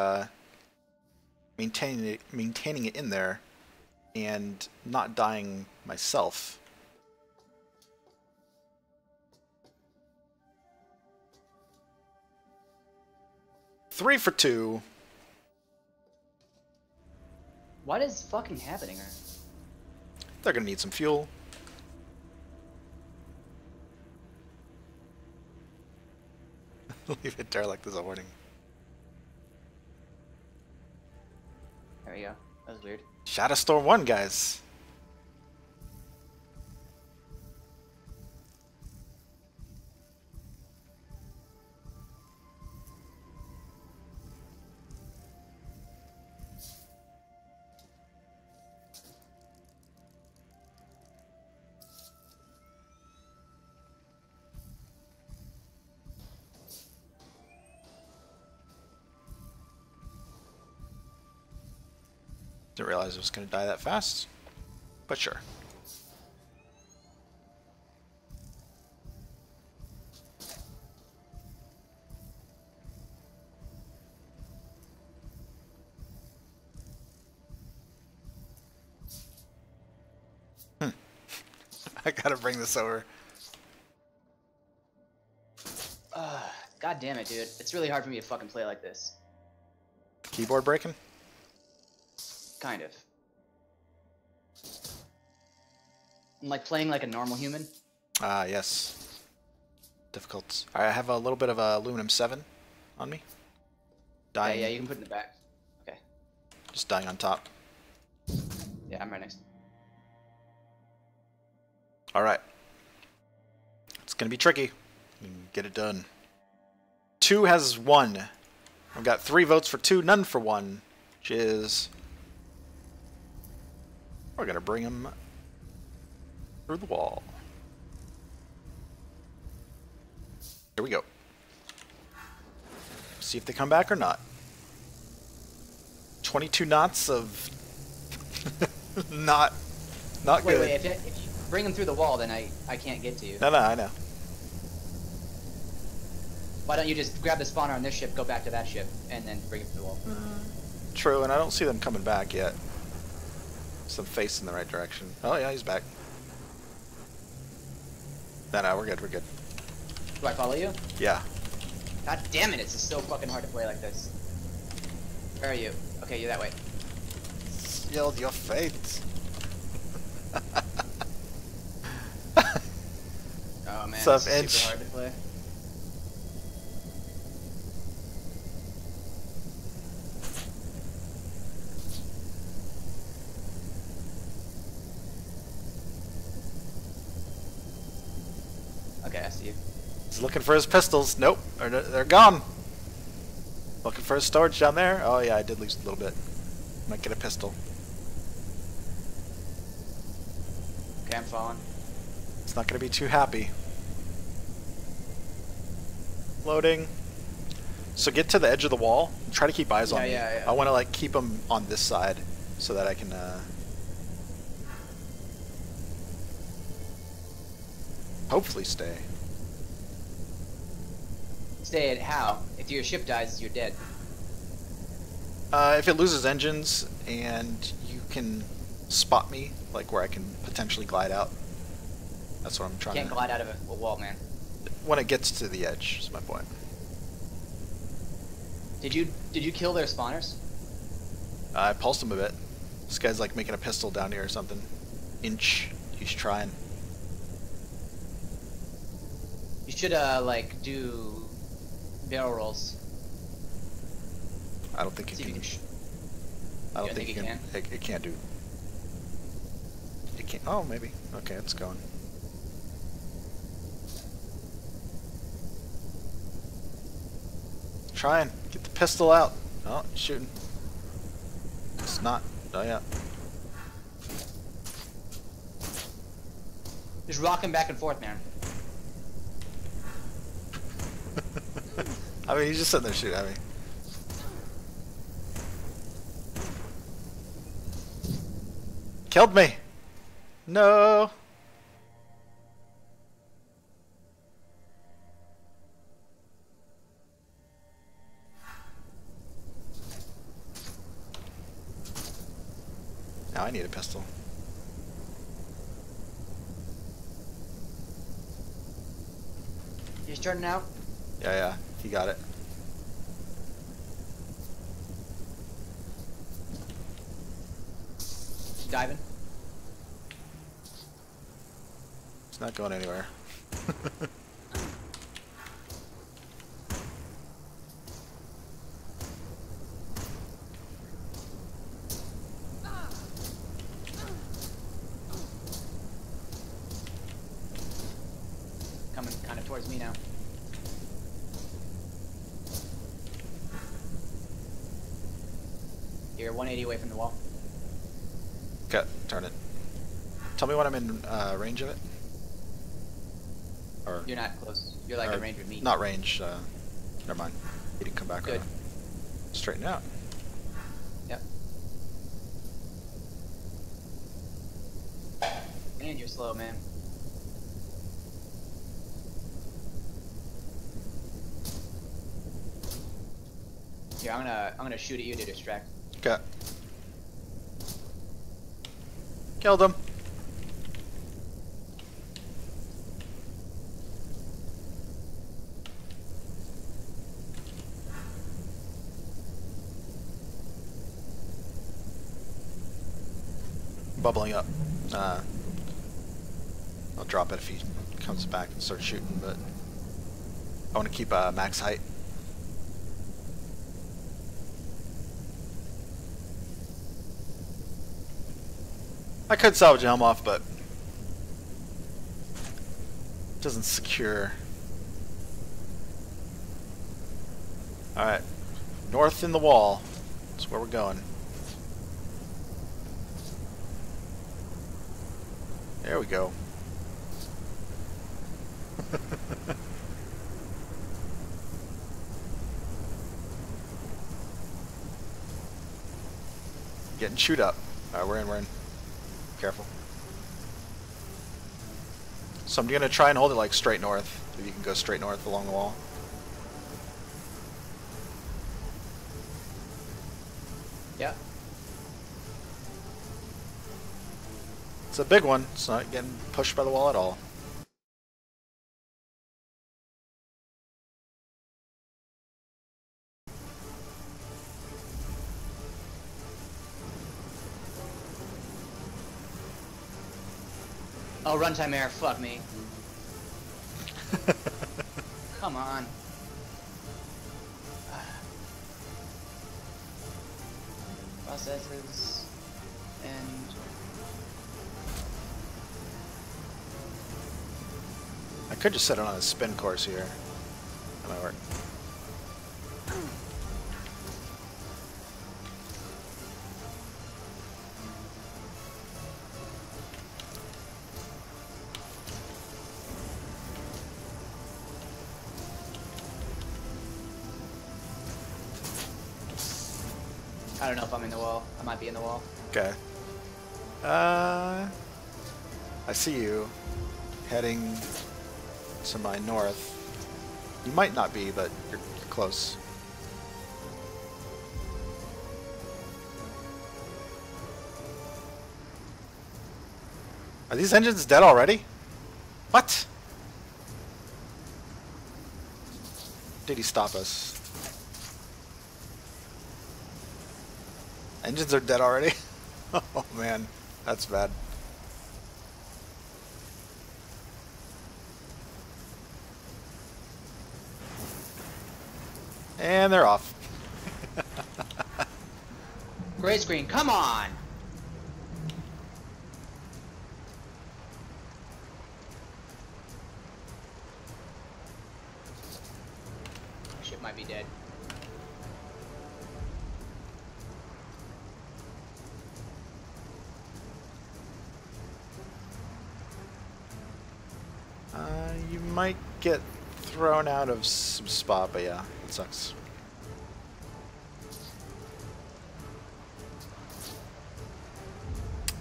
maintaining it in there and not dying myself. Three for 2. What is fucking happening? They're going to need some fuel. Leave it there like there's a warning. There we go. That was weird. Shadowstorm 1, guys. Didn't realize it was going to die that fast, but sure. I gotta bring this over. God damn it, dude. It's really hard for me to fucking play like this. Keyboard breaking? Kind of. I'm like playing like a normal human. Ah, yes. Difficult. I have a little bit of aluminum 7 on me. Dying. Yeah, you can put it in the back. Okay. Just dying on top. Yeah, I'm right next. Alright. It's gonna be tricky. We can get it done. 2 has 1. I've got 3 votes for 2, none for 1. Which is... We're gonna bring him through the wall. Here we go. See if they come back or not. 22 knots of not Wait, good. wait. bring them through the wall, then I can't get to you. No, I know. Why don't you just grab the spawner on this ship, go back to that ship, and then bring it through the wall? True, and I don't see them coming back yet. Some face in the right direction. Oh yeah, he's back. No, we're good, we're good. Do I follow you? Yeah. God damn it, it's just so fucking hard to play like this. Where are you? Okay, you're that way. Sealed your fate. Oh man, Sup, this is Edge? super hard to play. Okay, I see you. He's looking for his pistols. Nope, they're gone. Looking for his storage down there. Oh yeah, I did lose a little bit. Might get a pistol. Okay, I'm falling. It's not going to be too happy. Loading. So get to the edge of the wall. Try to keep eyes on me. Yeah. I want to like keep them on this side so that I can. Hopefully stay. Stay at how? If your ship dies, you're dead. If it loses engines and you can spot me, like where I can potentially glide out. That's what I'm trying Can't to. glide out of a wall, man. When it gets to the edge, is my point. Did you kill their spawners? I pulsed him a bit. This guy's like making a pistol down here or something. Inch. He's trying. You should like do barrel rolls. I don't think it See if can. you can I don't You think think it it can. It can't do. It can't. Oh, maybe. Okay, it's going. Trying. Get the pistol out. Oh, he's shooting. It's not. Oh yeah. Just rocking back and forth, man. I mean, he's just sitting there shooting at me. Killed me. No. Now I need a pistol. You're starting out. Yeah, he got it. Diving. It's not going anywhere. Coming kind of towards me now. You're 180 away from the wall. Okay, turn it. Tell me when I'm in range of it. Or You're not close. You're like or in range with me. Not range. Never mind. He didn't come back. Good. around. Straighten out. Yep. And you're slow, man. Here, I'm gonna shoot at you to distract. Okay. Killed him. Bubbling up. I'll drop it if he comes back and starts shooting, but I want to keep max height. I could salvage the helm off, but it doesn't secure. Alright. North in the wall. That's where we're going. There we go. Getting chewed up. Alright, we're in. Careful. So I'm gonna try and hold it like straight north. If you can go straight north along the wall. Yeah. It's a big one. It's not getting pushed by the wall at all. Oh, runtime error. Fuck me. Come on. Processes and I could just set it on a spin course here. That might work. I don't know if I'm in the wall. I might be in the wall. Okay. I see you heading to my north. You might not be, but you're close. Are these engines dead already? What? Did he stop us? Engines are dead already? Oh man, that's bad. And they're off. Gray screen, come on! Ship might be dead. You might get thrown out of some spot, but yeah, it sucks.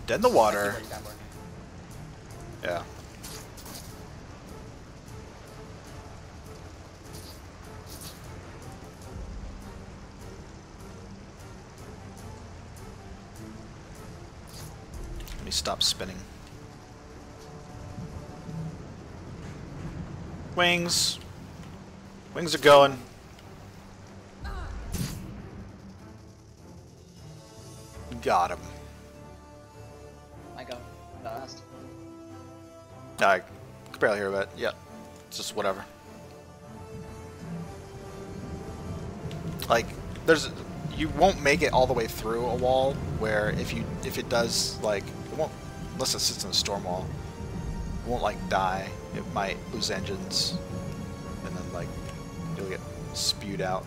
Dead in the water. Yeah. Let me stop spinning. Wings. Wings are going. Got him. I go last. I could barely hear that. Yeah. It's just whatever. Like, you won't make it all the way through a wall where if it does, like, it won't, unless it sits in a storm wall, it won't like die. It might lose engines and then like you'll get spewed out.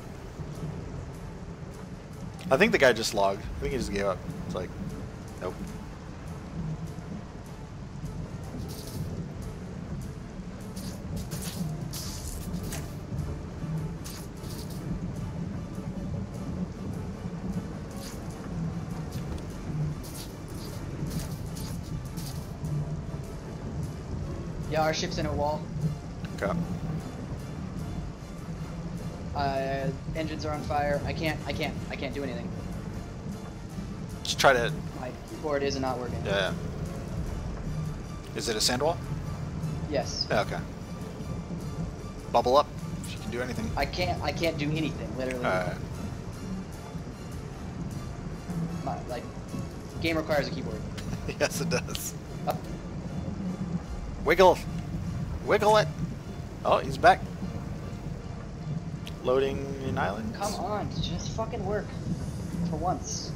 I think the guy just logged. I think he just gave up. It's like, nope. Yeah, our ship's in a wall. Okay. Engines are on fire. I can't do anything. Just try to. My keyboard is not working. Yeah. Is it a sand wall? Yes. Yeah, okay. Bubble up if you can do anything. I can't do anything. Literally. Alright. Like, game requires a keyboard. Yes, it does. Up. Wiggle. Wiggle it. Oh, he's back. Loading in island. Come on, just fucking work. For once.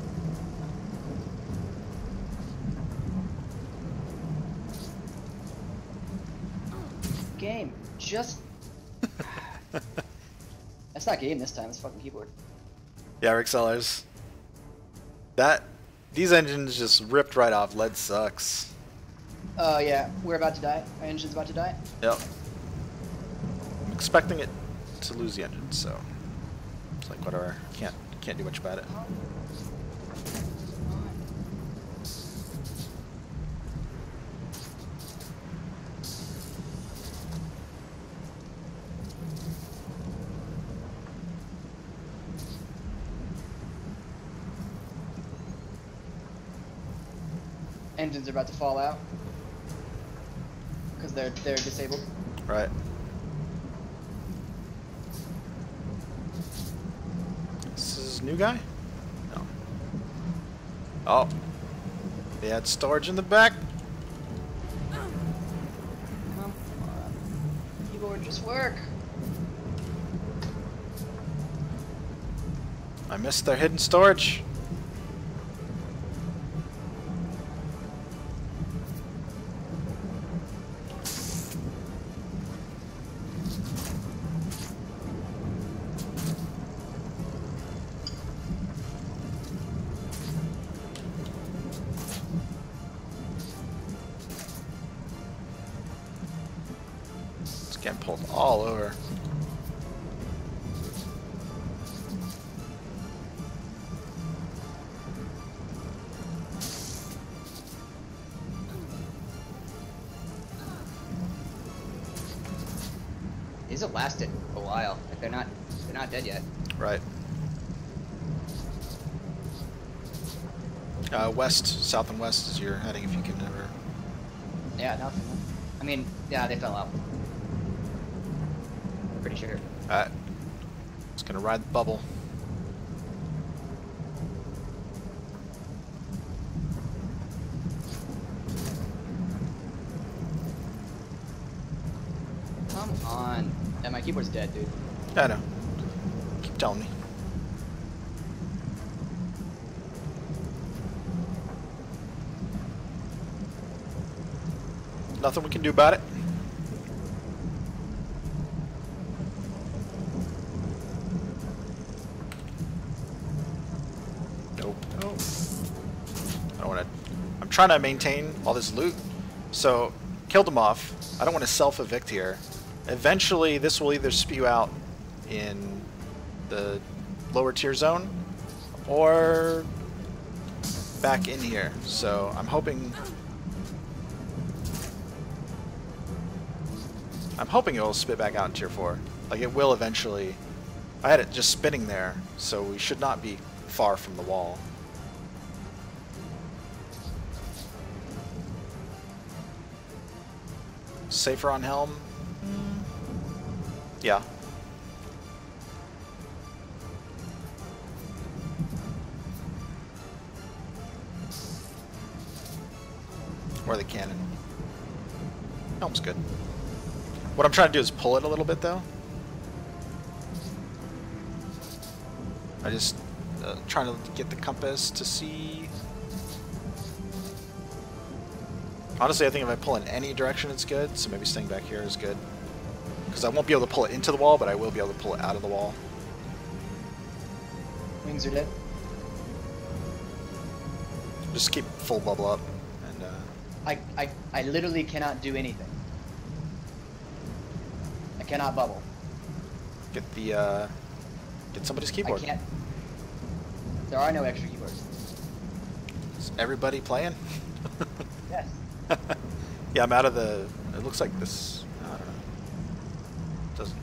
Game. Just... That's not game this time, it's fucking keyboard. Yeah, Rick Sellers. These engines just ripped right off. Lead sucks. Oh yeah, we're about to die. Our engine's about to die. Yep. I'm expecting it to lose the engine, so it's like whatever. Can't do much about it. engines are about to fall out because they're disabled. Right. This is new guy? No. Oh. They had storage in the back. Come on. Keyboard, just work. I missed their hidden storage. It's getting pulled all over. These have lasted a while. Like they're not dead yet. Right. West, south and west is your heading if you can ever. Yeah, nothing. I mean, yeah, they fell out. Pretty sure. Alright. Just gonna ride the bubble. Come on. Yeah, my keyboard's dead, dude. I know. Keep telling me. Nothing we can do about it. Nope. Nope. I don't want to. I'm trying to maintain all this loot. So, killed him off. I don't want to self-evict here. Eventually, this will either spew out in the lower tier zone or back in here. So, I'm hoping it will spit back out in tier 4. Like, it will eventually. I had it just spinning there, so we should not be far from the wall. Safer on helm? Yeah. Or the cannon. Helm's good. What I'm trying to do is pull it a little bit, though. I just trying to get the compass to see. Honestly, I think if I pull in any direction, it's good. So maybe staying back here is good. Because I won't be able to pull it into the wall, but I will be able to pull it out of the wall. Wings are dead. Just keep full bubble up. And I literally cannot do anything. I cannot bubble. get the get somebody's keyboard. I can't. There are no extra keyboards. Is everybody playing? Yes. Yeah, I'm out of the. It looks like this. I don't know. Doesn't.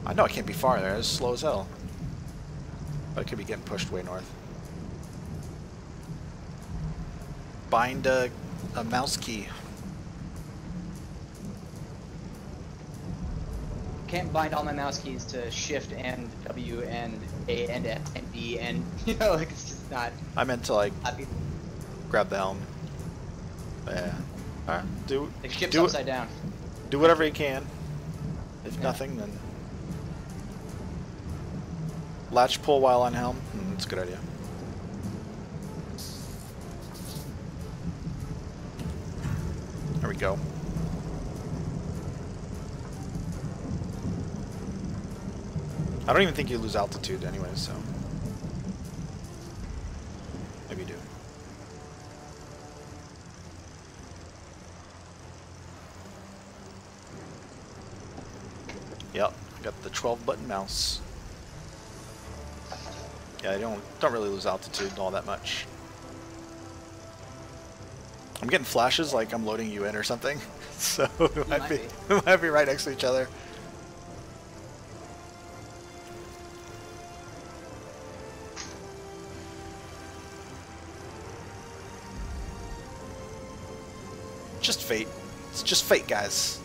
I know I can't be far there. It's slow as hell. But I could be getting pushed way north. Bind a mouse key. Can't bind all my mouse keys to Shift and W and A and F and B and like it's just not. I meant to like I'd grab the helm. Yeah. Alright. Do like ship's do upside down. Do whatever you can. If nothing, then latch pull while on helm. That's a good idea. There we go. I don't even think you lose altitude anyway, so maybe you do. Yep, got the 12-button mouse. Yeah, I don't really lose altitude all that much. I'm getting flashes like I'm loading you in or something, so we might be right next to each other. Just fate. It's just fate, guys.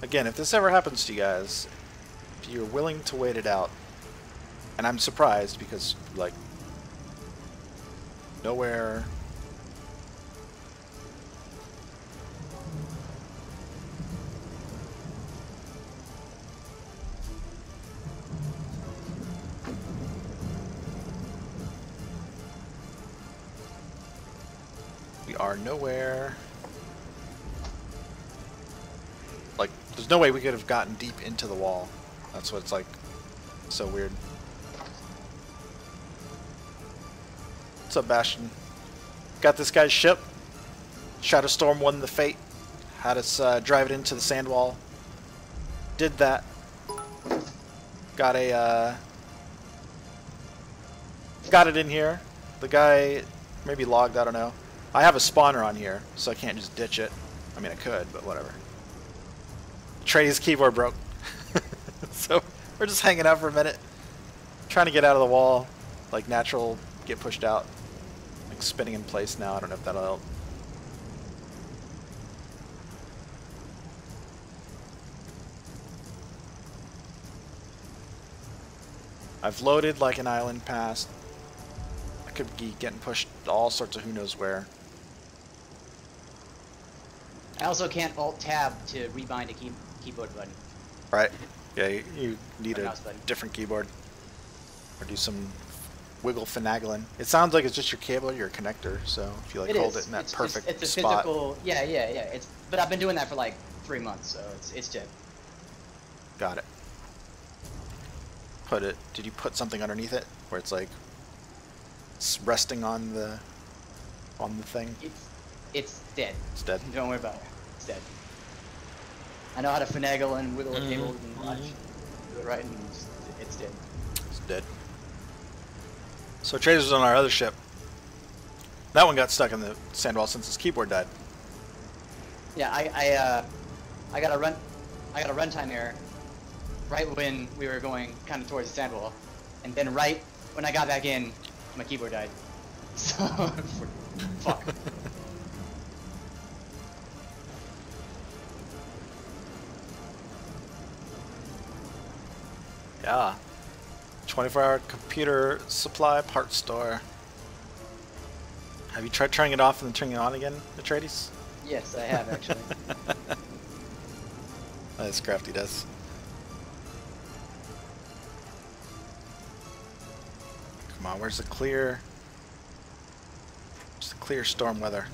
Again, if this ever happens to you guys, if you're willing to wait it out, and I'm surprised because, like, nowhere... We are nowhere... Like, there's no way we could have gotten deep into the wall. That's what's, like, so weird. What's up, Bastion? Got this guy's ship. Shadowstorm won the fate. Had us drive it into the sand wall. Did that. Got a, got it in here. The guy maybe logged, I don't know. I have a spawner on here, so I can't just ditch it. I mean, I could, but whatever. Trey's keyboard broke. So we're just hanging out for a minute. Trying to get out of the wall. Like natural, get pushed out. Like spinning in place now. I don't know if that'll help. I've loaded like an island past. I could be getting pushed all sorts of who knows where. I also can't Alt-Tab to rebind a keyboard button. Right. Yeah, you need Or a mouse button. different keyboard. Or do some wiggle finagling. It sounds like it's just your cable, your connector, so if you like It hold is. it in that It's perfect just, it's a spot. physical. Yeah. But I've been doing that for like 3 months, so it's dead. Got it. Did you put something underneath it where it's like it's resting on the thing? It's dead. It's dead. Don't worry about it. It's dead. I know how to finagle and wiggle the cables and watch. Do it right, and it's dead. It's dead. So Trader's on our other ship. That one got stuck in the sand wall since his keyboard died. Yeah, I got a runtime error right when we were going kind of towards the sand wall, and then right when I got back in, my keyboard died. So fuck. Yeah. 24-hour computer supply parts store. Have you tried turning it off and then turning it on again, Atreides? Yes, I have actually. That's crafty does. Come on, where's the clear storm weather?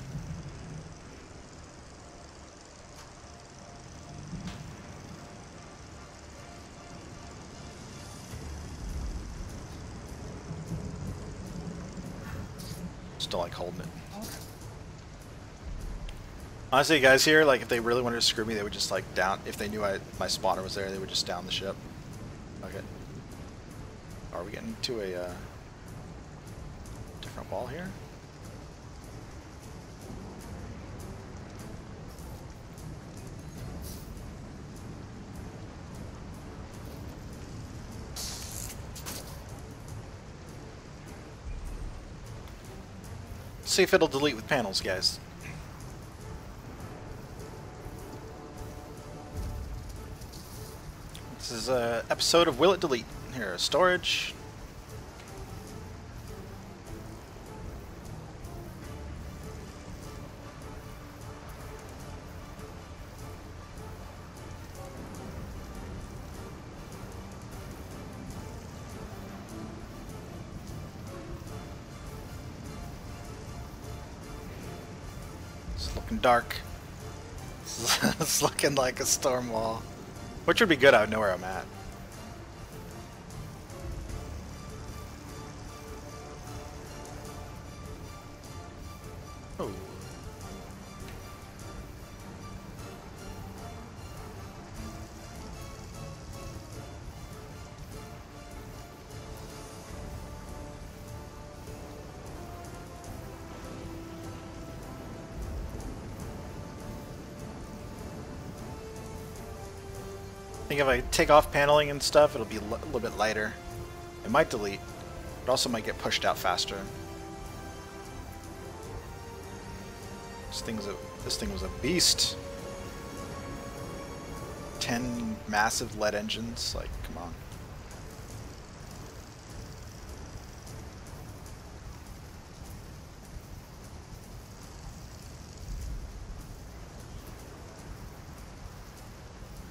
Just don't like holding it. Honestly, guys here, like if they really wanted to screw me, they would just like down. If they knew my spawner was there, they would just down the ship. Okay. Are we getting to a different wall here? See if it'll delete with panels, guys. This is an episode of Will It Delete? Here, storage. It's looking dark. It's looking like a storm wall. Which would be good, I would know where I'm at. Oh. I think if I take off paneling and stuff, it'll be a little bit lighter. It might delete. It also might get pushed out faster. This thing was a beast. 10 massive lead engines, like, come on.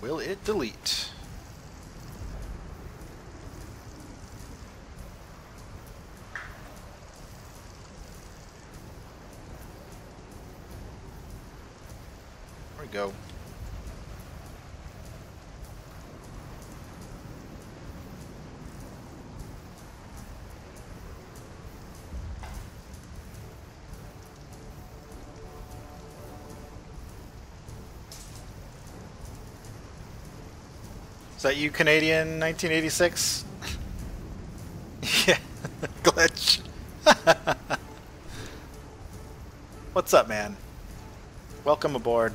Will it delete? There we go. Is that you, Canadian 1986? Yeah, glitch. What's up, man? Welcome aboard.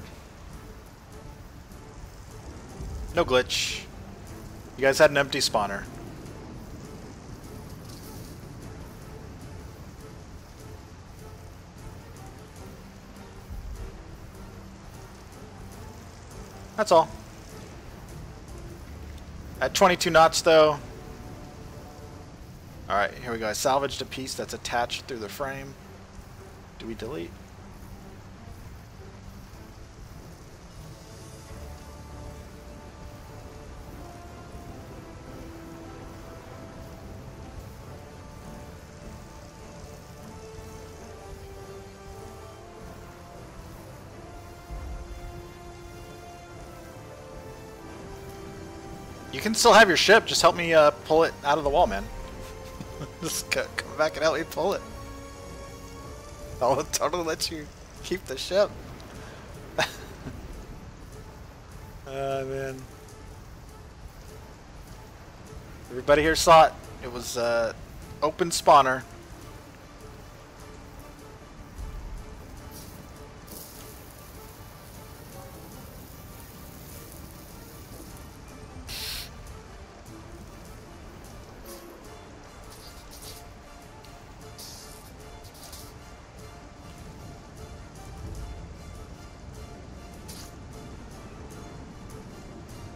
No glitch. You guys had an empty spawner. That's all. At 22 knots, though. Alright, here we go. I salvaged a piece that's attached through the frame. Do we delete? You can still have your ship, just help me pull it out of the wall, man. Just come back and help me pull it. I'll totally let you keep the ship. Oh, man. Everybody here saw it. It was open spawner.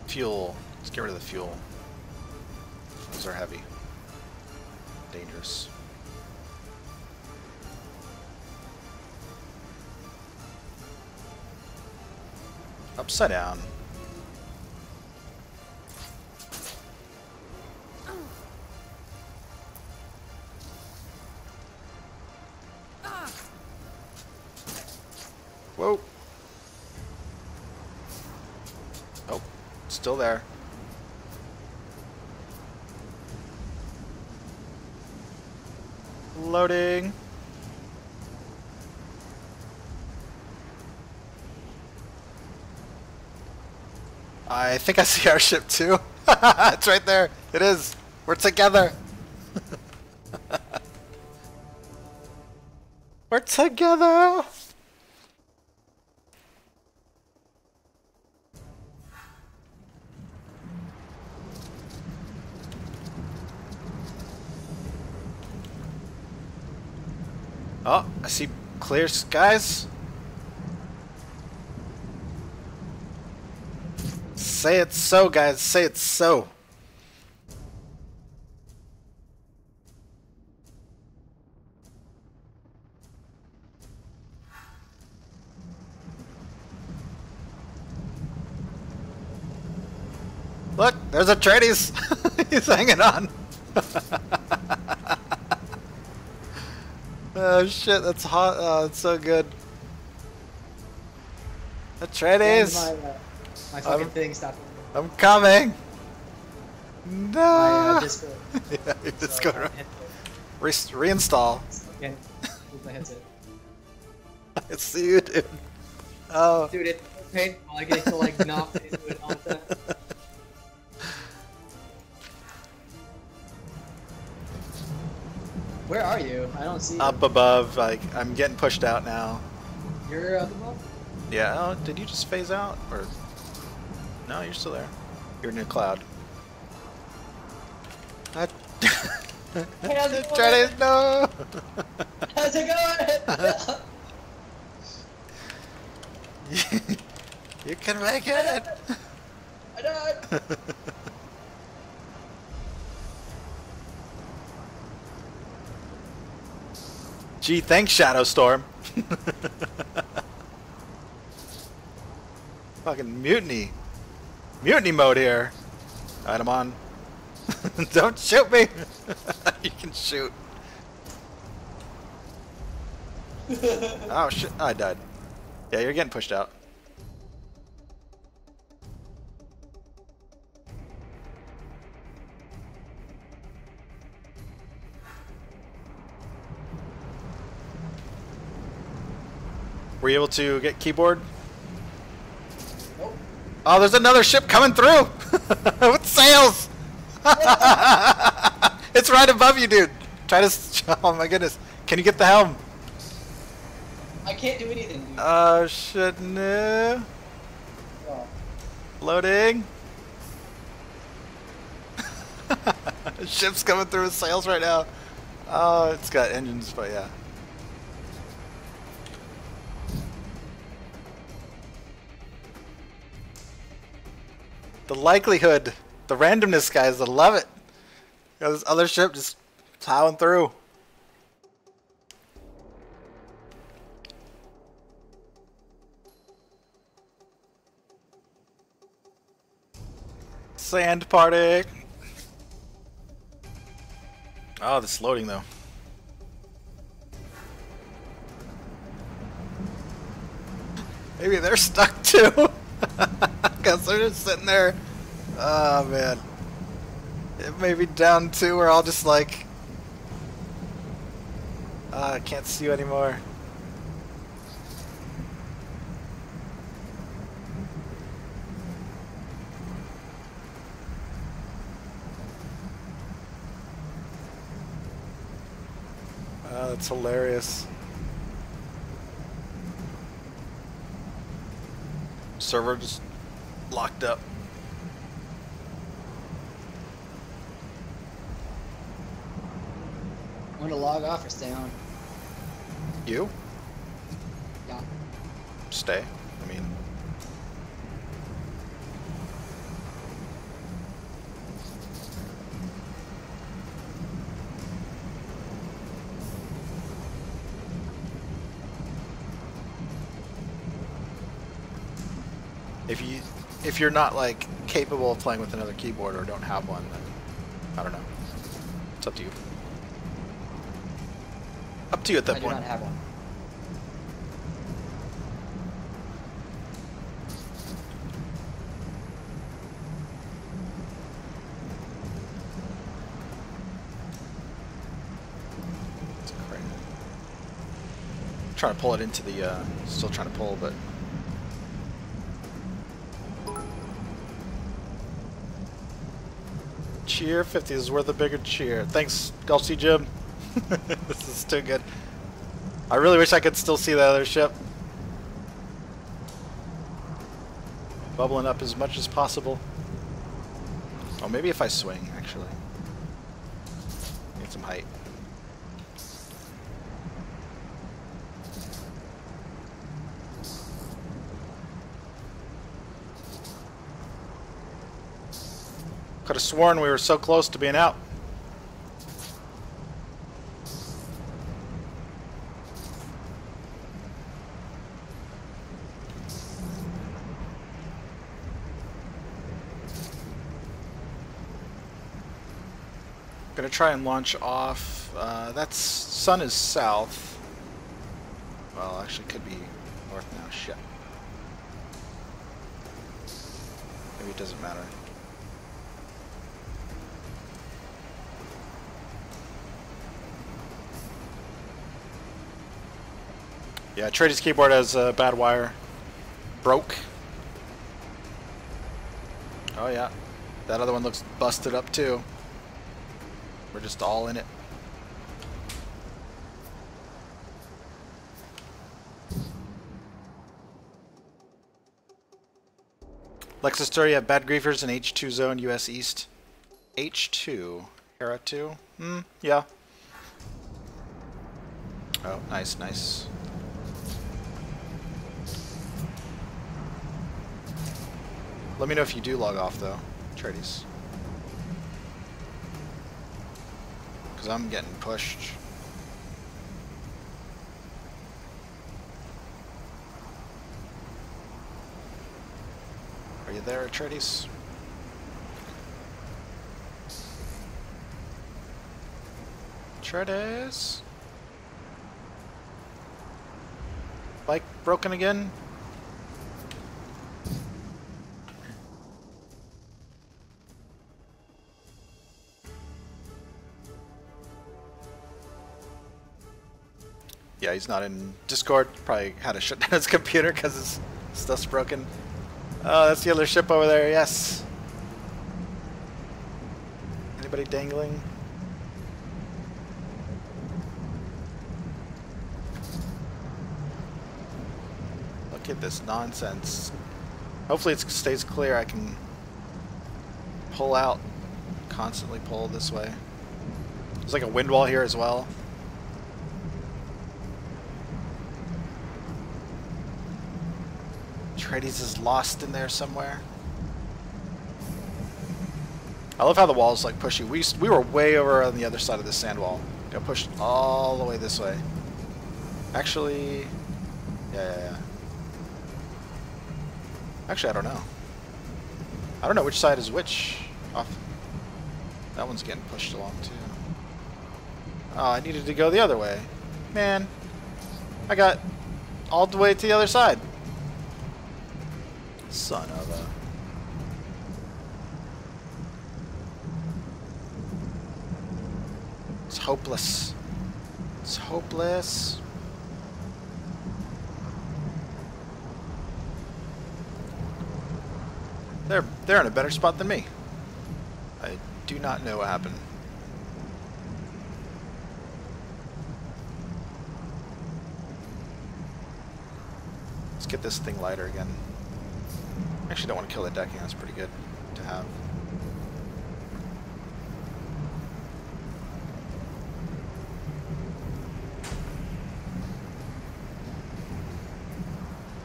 Fuel. Let's get rid of the fuel. Those are heavy. Dangerous. Upside down. Whoa. Oh, still there. Loading. I think I see our ship too. It's right there. It is. We're together. We're together. Oh, I see clear skies. Say it so, guys. Say it so. Look, there's Atreides. He's hanging on. Oh shit, that's hot. Oh, it's so good. Atreides! My fucking thing stopped. I'm coming! No! My Discord. Yeah, your So, Discord. Reinstall. Okay, with my headset. I see you, dude. Oh. Dude, it's painful. I get to like knock into it all the time. Where are you? I don't see you. Up above, like, I'm getting pushed out now. You're up above? Yeah, oh, did you just phase out? Or... No, you're still there. You're in a cloud. Hey, how's it going? Try to no. How's it going? You can make it. I died. Gee, thanks, Shadow Storm. Fucking mutiny. Mutiny mode here. Alright, I'm on. Don't shoot me. You can shoot. Oh shit, I died. Yeah, you're getting pushed out. Were you able to get keyboard? Nope. Oh, there's another ship coming through! With sails! It's right above you, dude! Try to... Oh my goodness. Can you get the helm? I can't do anything, dude. Oh shit, no. Oh. Loading. Ship's coming through with sails right now. Oh, it's got engines, but yeah. The likelihood, the randomness, guys, I love it. Got this other ship just plowing through. Sand party. Oh, this loading though. Maybe they're stuck too. Because they're just sitting there. Oh man. It may be down too, where I'll just like. I can't see you anymore. That's hilarious. Server just locked up. I'm gonna log off or stay on. You? Yeah. Stay. I mean. If you're not like capable of playing with another keyboard or don't have one, then I don't know. It's up to you. Up to you at that I do point. not have one. It's crazy. I'm trying to pull it into the. Still trying to pull, but. Cheer 50 is worth a bigger cheer. Thanks, Gulchy Jim. This is too good. I really wish I could still see that other ship. Bubbling up as much as possible. Oh, maybe if I swing, actually. Need some height. Could have sworn we were so close to being out. Gonna try and launch off. That's sun is south. Well, actually, could be north now. Shit. Maybe it doesn't matter. Yeah, Trady's keyboard has a bad wire. Broke. Oh yeah. That other one looks busted up too. We're just all in it. Lexus Story, you have bad griefers in H2 zone, US East. H2. Hera 2? Yeah. Oh, nice, nice. Let me know if you do log off, though, Atreides. Because I'm getting pushed. Are you there, Atreides? Atreides? Bike broken again? Yeah, he's not in Discord. Probably had to shut down his computer because his stuff's broken. Oh, that's the other ship over there, yes. Anybody dangling? Look at this nonsense. Hopefully it stays clear. I can pull out. Constantly pull this way. There's like a wind wall here as well. Atreides is lost in there somewhere. I love how the walls like push you. We were way over on the other side of the sand wall. Got pushed all the way this way. Actually, yeah. Actually, I don't know. I don't know which side is which. Off. That one's getting pushed along too. Oh, I needed to go the other way. Man, I got all the way to the other side. Son of a... It's hopeless. It's hopeless. They're in a better spot than me. I do not know what happened. Let's get this thing lighter again. I actually don't want to kill the decking, that's pretty good to have.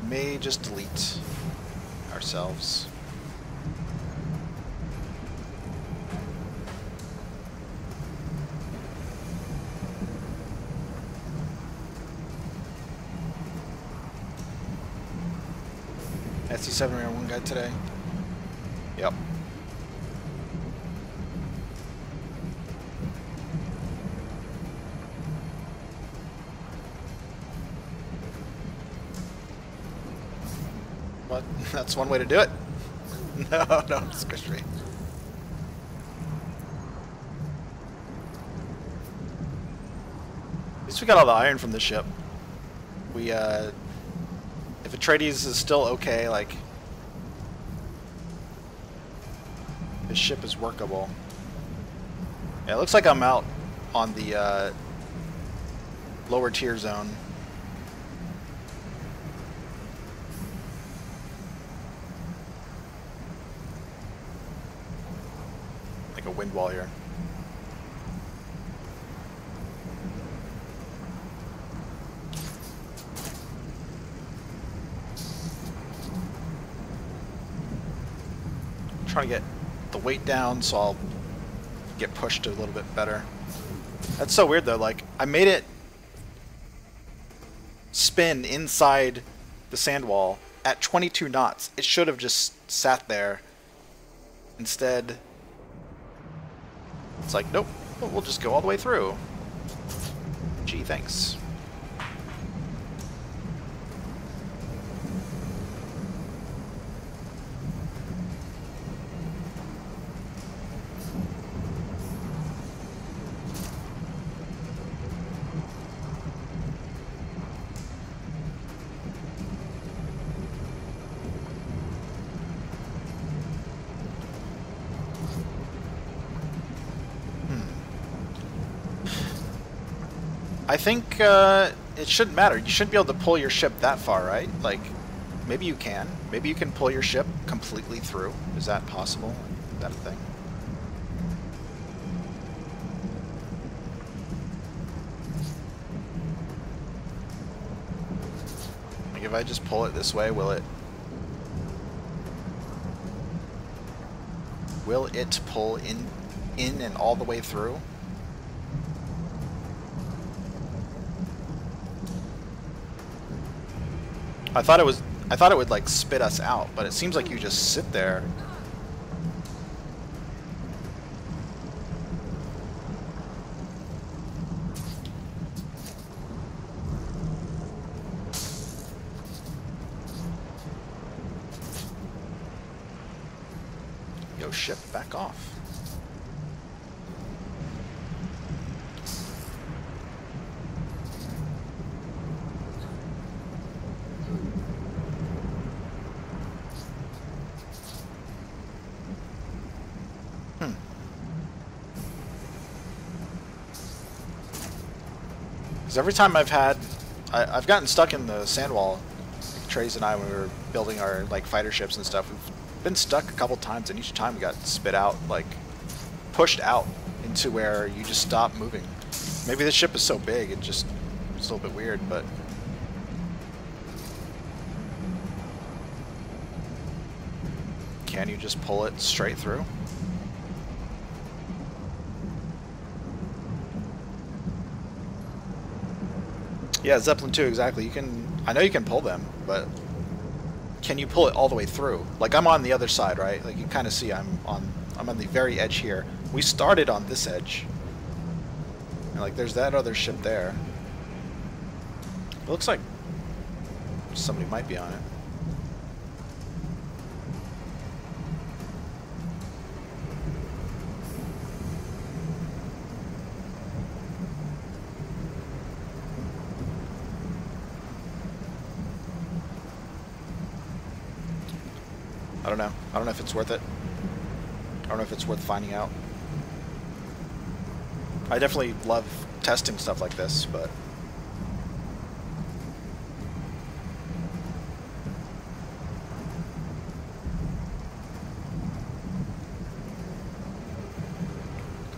May just delete ourselves. SC7 ran one guy today. Yep. But that's one way to do it. No, don't squish me. At least we got all the iron from the ship. We, if Atreides is still okay, like, his ship is workable. Yeah, it looks like I'm out on the lower tier zone. Like a wind wall here. Trying to get the weight down so I'll get pushed a little bit better. That's so weird though, like I made it spin inside the sand wall at 22 knots. It should have just sat there. Instead, it's like, nope, we'll just go all the way through. Gee, thanks. I think it shouldn't matter. You shouldn't be able to pull your ship that far, right? Like, maybe you can. Maybe you can pull your ship completely through. Is that possible? Is that a thing? if I just pull it this way, will it pull in and all the way through? I thought it would like spit us out, but it seems like you just sit there. Yo, ship, back off. Because every time I've gotten stuck in the sand wall, like Trace and I, when we were building our like fighter ships and stuff, we've been stuck a couple times, and each time we got spit out, like pushed out into where you just stop moving. Maybe this ship is so big, it's a little bit weird, but can you just pull it straight through? Yeah, Zeppelin 2, exactly. You can, I know you can pull them, but can you pull it all the way through? Like, I'm on the other side, right? Like, you kind of see I'm on the very edge here. We started on this edge. And, like, there's that other ship there. It looks like somebody might be on it. I don't know. I don't know if it's worth it. I don't know if it's worth finding out. I definitely love testing stuff like this, but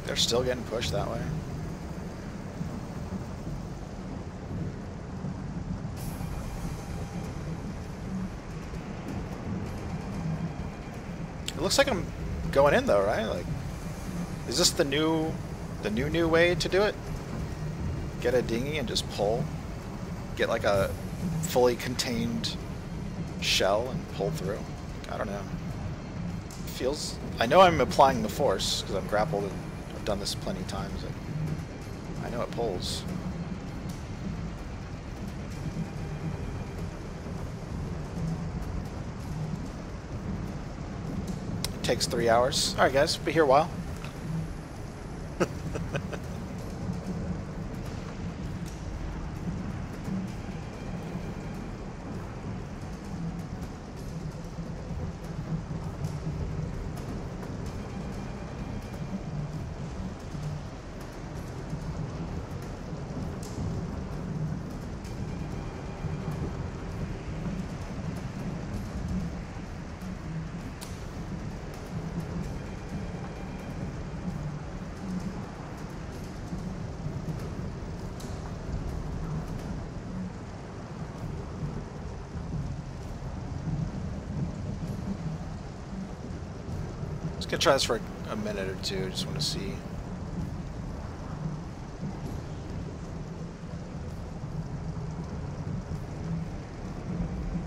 they're still getting pushed that way. It looks like I'm going in though, right? Like, is this the new way to do it? Get a dinghy and just pull. Get like a fully contained shell and pull through. I don't know. Feels. I know I'm applying the force because I'm grappled and I've done this plenty of times. I know it pulls. Takes 3 hours. Alright guys, be here a while. Just gonna try this for a minute or two. Just want to see.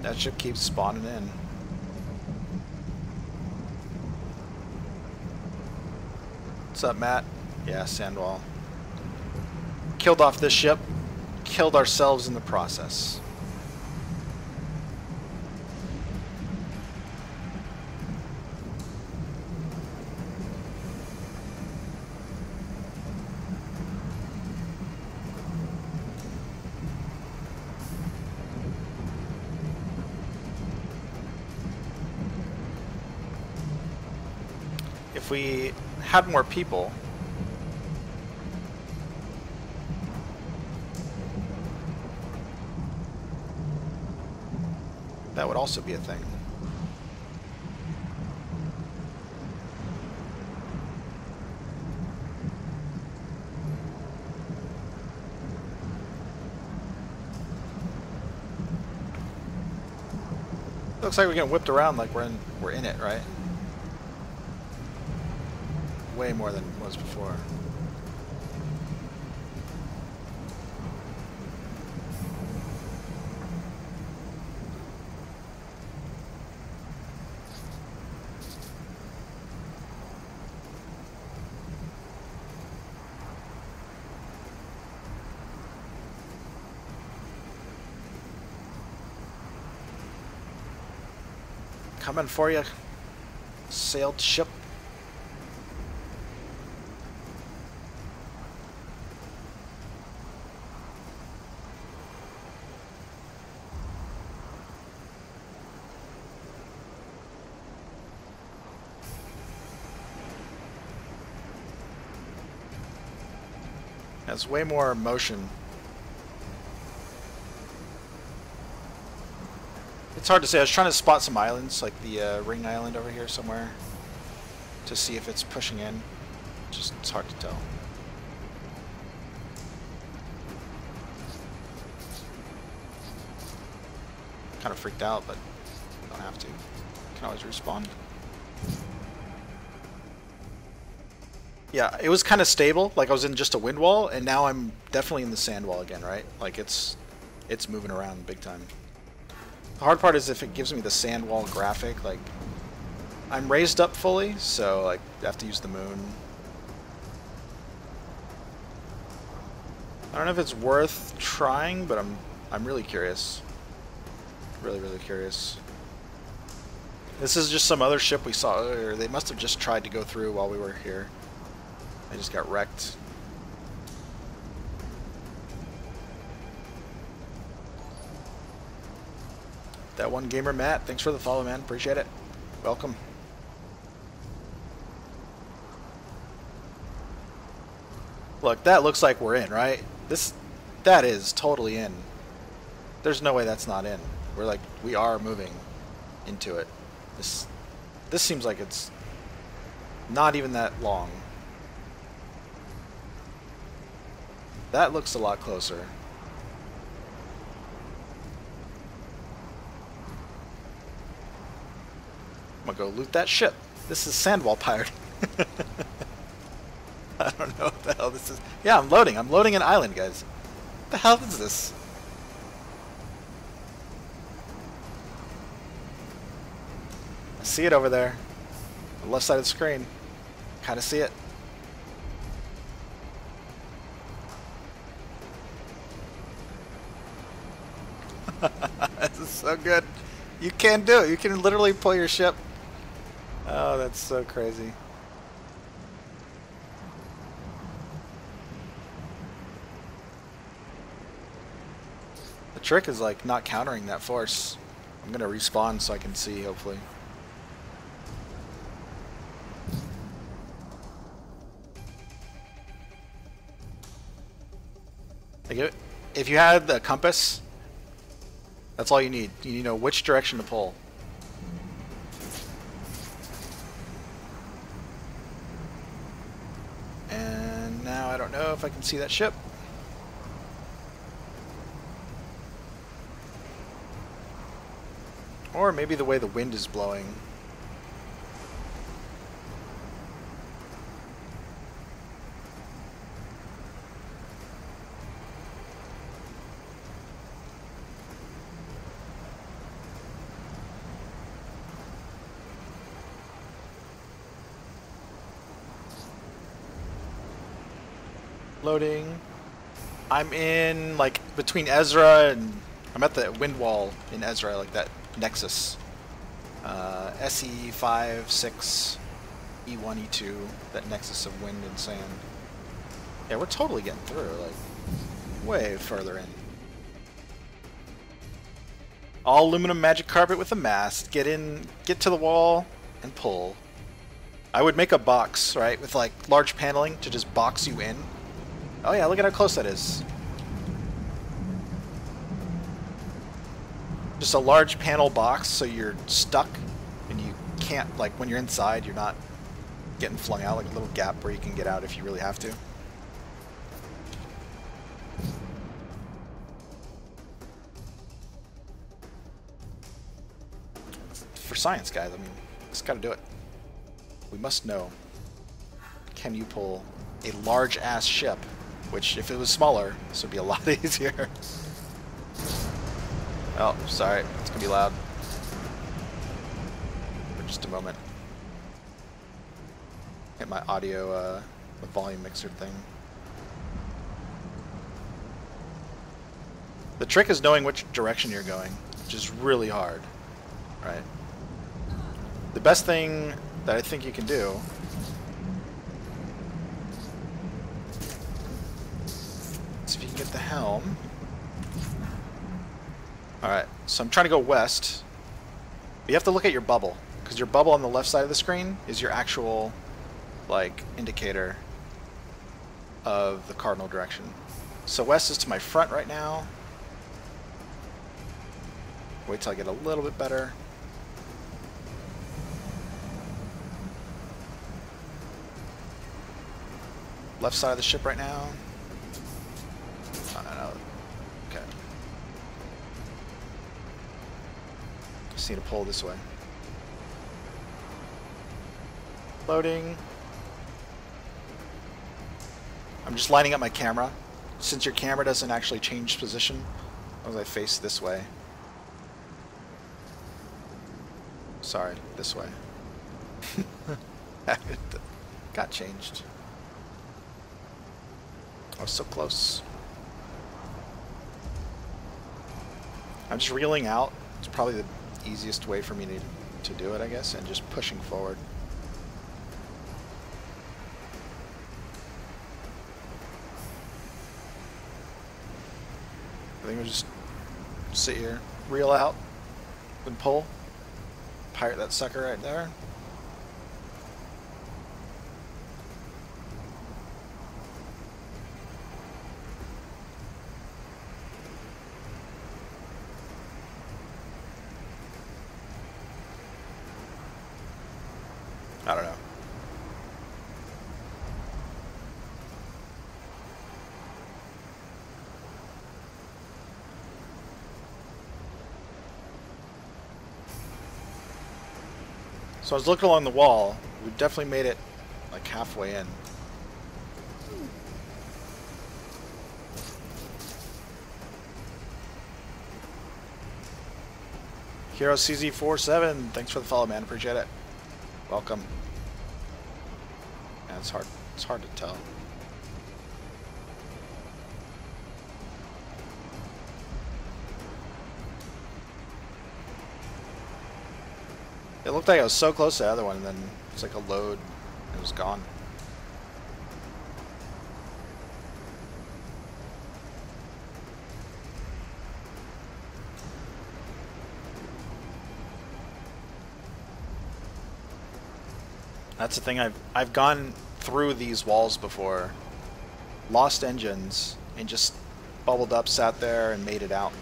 That ship keeps spawning in. What's up, Matt? Yeah, Sandwall. Killed off this ship. Killed ourselves in the process. If we had more people, that would also be a thing. Looks like we're getting whipped around like we're in it, right? Way more than it was before. Coming for you, sailed ship. Has way more motion. It's hard to say. I was trying to spot some islands, like the Ring Island over here somewhere, to see if it's pushing in. Just it's hard to tell. Kind of freaked out, but don't have to. Can always respawn. Yeah, it was kind of stable. Like I was in just a wind wall, and now I'm definitely in the sand wall again, right? Like it's moving around big time. The hard part is if it gives me the sand wall graphic, like I'm raised up fully, so like I have to use the moon. I don't know if it's worth trying, but I'm really curious. Really curious. This is just some other ship we saw earlier. They must have just tried to go through while we were here. They just got wrecked. That one gamer Matt, thanks for the follow, man. Appreciate it. Welcome. Look, that looks like we're in, right? That is totally in. There's no way that's not in. We are moving into it. This seems like it's not even that long. That looks a lot closer. I'm gonna go loot that ship. This is Sandwall Pirate. I don't know what the hell this is. Yeah, I'm loading. I'm loading an island, guys. What the hell is this? I see it over there. The left side of the screen. Kinda see it. This is so good. You can do it. You can literally pull your ship. Oh, that's so crazy. The trick is like not countering that force. I'm gonna respawn so I can see, hopefully. Like if you had the compass, that's all you need. You know which direction to pull. And now I don't know if I can see that ship. Or maybe the way the wind is blowing. Loading. I'm in like between Ezra and I'm at the wind wall in Ezra, like that Nexus. SE5, 6, E1, E2, that Nexus of wind and sand. Yeah, we're totally getting through, like way further in. All aluminum magic carpet with a mast. Get in, get to the wall and pull. I would make a box, right, with like large paneling to just box you in. Oh yeah, look at how close that is. Just a large panel box so you're stuck and you can't, like when you're inside, you're not getting flung out, like a little gap where you can get out if you really have to. science, guys. I mean, just gotta do it. We must know. Can you pull a large-ass ship? Which, if it was smaller, this would be a lot easier. Oh, sorry. It's gonna be loud. For just a moment. Hit my audio, the volume mixer thing. The trick is knowing which direction you're going, which is really hard, right? The best thing that I think you can do is if you can get the helm. Alright, so I'm trying to go west. But you have to look at your bubble, because your bubble on the left side of the screen is your actual, like, indicator of the cardinal direction. So west is to my front right now. Wait till I get a little bit better. Left side of the ship right now. No. Okay. Just need to pull this way. Loading. I'm just lining up my camera. Since your camera doesn't actually change position as I face this way. Sorry, this way. Got changed. I was so close. I'm just reeling out. It's probably the easiest way for me to do it, I guess, and just pushing forward. I think we'll just sit here, reel out, and pull. Pirate that sucker right there. I don't know. So I was looking along the wall. We've definitely made it like halfway in. Hero CZ47, thanks for the follow, man. Appreciate it. Welcome. Yeah, it's hard to tell. It looked like I was so close to the other one, and then it's like a load, and it was gone. That's the thing, I've gone through these walls before, lost engines, and just bubbled up, sat there, and made it out.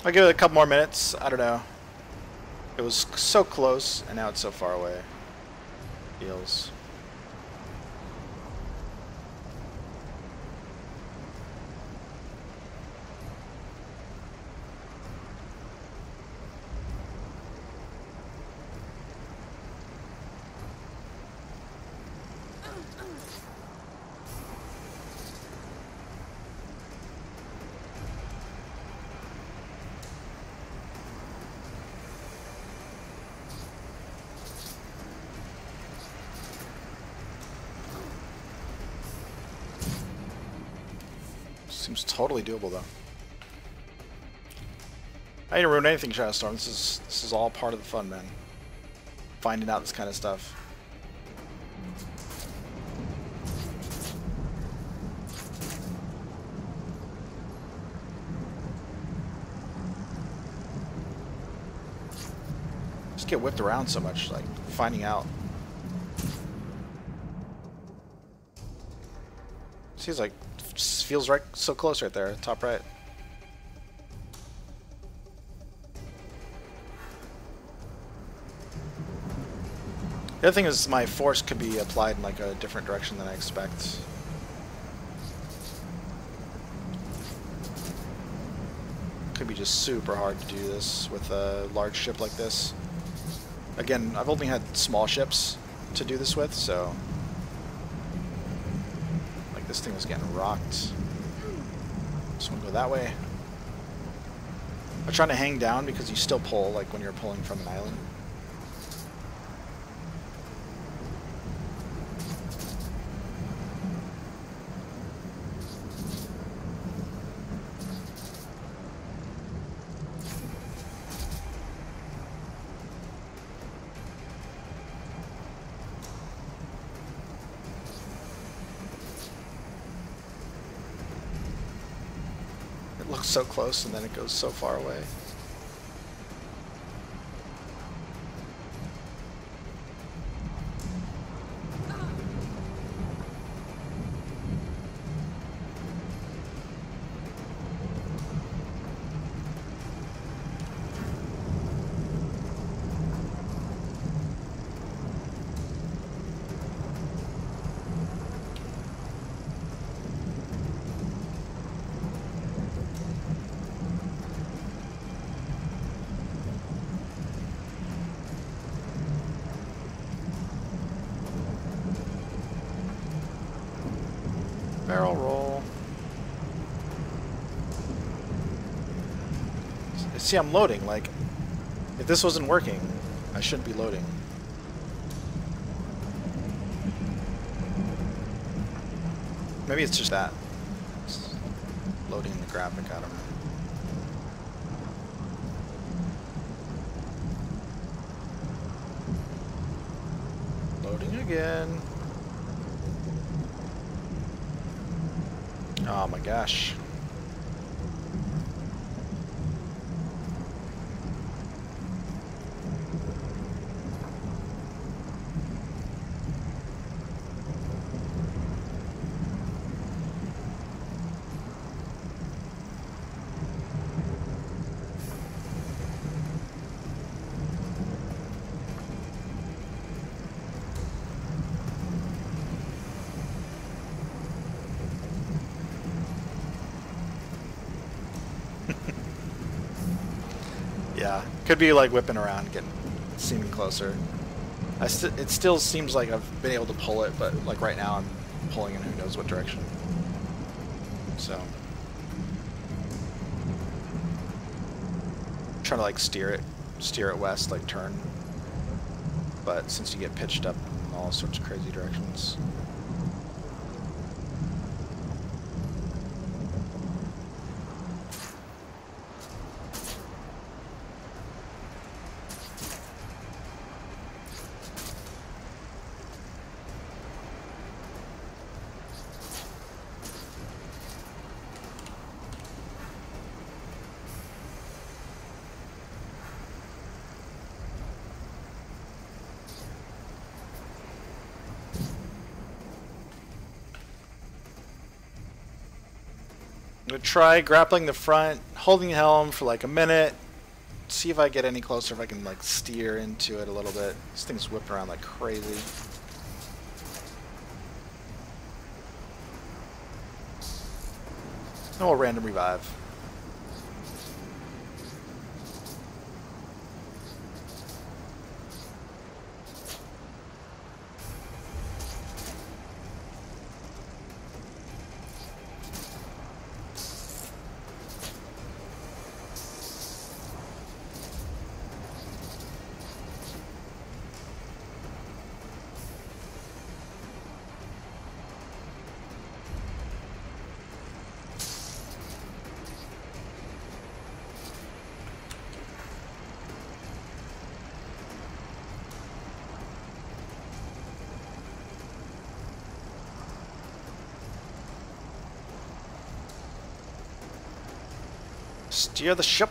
I'll give it a couple more minutes. I don't know. It was so close, and now it's so far away. Feels. Seems totally doable, though. I didn't ruin anything, Shadowstorm. This is all part of the fun, man. Finding out this kind of stuff. Just get whipped around so much, like finding out. Seems like feels right so close right there, top right. The other thing is my force could be applied in like a different direction than I expect. Could be just super hard to do this with a large ship like this. Again, I've only had small ships to do this with, so like this thing was getting rocked. Just want to go that way. I'm trying to hang down because you still pull like when you're pulling from an island. It looks so close and then it goes so far away. Barrel roll. See, I'm loading. Like, if this wasn't working, I shouldn't be loading. Maybe it's just that. It's loading the graphic, I don't know. Loading again. Oh my gosh. Yeah, could be like whipping around, getting seeming closer. It still seems like I've been able to pull it, but like right now I'm pulling in who knows what direction. So trying to like steer it west, like turn. But since you get pitched up in all sorts of crazy directions. I'm going to try grappling the front, holding the helm for like a minute, see if I get any closer, if I can like steer into it a little bit. This thing's whipping around like crazy. Oh, a random revive. Steer the ship.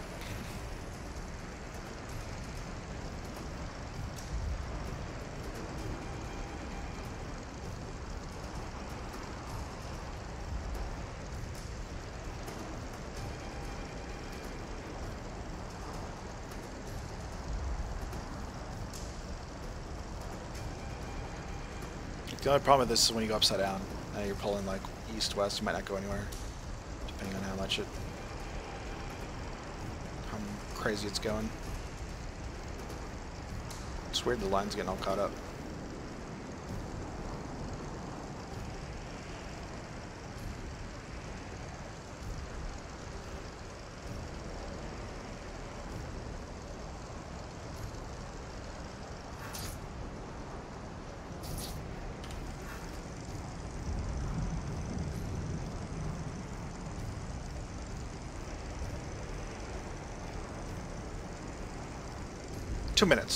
The only problem with this is when you go upside down. Now you're pulling like east, west, you might not go anywhere. Depending on how crazy it's going. It's weird the line's getting all caught up.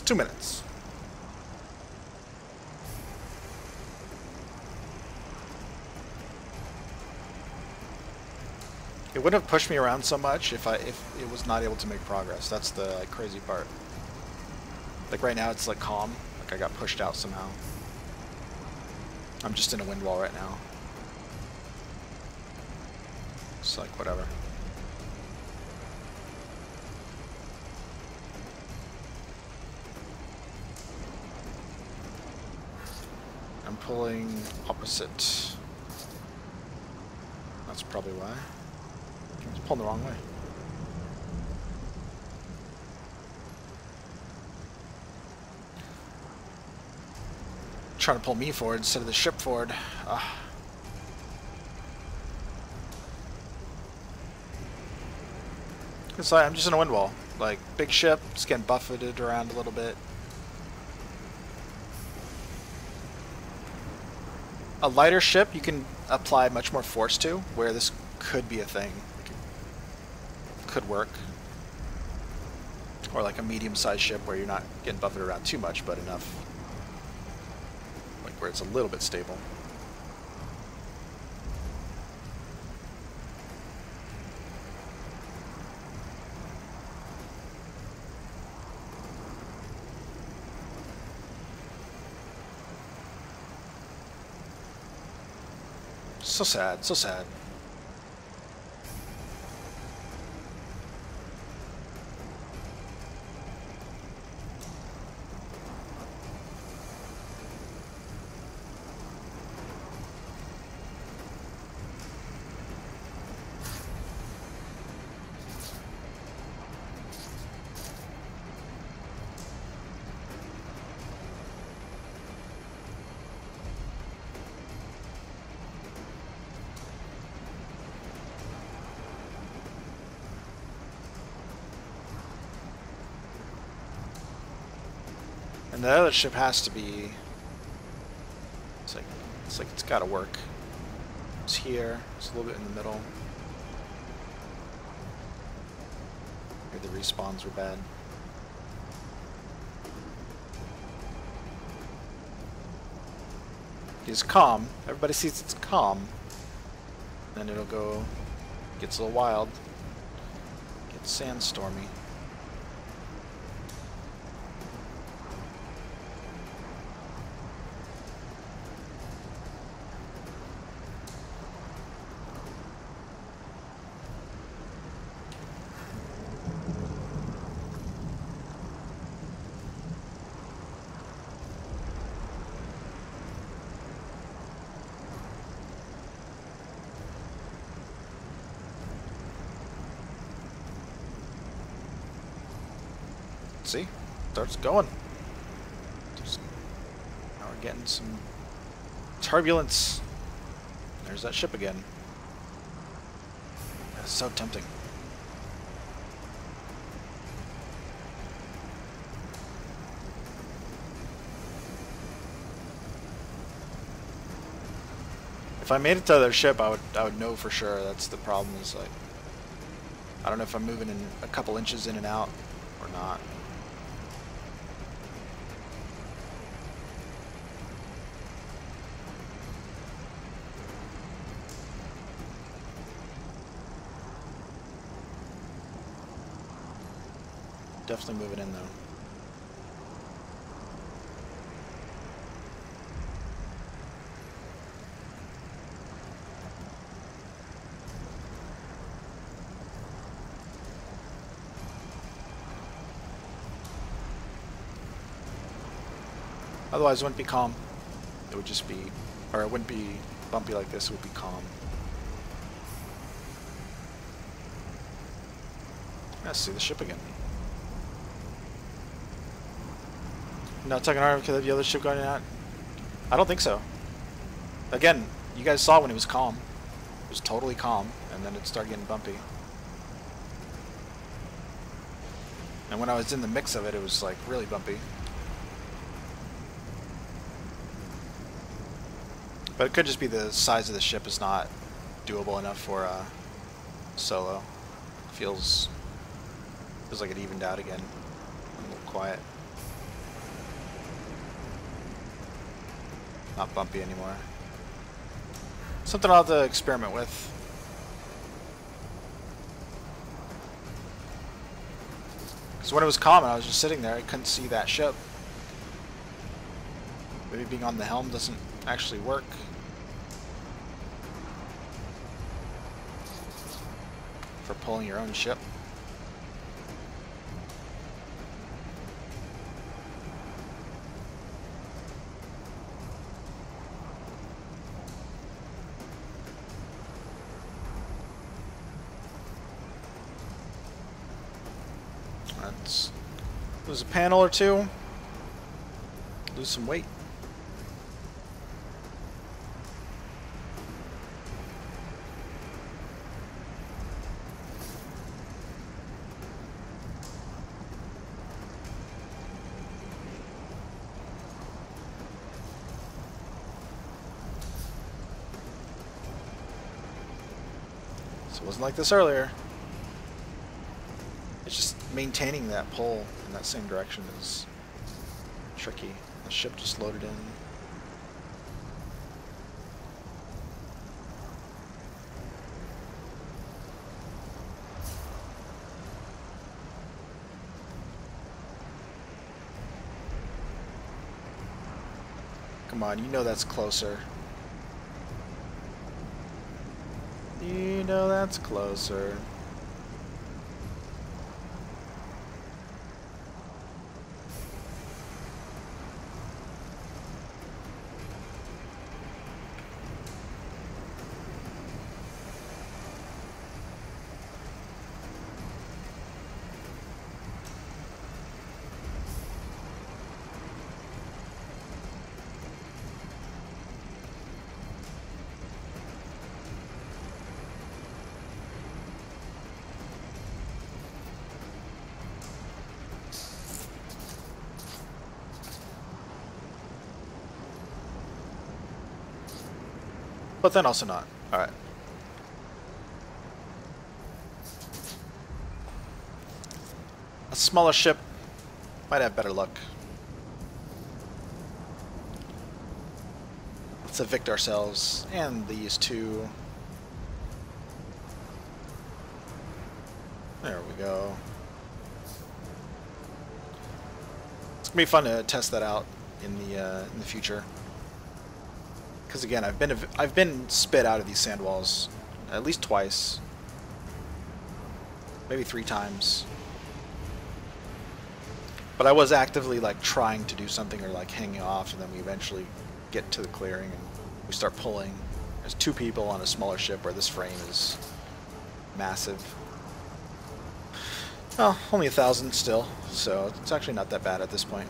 Two minutes. It wouldn't have pushed me around so much if it was not able to make progress. That's the like crazy part. Like right now it's like calm. Like I got pushed out somehow. I'm just in a wind wall right now. It's like whatever. I'm pulling opposite. That's probably why. I was pulling the wrong way. Trying to pull me forward instead of the ship forward. It's like I'm just in a wind wall. Like big ship, just getting buffeted around a little bit. A lighter ship you can apply much more force to, where this could be a thing. Like it could work. Or like a medium-sized ship where you're not getting buffeted around too much, but enough. Like where it's a little bit stable. So sad, so sad. And the other ship has to be. It's like it's got to work. It's here. It's a little bit in the middle. Maybe the respawns were bad. It's calm. Everybody sees it's calm. Then it'll go. Gets a little wild. Gets sandstormy. See? Starts going. Now we're getting some turbulence. There's that ship again. That's so tempting. If I made it to their ship, I would know for sure. That's the problem. Is like I don't know if I'm moving in a couple inches in and out or not. Definitely moving in though. Otherwise it wouldn't be calm. it would just be, or it wouldn't be bumpy like this, it would be calm. Let's see the ship again. Not taking hard because of the other ship going out? I don't think so. Again, you guys saw when it was calm. It was totally calm, and then it started getting bumpy. And when I was in the mix of it, it was like really bumpy. But it could just be the size of the ship is not doable enough for solo. Feels like it evened out again. A little quiet. Not bumpy anymore. Something I'll have to experiment with. Because when it was calm and I was just sitting there, I couldn't see that ship. Maybe being on the helm doesn't actually work. For pulling your own ship. Let's lose a panel or two. Lose some weight. So it wasn't like this earlier. It's just maintaining that pull in that same direction is tricky. The ship just loaded in. Come on, you know that's closer. You know that's closer. But then also not. Alright. A smaller ship might have better luck. Let's evict ourselves and these two. There we go. It's gonna be fun to test that out in the future. Because again, I've been spit out of these sand walls at least twice, maybe 3 times. But I was actively like trying to do something or like hanging off, and then we eventually get to the clearing and we start pulling. There's 2 people on a smaller ship where this frame is massive. Well, only 1,000 still, so it's actually not that bad at this point.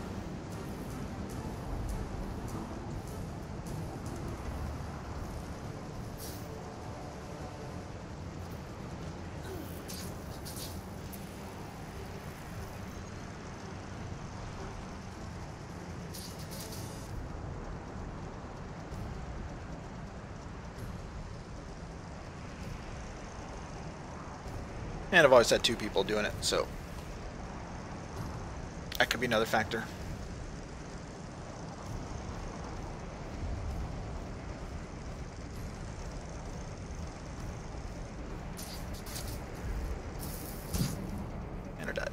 And I've always had 2 people doing it, so that could be another factor. And are dead.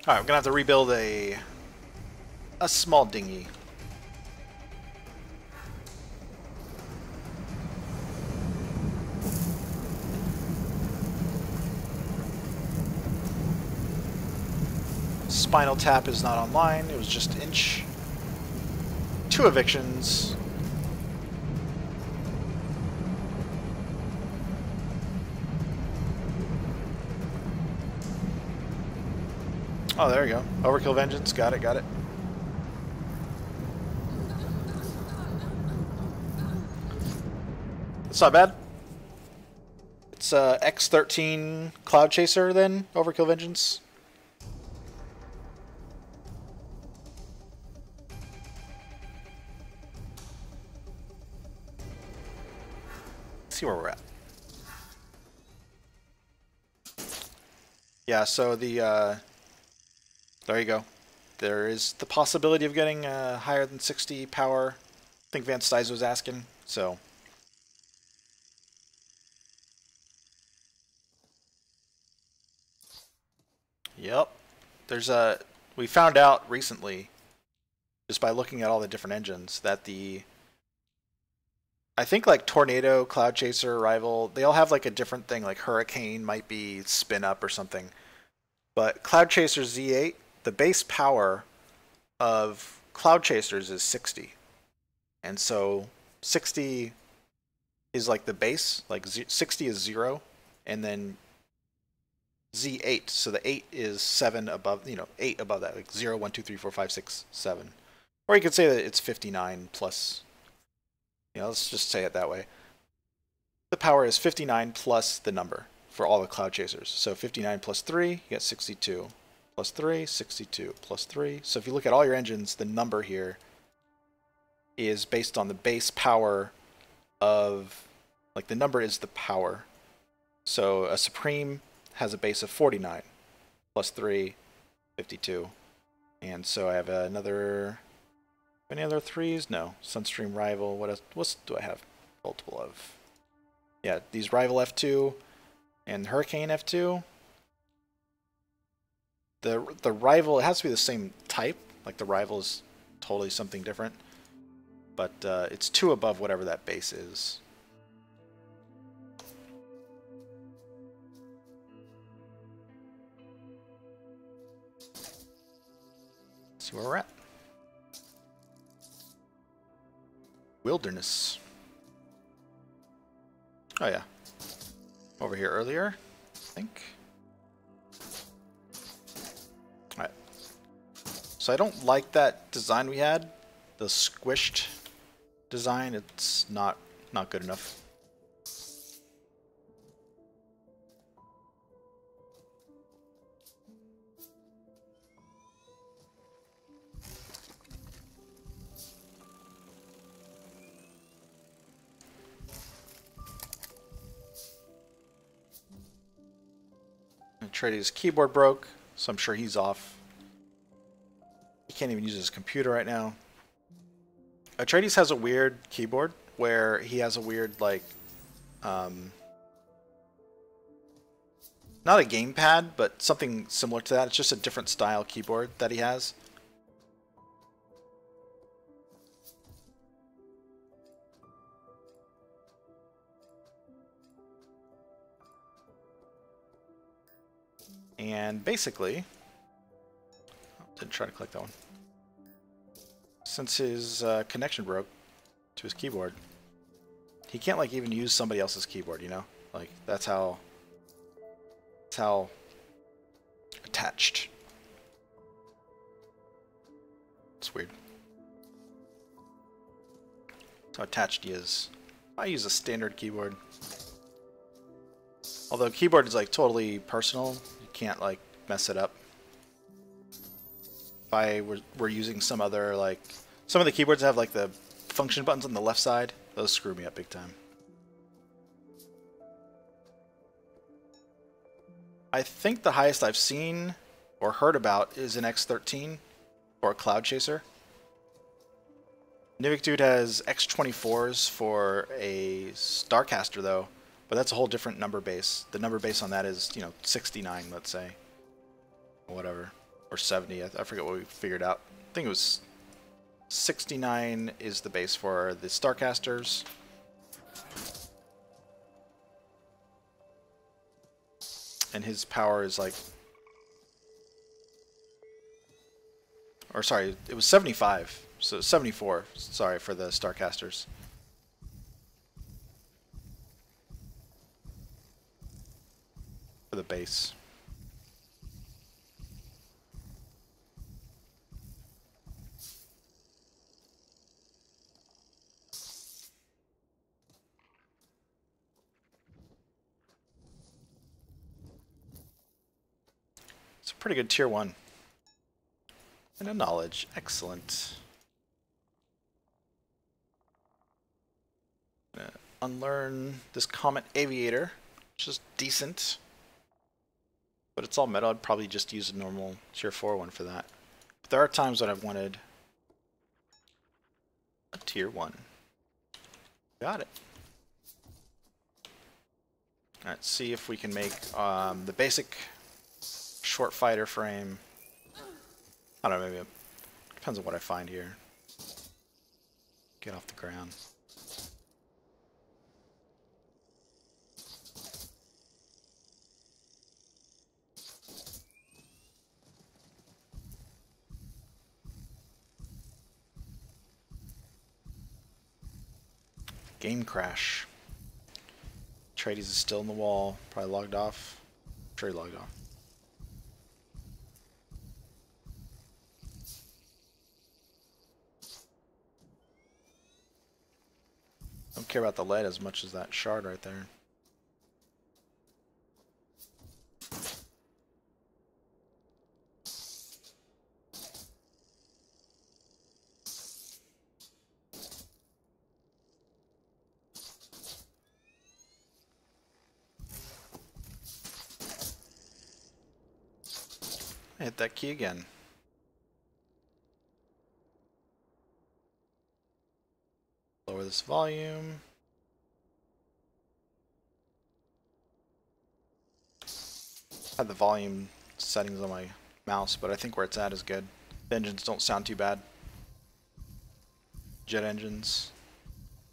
Alright, we're gonna have to rebuild a small dinghy. Spinal Tap is not online. It was just Inch. 2 evictions. Oh, there you go. Overkill Vengeance. Got it, got it. It's not bad. It's X13 Cloud Chaser then, Overkill Vengeance. Let's see where we're at. Yeah, so the there you go. There is the possibility of getting higher than 60 power. I think Van Styes was asking, so. Yep. There's a. We found out recently, just by looking at all the different engines, that the. I think like Tornado, Cloud Chaser, Rival, they all have like a different thing. Like Hurricane might be spin up or something. But Cloud Chaser Z8, the base power of Cloud Chasers is 60. And so 60 is like the base, like 60 is 0, and then Z8, so the 8 is 7 above, 8 above that, like 0, 1, 2, 3, 4, 5, 6, 7. Or you could say that it's 59 plus, let's just say it that way. The power is 59 plus the number for all the Cloud Chasers. So 59 plus 3, you get 62. Plus 3, 62, plus 3. So if you look at all your engines, the number here is based on the base power of, like the number is the power. So a Supreme has a base of 49, plus 3, 52. And so I have another, any other 3s? No. Sunstream Rival, what else? What do I have multiple of? Yeah, these Rival F2 and Hurricane F2. The Rival, it has to be the same type, like the Rival is totally something different. But it's 2 above whatever that base is. See where we're at. Wilderness. Oh yeah. Over here earlier, I think. Alright. So I don't like that design we had. The squished design, it's not good enough. Atreides' keyboard broke, so I'm sure he's off. He can't even use his computer right now. Atreides has a weird keyboard where he has a weird, like, not a gamepad, but something similar to that. It's just a different style keyboard that he has. And basically, didn't try to click that one. Since his connection broke to his keyboard, he can't like even use somebody else's keyboard, Like that's how attached. It's weird. That's how attached he is. I use a standard keyboard. Although keyboard is like totally personal, you can't like mess it up. If I were using some other, like, some of the keyboards have like the function buttons on the left side, those screw me up big time. I think the highest I've seen or heard about is an X13 or a Cloud Chaser. Nivik Dude has X24s for a Starcaster though, but that's a whole different number base. The number base on that is, 69, let's say, or whatever. Or 70, I forget what we figured out. I think it was 69 is the base for the Starcasters. And his power is like Or sorry, it was 75. So 74, sorry, for the Starcasters. For the base. It's a pretty good tier 1. And a knowledge. Excellent. Unlearn this Comet Aviator, which is decent. But it's all meta. I'd probably just use a normal tier 4 one for that. But there are times when I've wanted a tier 1. Got it. Let's see if we can make the basic short fighter frame. I don't know, maybe it depends on what I find here. Get off the ground. Game crash. Trades is still in the wall. Probably logged off. I'm sure he logged off. Don't care about the lead as much as that shard right there. Hit that key again. Lower this volume. I had the volume settings on my mouse, but I think where it's at is good. The engines don't sound too bad. Jet engines.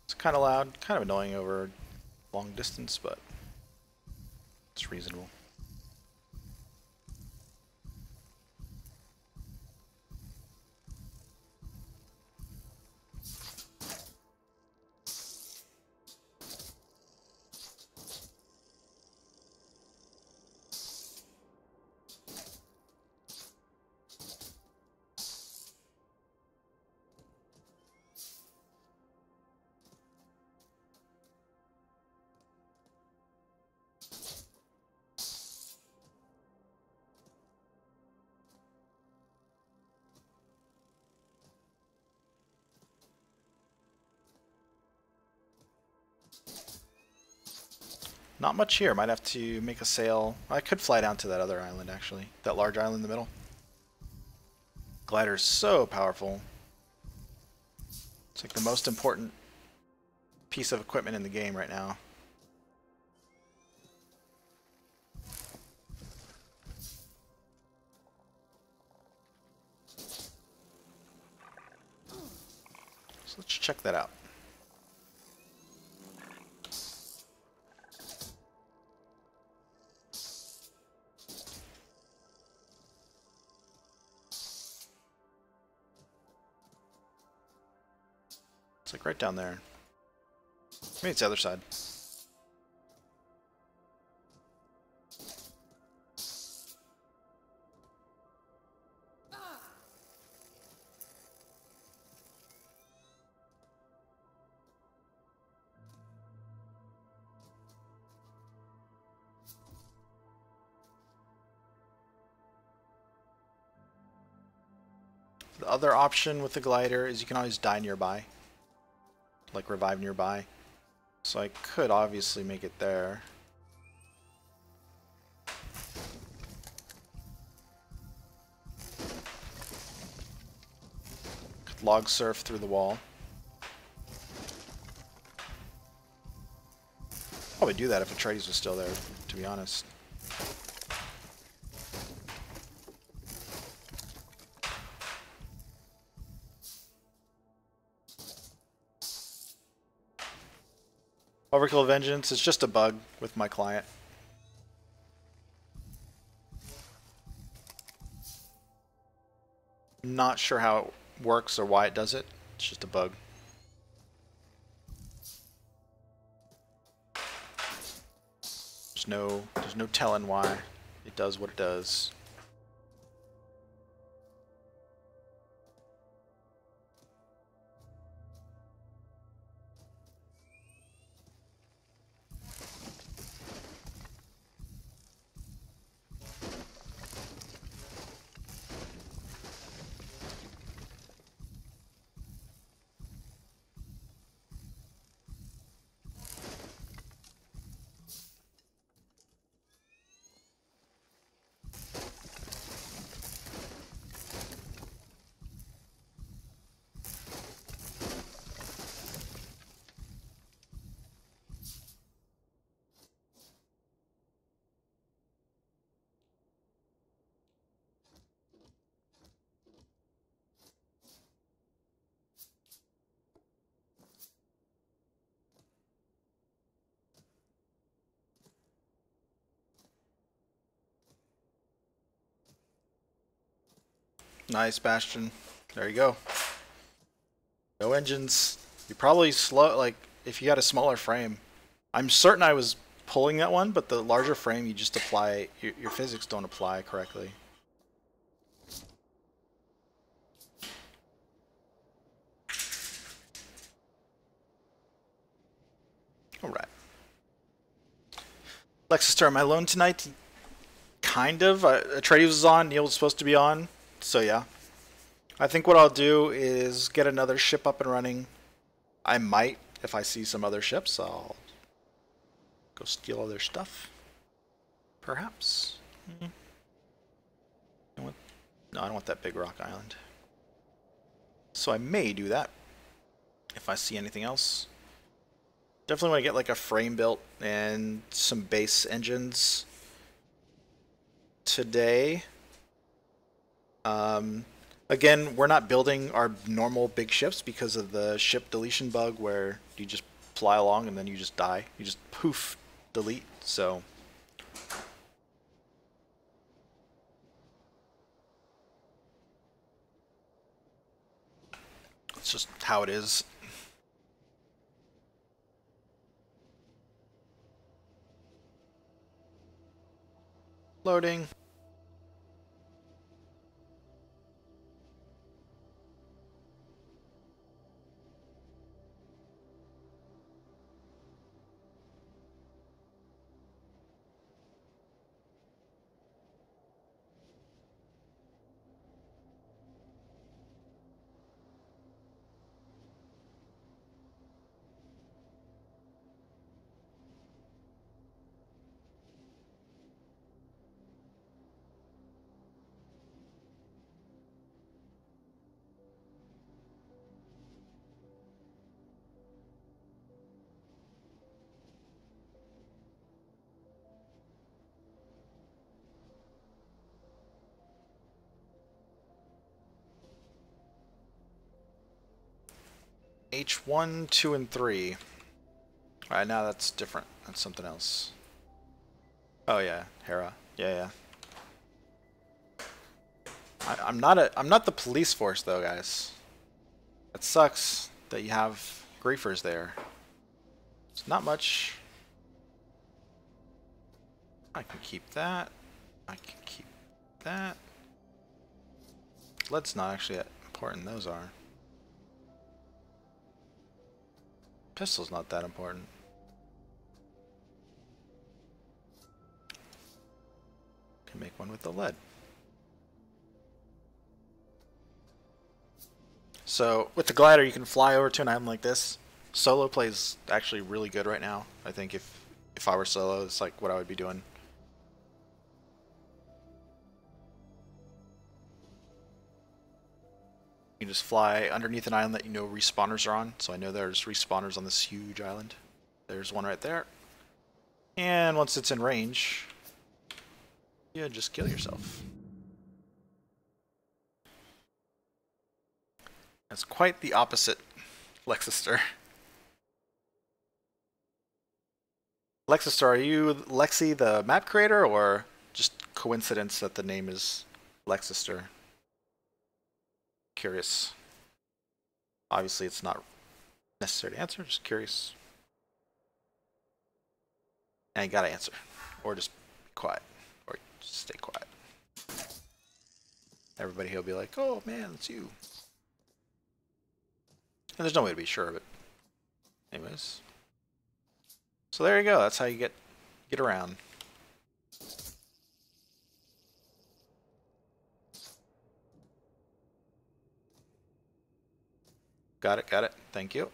It's kind of loud, kind of annoying over long distance, but it's reasonable. Not much here. Might have to make a sail. I could fly down to that other island, actually. That large island in the middle. Glider's so powerful. It's like the most important piece of equipment in the game right now. So let's check that out. It's like right down there. Maybe it's the other side. The other option with the glider is you can always die nearby. Like revive nearby. So I could obviously make it there. Could log surf through the wall. Probably do that if Atreides was still there, to be honest. Overkill Vengeance is just a bug with my client. Not sure how it works or why it does it. It's just a bug. There's no telling why it does what it does. Nice, Bastion. There you go. No engines. You probably slow, like, if you got a smaller frame. I'm certain I was pulling that one, but the larger frame, you just apply, your physics don't apply correctly. Alright. Lexistar, am I alone tonight? Kind of. Atreides was on, Neil was supposed to be on, so yeah. I think what I'll do is get another ship up and running. I might, if I see some other ships, I'll go steal all their stuff. Perhaps. No, I don't want that big rock island. So I may do that if I see anything else. Definitely want to get like a frame built and some base engines today. Again, we're not building our normal big ships because of the ship deletion bug where you just fly along and then you just die. You just poof, delete. So it's just how it is. Loading. H1, 2, and 3. Alright, now that's different. That's something else. Oh yeah, Hera. Yeah. I'm not the police force though, guys. That sucks that you have griefers there. It's not much. I can keep that. I can keep that. Lead's not actually that important, those are. Pistol's not that important. Can make one with the lead. So with the glider you can fly over to an island like this. Solo plays actually really good right now. I think if I were solo, it's like what I would be doing. You can just fly underneath an island that you know respawners are on. So I know there's respawners on this huge island. There's one right there. And once it's in range, you just kill yourself. That's quite the opposite, Lexistar. Lexistar, are you Lexi the map creator, or just coincidence that the name is Lexistar? curious. Obviously, it's not necessary to answer. Just curious. And you gotta answer, or just be quiet, or just stay quiet. Everybody here will be like, "Oh man, it's you." And there's no way to be sure of it. Anyways. So there you go. That's how you get around. Got it, got it. Thank you.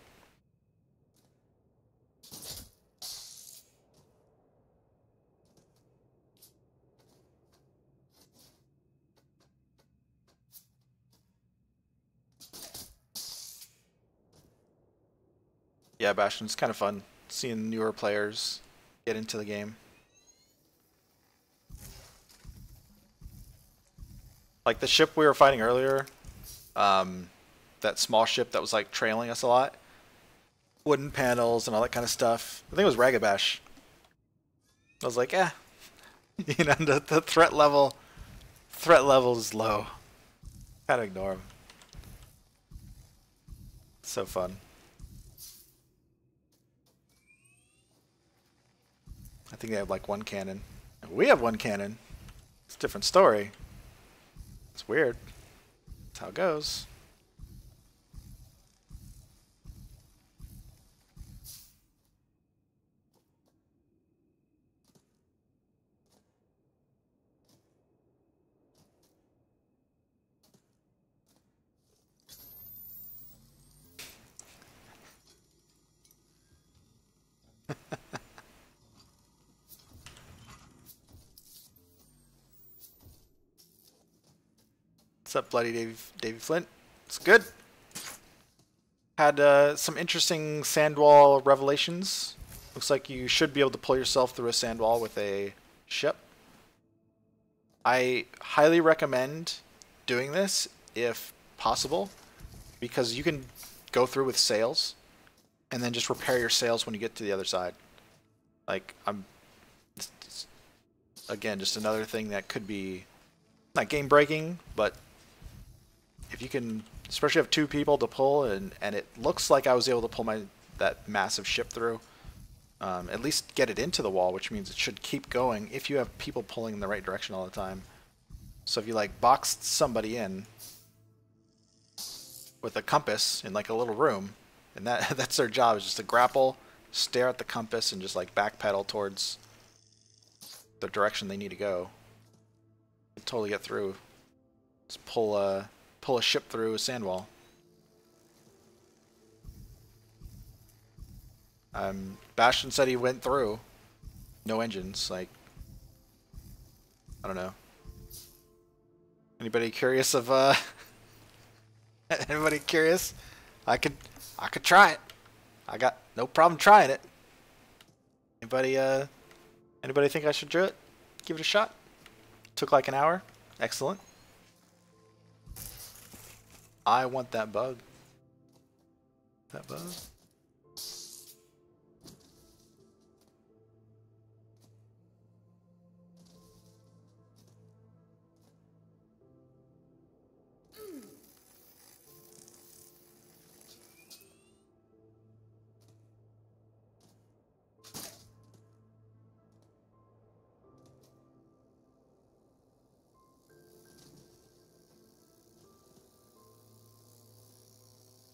Yeah, Bastion, it's kind of fun seeing newer players get into the game. Like the ship we were fighting earlier, that small ship that was like trailing us a lot, wooden panels and all that kind of stuff. I think it was Ragabash. I was like, you know, the threat level is low. Gotta ignore him. So fun. I think they have like one cannon. We have one cannon. It's a different story. It's weird. That's how it goes. What's up, Bloody Davy Flint? It's good. Had some interesting sandwall revelations. Looks like you should be able to pull yourself through a sandwall with a ship. I highly recommend doing this if possible, because you can go through with sails and then just repair your sails when you get to the other side. Like, again, just another thing that could be not game breaking, but if you can, especially have two people to pull, and it looks like I was able to pull that massive ship through, at least get it into the wall, which means it should keep going if you have people pulling in the right direction all the time. So if you like boxed somebody in with a compass in like a little room, and that's their job, is just to grapple, stare at the compass, and just like backpedal towards the direction they need to go. You can totally get through. Just pull a ship through a sandwall. Bastion said he went through. No engines. Like, I don't know. Anybody curious of anybody curious? I could try it. I got no problem trying it. Anybody think I should do it? Give it a shot. Took like an hour. Excellent. I want that bug. That bug.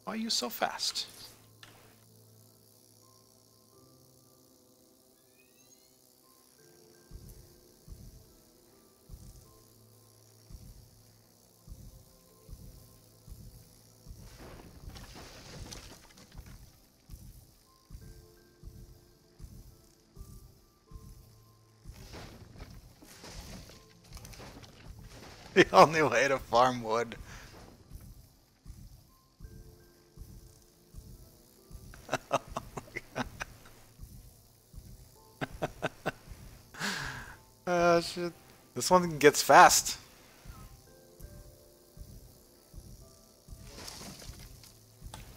Why are you so fast? The only way to farm wood. Shit. This one gets fast.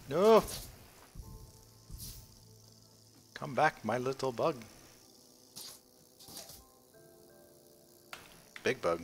No. Come back, my little bug. Big bug.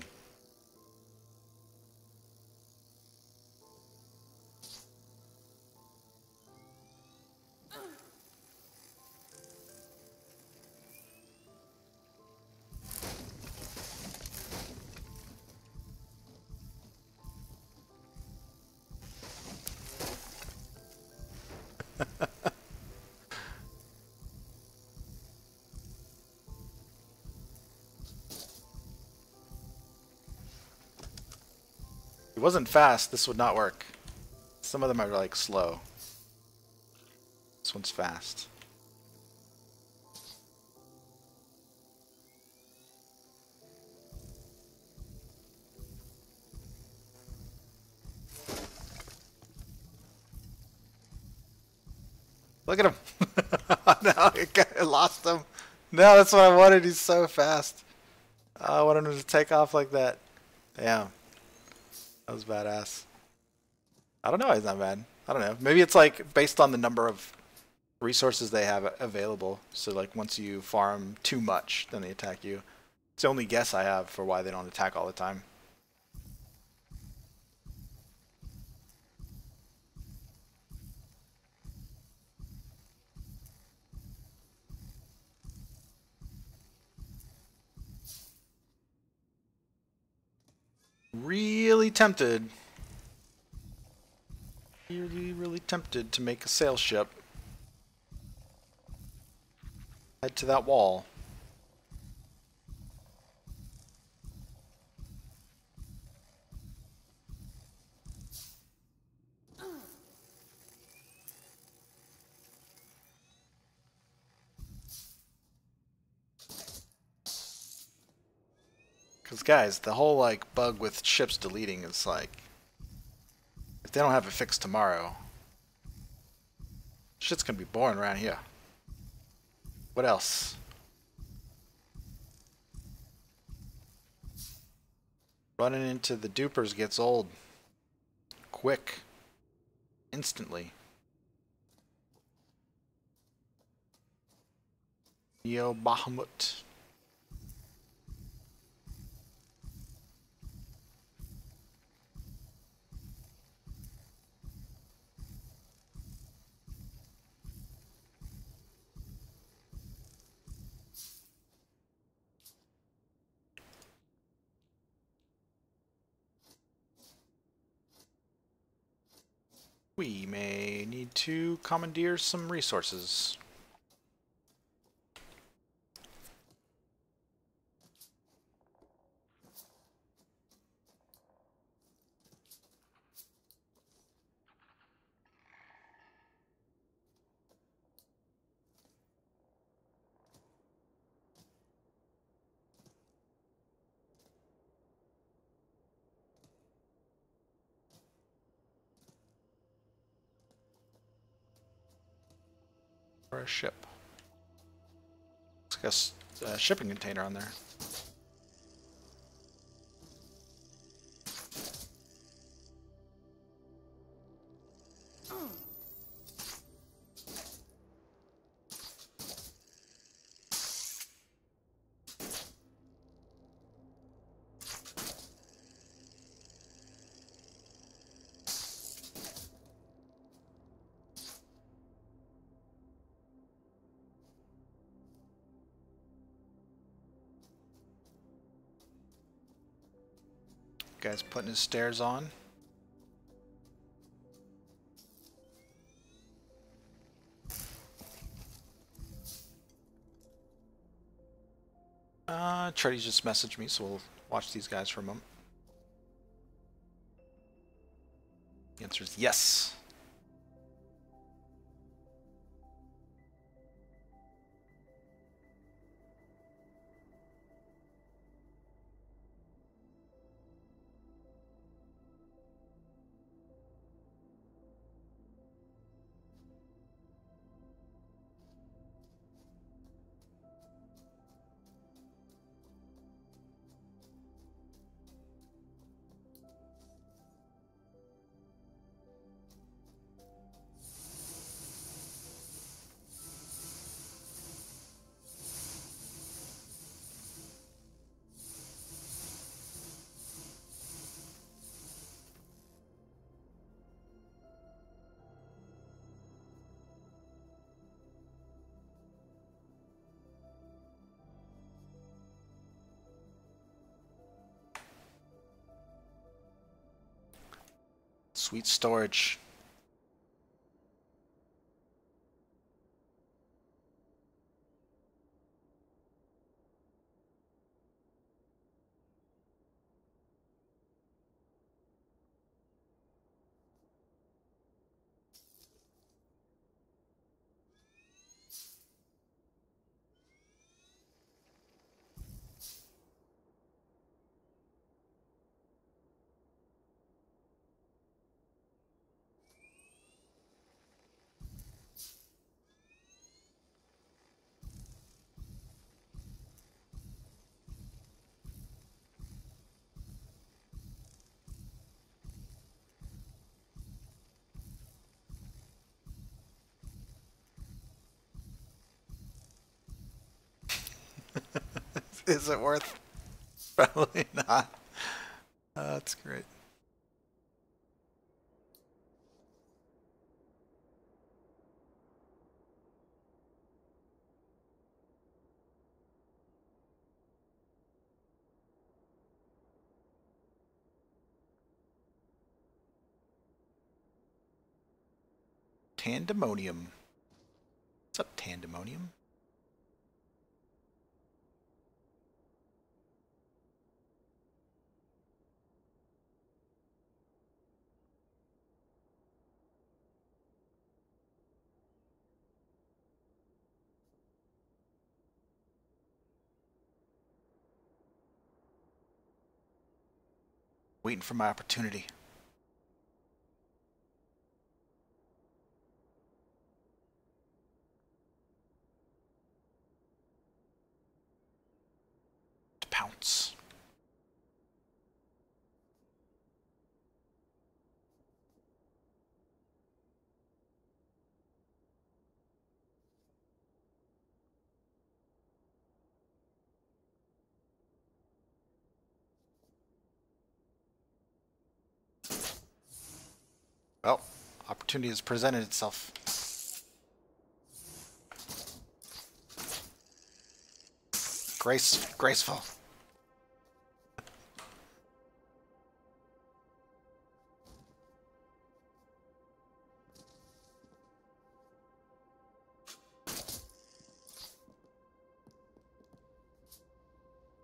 it wasn't fast, this would not work. Some of them are like slow. This one's fast. Look at him. No, I lost him. No, that's what I wanted. He's so fast. I wanted him to take off like that. Damn. That was badass. I don't know. He's not bad. I don't know. Maybe it's like based on the number of resources they have available. So like once you farm too much, then they attack you. It's the only guess I have for why they don't attack all the time. Really tempted. Really tempted to make a sail ship. Head to that wall. Because guys, the whole like bug with ships deleting is like, if they don't have it fixed tomorrow, shit's gonna be boring around here. What else? Running into the dupers gets old. Quick. Instantly. Neo Bahamut. We may need to commandeer some resources. Or a ship. It's got a shipping container on there. Guy's putting his stairs on. Charlie just messaged me, so we'll watch these guys for a moment. The answer is yes. Sweet storage. Is it worth? Probably not. That's great. Tandemonium. What's up, Tandemonium? Waiting for my opportunity. To pounce. Well, opportunity has presented itself. Graceful.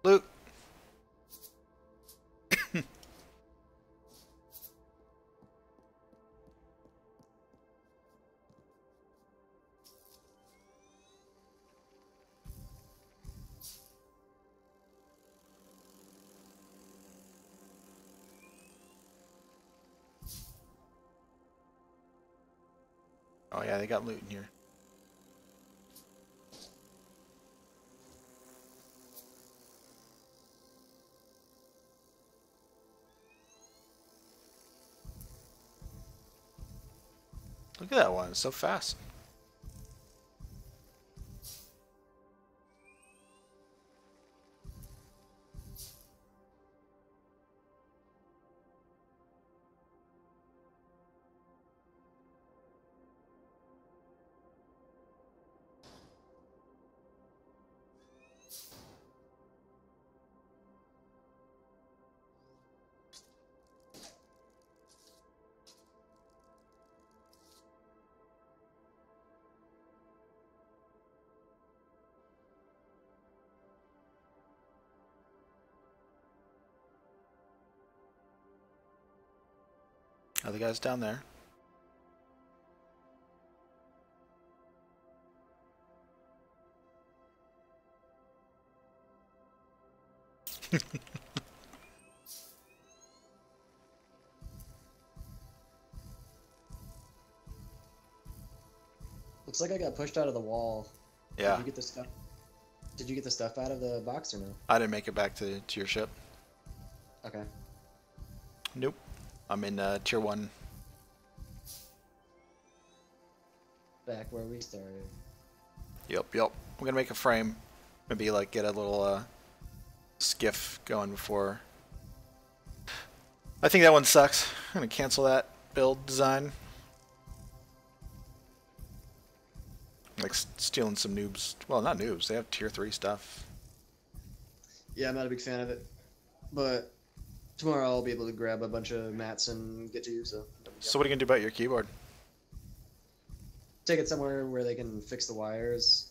Luke. Oh yeah, they got loot in here. Look at that one, it's so fast. Other guys down there. Looks like I got pushed out of the wall. Yeah. Did you get the stuff? Did you get the stuff out of the box or no? I didn't make it back to your ship. Okay. Nope. I'm in tier 1. Back where we started. Yep. We're gonna make a frame. Maybe like get a little skiff going before. I think that one sucks. I'm gonna cancel that build design. Like stealing some noobs. Well, not noobs. They have tier 3 stuff. Yeah, I'm not a big fan of it. But tomorrow I'll be able to grab a bunch of mats and get to you, so. So what are you gonna do about your keyboard? Take it somewhere where they can fix the wires,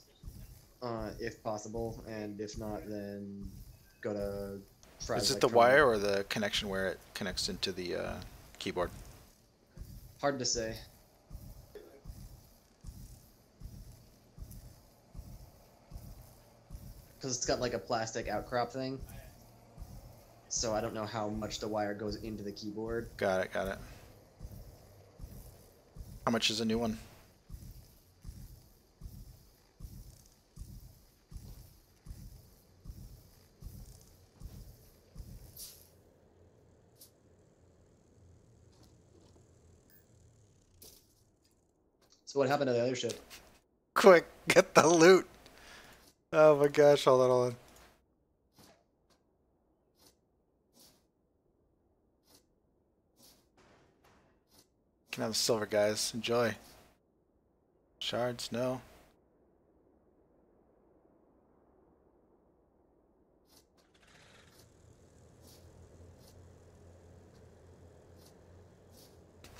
if possible, and if not, then go to Fry's Is it the Electronics. wire or the connection where it connects into the keyboard? Hard to say. Because it's got like a plastic outcrop thing. So I don't know how much the wire goes into the keyboard. Got it. How much is a new one? So what happened to the other ship? Quick, get the loot. Oh my gosh, hold on. Can have the silver, guys. Enjoy. Shards, no.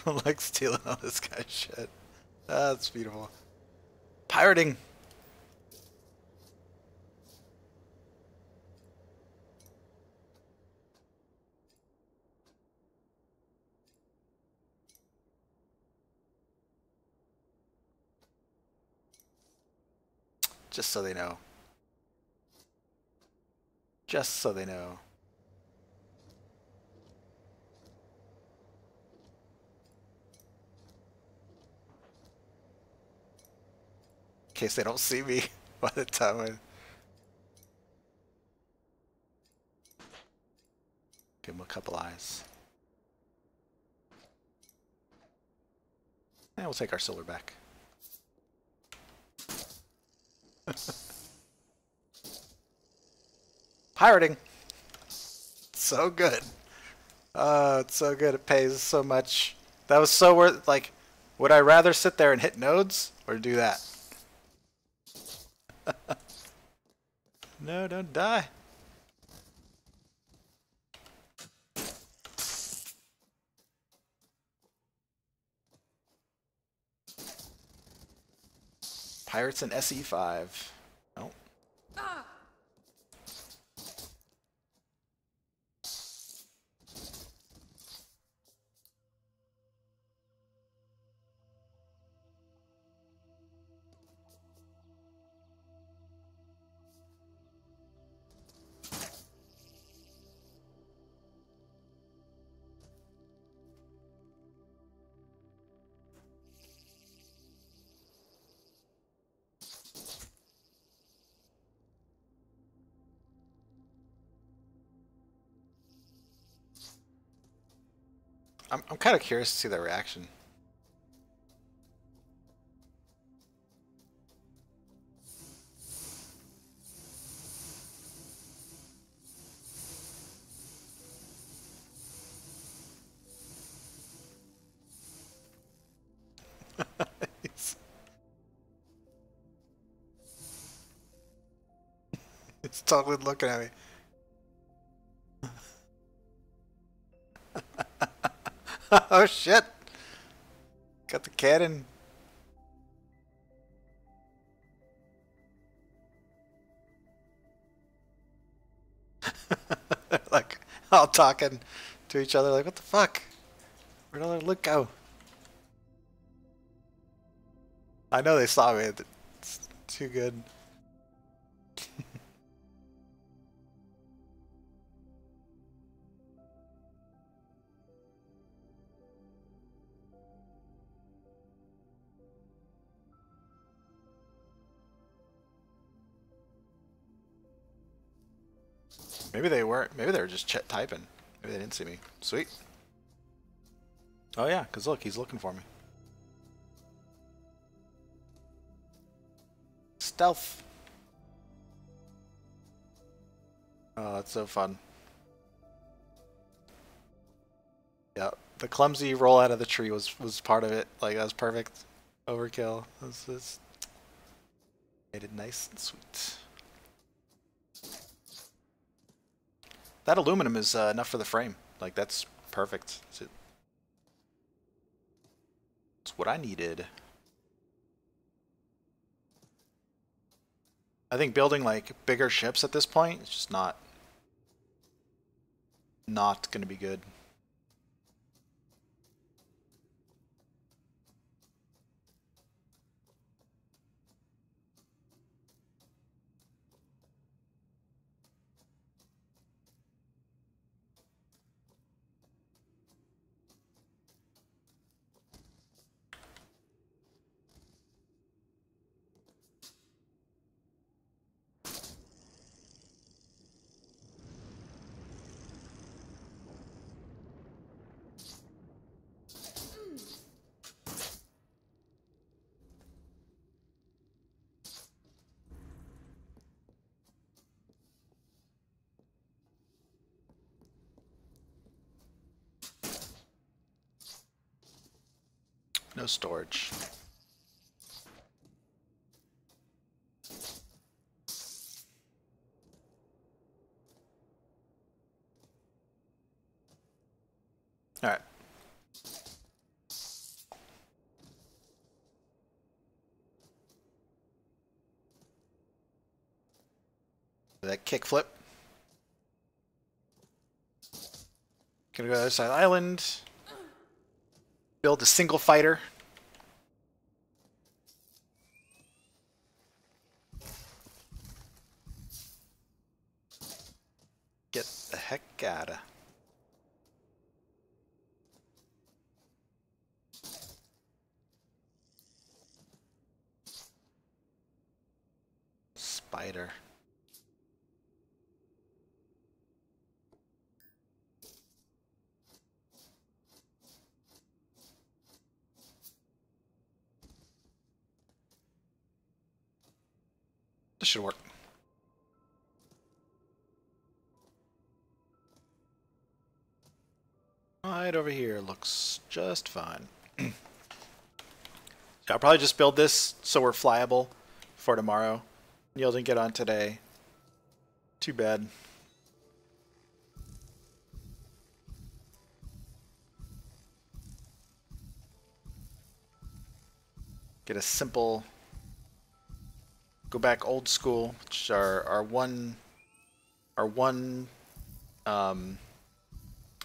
I like stealing all this guy's shit. That's beautiful. Pirating! Just so they know. Just so they know. In case they don't see me by the time I... Give them a couple eyes. And we'll take our silver back. Pirating! So good. Oh, it's so good. It pays so much. That was so worth... Like, would I rather sit there and hit nodes or do that? No, don't die. Pirates and SE5. No. I'm kind of curious to see their reaction. It's totally looking at me. Oh shit! Got the cannon. Like, all talking to each other, like, what the fuck? Where'd all their loot go? I know they saw me. It's too good. Maybe they weren't. Maybe they were just typing. Maybe they didn't see me. Sweet. Oh yeah, because look, he's looking for me. Stealth. Oh, that's so fun. Yeah, the clumsy roll out of the tree was part of it. Like, that was perfect. Overkill. That's made it nice and sweet. That aluminum is enough for the frame. Like, that's perfect. It's what I needed. I think building like bigger ships at this point is just not gonna be good. No storage. All right. That kickflip. Gonna go to the other side of the island. Build a single fighter. Get the heck outta. Spider. This should work. Right over here looks just fine. I'll probably just build this so we're flyable for tomorrow. Neil didn't get on today. Too bad. Get a simple, go back old school, which are our one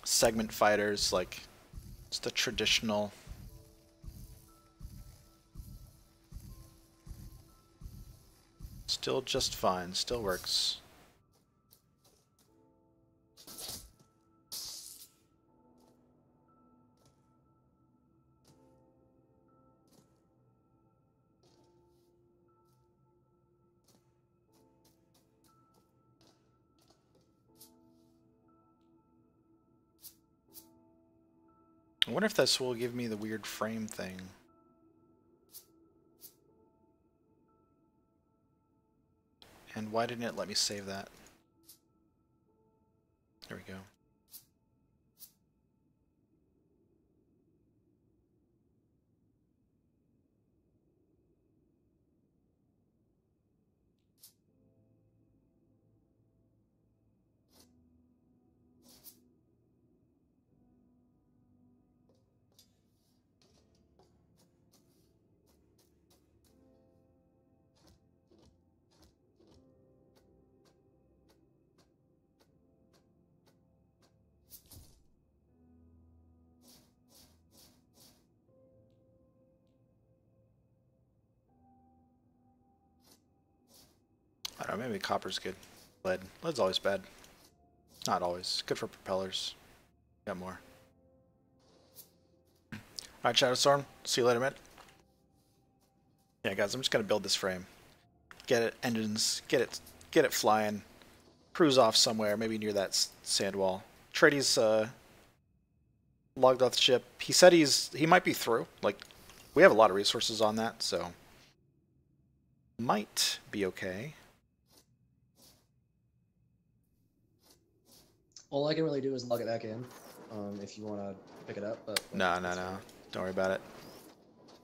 segment fighters, like it's the traditional. Still just fine, still works. I wonder if this will give me the weird frame thing. And why didn't it let me save that? There we go. I don't know, maybe copper's good. Lead. Lead's always bad. Not always. Good for propellers. Got more. Alright, Shadowstorm. See you later, man. Yeah, guys, I'm just gonna build this frame. Get it engines, get it flying. Cruise off somewhere, maybe near that sand wall. Trady's logged off the ship. He said he might be through. Like, we have a lot of resources on that, so might be okay. All I can really do is log it back in, if you want to pick it up. But No. Don't worry about it.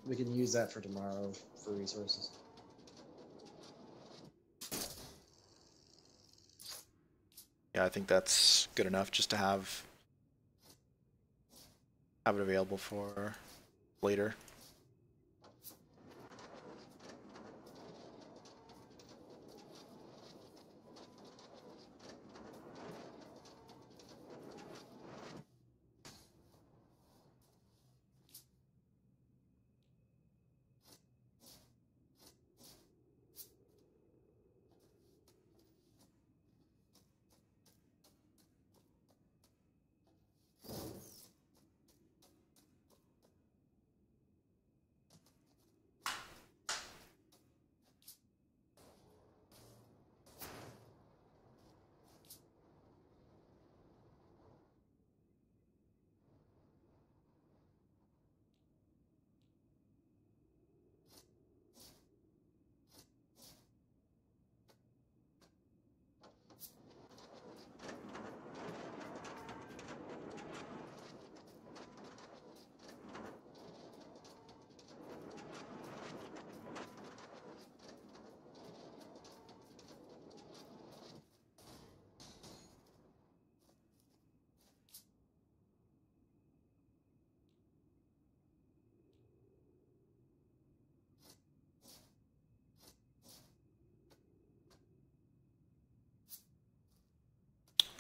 We can use that for tomorrow for resources. Yeah, I think that's good enough just to have it available for later.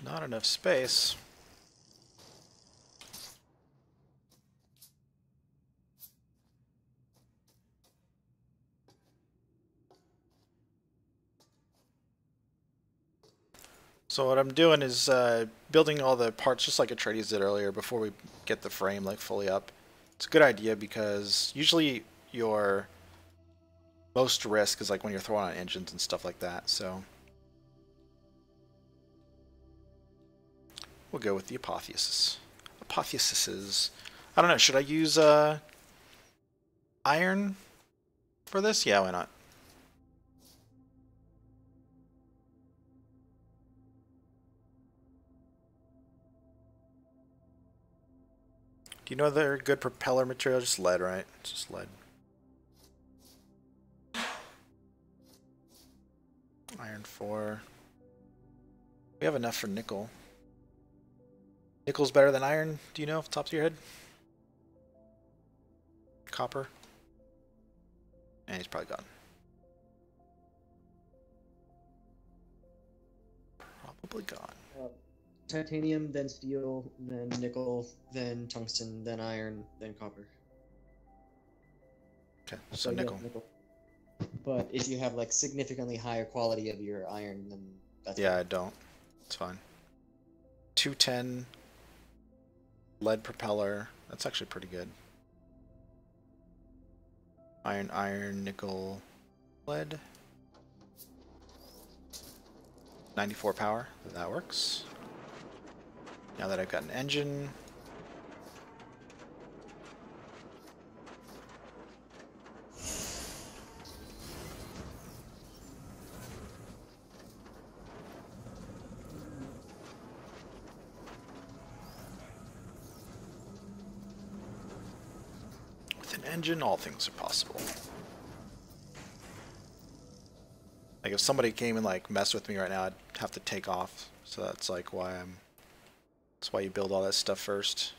Not enough space. So what I'm doing is building all the parts just like Atreides did earlier before we get the frame like fully up. It's a good idea because usually your most risk is like when you're throwing on engines and stuff like that. So we'll go with the apotheosis. Apotheoses. I don't know. Should I use iron for this? Yeah, why not? Do you know they're good propeller material? Just lead, right? It's just lead. Iron 4. We have enough for nickel. Nickel's better than iron, do you know off the top of your head? Copper? And he's probably gone. Probably gone. Titanium, then steel, then nickel, then tungsten, then iron, then copper. Okay, so yeah, nickel. But if you have like significantly higher quality of your iron, then that's Yeah, I don't. It's fine. 210 lead propeller. That's actually pretty good. Iron, nickel, lead. 94 power. That works. Now that I've got an engine. With an engine, all things are possible. Like if somebody came and like messed with me right now, I'd have to take off. So that's like why that's why you build all that stuff first.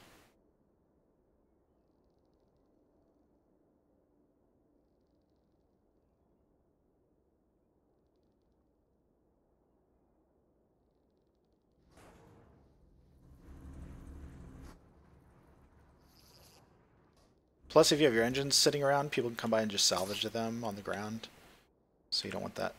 Plus, if you have your engines sitting around, people can come by and just salvage them on the ground. So you don't want that.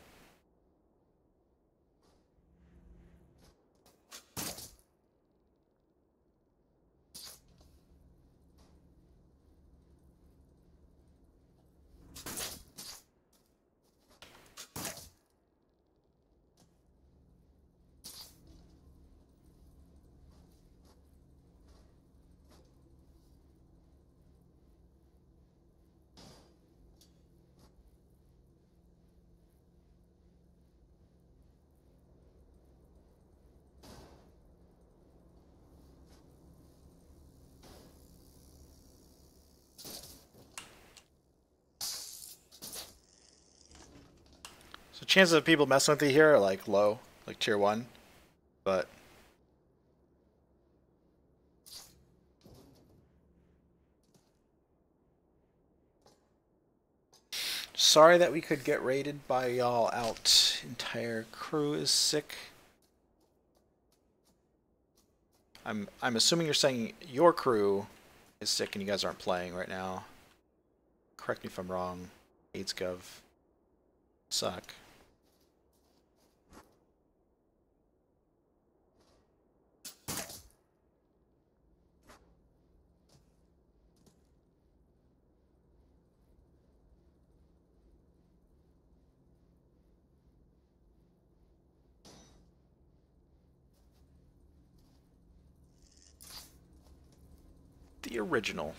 So chances of people messing with you here are like low, like tier 1, but sorry that we could get raided by y'all out. Entire crew is sick. I'm assuming you're saying your crew is sick and you guys aren't playing right now. Correct me if I'm wrong. AIDS Gov. Suck. The original.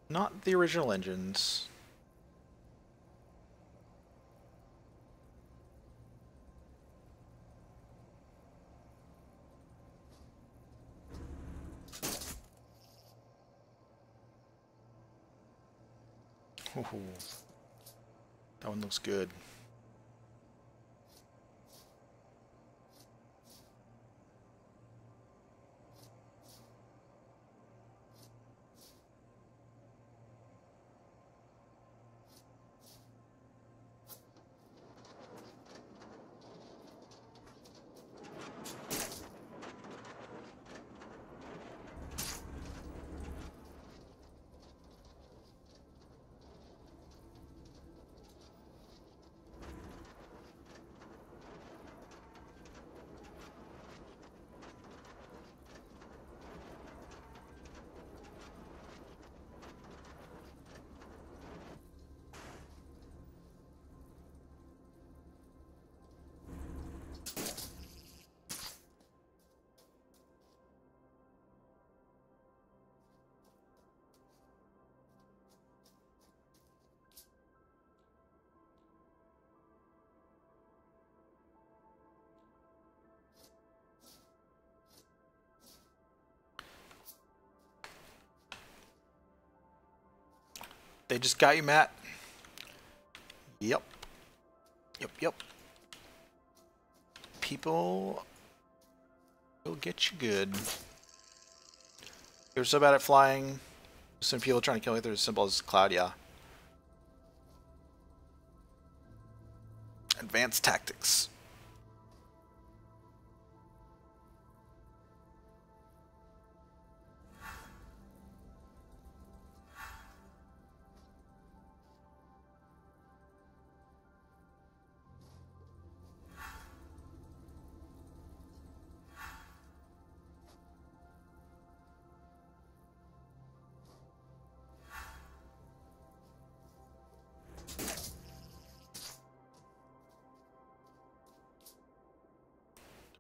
Not the original engines. Ooh. That one looks good. They just got you, Matt. Yep. Yep. People will get you good. You're so bad at flying. Some people trying to kill you through as simple as cloud, yeah. Advanced tactics.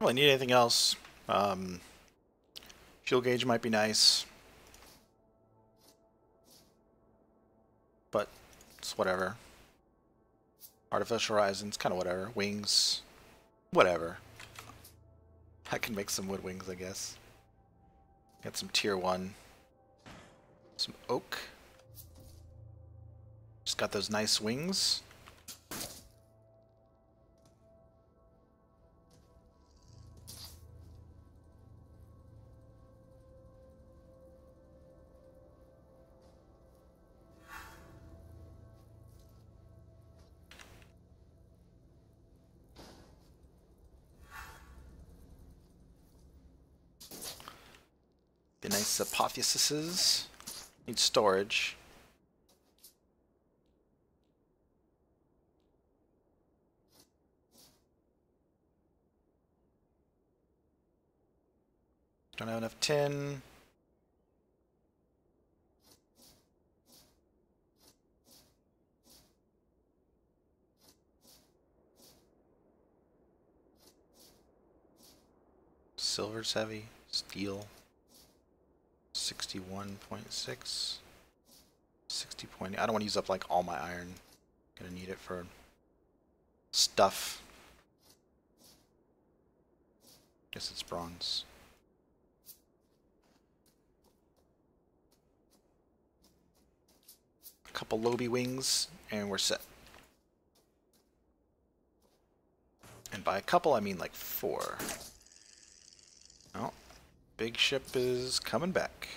Don't really need anything else. Fuel gauge might be nice, but it's whatever. Artificial horizons, kind of whatever. Wings, whatever. I can make some wood wings, I guess. Got some tier 1. Some oak. Just got those nice wings. The nice apotheosis. Need storage. Don't have enough tin. Silver's heavy. Steel. 61.6. 60 point. I don't want to use up like all my iron. Gonna need it for stuff. Guess it's bronze. A couple Lobi wings and we're set. And by a couple I mean like 4. Oh, big ship is coming back.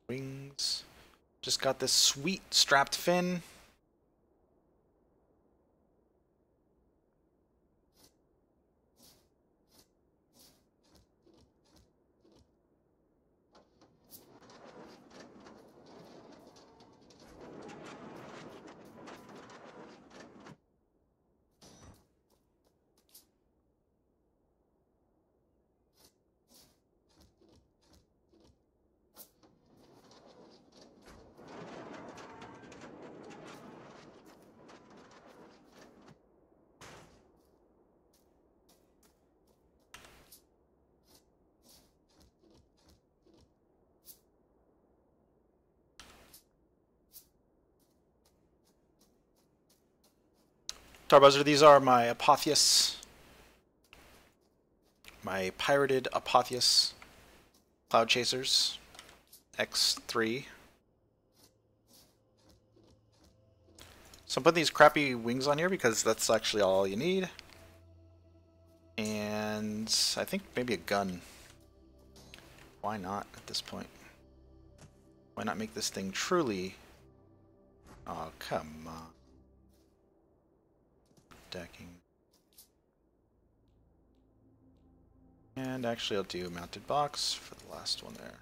Wings. Just got this sweet strapped fin. Starbuzzer, these are my Apotheus. My pirated Apotheus Cloud Chasers X3. So I'm putting these crappy wings on here because that's actually all you need. And I think maybe a gun. Why not at this point? Why not make this thing truly... Oh, come on. Decking. And actually I'll do a mounted box for the last one there.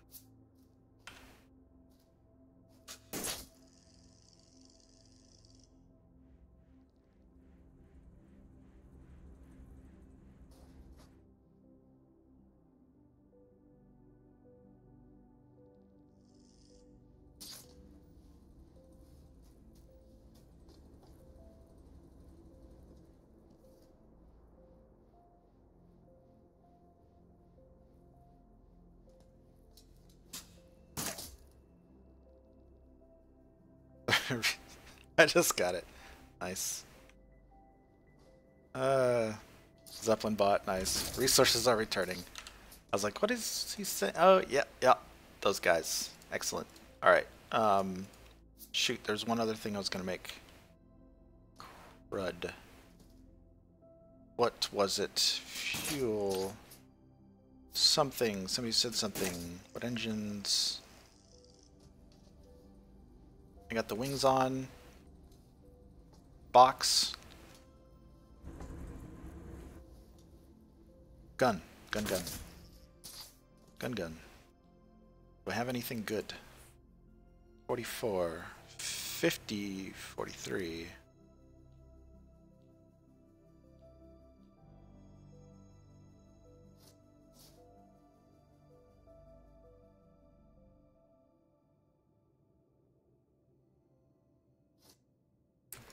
I just got it. Nice. Zeppelin bot, nice. Resources are returning. I was like, what is he saying? Oh, yeah, yeah. Those guys. Excellent. Alright. Shoot, there's one other thing I was gonna make. Crud. What was it? Fuel. Something. Somebody said something. What engines? I got the wings on. Box. Gun. Gun, gun. Gun, gun. Do I have anything good? 44. 50. 43.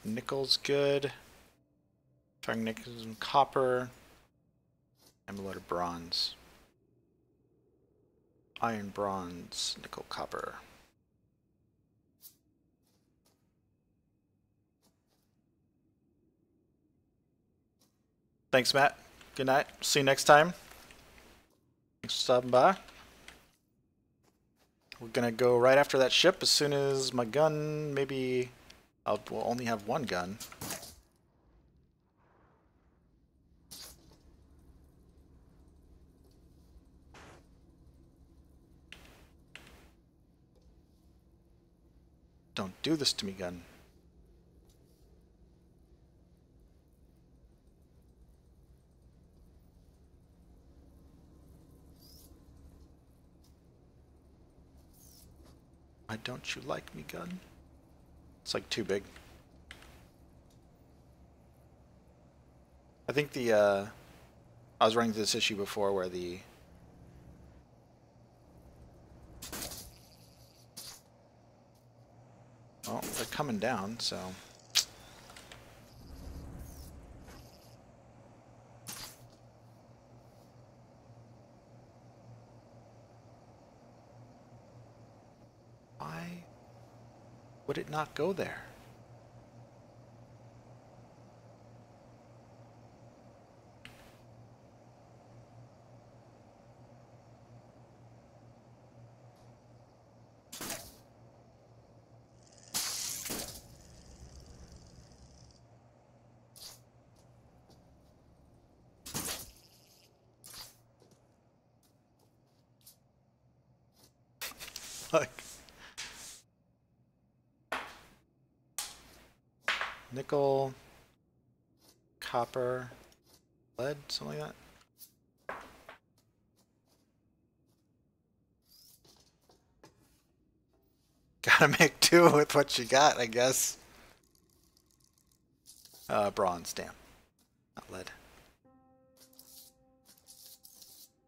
Nickel's good. Firing nickels and copper. And a load of bronze. Iron, bronze, nickel, copper. Thanks, Matt. Good night. See you next time. Thanks for stopping by. We're gonna go right after that ship as soon as my gun, maybe we'll only have one gun. Don't do this to me, gun. Why don't you like me, gun? It's like too big. I think the, I was running into this issue before where the... Well, they're coming down, so... Why would it not go there? Like... Nickel, copper, lead, something like that. Gotta make do with what you got, I guess. Bronze, damn. Not lead.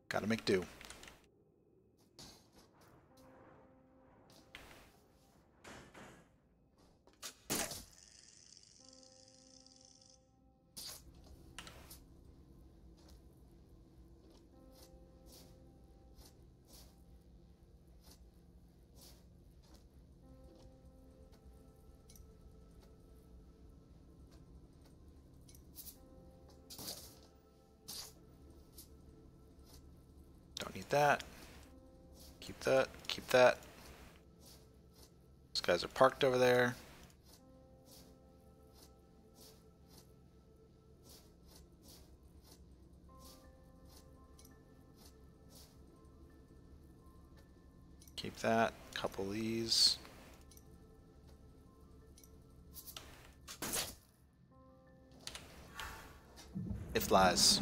Gotta make do. That. Keep that. Keep that. These guys are parked over there. that. Couple of these. It flies.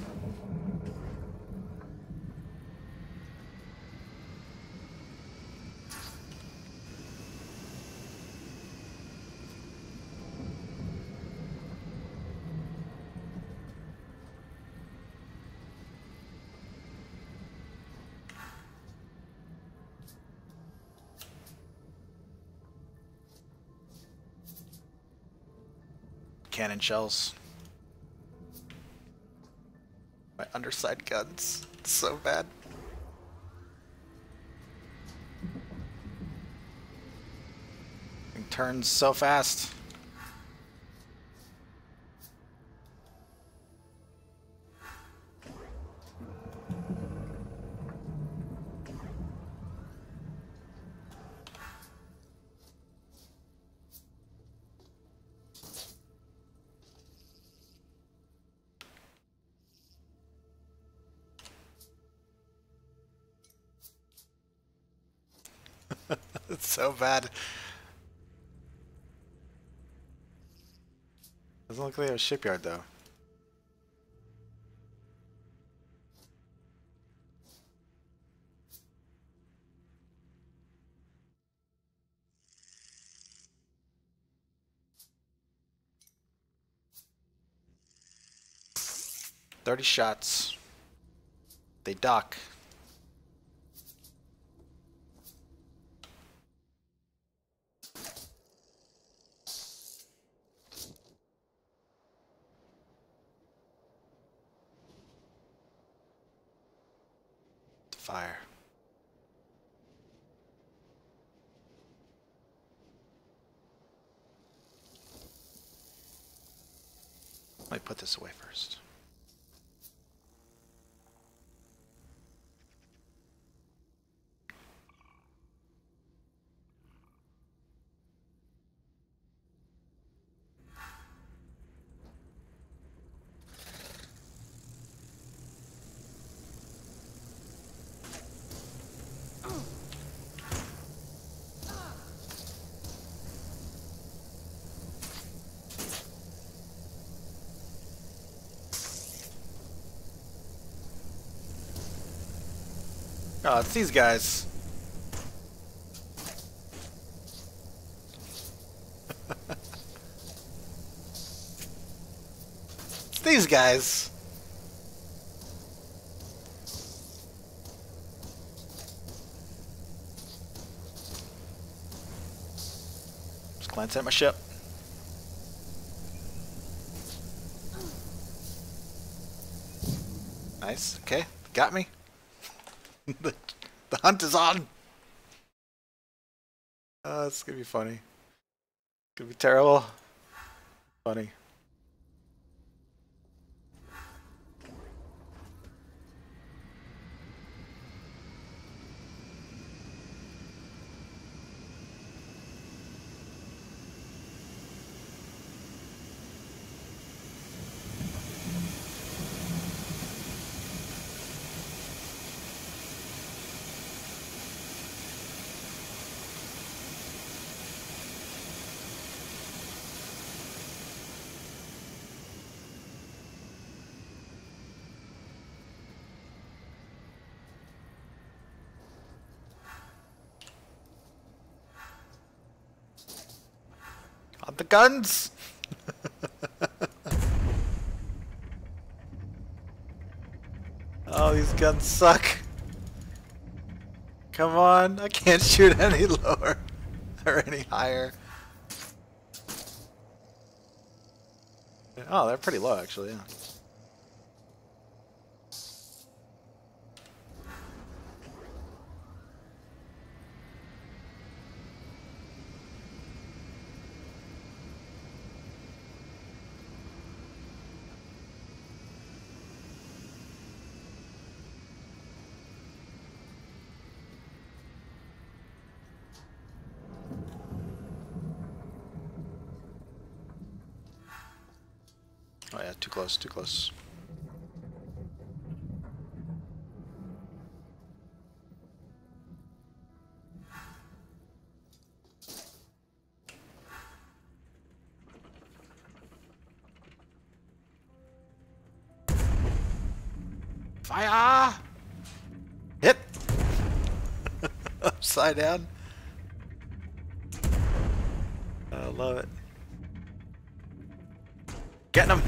Cannon shells. My underside guns. It's so bad. It turns so fast. It's so bad. Doesn't look like they have a shipyard though. "30 shots. They dock." Fire. Might put this away first. Oh, it's these guys. It's these guys. Just glance at my ship. Nice. Okay. Got me. the hunt is on. It's gonna be funny. Gonna be terrible. Funny. On the guns! Oh, these guns suck. Come on, I can't shoot any lower or any higher. Oh, they're pretty low actually, yeah. Oh yeah, too close, too close. Fire! Hit! Upside down. I love it. Getting him!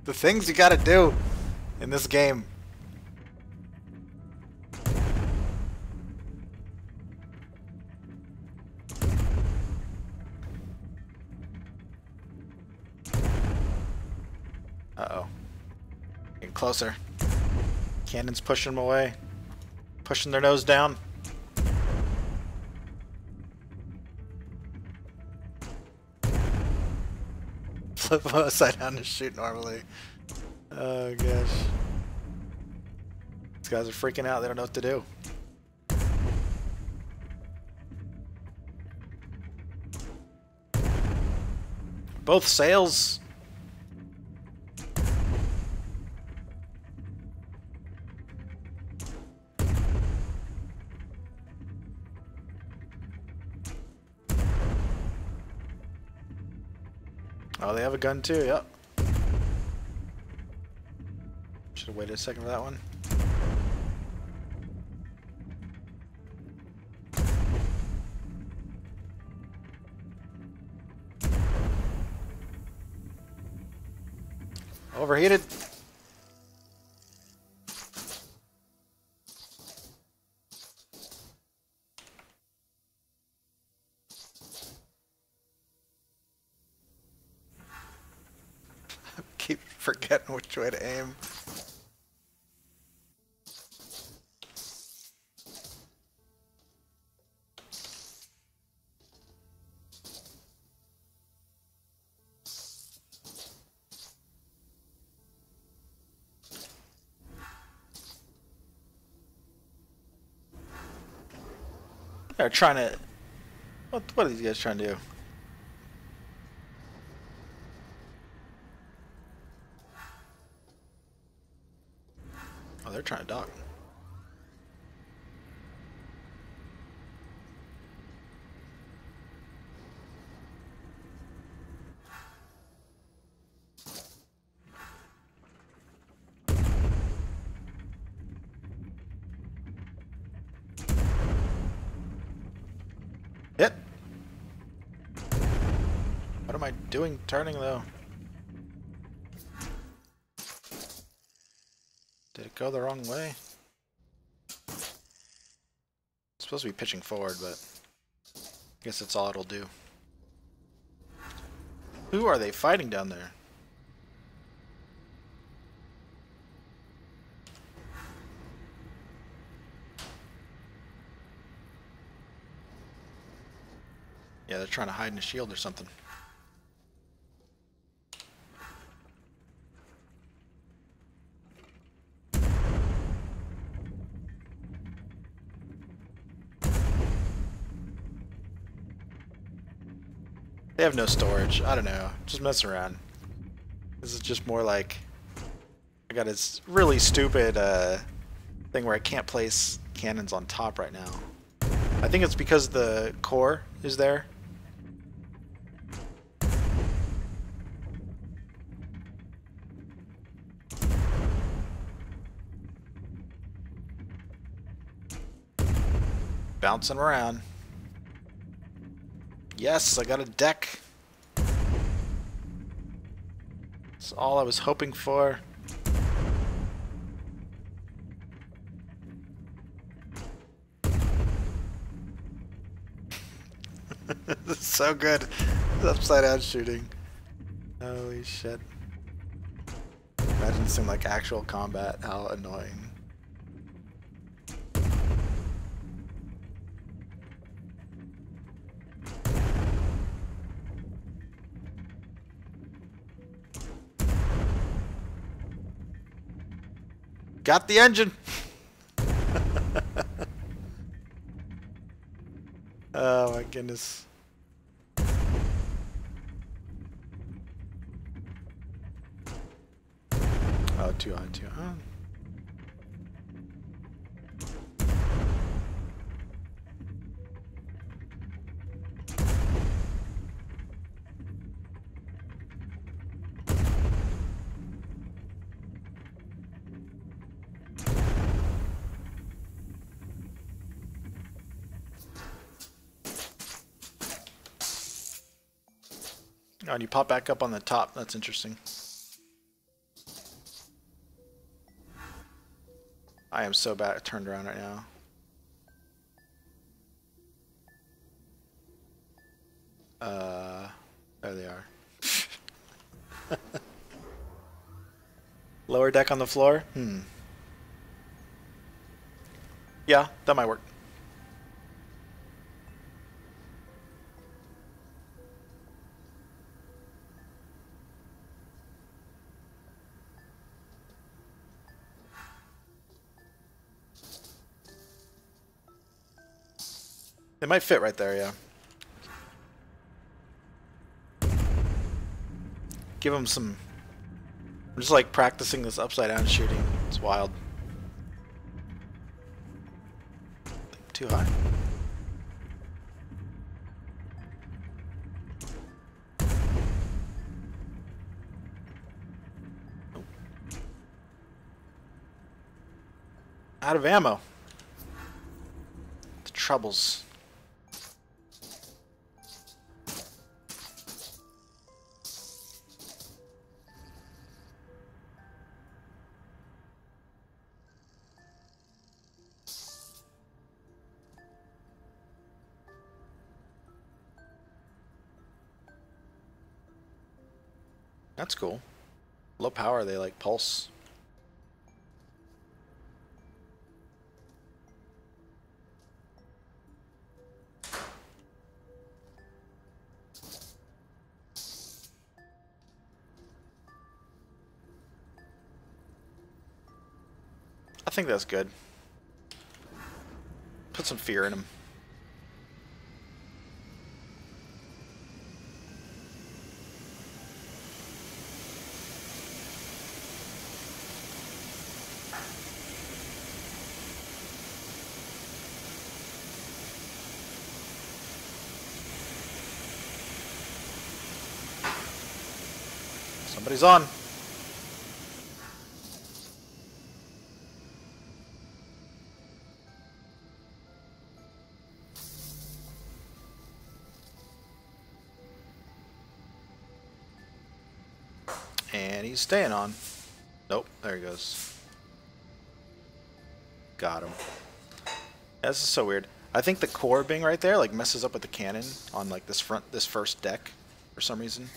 The things you gotta do in this game. Uh-oh. Getting closer. Cannon's pushing them away. Pushing their nose down. Flip them upside down to shoot normally. Oh gosh. These guys are freaking out. They don't know what to do. Both sails. Oh, they have a gun too, yep. Should have waited a second for that one. Overheated. Keep forgetting which way to aim. They're trying to... What are these guys trying to do? Oh, they're trying to dock. Hit! What am I doing turning though? Did it go the wrong way? It's supposed to be pitching forward, but I guess that's all it'll do. Who are they fighting down there? Yeah, they're trying to hide in a shield or something. They have no storage. I don't know. Just mess around. This is just more like... I got this really stupid thing where I can't place cannons on top right now. I think it's because the core is there. Bouncing around. Yes, I got a deck. That's all I was hoping for. This is so good. It's upside down shooting. Holy shit. Imagine some like actual combat. How annoying. Got the engine! Oh my goodness. Oh, too high, too high. Oh, and you pop back up on the top. That's interesting. I am so bad turned around right now. There they are. Lower deck on the floor? Yeah, that might work. It might fit right there, yeah. Give him some... I'm just like practicing this upside down shooting. It's wild. Too high. Oh. Out of ammo. The troubles. That's cool. Low power, they like pulse. I think that's good. Put some fear in him. Somebody's on. And he's staying on. Nope, there he goes. Got him. Yeah, this is so weird. I think the core being right there like messes up with the cannon on like this first deck for some reason.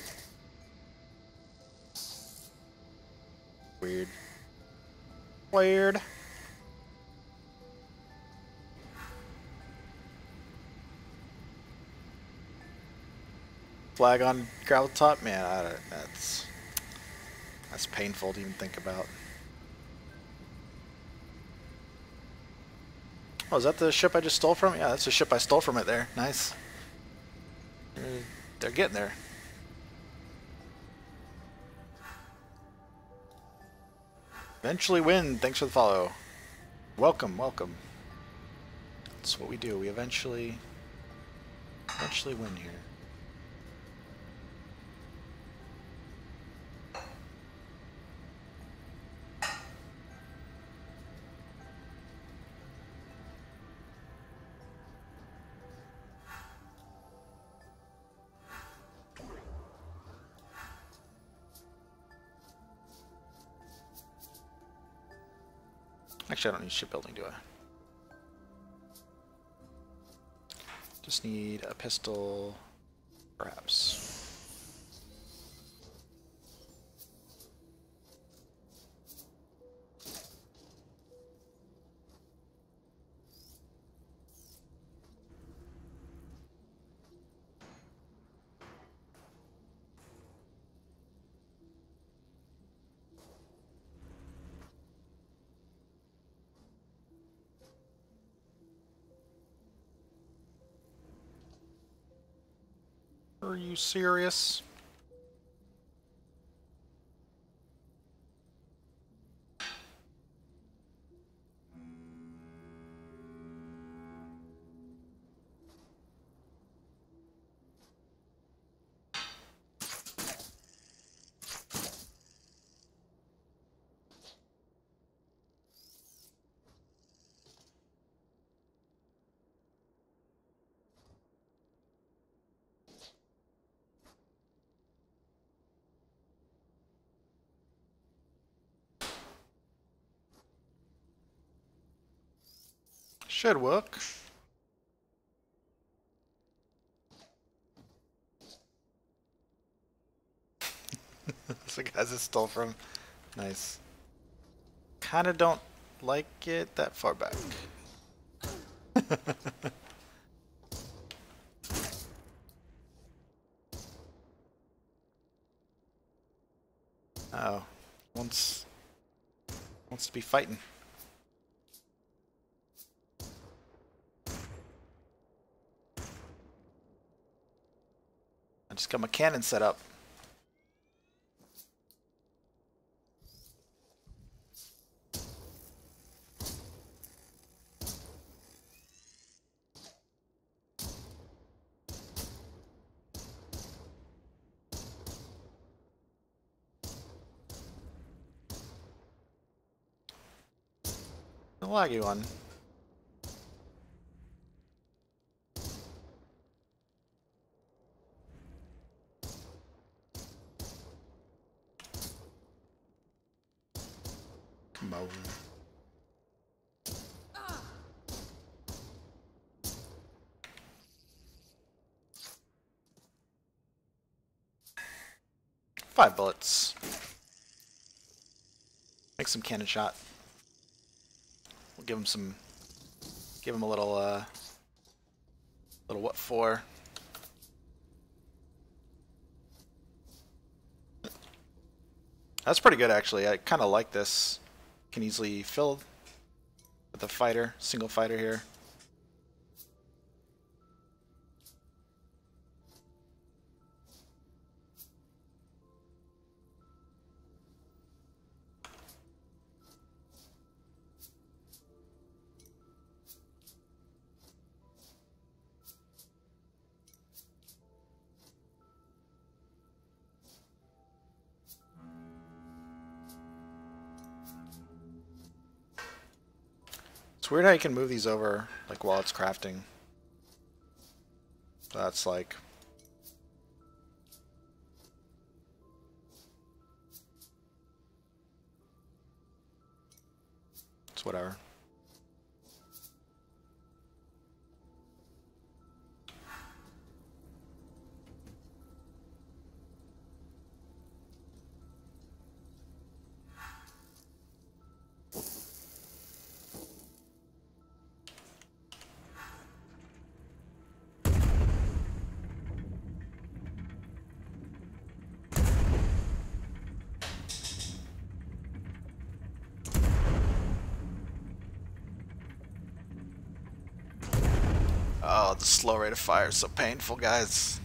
Weird. Weird. Flag on gravel top? Man, that's painful to even think about. Oh, is that the ship I just stole from? Yeah, that's the ship I stole from it there. Nice. They're getting there. Eventually win. Thanks for the follow. Welcome, welcome. That's what we do. We eventually win here. Actually, I don't need shipbuilding, do I? Just need a pistol, perhaps. Are you serious? Should work. So guys, it stole from. Nice. Kinda don't like it that far back. Oh, wants to be fighting. I just got my cannon set up. The laggy one. Come on. Five bullets. Make some cannon shot. We'll give him a little what for. That's pretty good actually. I kind of like this. Can easily fill with a fighter, single fighter here. It's weird how you can move these over like while it's crafting. That's like it's whatever. Oh, the slow rate of fire is so painful, guys.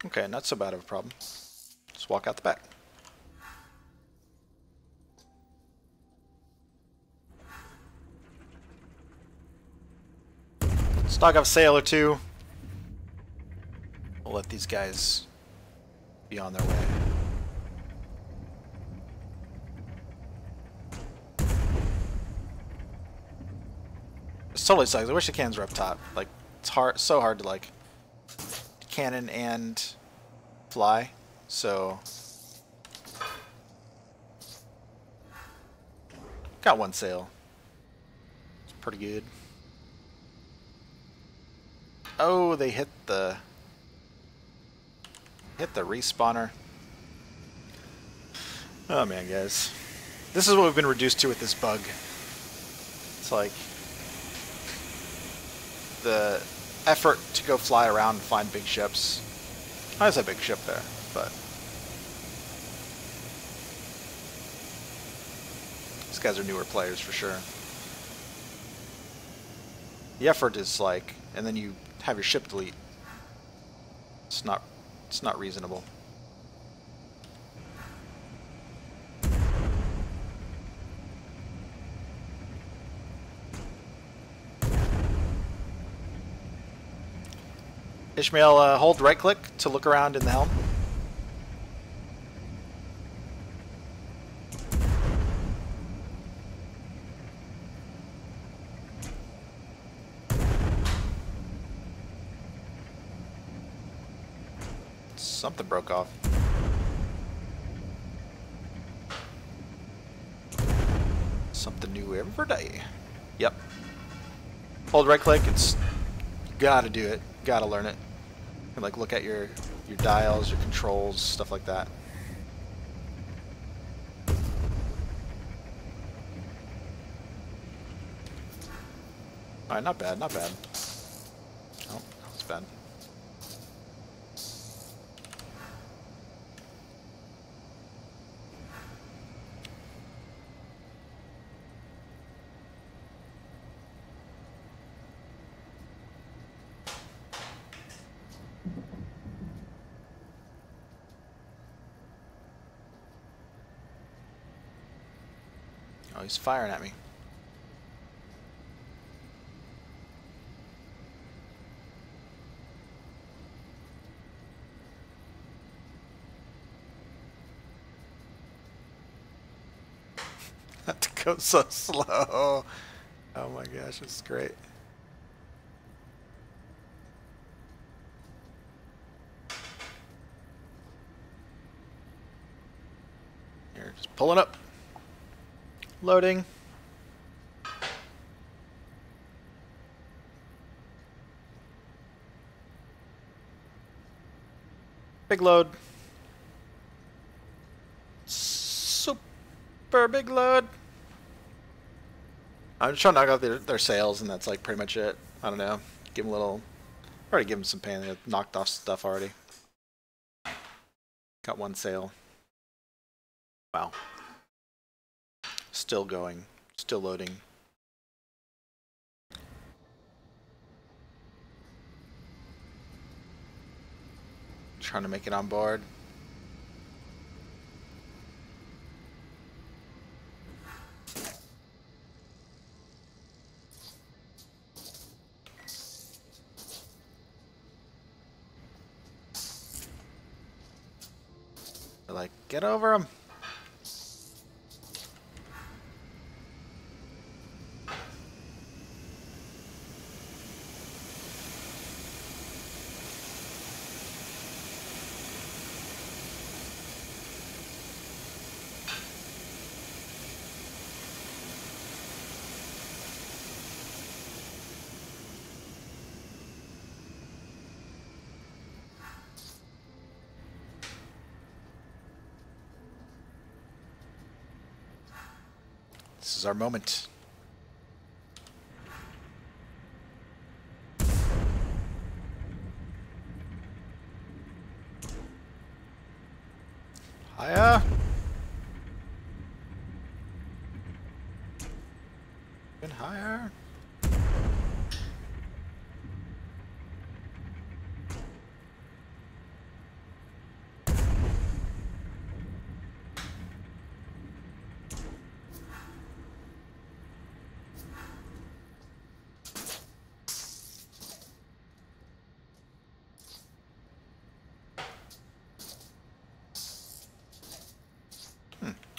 Okay, not so bad of a problem. Just walk out the back. Stock up a sail or two. We'll let these guys be on their way. This totally sucks. I wish the cannons were up top. Like, it's hard, so hard to like cannon and fly. So got one sail. It's pretty good. Oh, they hit the respawner. Oh man, guys. This is what we've been reduced to with this bug. It's like the effort to go fly around and find big ships. There's a big ship there, but these guys are newer players for sure. The effort is like, and then you have your ship delete. It's not reasonable. Ishmael, hold right click to look around in the helm. Something broke off. Something new every day. Yep. Hold right click. It's you gotta do it. Gotta learn it. And like look at your dials, your controls, stuff like that. Alright, not bad, not bad. Oh, that was bad. Oh, he's firing at me. Had to go so slow. Oh my gosh, it's great. Here, just pulling up. Loading. Big load. Super big load. I'm just trying to knock out their sails, and that's like pretty much it. I don't know. Give them a little. Already give them some pain. They knocked off stuff already. Got one sail. Wow. Still going. Still loading. Trying to make it on board. They're like, get over him. This is our moment. Hiya. Even higher.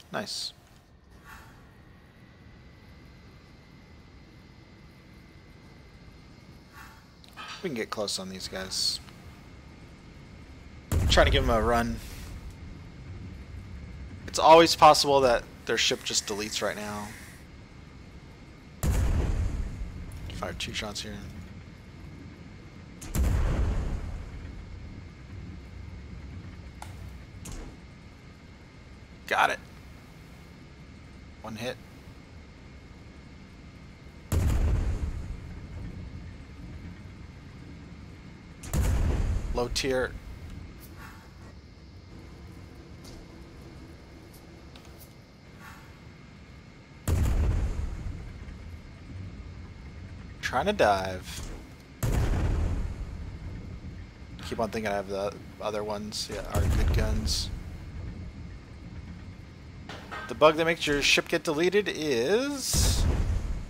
Nice. We can get close on these guys. I'm trying to give them a run. It's always possible that their ship just deletes right now. Fire 2 shots here. Got it. One hit. Low tier. Trying to dive. Keep on thinking I have the other ones. Yeah, are good guns. The bug that makes your ship get deleted is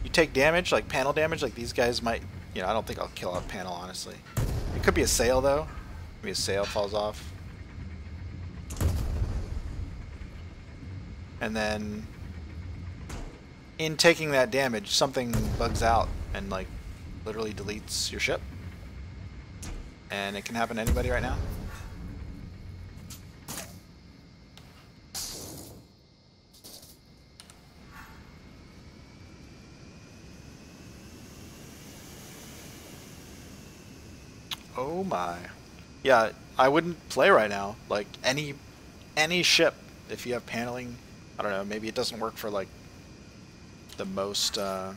you take damage, like panel damage, like these guys might, you know, I don't think I'll kill a panel, honestly. It could be a sail though. Maybe a sail falls off. And then in taking that damage, something bugs out and like literally deletes your ship. And it can happen to anybody right now. Oh my. Yeah, I wouldn't play right now. Like any ship, if you have paneling, I don't know, maybe it doesn't work for like the most yeah,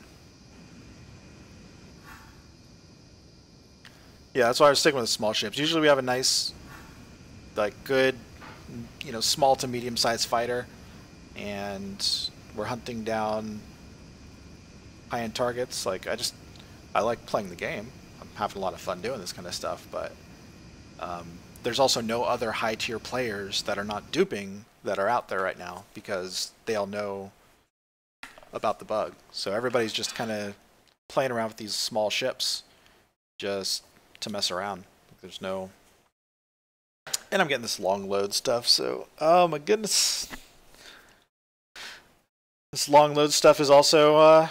that's why I was sticking with the small ships. Usually we have a nice, like, good, you know, small to medium-sized fighter, and we're hunting down high-end targets. Like, I like playing the game. I'm having a lot of fun doing this kind of stuff, but there's also no other high-tier players that are not duping that are out there right now because they all know about the bug. So everybody's just kind of playing around with these small ships just to mess around. There's no... And I'm getting this long load stuff, so... Oh my goodness. This long load stuff is also...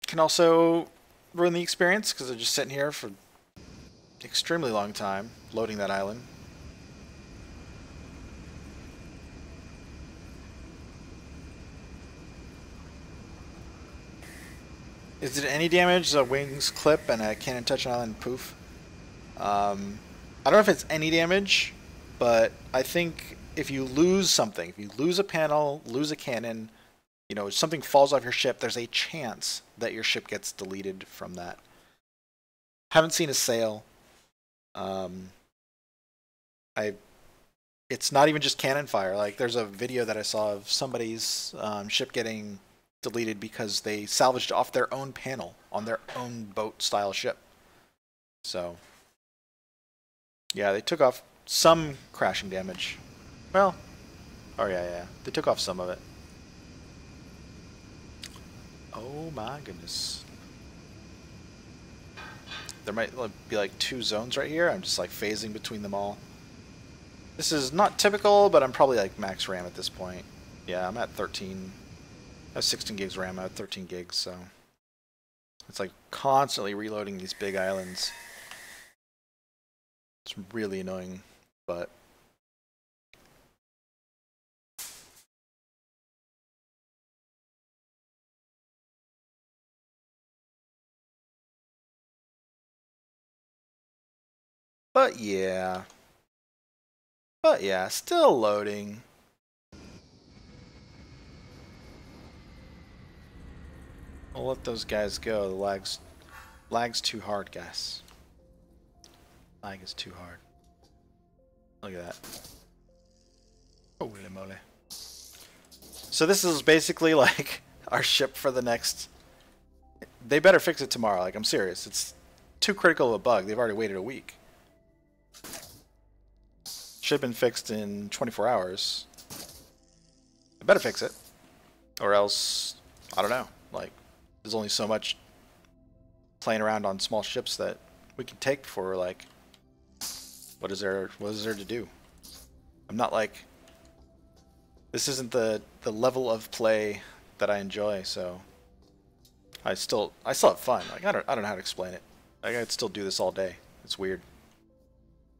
can also ruin the experience, because they're just sitting here for extremely long time, loading that island. Is it any damage? The wings clip and a cannon touch an island poof. I don't know if it's any damage, but I think if you lose something, if you lose a panel, lose a cannon, you know, something falls off your ship, there's a chance that your ship gets deleted from that. Haven't seen a sail. It's not even just cannon fire. Like, there's a video that I saw of somebody's ship getting deleted because they salvaged off their own panel on their own boat style ship. So yeah, they took off some crashing damage. Well, oh yeah, they took off some of it. Oh my goodness. There might be like 2 zones right here. I'm just like phasing between them all. This is not typical, but I'm probably like max RAM at this point. Yeah, I'm at 13. I have 16 gigs RAM, I have 13 gigs, so it's like constantly reloading these big islands. It's really annoying, but yeah. But yeah, still loading. I'll let those guys go. The lag's too hard, guys. Lag is too hard. Look at that. Holy moly. So this is basically like our ship for the next... They better fix it tomorrow. Like, I'm serious. It's too critical of a bug. They've already waited a week. Should have been fixed in 24 hours. They better fix it. Or else, I don't know. Like, there's only so much playing around on small ships that we can take before we're like, what is there to do? I'm not like, this isn't the level of play that I enjoy, so I still have fun. Like, I don't know how to explain it. Like, I could still do this all day. It's weird.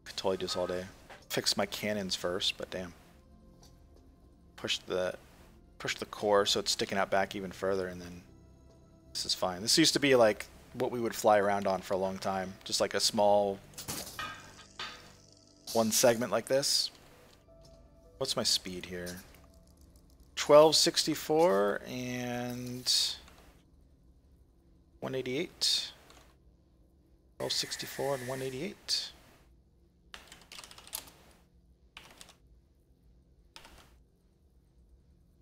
I could totally do this all day. Fix my cannons first, but damn. Push the core so it's sticking out back even further, and then this is fine. This used to be like what we would fly around on for a long time. Just like a small one segment like this. What's my speed here? 1264 and 188. 1264 and 188.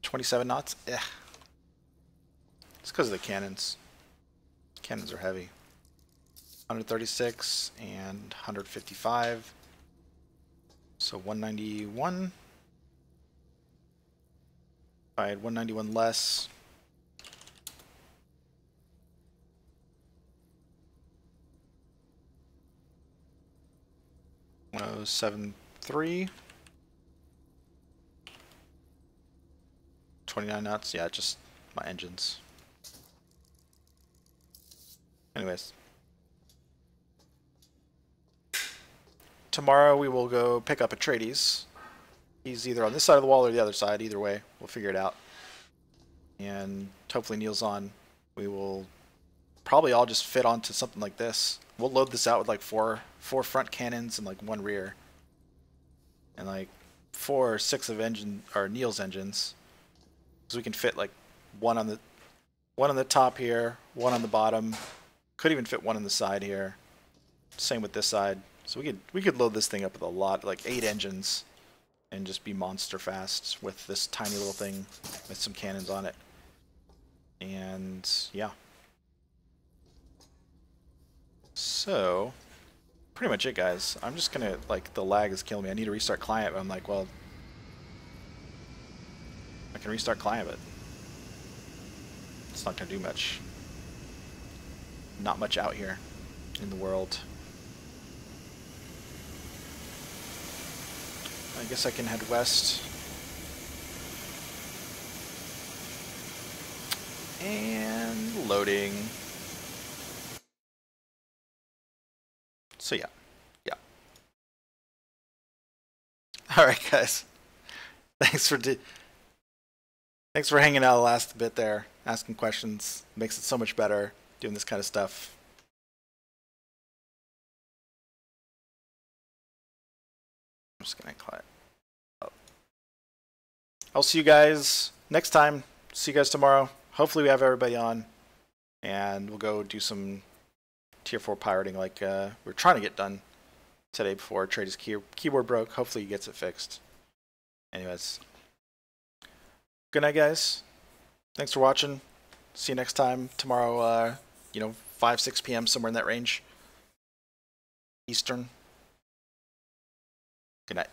$27 knots? Eh. It's because of the cannons. Cannons are heavy. 136 and 155. So 191. If I had 191 less. 073. 29 knots. Yeah, just my engines. Anyways. Tomorrow we will go pick up Atreides. He's either on this side of the wall or the other side. Either way, we'll figure it out. And hopefully Neil's on. We will probably all just fit onto something like this. We'll load this out with like four front cannons and like 1 rear. And like 4 or 6 of Neil's engines. So we can fit like one on the top here, 1 on the bottom. Could even fit 1 on the side here. Same with this side. So we could load this thing up with a lot, like 8 engines, and just be monster fast with this tiny little thing with some cannons on it. And yeah. So pretty much it, guys. I'm just gonna, like, the lag is killing me. I need to restart client, but I'm like, well, I can restart client, but it's not gonna do much. Not much out here in the world. I guess I can head west. And loading. So yeah. Alright guys. Thanks for hanging out the last bit there, asking questions. Makes it so much better doing this kind of stuff. I'm just gonna click. I'll see you guys next time. See you guys tomorrow. Hopefully we have everybody on, and we'll go do some tier 4 pirating like we're trying to get done today before Atreides' keyboard broke. Hopefully he gets it fixed. Anyways, good night, guys. Thanks for watching. See you next time tomorrow. 5-6 p.m. somewhere in that range. Eastern. Good night.